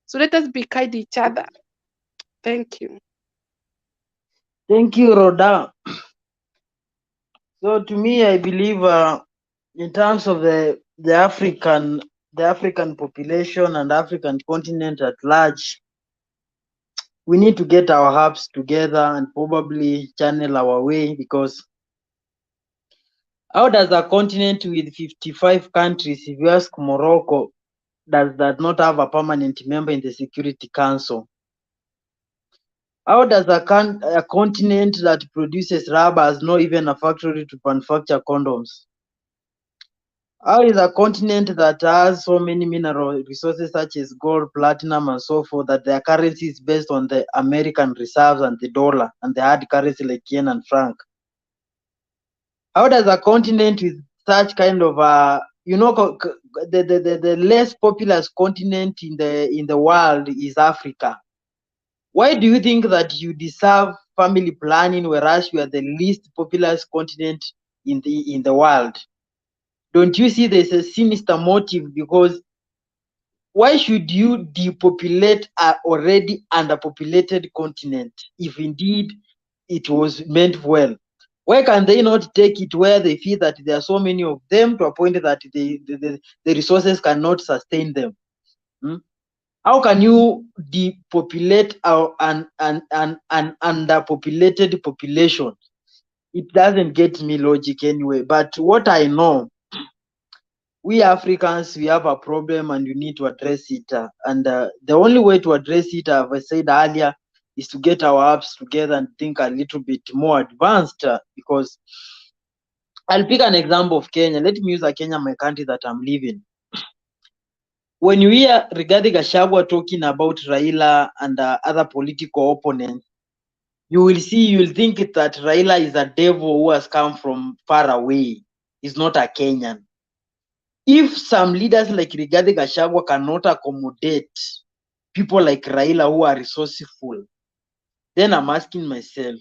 I: So let us be kind to each other. Thank you.
N: Thank you, Rhoda. So to me, I believe in terms of the African population and African continent at large, we need to get our hubs together and probably channel our way, because how does a continent with 55 countries, if you ask Morocco, does that not have a permanent member in the Security Council? How does a continent that produces rubber has not even a factory to manufacture condoms? How is a continent that has so many mineral resources such as gold, platinum, and so forth, that their currency is based on the American reserves and the dollar and the hard currency like yen and franc? How does a continent with such kind of the less populous continent in the world is Africa? Why do you think that you deserve family planning, whereas you are the least populous continent in the world? Don't you see there's a sinister motive? Because why should you depopulate an already underpopulated continent if indeed it was meant well? Why can they not take it where they feel that there are so many of them to a point that the resources cannot sustain them? How can you depopulate an underpopulated population? It doesn't get me logic anyway. But what I know, we Africans, we have a problem and you need to address it. And the only way to address it, as I said earlier, is to get our apps together and think a little bit more advanced. Because I'll pick an example of Kenya. Let me use Kenya, my country that I'm living. when you hear Rigathi Gachagua talking about Raila and other political opponents, you will think that Raila is a devil who has come from far away. He's not a Kenyan. If some leaders like Rigathi Gachagua cannot accommodate people like Raila who are resourceful, then I'm asking myself,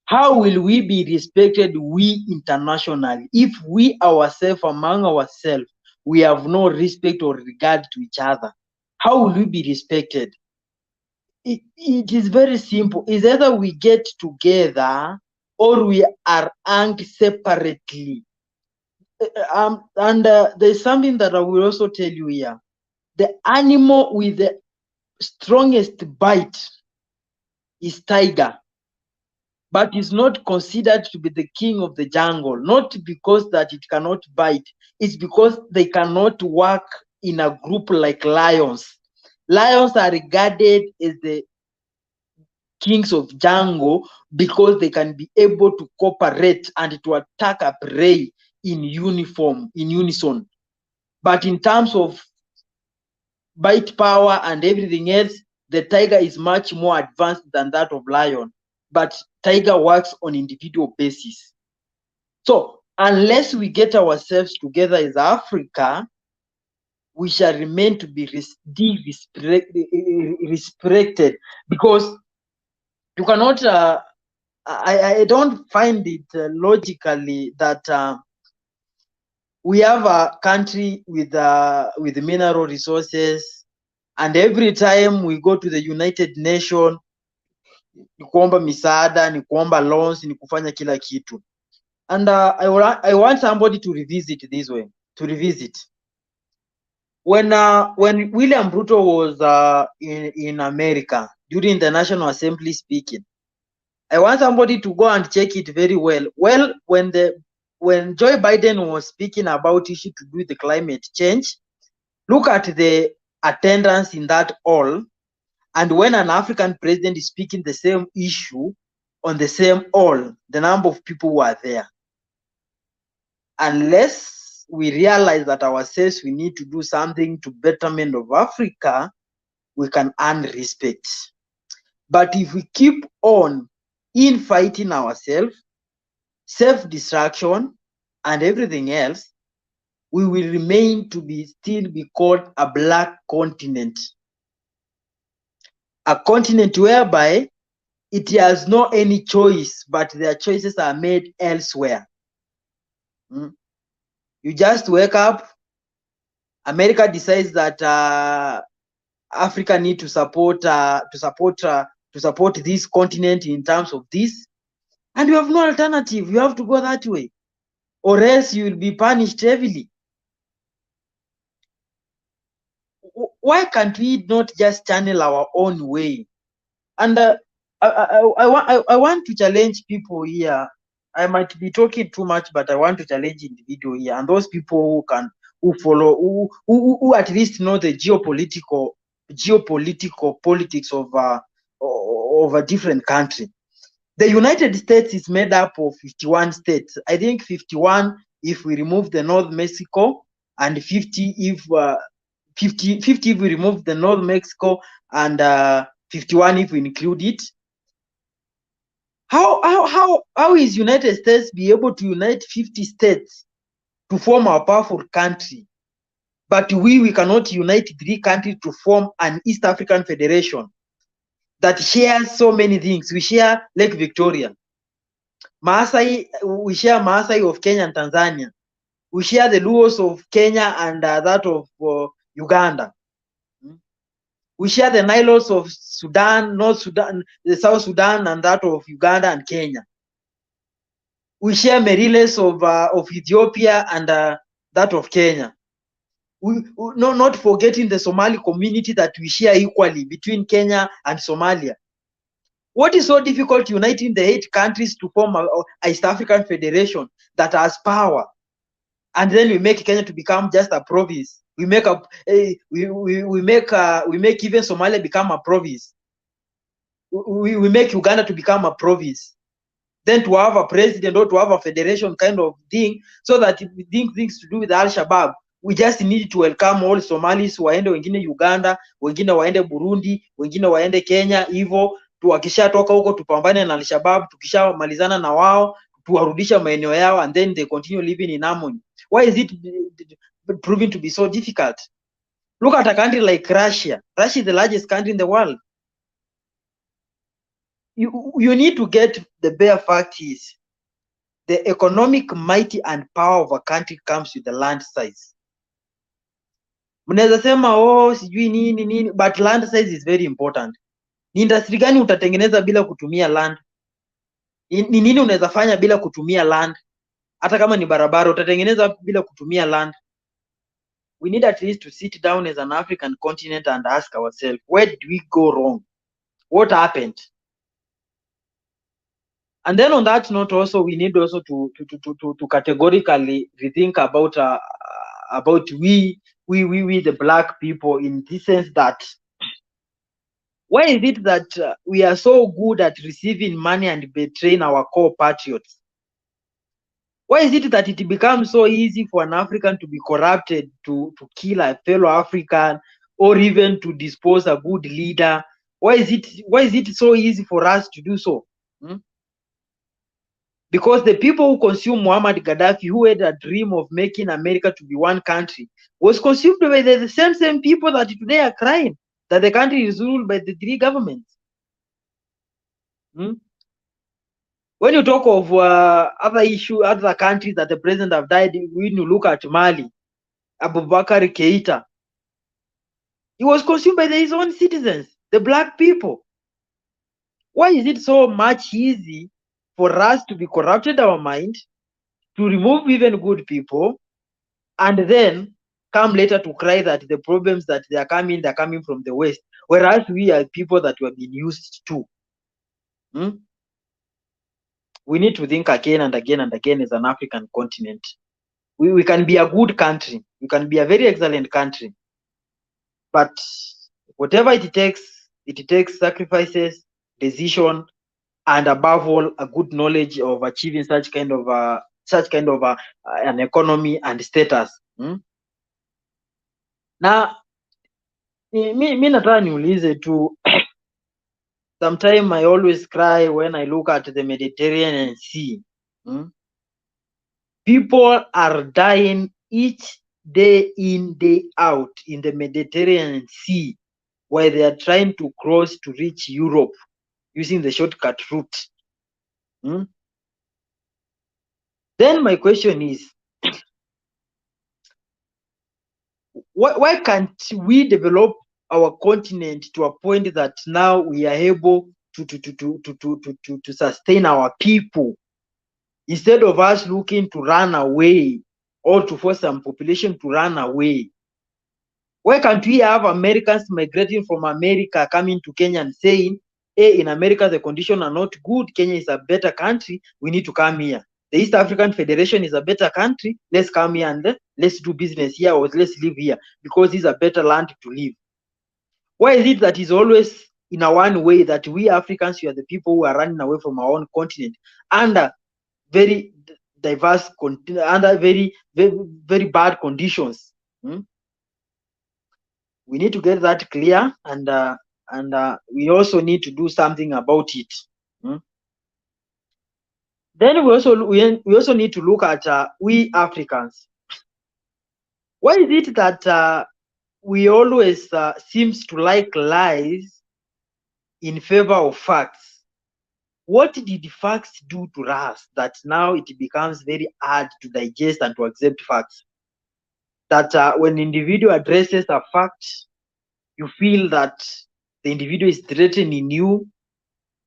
N: how will we be respected, we internationally, if we ourselves, among ourselves, we have no respect or regard to each other? How will we be respected? It is very simple. It's either we get together or we are hanged separately. There's something that I will also tell you here. The animal with the strongest bite is tiger, but is not considered to be the king of the jungle, not because that it cannot bite, it's because they cannot work in a group like lions. Lions are regarded as the kings of jungle because they can be able to cooperate and to attack a prey in unison. But in terms of bite power and everything else, the tiger is much more advanced than that of lion. But tiger works on individual basis. So unless we get ourselves together as Africa, we shall remain to be respected, because you cannot. I don't find it logically that we have a country with mineral resources, and every time we go to the United Nations, ni kuomba misaada, ni kuomba loans, ni kufanya kila kitu. And I want somebody to revisit this way, to revisit. When William Ruto was in America during the National Assembly speaking, I want somebody to go and check it very well. Well, when Joe Biden was speaking about issue to do with the climate change, look at the attendance in that hall. And when an African president is speaking the same issue on the same hall, the number of people who are there. Unless we realize that ourselves, we need to do something to betterment of Africa, we can earn respect. But if we keep on infighting ourselves, self-destruction, and everything else, we will remain to still be called a black continent. A continent whereby it has no any choice, but their choices are made elsewhere. You just wake up, America decides that Africa need to support this continent in terms of this, and you have no alternative. You have to go that way, or else you will be punished heavily. Why can't we not just channel our own way? And I want to challenge people here. I might be talking too much, but I want to challenge individual here, and those people who follow, who at least know the geopolitical politics of a different country. The United States is made up of 51 states. I think 51 if we remove the North Mexico, and 50 if we remove the North Mexico, and 51 if we include it. How is United States be able to unite 50 states to form a powerful country, but we cannot unite 3 countries to form an East African Federation that shares so many things? We share Lake Victoria, we share Maasai of Kenya and Tanzania, we share the Luos of Kenya and that of Uganda. We share the Nilos of Sudan, North Sudan, the South Sudan, and that of Uganda and Kenya. We share Meriles of Ethiopia and that of Kenya. Not forgetting the Somali community that we share equally between Kenya and Somalia. What is so difficult uniting the 8 countries to form a East African Federation that has power? And then we make Kenya to become just a province. We make even Somalia become a province. We make Uganda to become a province. Then to have a president or to have a federation kind of thing, so that things to do with Al-Shabaab, we just need to welcome all Somalis, waende wengine Uganda, wengine waende Burundi, wengine waende Kenya, hivyo wakishatoka huko tupambane na Al-Shabaab, tukishamalizana na wao tuwarudisha maeneo yao, and then they continue living in harmony. Why is it proving to be so difficult? Look at a country like Russia. Russia is the largest country in the world. You need to get the bare fact is the economic might and power of a country comes with the land size. Mnaweza sema oh sijui nini, but land size is very important. Ni industry gani utatengeneza bila kutumia land? Ni nini unaweza fanya bila kutumia land? Hata kama ni barabara utatengeneza bila kutumia land. We need at least to sit down as an African continent and ask ourselves, where did we go wrong? What happened? And then on that note also, we need also to categorically rethink about we the black people, in this sense that why is it that we are so good at receiving money and betraying our core patriots? Why is it that it becomes so easy for an African to be corrupted, to kill a fellow African, or even to dispose a good leader? Why is it so easy for us to do so? Because the people who consumed Muammar Gaddafi, who had a dream of making America to be one country, was consumed by the same people that today are crying that the country is ruled by the three governments. When you talk of other countries that the president have died, when you look at Mali, Abubakar Keita, he was consumed by his own citizens, the black people. Why is it so much easy for us to be corrupted our mind, to remove even good people, and then come later to cry that the problems that they're coming from the West, whereas we are people that were being used to? We need to think again and again and again as an African continent. We can be a good country. We can be a very excellent country. But whatever it takes sacrifices, decision, and above all, a good knowledge of achieving such kind of an economy and status. Na mi nataka niulize tu, sometimes I always cry when I look at the Mediterranean Sea. People are dying each day in, day out in the Mediterranean Sea, while they are trying to cross to reach Europe using the shortcut route. Then my question is, why can't we develop our continent to a point that now we are able to sustain our people, instead of us looking to run away or to force some population to run away? Why can't we have Americans migrating from America coming to Kenya and saying, hey, in America the conditions are not good, Kenya is a better country, we need to come here. The East African Federation is a better country, let's come here and let's do business here, or let's live here, because it's a better land to live. Why is it that is always in a one way that we Africans, we are the people who are running away from our own continent under very diverse, under very, very, very bad conditions? We need to get that clear, and we also need to do something about it. Then we also need to look at we Africans. Why is it that we always seems to like lies in favor of facts? What did facts do to us that now it becomes very hard to digest and to accept facts? That when individual addresses a fact, you feel that the individual is threatening you.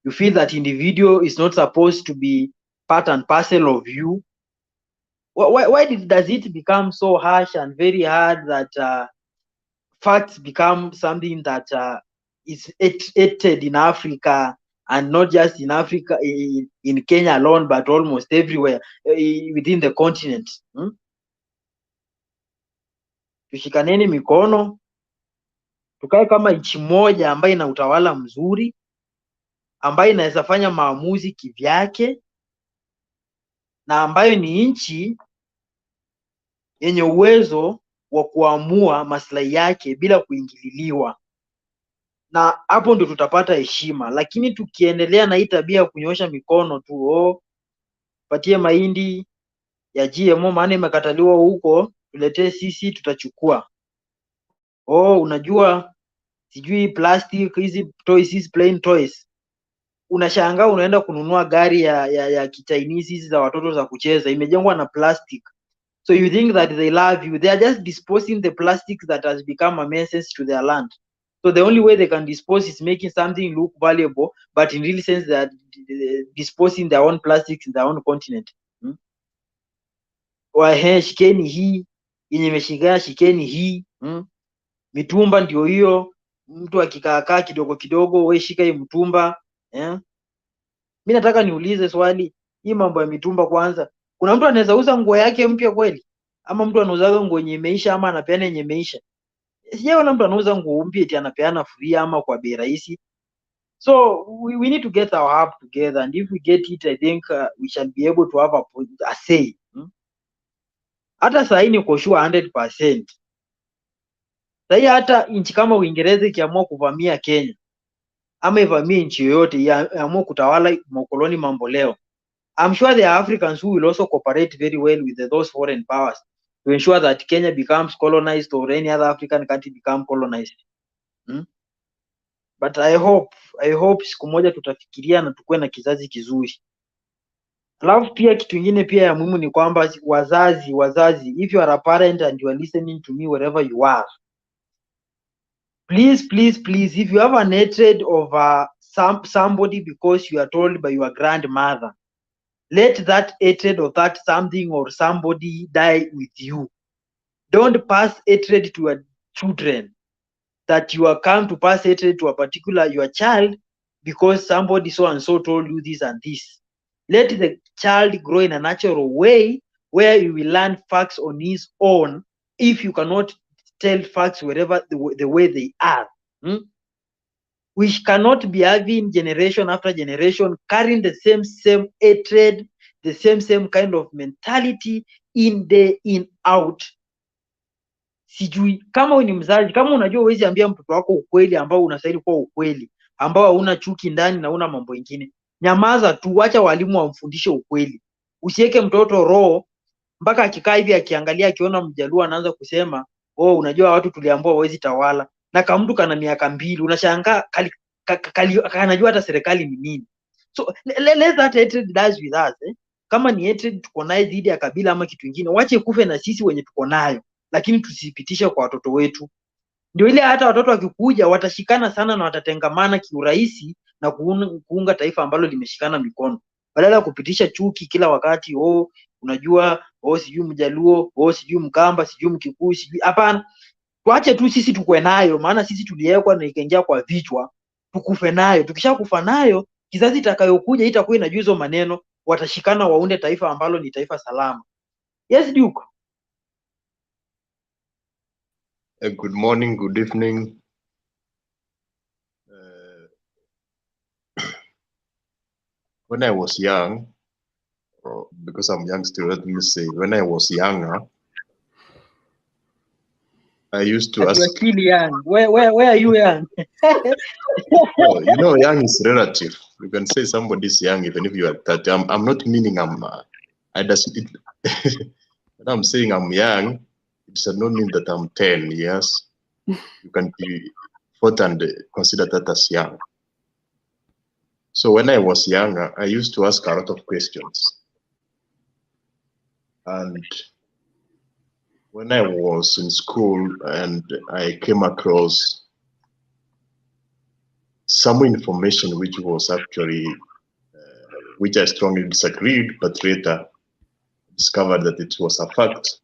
N: You feel that individual is not supposed to be part and parcel of you. Why does it become so harsh and very hard that facts become something that is hated in Africa, and not just in Africa, in Kenya alone, but almost everywhere within the continent? Tushikaneni mikono, tukae kama nchi moja ambayo ina utawala mzuri, ambayo inaweza fanya maamuzi kivyake, na ambayo ni nchi yenye uwezo wa kuamua maslahi yake bila kuingililiwa, na hapo ndio tutapata heshima. Lakini tukiendelea na hii tabia ya kunyoosha mikono tu, patie mahindi ya GMO maana imekataliwa huko, tuletee sisi tutachukua. Unajua sijui plastic hizi toys, hizi plain toys, unashangaa unaenda kununua gari ya kichinese hizi za watoto za kucheza, imejengwa na plastic. So you think that they love you. They are just disposing the plastic that has become a menace to their land. So the only way they can dispose is making something look valuable, but in real sense they are disposing their own plastics in their own continent. Shikeni hii yenye imeshikana, shikeni hii. Mitumba ndio hiyo, mtu akikaakaa kidogo kidogo, we shika hii mtumba. Mimi nataka niulize swali, hii mambo ya mitumba kwanza, kuna mtu anaweza uza nguo yake mpya kweli? Ama mtu anauza nguo yenye imeisha ama anapeana yenye imeisha? Sijaona mtu anauza nguo mpya eti anapeana free ama kwa bei rahisi. So we need to get our act together, and if we get it, I think we shall be able to have a say. Hata saa hii niko sure 100%. Saa hii hata nchi kama Uingereza ikiamua kuvamia Kenya ama ivamie nchi yoyote, iamua kutawala makoloni mambo leo, I'm sure there are Africans who will also cooperate very well with those foreign powers to ensure that Kenya becomes colonized or any other African country become colonized. But I hope siku moja tutafikiria na tukue na kizazi kizuri. Alafu pia kitu kingine pia ya muhimu ni kwamba wazazi, if you are a parent and you are listening to me wherever you are, please, if you have an hatred of somebody because you are told by your grandmother, let that hatred of that something or somebody die with you. Don't pass hatred to your children, that you are come to pass hatred to a particular your child because somebody so and so told you this and this. Let the child grow in a natural way where you will learn facts on his own, if you cannot tell facts wherever the way they are. We cannot be having generation after generation carrying the same hatred, the same kind of mentality in day in out. Sijui kama wewe ni mzazi, kama unajua huwezi ambia mtoto wako ukweli ambao unastahili kuwa ukweli, ambao hauna chuki ndani na una mambo mengine, nyamaza tu, acha walimu wamfundishe ukweli. Usiweke mtoto roho mpaka akikaa hivi akiangalia akiona Mjaluo anaanza kusema unajua watu tuliambiwa hawezi tawala, na kama mtu kana miaka 2 unashangaa kanajua hata serikali ni nini. So let that hatred dies with us. Kama ni hatred tuko naye dhidi ya kabila ama kitu kingine, wache kufe na sisi wenye tuko nayo, lakini tusipitishe kwa watoto wetu. Ndio ile hata watoto wakikuja watashikana sana na watatengamana kiurahisi na kuunga taifa ambalo limeshikana mikono, badala ya kupitisha chuki kila wakati. Unajua sijui Mjaluo, sijui Mkamba, sijui Mkikuyu, sijui. Hapana, tuache tu sisi tukue nayo, maana sisi tuliwekwa na ikaingia kwa vichwa, tukufe nayo. Tukishakufa nayo, kizazi itakayokuja itakuwa inajua hizo maneno, watashikana waunde taifa ambalo ni taifa salama. Yes, Duke.
F: Good morning, good evening. When I was young, because I'm young still, let me say, when I was younger, I used to ask.
N: You're still young. Where are you young?
F: Well, you know, young is relative. You can say somebody's young even if you are 30. I'm not meaning I'm I'm saying I'm young. It does not mean that I'm 10 years. You can be 40 and consider that as young. So when I was younger, I used to ask a lot of questions. And when I was in school and I came across some information which was actually, which I strongly disagreed, but later discovered that it was a fact.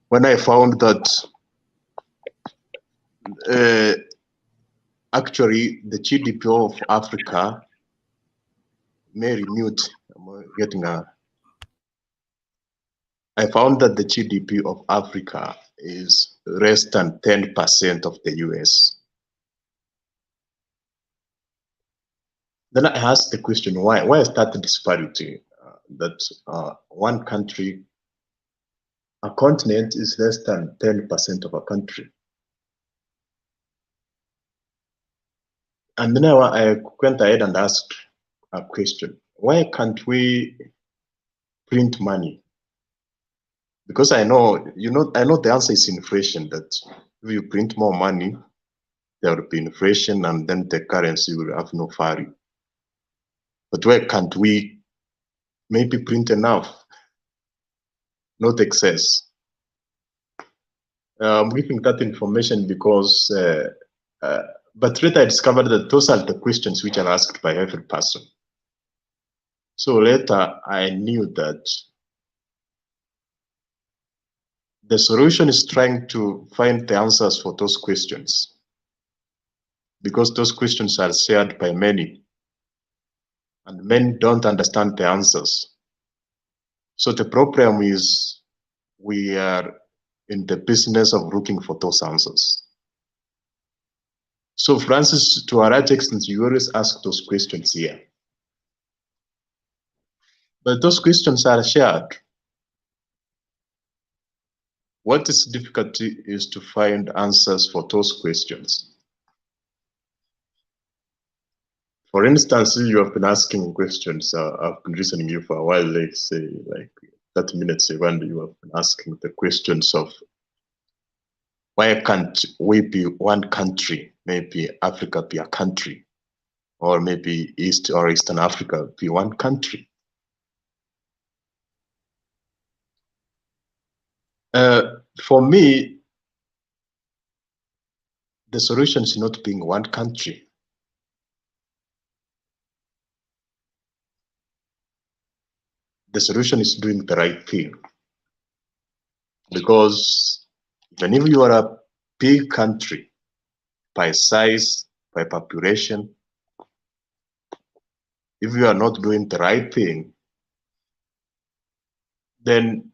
F: When I found that actually the GDP of Africa I found that the GDP of Africa is less than 10% of the US. Then I asked the question, why is that disparity? That one country a continent is less than 10% of a country. And then I went ahead and asked a question. Why can't we print money? Because I know the answer is inflation, that if you print more money, there will be inflation and then the currency will have no value. But why can't we maybe print enough, not excess? I'm giving that information because, but later I discovered that those are the questions which are asked by every person. So later I knew that the solution is trying to find the answers for those questions, because those questions are shared by many, and many don't understand the answers. So the problem is we are in the business of looking for those answers. So Francis, to a large extent, you always ask those questions here. But those questions are shared. What is difficulty is to find answers for those questions. For instance, if you have been asking questions, I've been listening to you for a while, let's say like 30 minutes when you have been asking the questions of why can't we be one country, maybe Africa be a country, or maybe East or Eastern Africa be one country. For me, the solution is not being one country. The solution is doing the right thing. Because even if you are a big country by size, by population, if you are not doing the right thing, then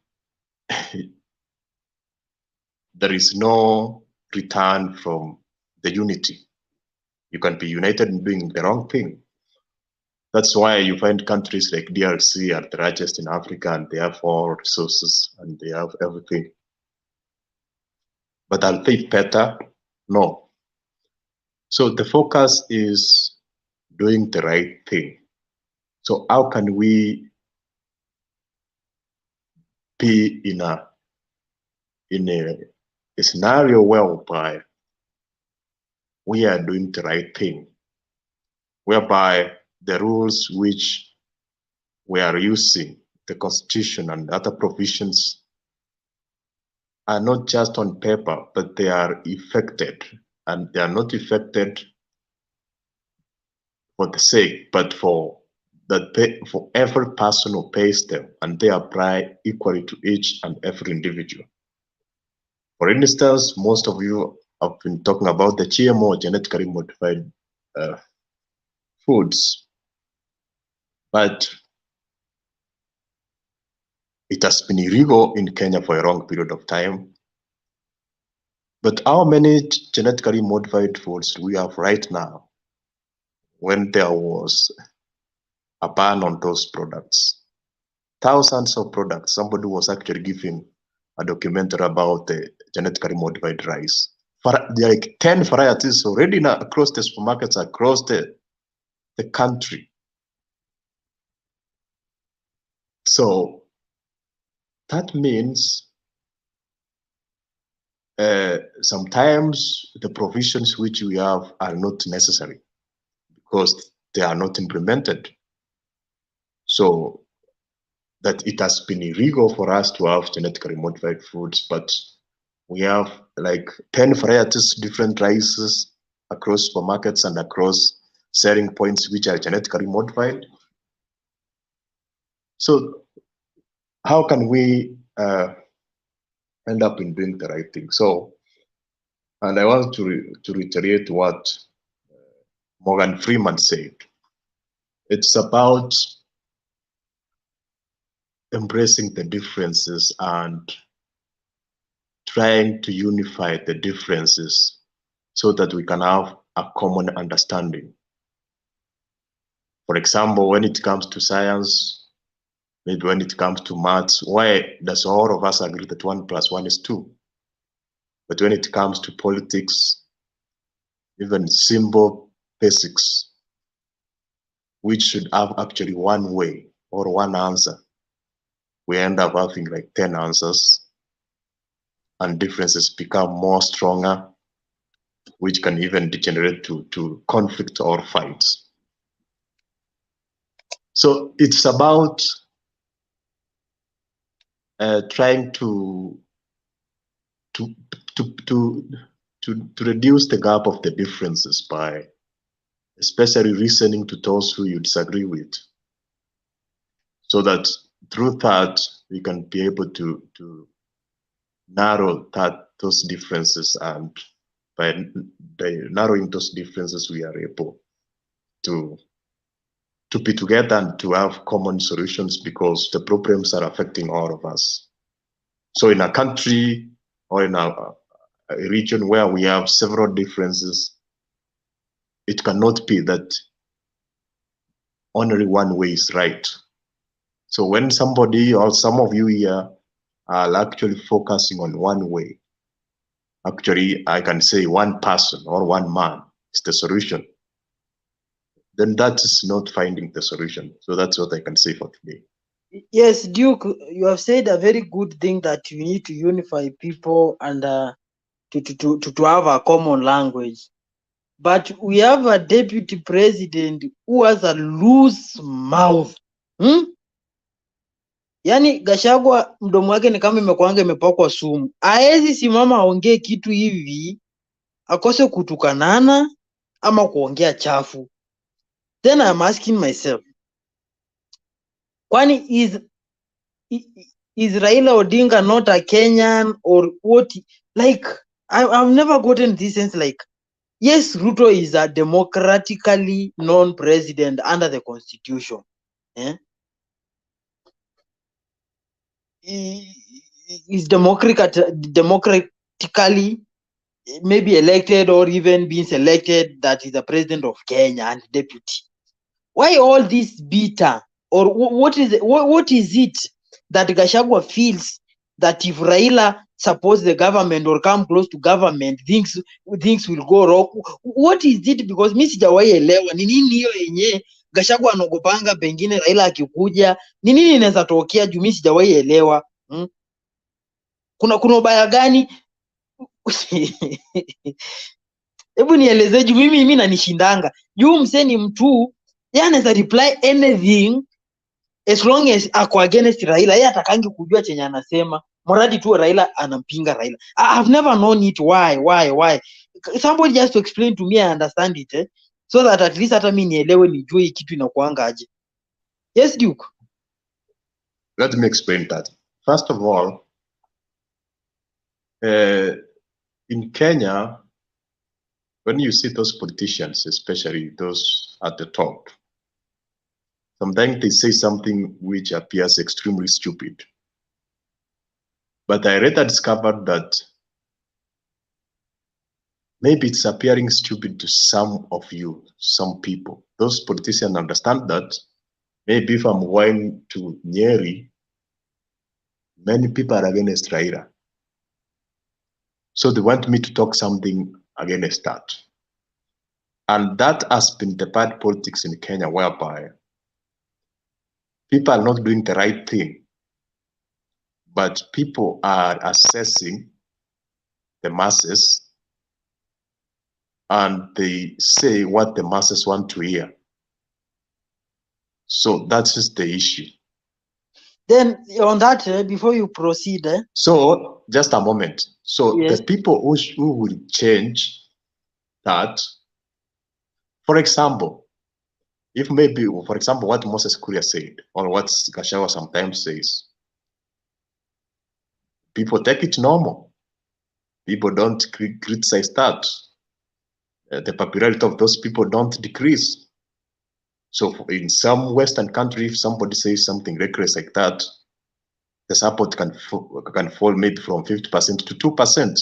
F: there is no return from the unity. You can be united in doing the wrong thing. That's why you find countries like DRC are the largest in Africa, and they have all resources and they have everything. But are they better? No. So the focus is doing the right thing. So how can we be in a scenario whereby we are doing the right thing, whereby the rules which we are using, the Constitution and other provisions, are not just on paper, but they are effected, and they are not effected for the sake, but for every person who pays them, and they apply equally to each and every individual. For instance, most of you have been talking about the GMO, genetically modified foods, but it has been illegal in Kenya for a long period of time. But how many genetically modified foods do we have right now when there was a ban on those products? Thousands of products. Somebody was actually giving a documentary about the genetically modified rice. Like 10 varieties already now across the supermarkets, across the country. So that means sometimes the provisions which we have are not necessary because they are not implemented. So that it has been illegal for us to have genetically modified foods, but we have like 10 varieties, different rices across supermarkets and across selling points which are genetically modified. So how can we end up in doing the right thing? So, and I want to reiterate what Morgan Freeman said. It's about embracing the differences and trying to unify the differences so that we can have a common understanding. For example, when it comes to science, Maybe when it comes to maths, why does all of us agree that 1 + 1 is 2? But when it comes to politics, even simple basics, which should have actually one way or one answer, we end up having like 10 answers, and differences become more stronger, which can even degenerate to conflict or fights. So it's about trying to reduce the gap of the differences by especially listening to those who you disagree with, so that through that we can be able to narrow those differences, and by narrowing those differences we are able to be together and to have common solutions, because the problems are affecting all of us. So in a country or in a region where we have several differences, it cannot be that only one way is right. So when somebody or some of you here are actually focusing on one way, actually I can say one person or one man is the solution, then that is not finding the solution. So that's what I can say for today.
N: Yes, Duke, you have said a very good thing, that you need to unify people and to have a common language. But we have a deputy president who has a loose mouth. Yaani Gachagua mdomo wake ni kama imekuanga imepakwa sumu. Haezi simama aongee kitu hivi akose kutukanana ama kuongea chafu. Then I'm asking myself, kwani is Raila Odinga not a Kenyan or what? Like, I've never gotten this sense. Like, yes, Ruto is a democratically known president under the constitution. He is democratically maybe elected or even being selected, that is the president of Kenya and deputy. Why all this bitter? Or what is it that Gachagua feels that if Raila supports the government or come close to government, things will go wrong? What is it? Because mimi sijawahi elewa ni nini hiyo yenye Gachagua anogopanga pengine Raila akikuja, ni nini inaweza tokea juu mimi sijawahi elewa. Kuna ubaya gani? Hebu nieleze juu mimi nanishindanga. Juu msee ni mtu, yeye anaweza reply anything as long as ako against Raila. Yeye atakangi kujua chenye anasema, mradi tu Raila anampinga Raila. I've never known it. Why? Somebody just to explain to me, I understand it, so that at least hata mimi nielewe, nijue hii kitu inakuanga aje. Yes, Duke.
F: Let me explain that. First of all, in Kenya, when you see those politicians, especially those at the top, sometimes they say something which appears extremely stupid. But I later discovered that maybe it's appearing stupid to some of you, some people. Those politicians understand that maybe if I'm going to Nyeri, many people are against Raila. So they want me to talk something against that. And that has been the bad politics in Kenya, whereby people are not doing the right thing, but people are assessing the masses and they say what the masses want to hear. So that's just the issue.
N: Then on that, before you proceed.
F: So just a moment. So
N: yes,
F: the people who will change that, for example, if maybe, for example, what Moses Kuria said, or what Gachagua sometimes says, people take it normal. People don't criticize that. The popularity of those people don't decrease. So in some Western country, if somebody says something reckless like that, the support can fall maybe from 50% to 2%.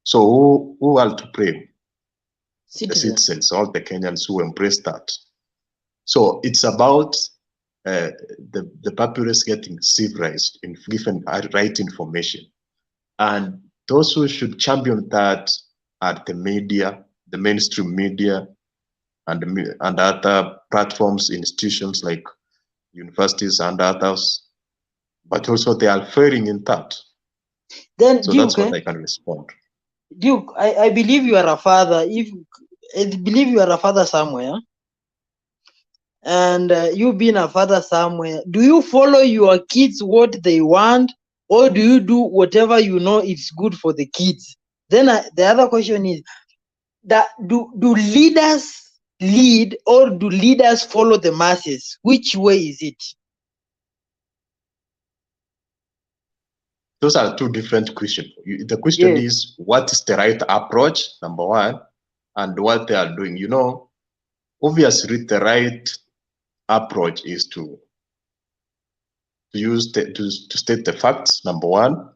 F: So who are to blame? The citizens, all the Kenyans who embrace that. So it's about the populace getting civilized and given right information. And those who should champion that are the media, the mainstream media, and other platforms, institutions like universities and others. But also they are failing in that.
N: Then
F: So
N: Duke,
F: that's what I can respond.
N: Duke, I believe you are a father. I believe you are a father somewhere, and you being a father somewhere, do you follow your kids what they want, or do you do whatever you know is good for the kids? Then the other question is that do leaders lead or do leaders follow the masses? Which way is it?
F: Those are two different questions. The question is, what is the right approach, number one, and what they are doing. Obviously, the right approach is to state the facts, number one,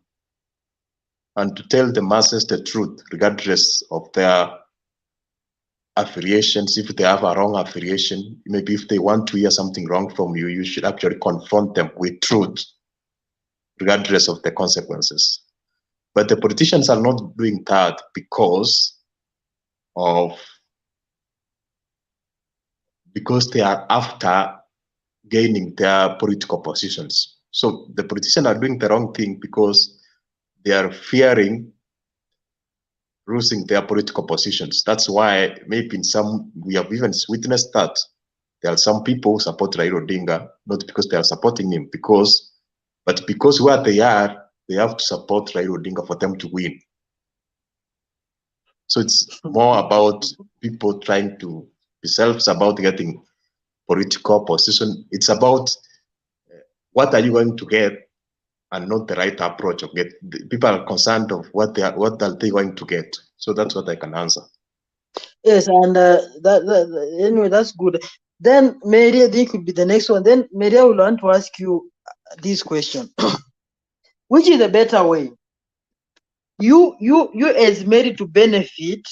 F: and to tell the masses the truth, regardless of their affiliations. If they have a wrong affiliation, maybe if they want to hear something wrong from you, you should actually confront them with truth, regardless of the consequences. But the politicians are not doing that because they are after gaining their political positions. So the politicians are doing the wrong thing because they are fearing losing their political positions. That's why maybe we have even witnessed that there are some people who support Raila Odinga, not because they are supporting him, but because where they are, they have to support Raila Odinga for them to win. So it's more about people trying to be selfish about getting political position. It's about what are you going to get, and not the right approach of get. People are concerned of what are they going to get. So that's what I can answer.
N: Yes, and anyway, that's good. Then Mary, I think could be the next one. Then Mary, I will want to ask you this question: which is the better way? You as Mary to benefit,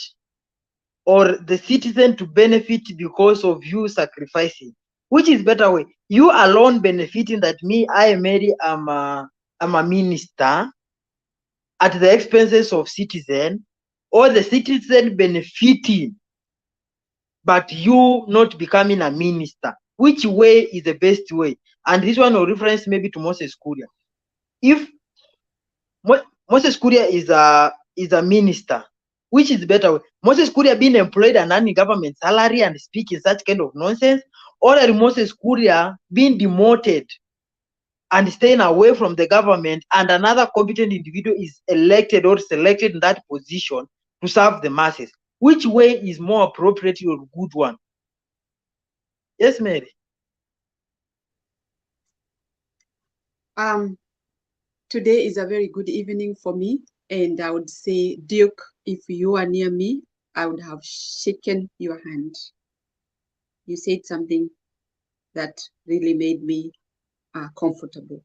N: or the citizen to benefit because of you sacrificing? Which is better way? You alone benefiting that me, I Mary, I'm a minister at the expenses of citizen, or the citizen benefiting but you not becoming a minister? Which way is the best way? And this one will reference maybe to Moses Kuria. If Moses Kuria is a minister, which is better way? Moses Kuria being employed and earning government salary and speaking such kind of nonsense, or Moses Kuria being demoted and staying away from the government, and another competent individual is elected or selected in that position to serve the masses? Which way is more appropriate or good one? Yes, Mary.
S: Today is a very good evening for me, and I would say, Duke, if you are near me, I would have shaken your hand. You said something that really made me comfortable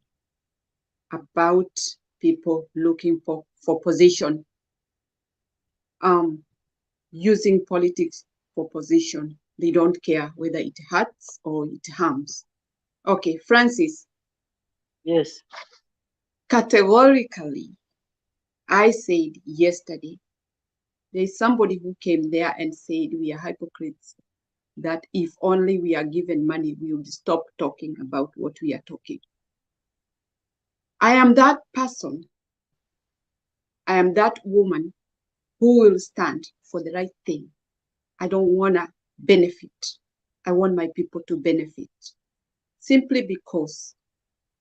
S: about people looking for position, using politics for position. They don't care whether it hurts or it harms. Okay, Francis.
N: Yes.
S: Categorically, I said yesterday, there's somebody who came there and said we are hypocrites, that if only we are given money, we would stop talking about what we are talking. I am that person. I am that woman who will stand for the right thing. I don't want to benefit. I want my people to benefit, simply because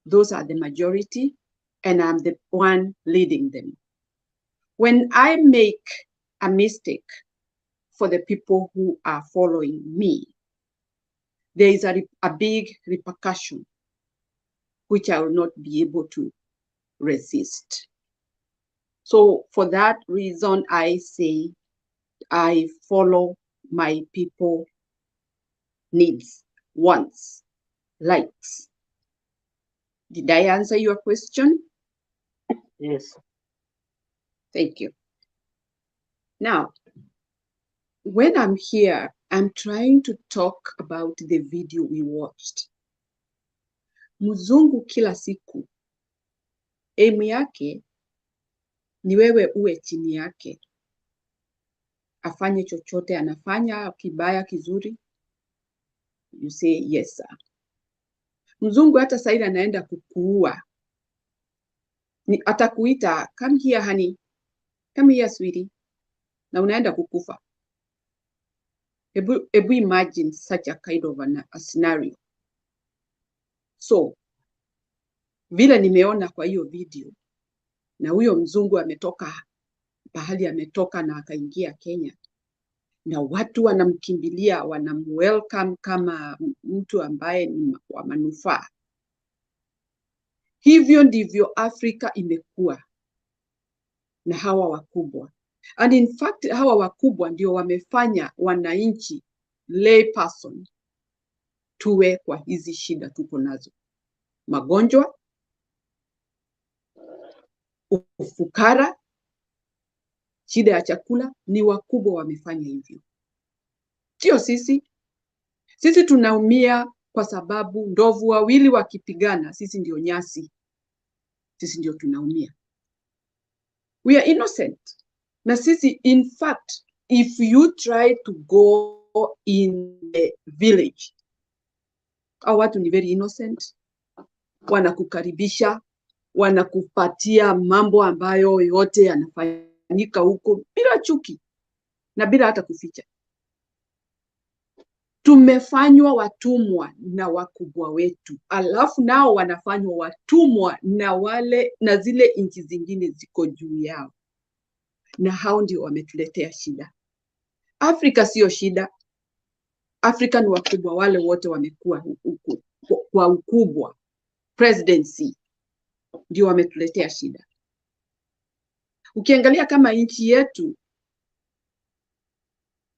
S: those are the majority and I'm the one leading them. When I make a mistake for the people who are following me, there is a big repercussion which I will not be able to resist. So for that reason, I say I follow my people needs, wants, likes. Did I answer your question?
N: Yes.
S: Thank you. Now, when I'm here, I'm trying to talk about the video we watched. Mzungu kila siku aim yake ni wewe uwe chini yake, afanye chochote anafanya, kibaya kizuri, you say yes sir. Mzungu hata sasa anaenda kukuua, atakuita come here honey, come here sweetie, na unaenda kukufa. Ebu imagine such a kind of a scenario. So vile nimeona kwa hiyo video, na huyo mzungu ametoka pahali ametoka na akaingia Kenya, na watu wanamkimbilia, wanamwelcome kama mtu ambaye ni wa manufaa. Hivyo ndivyo Afrika imekuwa na hawa wakubwa. And in fact, hawa wakubwa ndio wamefanya wananchi, lay person, tuwe kwa hizi shida tuko nazo. Magonjwa, ufukara, shida ya chakula, ni wakubwa wamefanya hivyo. Sio sisi. Sisi tunaumia kwa sababu ndovu wawili wakipigana, sisi ndio nyasi. Sisi ndio tunaumia. We are innocent. Na sisi, in fact, if you try to go in the village, hao watu ni very innocent, wanakukaribisha, wanakupatia mambo ambayo yote yanafanyika huko bila chuki na bila hata kuficha. Tumefanywa watumwa na wakubwa wetu, alafu nao wanafanywa watumwa na zile nchi zingine ziko juu yao, na hao ndio wametuletea shida. Afrika sio shida. Afrika ni wakubwa wale wote wamekuwa kwa ukubwa, presidency, ndio wametuletea shida. Ukiangalia kama nchi yetu,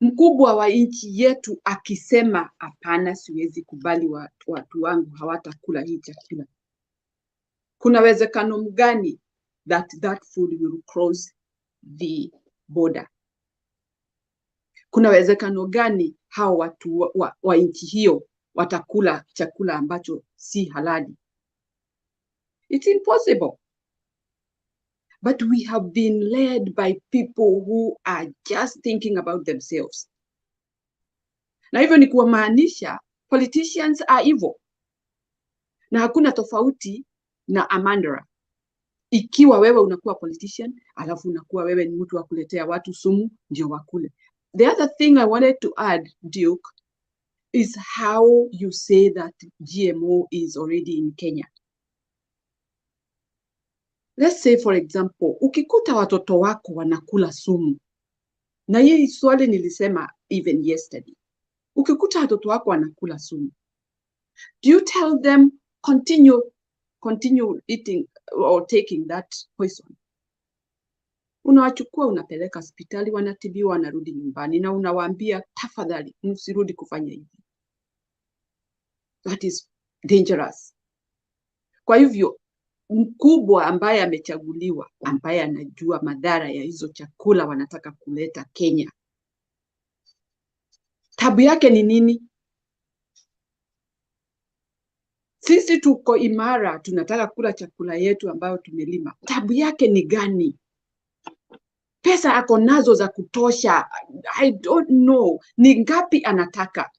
S: mkubwa wa nchi yetu akisema hapana, siwezi kubali watu wangu hawatakula hii chakula, kuna uwezekano mgani that food will cross the border? Kuna uwezekano gani hao watu wa nchi hiyo watakula chakula ambacho si halali? It's impossible. But we have been led by people who are just thinking about themselves. Na hivyo ni kumaanisha politicians are evil. Na hakuna tofauti na Amandra. Ikiwa wewe unakuwa politician, alafu unakuwa wewe ni mtu wa kuletea watu sumu ndio wakule. The other thing I wanted to add, Duke, is how you say that GMO is already in Kenya. Let's say for example, ukikuta watoto wako wanakula sumu, na hii swali nilisema even yesterday, ukikuta watoto wako wanakula sumu, do you tell them continue eating or taking that poison? Unawachukua unapeleka hospitali, wanatibiwa, wanarudi nyumbani, na unawaambia tafadhali msirudi kufanya hivi. That is dangerous. Kwa hivyo mkubwa ambaye amechaguliwa, ambaye anajua madhara ya hizo chakula wanataka kuleta Kenya, tabu yake ni nini? Sisi tuko imara, tunataka kula chakula yetu ambayo tumelima. Tabu yake ni gani? Pesa ako nazo za kutosha. I don't know. Ni ngapi anataka?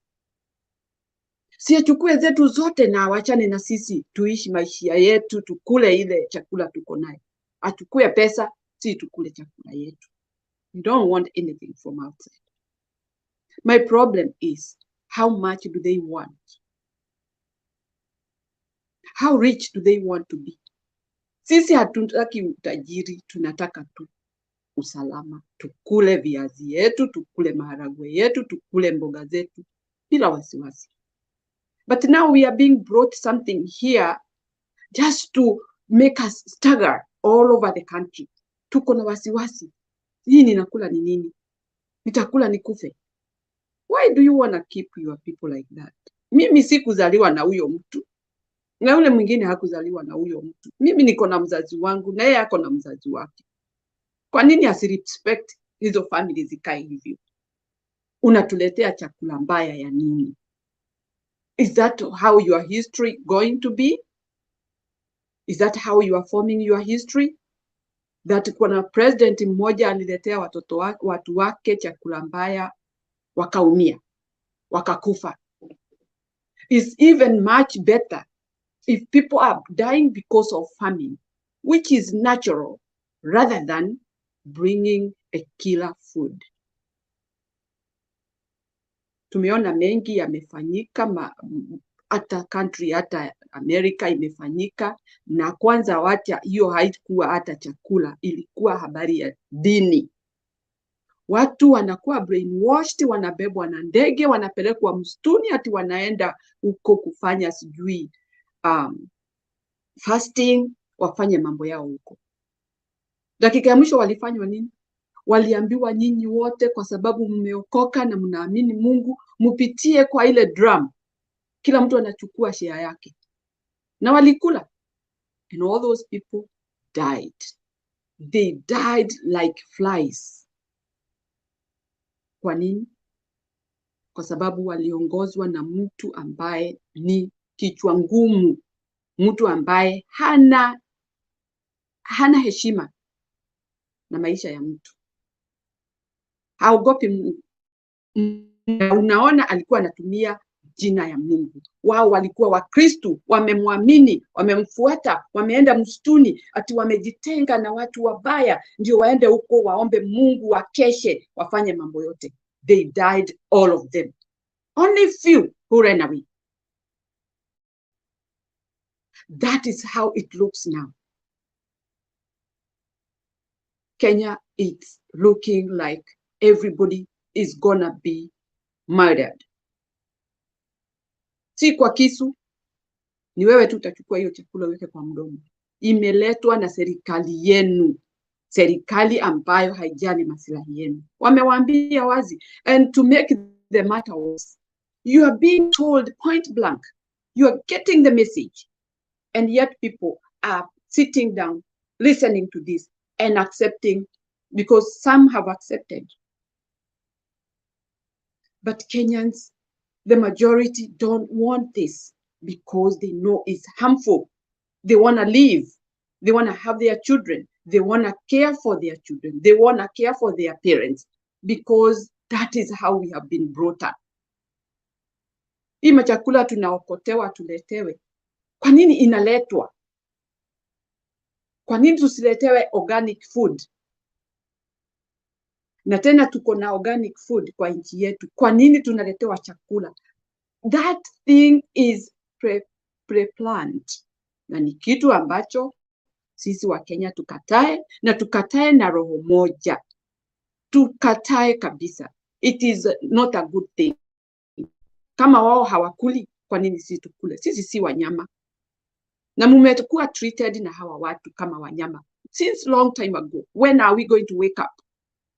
S: Si achukue zetu zote na wachane na sisi, tuishi maisha yetu, tukule ile chakula tuko nayo. Achukue pesa, si tukule chakula yetu. We don't want anything from outside. My problem is, how much do they want? How rich do they want to be? Sisi hatutaki utajiri, tunataka tu usalama. Tukule viazi yetu, tukule maharagwe yetu, tukule mboga zetu bila wasiwasi. But now we are being brought something here just to make us stagger all over the country. Tuko na wasiwasi. Hii ninakula ni nini? Nitakula nikufe. Why do you want to keep your people like that? Mimi sikuzaliwa na huyo mtu, na yule mwingine hakuzaliwa na huyo mtu. Mimi niko na mzazi wangu, na yeye ako na mzazi wake. Kwa nini asirespect hizo family zikae hivyo? Unatuletea chakula mbaya ya nini? Is that how your history going to be? Is that how you are forming your history? That kuna president mmoja aliletea watu wake chakula mbaya, wakaumia, wakakufa. It's even much better if people are dying because of famine, which is natural, rather than bringing a killer food. Tumeona mengi yamefanyika, hata country, hata Amerika imefanyika, na kwanza wacha hiyo haikuwa hata chakula, ilikuwa habari ya dini. Watu wanakuwa brainwashed, wanabebwa na ndege, wanapelekwa msituni, ati wanaenda huko kufanya sijui fasting, wafanye mambo yao huko. Dakika ya mwisho walifanywa nini? Waliambiwa nyinyi wote, kwa sababu mmeokoka na mnaamini Mungu, mupitie kwa ile drum. Kila mtu anachukua share yake. Na walikula. And all those people died. They died like flies. Kwa nini? Kwa sababu waliongozwa na mtu ambaye ni kichwa ngumu. Mtu ambaye hana heshima na maisha ya mtu. Haogopi Mungu. Unaona alikuwa anatumia jina ya Mungu. Wao walikuwa Wakristo, wamemwamini, wamemfuata, wameenda msituni, ati wamejitenga na watu wabaya, ndio waende huko waombe Mungu, wakeshe, wafanye mambo yote. They died, all of them. Only few who ran away. That is how it looks now. Kenya is looking like everybody is gonna be murdered. Si kwa kisu, ni wewe tu utachukua hiyo chakula uweke kwa mdomo. Imeletwa na serikali yenu. Serikali ambayo haijali maslahi yenu. Wamewaambia wazi. And to make the matter worse, you are being told point blank. You are getting the message. And yet people are sitting down, listening to this and accepting, because some have accepted. But Kenyans, the majority don't want this because they know it's harmful. They want to live. They want to have their children. They want to care for their children. They want to care for their parents, because that is how we have been brought up. Hii machakula tunaokotewa tuletewe. Kwa nini inaletwa? Kwa nini tusiletewe organic food? Na tena tuko na organic food kwa nchi yetu. Kwa nini tunaletewa chakula? That thing is pre-planned. Na ni kitu ambacho sisi wa Kenya tukatae, na tukatae na roho moja. Tukatae kabisa. It is not a good thing. Kama wao hawakuli, kwa nini sisi tukule? Sisi si wanyama. Na mumekuwa treated na hawa watu kama wanyama since long time ago. When are we going to wake up?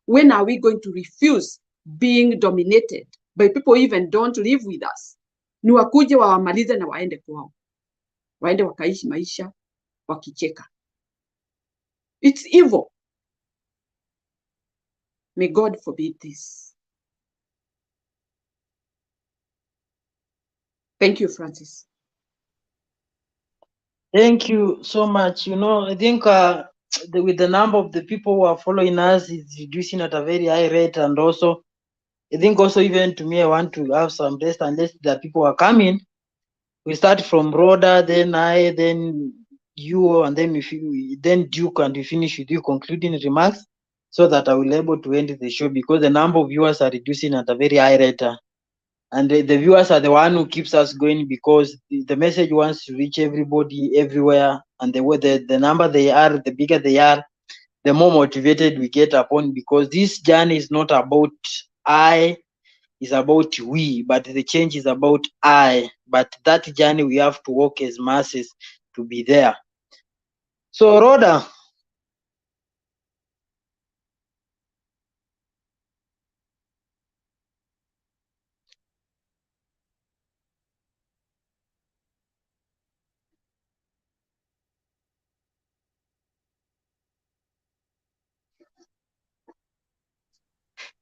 S: When are we going to refuse being dominated by people who even don't live with us? Ni wakuje wawamalize na waende kwao. Waende wakaishi maisha wakicheka. It's evil. May God forbid this. Thank you, Francis.
N: Thank you so much. You know, I think with the number of the people who are following us is reducing at a very high rate, and also I think also even to me I want to have some rest unless the people are coming. We start from Rhoda, then I, then you, and then then Duke, and we finish with you concluding remarks, so that I will be able to end the show, because the number of viewers are reducing at a very high rate. And the viewers are the one who keeps us going, because the message wants to reach everybody everywhere, and the number they are, the bigger they are, the more motivated we get upon, because this journey is not about I, it's about we, but the change is about I. But that journey we have to walk as masses to be there. So Rhoda.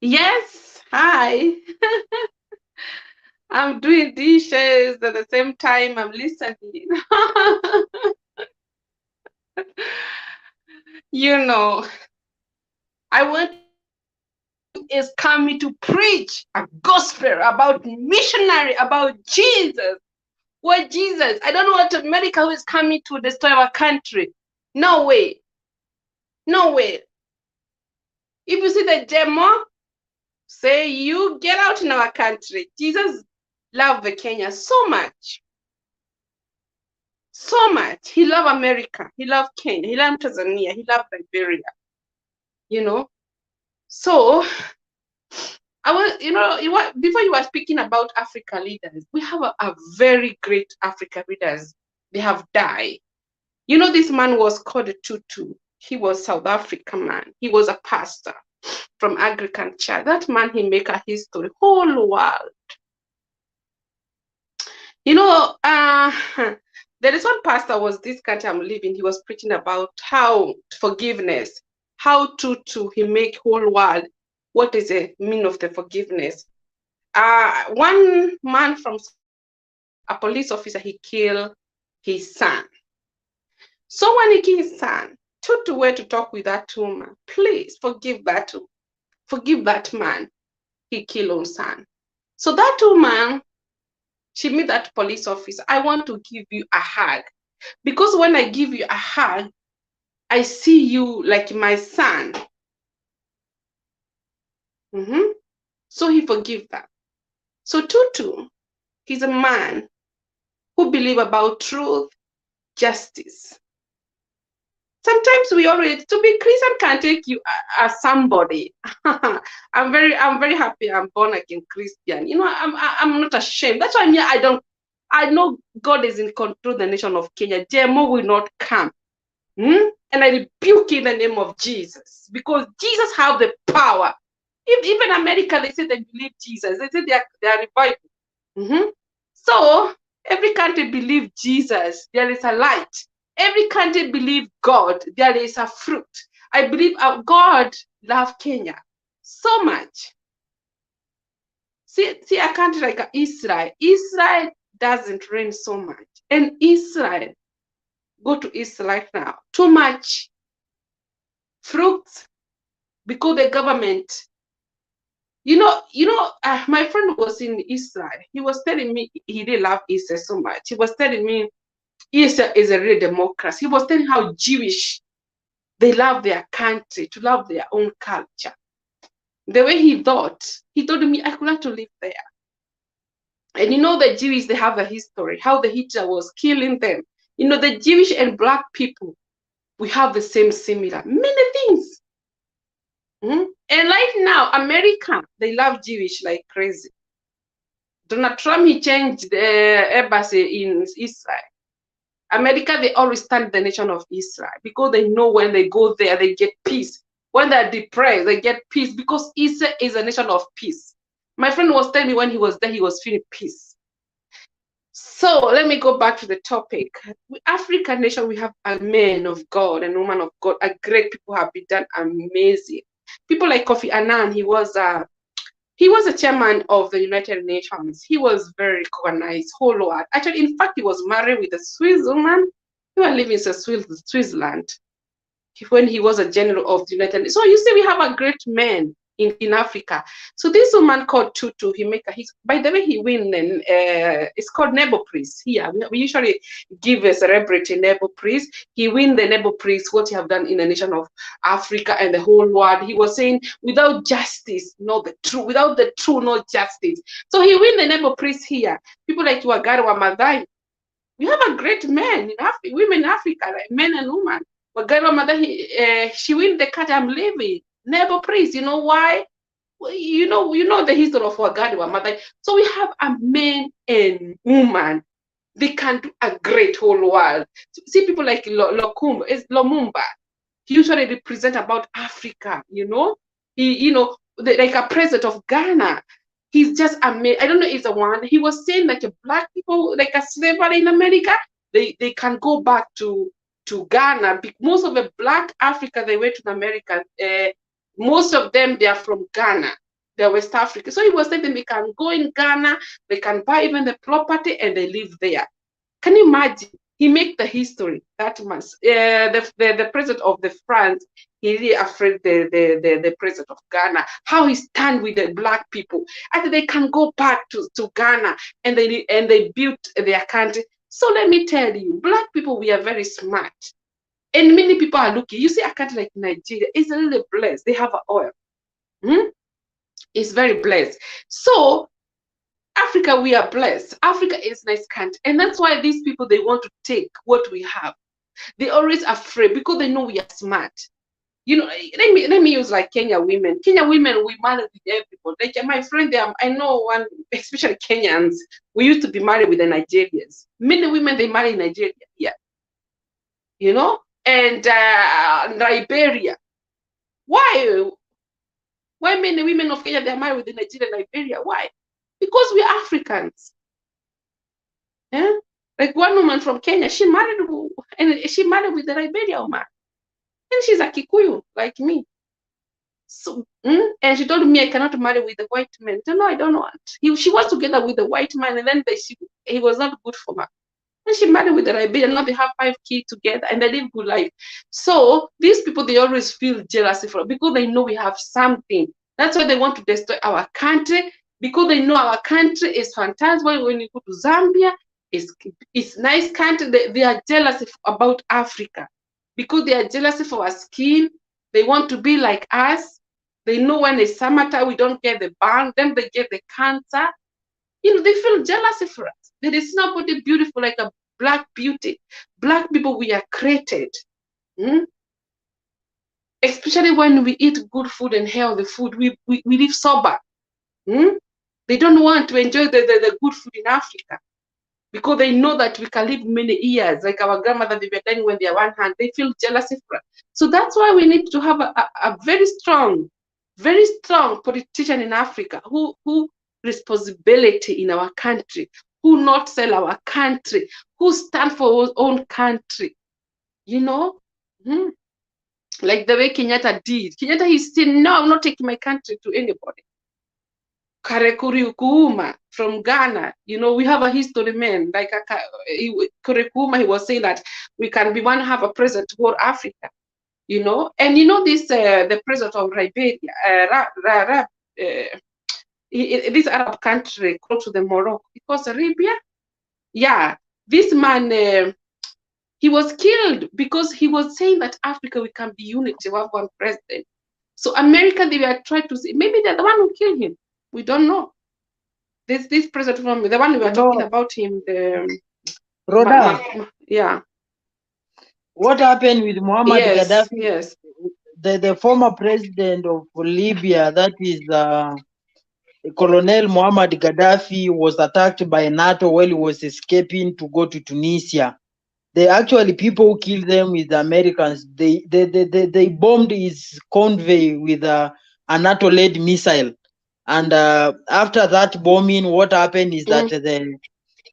I: Yes, hi. I'm doing dishes at the same time I'm listening. You know, I want is coming to preach a gospel about missionary, about Jesus. What Jesus? I don't want America who is coming to destroy our country. No way. No way. If you see the demo, say you get out in our country. Jesus loved the Kenya so much. So much. He loved America. He loved Kenya. He loved Tanzania. He loved Liberia. You know? So I was, before you were speaking about Africa leaders, we have a very great Africa leaders. They have died. You know, this man was called Tutu. He was South African man. He was a pastor from agriculture. That man, he make a history, whole world. You know, there is one pastor was this country I'm living. He was preaching about how forgiveness, how Tutu, he make whole world. What is the meaning of the forgiveness? One man from a police officer, he killed his son. So when he killed his son, Tutu went to talk with that woman. Please forgive that man. He killed his son. So that woman, she met that police officer. I want to give you a hug. Because when I give you a hug, I see you like my son. So he forgive that. So Tutu, he's a man who believe about truth, justice. Sometimes we already, to be Christian can take you as somebody. I'm very happy I'm born again Christian. You know, I'm not ashamed. That's why I know God is in control of the nation of Kenya. GMO will not come. And I rebuke in the name of Jesus, because Jesus have the power. If even America, they say they believe Jesus, they say they are revived. So every country believe Jesus, there is a light. Every country believe God, there is a fruit. I believe God love Kenya so much. See a country like Israel. Israel doesn't rain so much. And Israel, go to Israel now, too much fruits because the government, my friend was in Israel. He was telling me he didn't love Israel so much. He was telling me Israel is a real democracy. He was telling how Jewish, they love their country, to love their own culture. The way he thought, he told me I could like to live there. And the Jewish, they have a history, how the Hitler was killing them. The Jewish and Black people, we have the similar, many things. And right now, America, they love Jewish like crazy. Donald Trump, he changed the embassy in Israel. America, they always stand the nation of Israel because they know when they go there, they get peace. When they're depressed, they get peace because Israel is a nation of peace. My friend was telling me when he was there, he was feeling peace. So let me go back to the topic. African nation, we have a man of God and woman of God. A great people have been done amazing. People like Kofi Annan, he was a chairman of the United Nations. He was very recognized whole world. Actually, in fact, he was married with a Swiss woman. He was living in Switzerland when he was a general of the United Nations. So you see, we have a great man in Africa. So this woman called Tutu, by the way, he win, it's called Nobel Prize here. We usually give a celebrity Nobel Prize. He win the Nobel Prize, what he have done in the nation of Africa and the whole world. He was saying, without justice, no the truth. Without the truth, no justice. So he win the Nobel Prize here. People like Wagari Wamadai. We have a great man in Africa, women in Africa, like men and women. Wagari Wamadai, she win the country I'm living. Nobel Prize. You know why? You know the history of Wagari Wamadai. So we have a man and woman. They can do a great whole world. See people like Lumumba. He usually represent about Africa. He like a president of Ghana. He's just amazing. I don't know if it's the one. He was saying like Black people, like a slavery in America, they can go back to Ghana. Most of the Black Africa, they went to America. Most of them, they are from Ghana. They're West Africa. So he was saying they can go in Ghana, they can buy even the property and they live there. Can you imagine? He make the history that much. The president of the France, he really afraid the president of Ghana, how he stand with the black people. I think they can go back to Ghana and they built their country. So let me tell you, black people, we are very smart. And many people are looking. You see a country like Nigeria, it's really blessed. They have oil. It's very blessed. So Africa, we are blessed. Africa is a nice country. And that's why these people, they want to take what we have. They're always afraid because they know we are smart. You know, let me use like Kenya women. Kenya women, we marry with everybody. Like my friend there, I know one, especially Kenyans, we used to be married with the Nigerians. Many women, they marry in Nigeria here. You know? And Liberia. Why? Why many women of Kenya, they are married with the Nigerian Liberia? Why? Because we are Africans. Yeah? Like one woman from Kenya, she married with the Liberia woman. And she's a Kikuyu, like me. So, and she told me I cannot marry with the white man. No, I don't want. She was together with the white man, and then he was not good for her. And she married with the Liberian. Now they have 5 kids together, and they live good life. So these people, they always feel jealousy because they know we have something. That's why they want to destroy our country, because they know our country is fantastic. When you go to Zambia, it's nice country. They are jealous about Africa because they are jealous for our skin. They want to be like us. They know when it's summertime, we don't get the burn, then they get the cancer. You know, they feel jealousy for us. There is nobody beautiful like a black beauty. Black people, we are created. Especially when we eat good food and healthy food, we live sober. They don't want to enjoy the good food in Africa because they know that we can live many years. Like our grandmother, they were dying when they are 100. They feel jealousy for us. So that's why we need to have a very strong politician in Africa who responsibility in our country, who not sell our country, who stand for our own country. You know? Like the way Kenyatta did. Kenyatta, he said, no, I'm not taking my country to anybody. Kuria from Ghana, you know, we have a history man. Like Kuria, he was saying that we can be one have a president toward Africa, you know. And you know this, the president of Liberia, this Arab country close to the Morocco, because Arabia, yeah, this man, he was killed because he was saying that Africa, we can be unity, we have one president. So America, they were trying to say, maybe they're the one who killed him. We don't know. This president from the one we were talking about him,
N: Rhoda,
I: yeah.
N: What happened with Muammar Gaddafi?
I: Yes.
N: The former president of Libya, that is Colonel Muammar Gaddafi, was attacked by NATO while he was escaping to go to Tunisia. People who killed them with the Americans. They bombed his convoy with a NATO-led missile. And after that bombing, what happened is that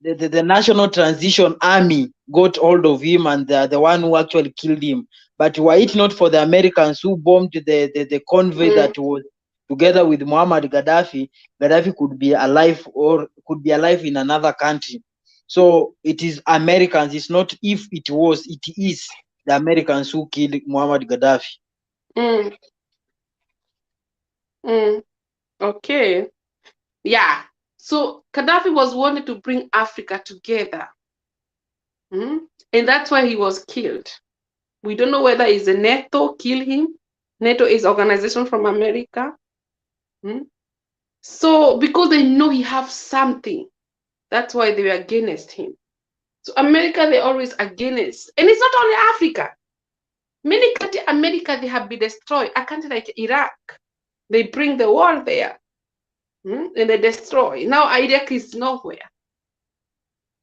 N: the National Transition Army got hold of him, and the one who actually killed him. But were it not for the Americans who bombed the convoy that was together with Muammar Gaddafi, Gaddafi could be alive or could be alive in another country. So it is Americans. It's not if it was, it is the Americans who killed Muammar Gaddafi.
I: Okay. Yeah. So Gaddafi was wanting to bring Africa together. And that's why he was killed. We don't know whether it's a NATO killed him. NATO is an organization from America. So because they know he have something, that's why they were against him. So America, they're always against. And it's not only Africa. Many countries, America, they have been destroyed. A country like Iraq, they bring the war there. And they destroy. Now Iraq is nowhere.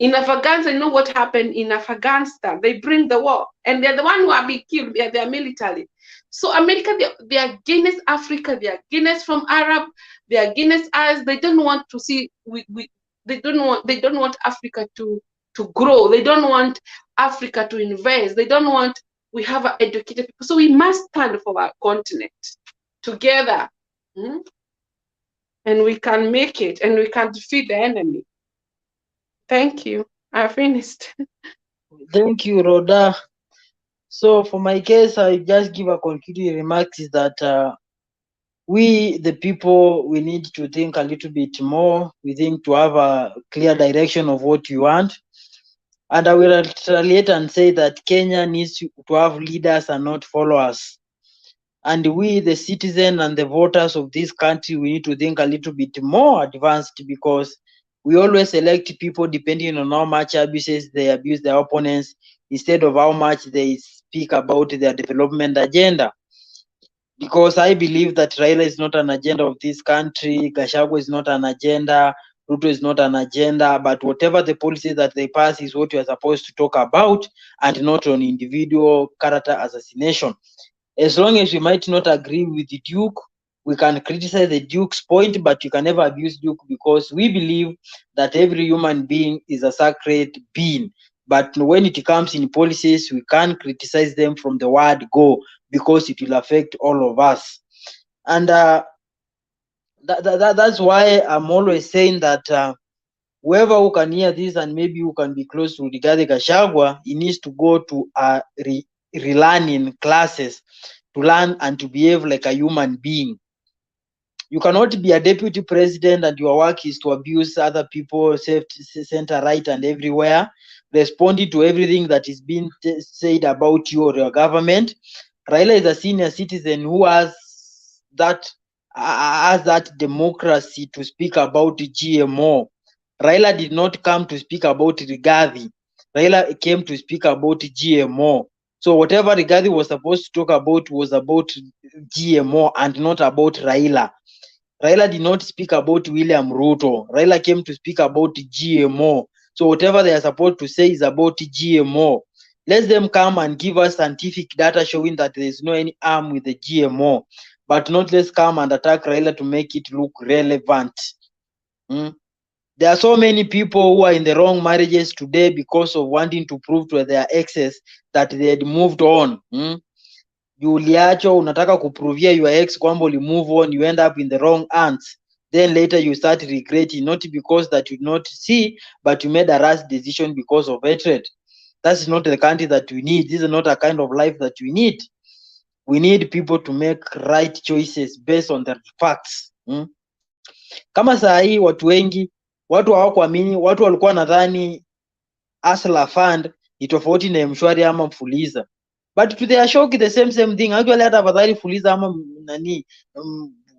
I: In Afghanistan, you know what happened in Afghanistan? They bring the war. And they're the one who are being killed. They're military. So America, they are against Africa. They are against from Arab. They are against us. They don't want to see, they don't want Africa to grow. They don't want Africa to invest. They don't want, we have educated people. So we must stand for our continent together. And we can make it, and we can defeat the enemy. Thank you. I finished.
N: Thank you, Rhoda. So for my case, I just give a concluding remarks is that we, the people, we need to think a little bit more. We think to have a clear direction of what you want. And I will retaliate and say that Kenya needs to have leaders and not followers. And we, the citizen and the voters of this country, we need to think a little bit more advanced, because we always elect people depending on how much abuses they abuse their opponents instead of how much they speak about their development agenda. Because I believe that Raila is not an agenda of this country, Gachagua is not an agenda, Ruto is not an agenda, but whatever the policies that they pass is what we are supposed to talk about, and not on individual character assassination. As long as we might not agree with the Duke, we can criticize the Duke's point, but you can never abuse Duke, because we believe that every human being is a sacred being. But when it comes in policies, we can't criticize them from the word go, because it will affect all of us. And that's why I'm always saying that whoever who can hear this and maybe who can be close to Rigathi Gachagua, he needs to go to relearning classes to learn and to behave like a human being. You cannot be a deputy president and your work is to abuse other people, center, right, and everywhere, responding to everything that is being said about you or your government. Raila is a senior citizen who has that democracy to speak about GMO. Raila did not come to speak about Rigathi. Raila came to speak about GMO. So whatever Rigathi was supposed to talk about was about GMO and not about Raila. Raila did not speak about William Ruto. Raila came to speak about GMO. So whatever they are supposed to say is about GMO. Let them come and give us scientific data showing that there is no any harm with the GMO, but not let's come and attack Raila to make it look relevant. There are so many people who are in the wrong marriages today because of wanting to prove to their exes that they had moved on. Uliacho, unataka kuprovia your ex kwamba uli move on, you end up in the wrong hands. Then later you start regretting, not because that you did not see, but you made a rash decision because of hatred. That's not the country that we need. This is not a kind of life that we need. We need people to make right choices based on the facts. Kama saa hii watu wengi, watu hawakuamini, watu walikuwa nadhani Hustler Fund ni tofauti na Mshwari ama Mfuliza. But to their shock, the same thing. Actually hata afadhali Fuliza ama nani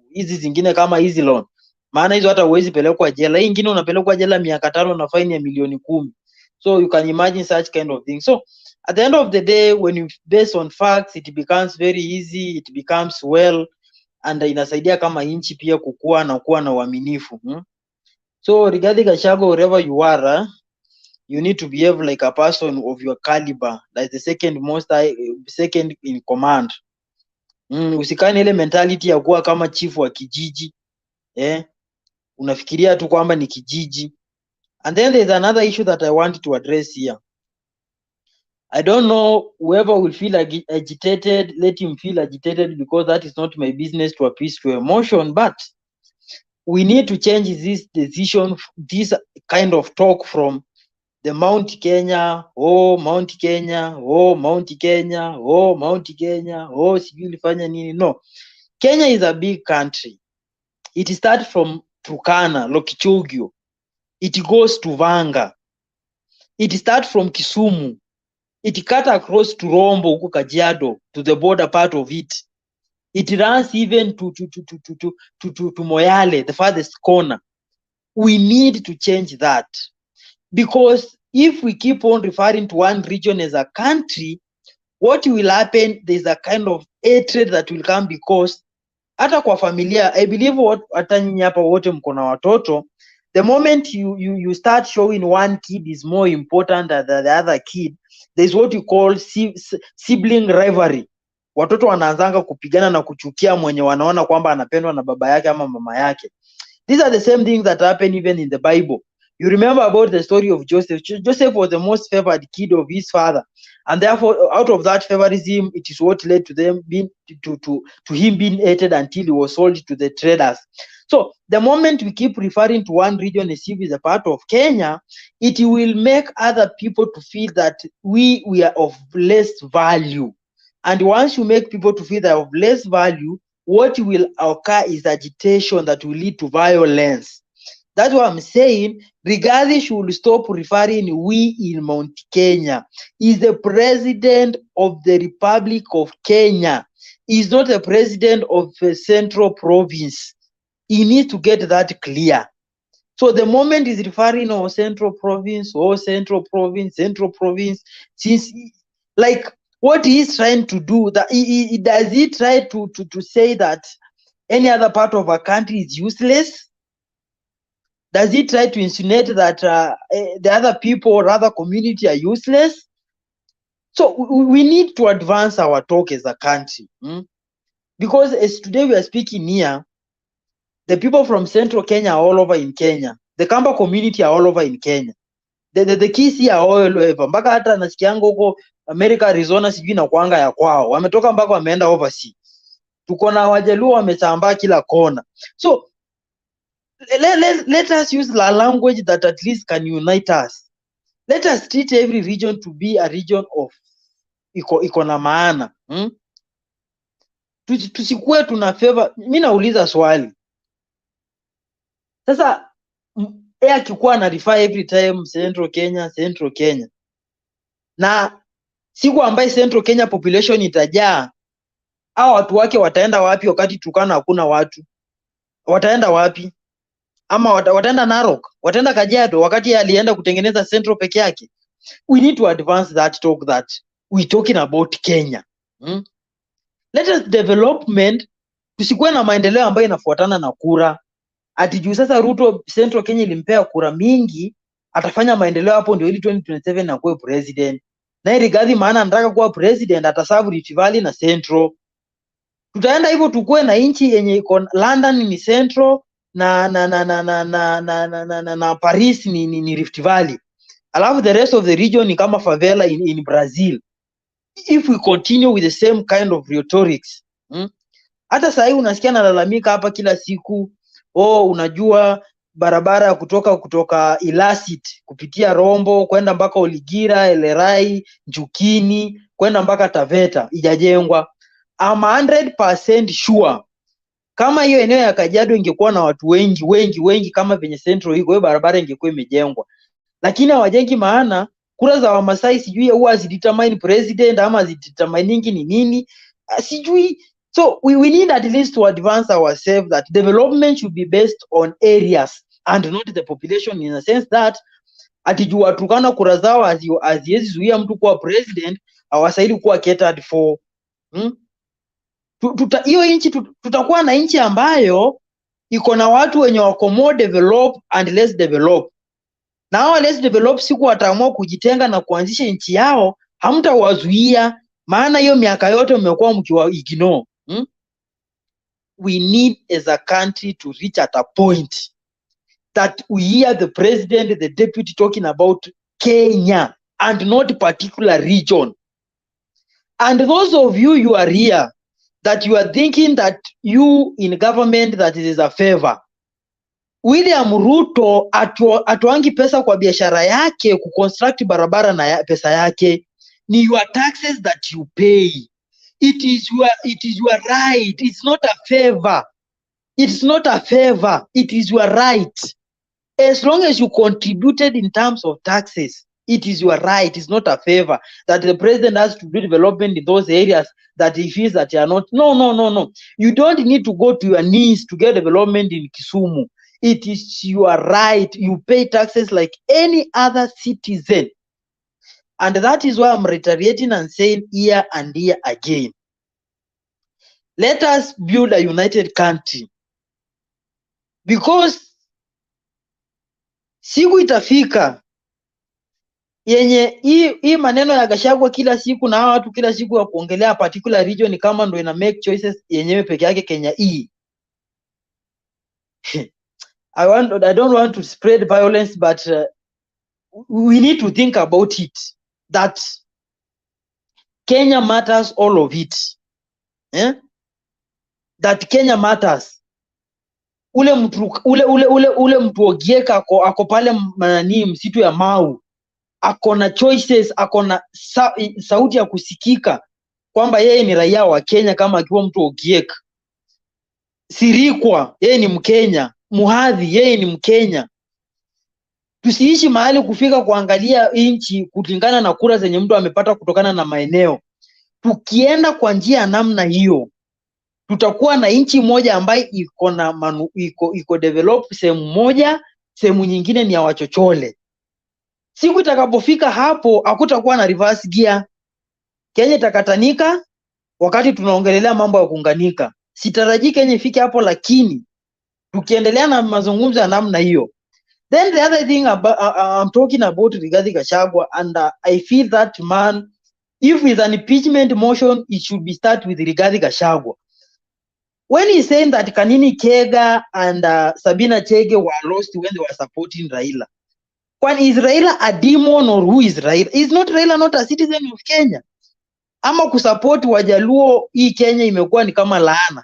N: hizi zingine kama hizi loan. Maana hizo hata huwezi pelekwa jela. Hii nyingine unapelekwa jela miaka 5 na fine ya milioni 10. So you can imagine such kind of thing. So at the end of the day, when you base on facts, it becomes very easy, it becomes well, and inasaidia kama inchi pia kukua na kuwa na uaminifu. So Rigathi Gachagua, wherever you are, you need to behave like a person of your caliber, like the second in command. Usikane ile mentality ya kuwa kama chief wa kijiji. Unafikiria tu kwamba ni kijiji. And then there's another issue that I want to address here. I don't know, whoever will feel agitated, let him feel agitated, because that is not my business to appease to emotion, but we need to change this decision, this kind of talk from the Mount Kenya, oh Mount Kenya, oh Mount Kenya, oh Mount Kenya, oh sijui ulifanya nini. No, Kenya is a big country. It starts from Turkana, Lokichogio. It goes to Vanga. It starts from Kisumu. It cut across to Rombo, huko Kajiado, to the border part of it. It runs even to Moyale, the farthest corner. We need to change that. Because if we keep on referring to one region as a country, what will happen, there's a kind of hatred that will come, because hata kwa familia, I believe hata nyinyi hapa wote mko na watoto, the moment you start showing one kid is more important than the other kid, there's what you call sibling rivalry. Watoto wanaanzanga kupigana na kuchukia mwenye wanaona kwamba anapendwa na baba yake ama mama yake. These are the same things that happen even in the Bible. You remember about the story of Joseph. Joseph was the most favored kid of his father. And therefore, out of that favorism, it is what led to them being to him being hated until he was sold to the traders. So the moment we keep referring to one region as if it's a part of Kenya, it will make other people to feel that we are of less value. And once you make people to feel they're of less value, what will occur is agitation that will lead to violence. That's what I'm saying. Rigathi should stop referring we in Mount Kenya. He's the president of the Republic of Kenya. He's not the president of a central province. He needs to get that clear. So the moment he's referring to central province, since like what he's trying to do, that does he try to say that any other part of a country is useless? Does he try to insinuate that the other people or other community are useless? So we need to advance our talk as a country. Because as today we are speaking here, the people from Central Kenya are all over in Kenya. The Kamba community are all over in Kenya. The Kisi are all over. Mpaka hata nasikianga huko America, Arizona sijui na kuanga ya kwao. Wametoka mpaka wameenda overseas. Tuko na Wajaluo wamesambaa kila kona. So let us use the language that at least can unite us. Let us treat every region to be a region of iko na maana. Tusikuwe tuna favor. Mimi nauliza swali. Sasa akikuwa na refer every time Central Kenya. Na siku ambaye Central Kenya population itajaa, hao watu wake wataenda wapi wakati Turkana hakuna watu? Wataenda wapi? Ama wataenda Narok, wataenda Kajiado wakati alienda kutengeneza Central peke yake? We need to advance that talk that we talking about Kenya. Let us development, tusikuwe na maendeleo ambayo inafuatana na kura. Ati juu sasa Ruto Central Kenya ilimpea kura mingi, atafanya maendeleo hapo ndio ili 2027 akuwe president. Na Rigathi maana anataka kuwa president, atasavu Rift Valley na Central. Tutaenda hivyo tukue na inchi yenye iko London ni Central na Paris ni Rift Valley. Alafu the rest of the region ni kama favela in Brazil. If we continue with the same kind of rhetorics. Hata sasa hivi unasikia nalalamika hapa kila siku, unajua barabara ya kutoka Ilasit kupitia Rombo kwenda mpaka Oligira, Elerai, Njukini kwenda mpaka Taveta ijajengwa. I'm 100% sure kama hiyo eneo ya Kajiado ingekuwa na watu wengi kama venye Central hiyo barabara ingekuwa imejengwa. Lakini hawajengi maana kura za Wamasai sijui huwa zidetermine president ama zideterminingi ni nini sijui. So we need at least to advance ourselves that development should be based on areas and not the population, in a sense that atijua Turkana kura zao haziwezi zuia mtu kuwa president, hawasaidi kuwa catered for. Hiyo inchi tutakuwa na inchi ambayo iko na watu wenye wako more develop and less develop. Na hao less develop siku wataamua kujitenga na kuanzisha inchi yao, hamtawazuia, maana hiyo miaka yote mmekuwa mkiwa ignore. We need as a country to reach at a point that we hear the president, the deputy talking about Kenya and not particular region. And those of you are here, that you are thinking that you in government that it is a favor. William Ruto atuangi pesa kwa biashara yake kuconstruct barabara na pesa yake. Ni your taxes that you pay. It is your right. It's not a favor. It's not a favor. It is your right. As long as you contributed in terms of taxes, it is your right. It's not a favor that the president has to do development in those areas that he feels that you are not. No. You don't need to go to your knees to get development in Kisumu. It is your right. You pay taxes like any other citizen. And that is why I'm reiterating and saying here and here again. Let us build a united country. Because siku itafika yenye hii maneno ya Gachagua kila siku na watu kila siku wa kuongelea particular region kama ndo ina make choices yenyewe peke yake Kenya hii. I don't want to spread violence, but we need to think about it, that Kenya matters, all of it. That Kenya matters. Ule mtu Ogieka ako pale nani msitu ya Mau, ako na choices, ako na sauti ya kusikika kwamba yeye ni raia wa Kenya kama akiwa mtu Ogieka. Sirikwa yeye ni Mkenya, Muhadhi yeye ni Mkenya. Tusiishi mahali kufika kuangalia inchi kulingana na kura zenye mtu amepata kutokana na maeneo. Tukienda kwa njia ya namna hiyo, tutakuwa na inchi moja ambayo iko develop sehemu moja, sehemu nyingine ni ya wachochole. Siku itakapofika hapo, hakutakuwa na reverse gear. Kenya itakatanika wakati tunaongelelea mambo ya kuunganika. Sitarajii Kenya ifike hapo, lakini tukiendelea na mazungumzo ya namna hiyo. Then the other thing I'm talking about Rigathi Gachagua, and I feel that, man, if with an impeachment motion, it should be start with Rigathi Gachagua. When he's saying that Kanini Kega and Sabina Chege were lost when they were supporting Raila. When is Raila a demon, or who is Raila? Is not Raila not a citizen of Kenya? Ama kusupport Wajaluo hii Kenya imekuwa ni kama laana.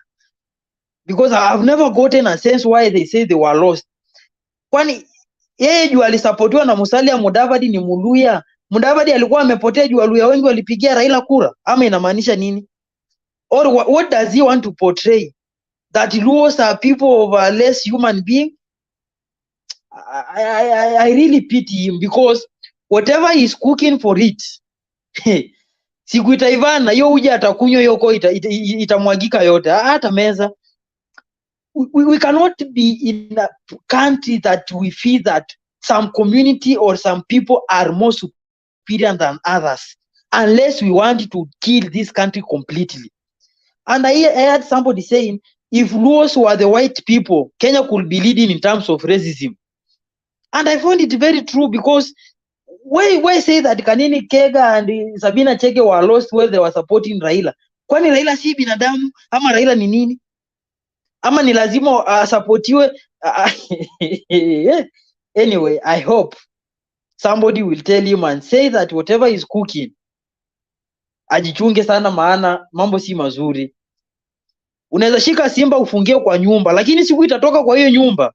N: Because I've never gotten a sense why they say they were lost. Kwani yeye juu alisupportiwa na Musalia Mudavadi ni Muluya. Mudavadi alikuwa amepotea juu Waluya wengi walipigia Raila kura. Ama inamaanisha nini? Or what does he want to portray? That Luos are people of a less human being? I really pity him, because whatever he's cooking for it, siku itaivana, yo uja atakunywa yoko itamwagika yote, hata meza. We cannot be in a country that we feel that some community or some people are more superior than others, unless we want to kill this country completely. And I heard somebody saying, if Luos were the white people, Kenya could be leading in terms of racism. And I found it very true, because why say that Kanini Kega and Sabina Chege were lost when they were supporting Raila? Kwani Raila si binadamu? Ama Raila ni nini? Ama ni lazima supportiwe? Anyway, I hope somebody will tell him and say that whatever is cooking, ajichunge sana, maana mambo si mazuri. Unaweza shika simba ufungie kwa nyumba, lakini siku itatoka kwa hiyo nyumba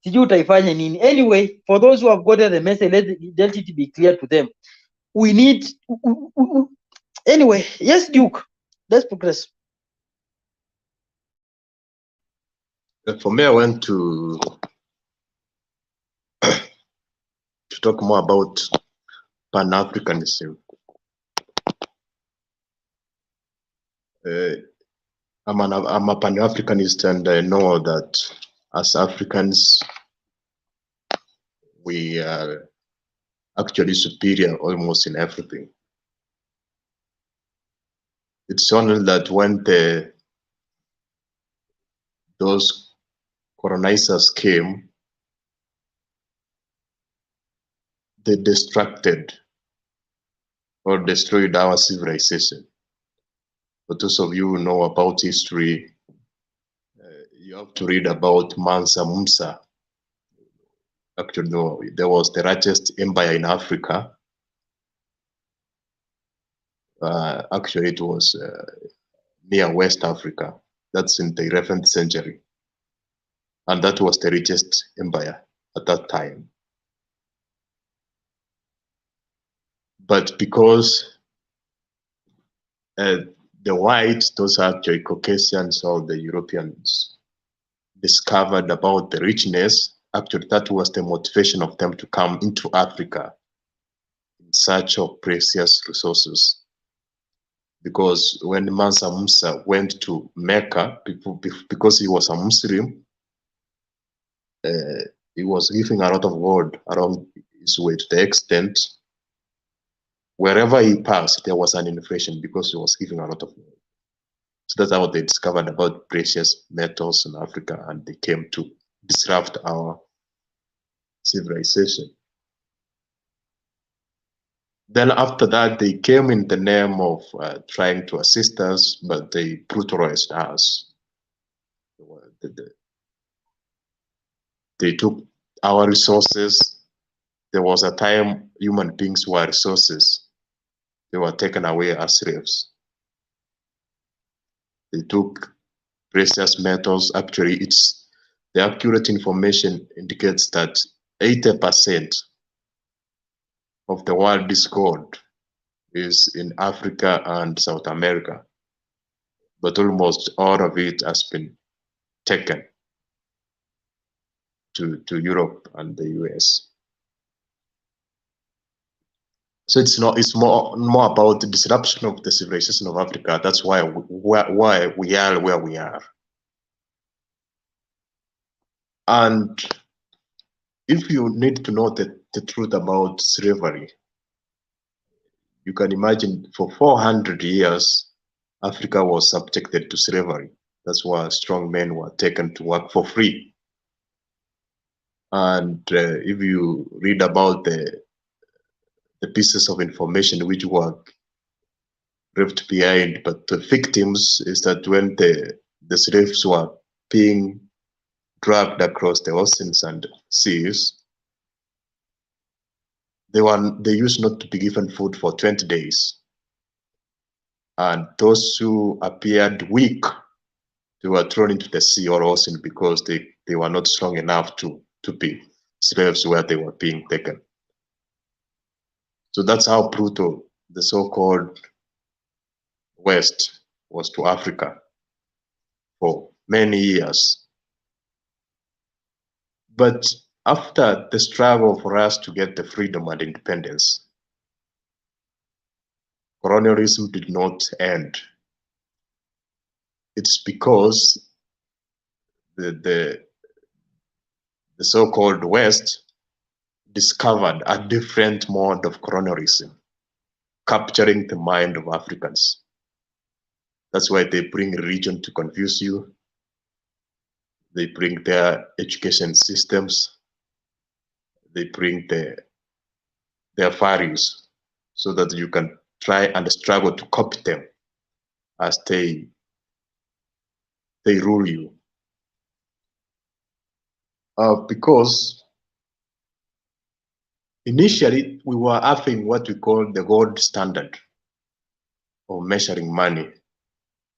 N: sijui utaifanya nini. Anyway, for those who have gotten the message, let it be clear to them. We need anyway, yes, Duke, let's progress.
F: For me, I want to talk more about Pan-Africanism. I'm a Pan-Africanist, and I know that as Africans, we are actually superior almost in everything. It's only that when those colonizers came, they distracted or destroyed our civilization. But those of you who know about history, you have to read about Mansa Musa. Actually, no, there was the largest empire in Africa. Actually, it was near West Africa. That's in the 11th century. And that was the richest empire at that time. But because the whites, those are actually Caucasians or the Europeans, discovered about the richness, actually that was the motivation of them to come into Africa in search of precious resources. Because when Mansa Musa went to Mecca, because he was a Muslim, he was giving a lot of gold around his way, to the extent wherever he passed, there was an inflation because he was giving a lot of gold. So that's how they discovered about precious metals in Africa, and they came to disrupt our civilization. Then after that, they came in the name of trying to assist us, but they brutalized us. They took our resources. There was a time human beings were resources. they were taken away as slaves. They took precious metals. Actually, the accurate information indicates that 80% of the world discord is in Africa and South America, but almost all of it has been taken to Europe and the US. So it's more about the disruption of the civilization of Africa. That's why we are where we are. And if you need to know the truth about slavery, you can imagine for 400 years, Africa was subjected to slavery. That's why strong men were taken to work for free. And if you read about the pieces of information which were left behind, but the victims is that when the slaves were being dragged across the oceans and seas, they used not to be given food for 20 days. And those who appeared weak, they were thrown into the sea or ocean because they were not strong enough to be slaves where they were being taken. So that's how brutal the so-called West was to Africa for many years. But after the struggle for us to get the freedom and independence, colonialism did not end. It's because the so-called West discovered a different mode of colonialism, capturing the mind of Africans. That's why they bring religion to confuse you. They bring their education systems. They bring their values so that you can try and struggle to copy them as they rule you. Because initially we were having what we call the gold standard of measuring money,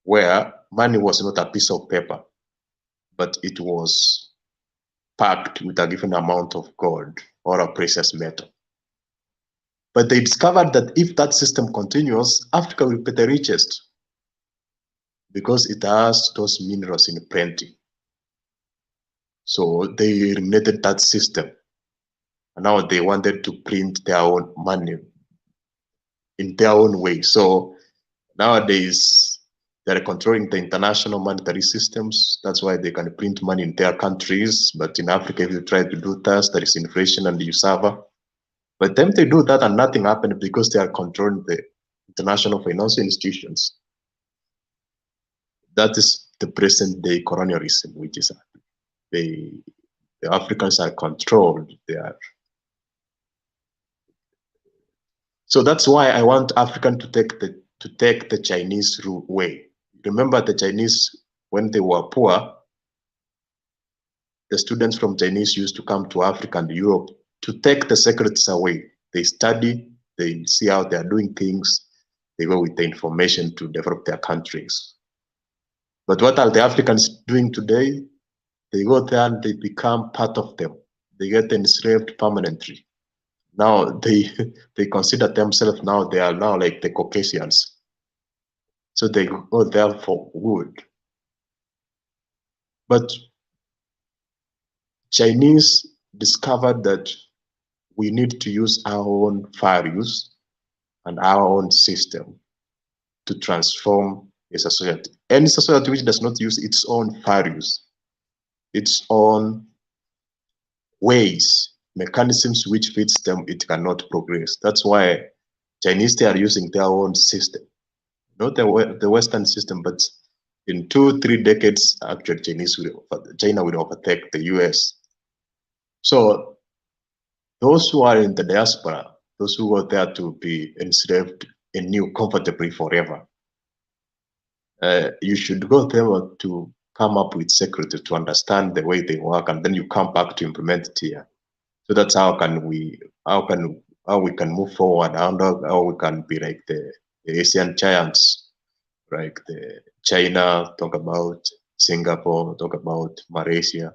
F: where money was not a piece of paper, but it was packed with a given amount of gold or a precious metal. But they discovered that if that system continues, Africa will be the richest because it has those minerals in plenty. So they eliminated that system. And now they wanted to print their own money in their own way. So nowadays, they're controlling the international monetary systems. That's why they can print money in their countries. But in Africa, if you try to do that, there is inflation and you suffer. But then they do that and nothing happened because they are controlling the international financial institutions. That is the present day colonialism, which is the Africans are controlled. So that's why I want African to take the Chinese way. Remember the Chinese, when they were poor, the students from Chinese used to come to Africa and Europe to take the secrets away. They study, they see how they are doing things, they go with the information to develop their countries. But what are the Africans doing today? They go there and they become part of them. They get enslaved permanently. Now they consider themselves now, they are now like the Caucasians. So they go there for good. But Chinese discovered that we need to use our own values and our own system to transform a society. Any society which does not use its own values, its own ways, mechanisms which fits them, it cannot progress. That's why Chinese, they are using their own system, not the Western system, but in 2-3 decades, actually China will overtake the US. So those who are in the diaspora, those who are there to be enslaved and new comfortably forever, you should go there to come up with secrets to understand the way they work, and then you come back to implement it here. So that's how can we can move forward, how we can be like the Asian giants, like the China, talk about Singapore, talk about Malaysia.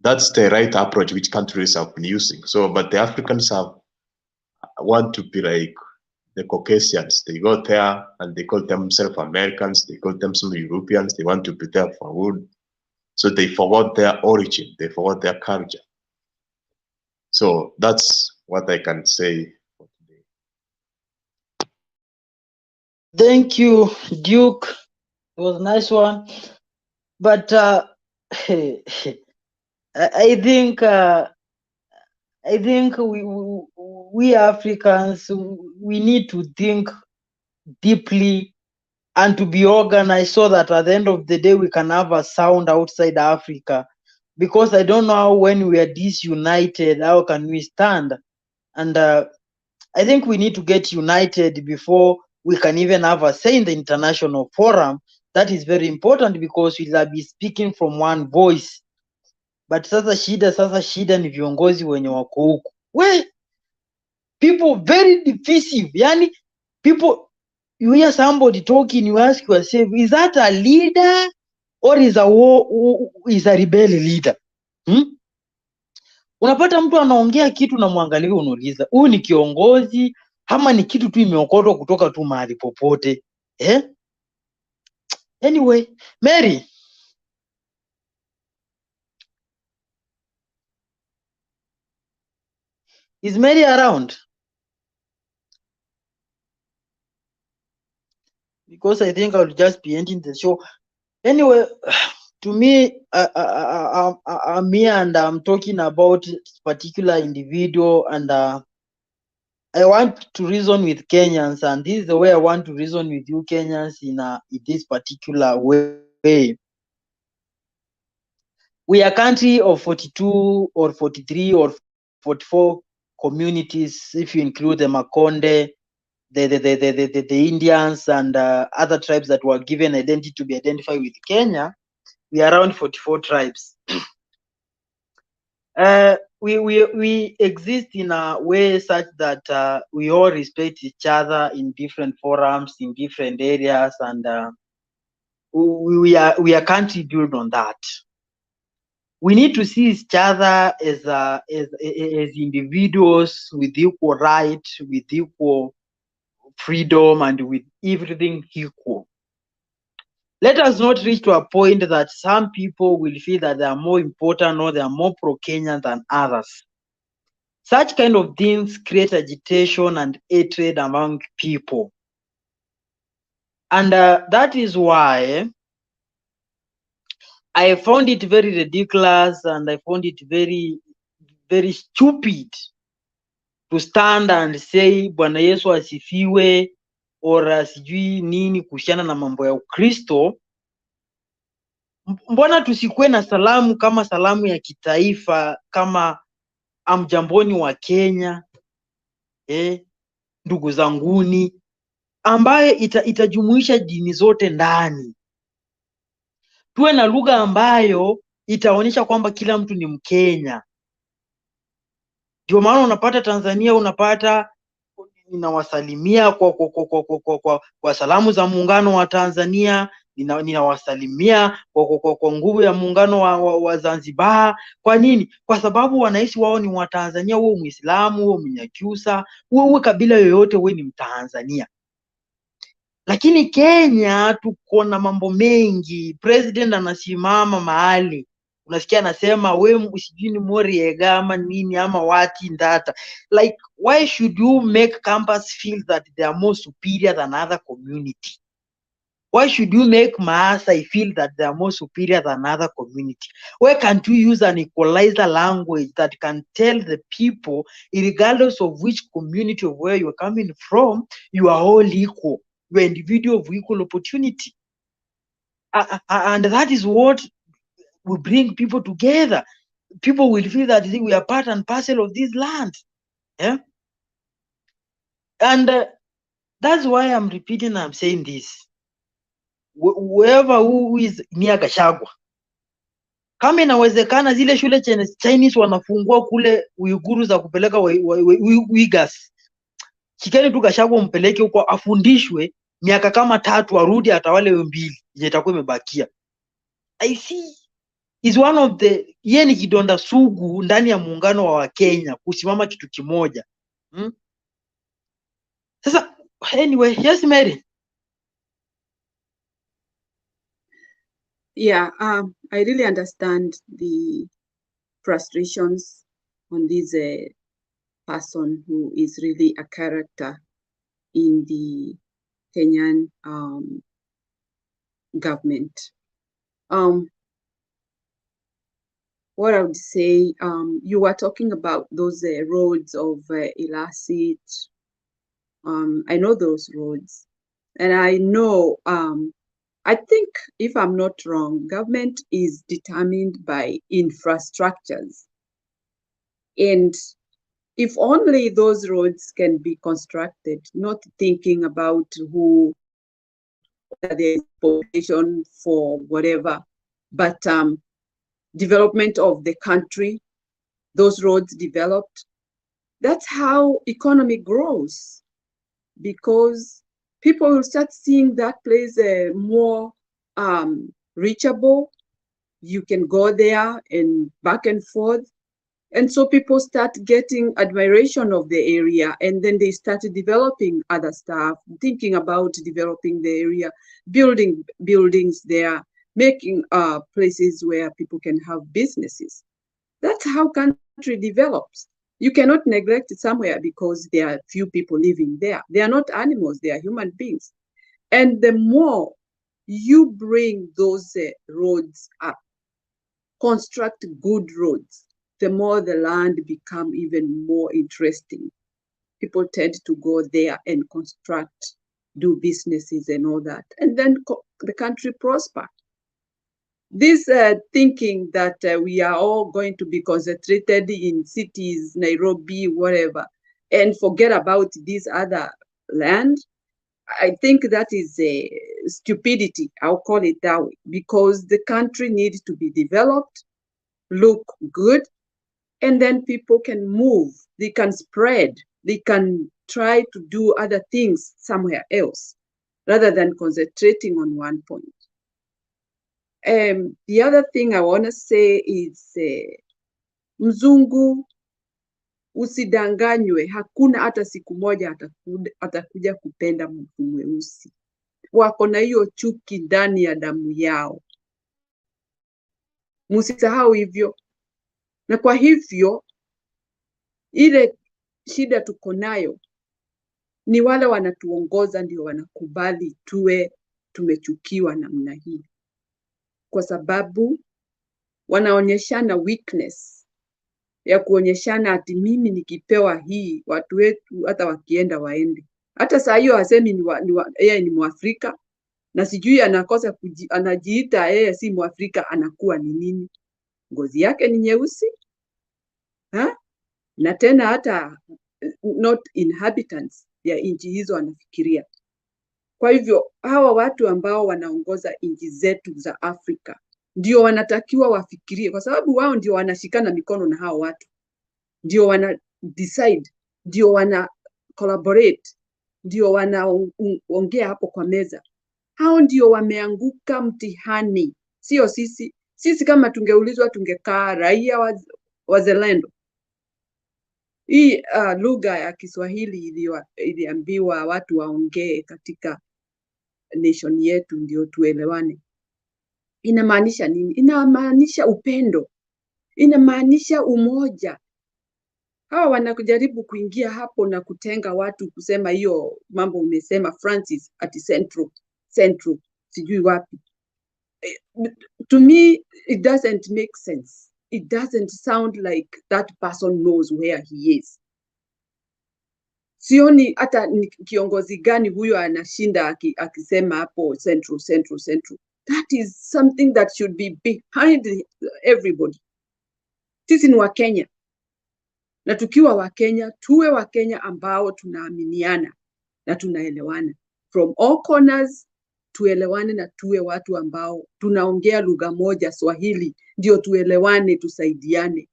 F: That's the right approach which countries have been using. So, but the Africans want to be like the Caucasians. They go there and they call themselves Americans, they call themselves Europeans, they want to be there for wood. So they forgot their origin, they forgot their culture. So that's what I can say.
N: Thank you, Duke. It was a nice one. But I think we Africans, we need to think deeply and to be organized so that at the end of the day we can have a sound outside Africa. Because I don't know how, when we are disunited, how can we stand? And I think we need to get united before we can even have a say in the international forum. That is very important because we'll be speaking from one voice. But sasa shida ni viongozi wenye wako huku. We, people very divisive. Yani, people, you hear somebody talking, you ask yourself, is that a leader or is a rebel leader? Unapata mtu anaongea kitu na mwangalia, unauliza huyu ni kiongozi ama ni kitu tu imeokotwa kutoka tu mahali popote eh? Anyway, Mary, is Mary around? Because I think I'll just be ending the show. Anyway, to me, I'm here and I'm talking about particular individual, and I want to reason with Kenyans, and this is the way I want to reason with you Kenyans in this particular way. We are a country of 42 or 43 or 44 communities, if you include the Makonde, the Indians, and other tribes that were given identity to be identified with Kenya. We are around 44 tribes. We exist in a way such that we all respect each other in different forums, in different areas, and we are a country built on that. We need to see each other as individuals with equal rights, with equal freedom, and with everything equal. Let us not reach to a point that some people will feel that they are more important or they are more pro-Kenyan than others. Such kind of things create agitation and hatred among people. And that is why I found it very ridiculous and I found it very, very stupid to stand and say Bwana Yesu asifiwe or sijui nini kuhusiana na mambo ya Ukristo. Mbona tusikuwe na salamu kama salamu ya kitaifa, kama amjamboni wa Kenya, ndugu zanguni, ambaye itajumuisha dini zote ndani. Tuwe na lugha ambayo itaonyesha kwamba kila mtu ni Mkenya. Ndio maana unapata Tanzania, unapata ninawasalimia kwa salamu za muungano wa Tanzania, ninawasalimia kwa nguvu ya muungano wa Zanzibar. Kwa nini? Kwa sababu wanaishi wao ni wa Tanzania, wewe Muislamu, wewe Mnyakyusa, wewe kabila yoyote, wewe ni Mtanzania. Lakini Kenya tuko na mambo mengi. President anasimama mahali, unasikia anasema wewe usijui ni Moriega ama nini ama wati ndata. Like, why should you make campus feel that they are more superior than other community? Why should you make Maasai feel that they are more superior than other community? Why can't you use an equalizer language that can tell the people, regardless of which community of where you're coming from, you are all equal. You are individual of equal opportunity. And that is what will bring people together. People will feel that we are part and parcel of this land. Yeah? And that's why I'm repeating, I'm saying this. Whoever who is near Gachagua, Kama inawezekana zile shule Chinese wanafungua kule Uiguru za kupeleka Uyghurs, shikeni tu Gachagua mpeleke huko afundishwe miaka kama 3 arudi atawale 2 yenye itakuwa imebakia. I see is one of the yeni kidonda sugu ndani ya muungano wa Kenya kusimama kitu kimoja. Sasa anyway, yes Mary.
S: Yeah, I really understand the frustrations on this person who is really a character in the Kenyan government. What I would say, you were talking about those roads of illicit. I know those roads, and I know, I think, if I'm not wrong, government is determined by infrastructures. And if only those roads can be constructed, not thinking about who the population for whatever, but development of the country, those roads developed, that's how economy grows, because people will start seeing that place more reachable. You can go there and back and forth. And so people start getting admiration of the area, and then they started developing other stuff, thinking about developing the area, building buildings there, making places where people can have businesses. That's how country develops. You cannot neglect it somewhere because there are few people living there. They are not animals, they are human beings. And the more you bring those roads up, construct good roads, the more the land become even more interesting. People tend to go there and construct, do businesses and all that. And then the country prosper. This thinking that we are all going to be concentrated in cities, Nairobi, whatever, and forget about this other land, I think that is a stupidity. I'll call it that way, because the country needs to be developed, look good, and then people can move, they can spread, they can try to do other things somewhere else, rather than concentrating on one point. The other thing I want to say is mzungu usidanganywe, hakuna hata siku moja atakuja kupenda mtu mweusi. Wako na hiyo chuki ndani ya damu yao, msisahau hivyo. Na kwa hivyo ile shida tuko nayo ni wale wanatuongoza ndio wanakubali tuwe tumechukiwa namna hii, kwa sababu wanaonyeshana weakness ya kuonyeshana ati mimi nikipewa hii watu wetu hata wakienda waende. Hata saa hiyo hasemi yeye ni Mwafrika, na sijui anakosa anajiita yeye si Mwafrika, anakuwa ni nini? Ngozi yake ni nyeusi ha? Na tena hata not inhabitants ya nchi hizo anafikiria. Kwa hivyo hawa watu ambao wanaongoza nchi zetu za Afrika ndio wanatakiwa wafikirie, kwa sababu wao ndio wanashikana mikono na hao watu, ndio wana decide, ndio wana collaborate, ndio wanaongea hapo kwa meza. Hao ndio wameanguka mtihani, sio sisi. Sisi kama tungeulizwa tungekaa raia wazalendo. Hii lugha ya Kiswahili iliambiwa watu waongee katika nation yetu ndio tuelewane. Inamaanisha nini? Inamaanisha upendo, inamaanisha umoja. Hawa wanakujaribu kuingia hapo na kutenga watu, kusema hiyo mambo umesema Francis ati central sijui wapi. To me it doesn't make sense. It doesn't sound like that person knows where he is. Sioni hata kiongozi gani huyo anashinda akisema hapo central. That is something that should be behind everybody. Sisi ni Wakenya, na tukiwa Wakenya tuwe Wakenya ambao tunaaminiana na tunaelewana from all corners
J: tuelewane na tuwe watu ambao tunaongea lugha moja, Swahili, ndio tuelewane, tusaidiane.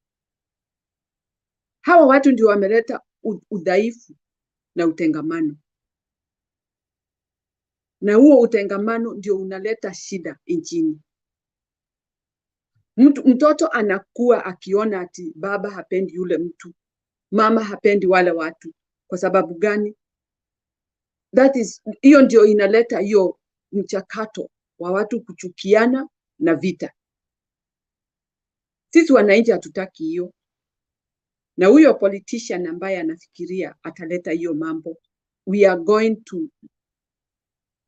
J: Hawa watu ndio wameleta udhaifu na utengamano. Na huo utengamano ndio unaleta shida nchini. Mtoto anakuwa akiona ati baba hapendi yule mtu, mama hapendi wale watu. Kwa sababu gani? Hiyo ndio inaleta hiyo mchakato wa watu kuchukiana na vita. Sisi wananchi hatutaki hiyo. Na huyo politician ambaye anafikiria ataleta hiyo mambo, we are going to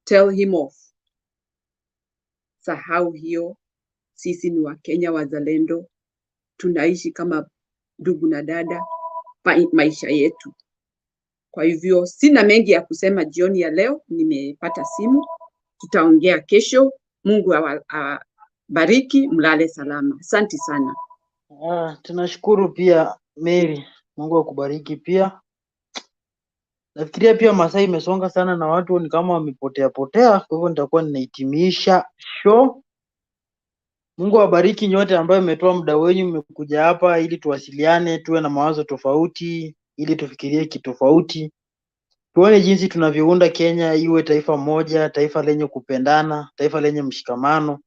J: tell him off. Sahau hiyo. Sisi ni Wakenya wazalendo, tunaishi kama ndugu na dada maisha yetu. Kwa hivyo sina mengi ya kusema jioni ya leo, nimepata simu, tutaongea kesho. Mungu awabariki, mlale salama. Asante sana.
N: Tunashukuru pia Mary, Mungu akubariki pia. Nafikiria pia masaa imesonga sana na watu ni kama wamepotea potea, kwa hivyo nitakuwa ninahitimisha show. Mungu awabariki nyote ambao mmetoa muda wenu mmekuja hapa ili tuwasiliane, tuwe na mawazo tofauti, ili tufikirie kitofauti. Tuone jinsi tunavyounda Kenya iwe taifa moja, taifa lenye kupendana, taifa lenye mshikamano.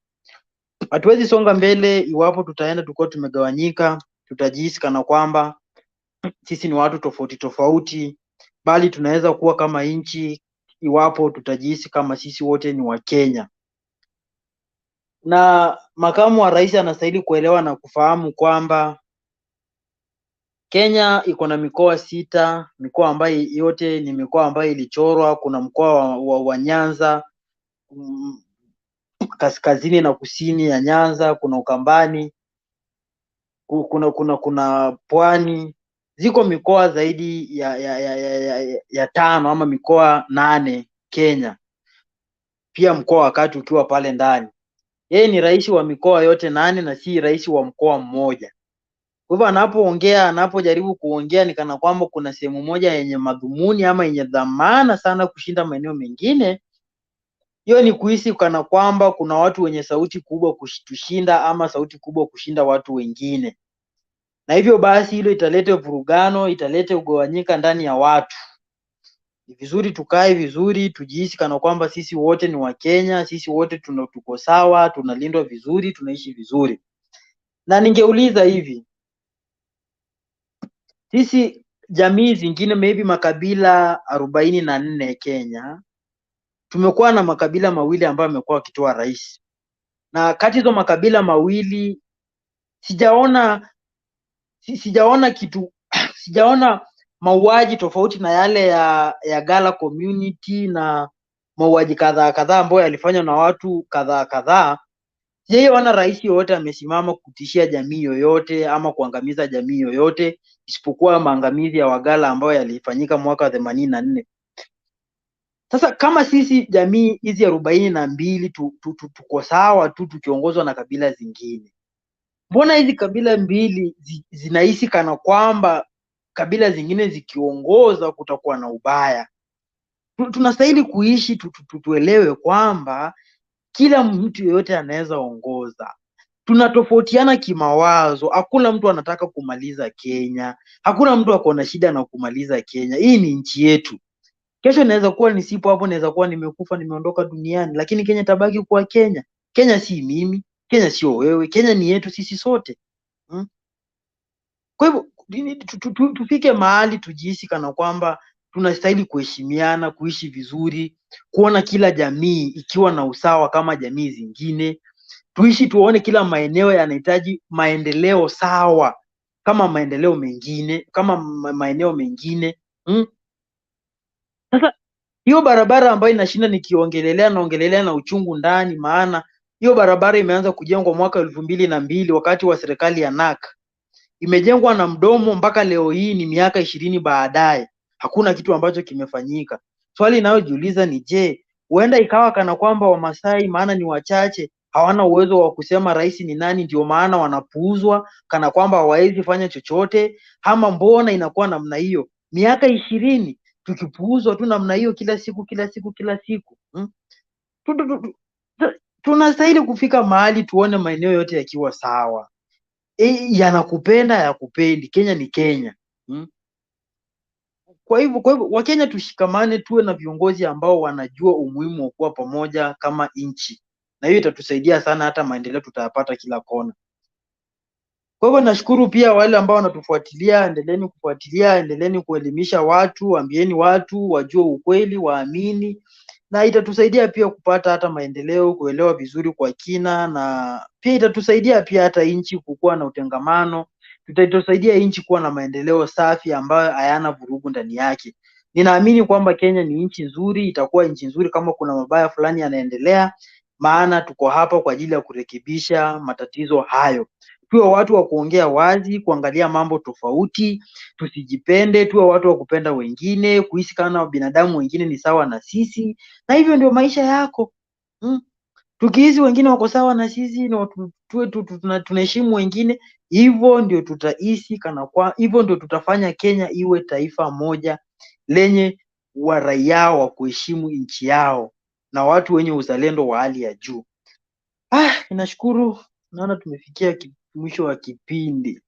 N: Hatuwezi songa mbele iwapo tutaenda tukiwa tumegawanyika, tutajihisi kana kwamba sisi ni watu tofauti tofauti, bali tunaweza kuwa kama nchi iwapo tutajihisi kama sisi wote ni Wakenya. Na makamu wa rais anastahili kuelewa na kufahamu kwamba Kenya iko na mikoa 6, mikoa ambayo yote ni mikoa ambayo ilichorwa. Kuna mkoa wa Nyanza, kaskazini na kusini ya Nyanza, kuna Ukambani, kuna Pwani. Ziko mikoa zaidi ya 5 ama mikoa 8 Kenya. Pia mkoa wa Kati ukiwa pale ndani. Yeye ni rais wa mikoa yote 8 na si rais wa mkoa mmoja. Kwa hivyo anapojaribu kuongea ni kana kwamba kuna sehemu moja yenye madhumuni ama yenye dhamana sana kushinda maeneo mengine. Hiyo ni kuhisi kana kwamba kuna watu wenye sauti kubwa kushinda ama sauti kubwa kushinda watu wengine. Na hivyo basi hilo italeta vurugano, italeta ugawanyika ndani ya watu. Ni vizuri tukae vizuri, tujihisi kana kwamba sisi wote ni Wakenya, sisi wote tuko sawa, tunalindwa vizuri, tunaishi vizuri. Na ningeuliza hivi, sisi jamii zingine maybe makabila 44 Kenya, tumekuwa na makabila mawili ambayo yamekuwa wakitoa rais. Na kati hizo makabila mawili sijaona mauaji tofauti na yale ya Gala community na mauaji kadhaa ambayo yalifanywa na watu kadhaa. Sijaona rais yoyote amesimama kutishia jamii yoyote ama kuangamiza jamii yoyote isipokuwa maangamizi ya Wagala ambayo yalifanyika mwaka 84. Sasa kama sisi jamii hizi 42 tuko sawa tu tukiongozwa na kabila zingine, mbona hizi kabila mbili zinahisi kana kwamba kabila zingine zikiongoza kutakuwa na ubaya? Tunastahili kuishi tuelewe kwamba kila mtu yeyote anaweza ongoza. Tunatofautiana kimawazo, hakuna mtu anataka kumaliza Kenya, hakuna mtu ako na shida na kumaliza Kenya. Hii ni nchi yetu. Kesho naweza kuwa nisipo hapo, naweza kuwa nimekufa, nimeondoka duniani, lakini Kenya tabaki kuwa Kenya. Kenya si mimi, Kenya sio wewe, Kenya ni yetu sisi sote. Kwa hivyo tufike mahali tujihisi kana kwamba tunastahili kuheshimiana, kuishi vizuri, kuona kila jamii ikiwa na usawa kama jamii zingine. Tuishi tuone kila maeneo yanahitaji maendeleo sawa kama maeneo mengine. Sasa hiyo barabara ambayo inashinda naongelelea na uchungu ndani, maana hiyo barabara imeanza kujengwa mwaka 2002 wakati wa serikali ya NAK. Imejengwa na mdomo mpaka leo hii ni miaka 20 baadaye. Hakuna kitu ambacho kimefanyika. Swali inayojiuliza ni je, huenda ikawa kana kwamba Wamasai maana ni wachache hawana uwezo wa kusema rais ni nani, ndio maana wanapuuzwa kana kwamba hawawezi fanya chochote? Ama mbona inakuwa namna hiyo? Miaka 20 tukipuuzwa tu namna hiyo kila siku. tunastahili kufika mahali tuone maeneo yote yakiwa sawa. Yanakupenda yakupendi, Kenya ni Kenya. Kwa hivyo Wakenya tushikamane, tuwe na viongozi ambao wanajua umuhimu wa kuwa pamoja kama nchi, na hiyo itatusaidia sana, hata maendeleo tutayapata kila kona. Kwa hivyo nashukuru pia wale ambao wanatufuatilia, endeleeni kufuatilia, endeleeni kuelimisha watu, ambieni watu wajue ukweli, waamini, na itatusaidia pia kupata hata maendeleo, kuelewa vizuri kwa kina, na pia itatusaidia pia hata nchi kukua na utengamano, itatusaidia nchi kuwa na maendeleo safi ambayo hayana vurugu ndani yake. Ninaamini kwamba Kenya ni nchi nzuri, itakuwa nchi nzuri kama kuna mabaya fulani yanaendelea, maana tuko hapa kwa ajili ya kurekebisha matatizo hayo. Tuwe watu wa kuongea wazi, kuangalia mambo tofauti, tusijipende, tuwe watu wa kupenda wengine, kuishi kama binadamu wengine ni sawa na sisi, na hivyo ndio maisha yako. Tukiishi wengine wako sawa na sisi, na tuwe tunaheshimu wengine, hivyo ndio tutaishi hivyo ndio tutafanya Kenya iwe taifa moja lenye raia wa kuheshimu nchi yao na watu wenye uzalendo wa hali ya juu. Ninashukuru, naona tumefikia mwisho wa kipindi.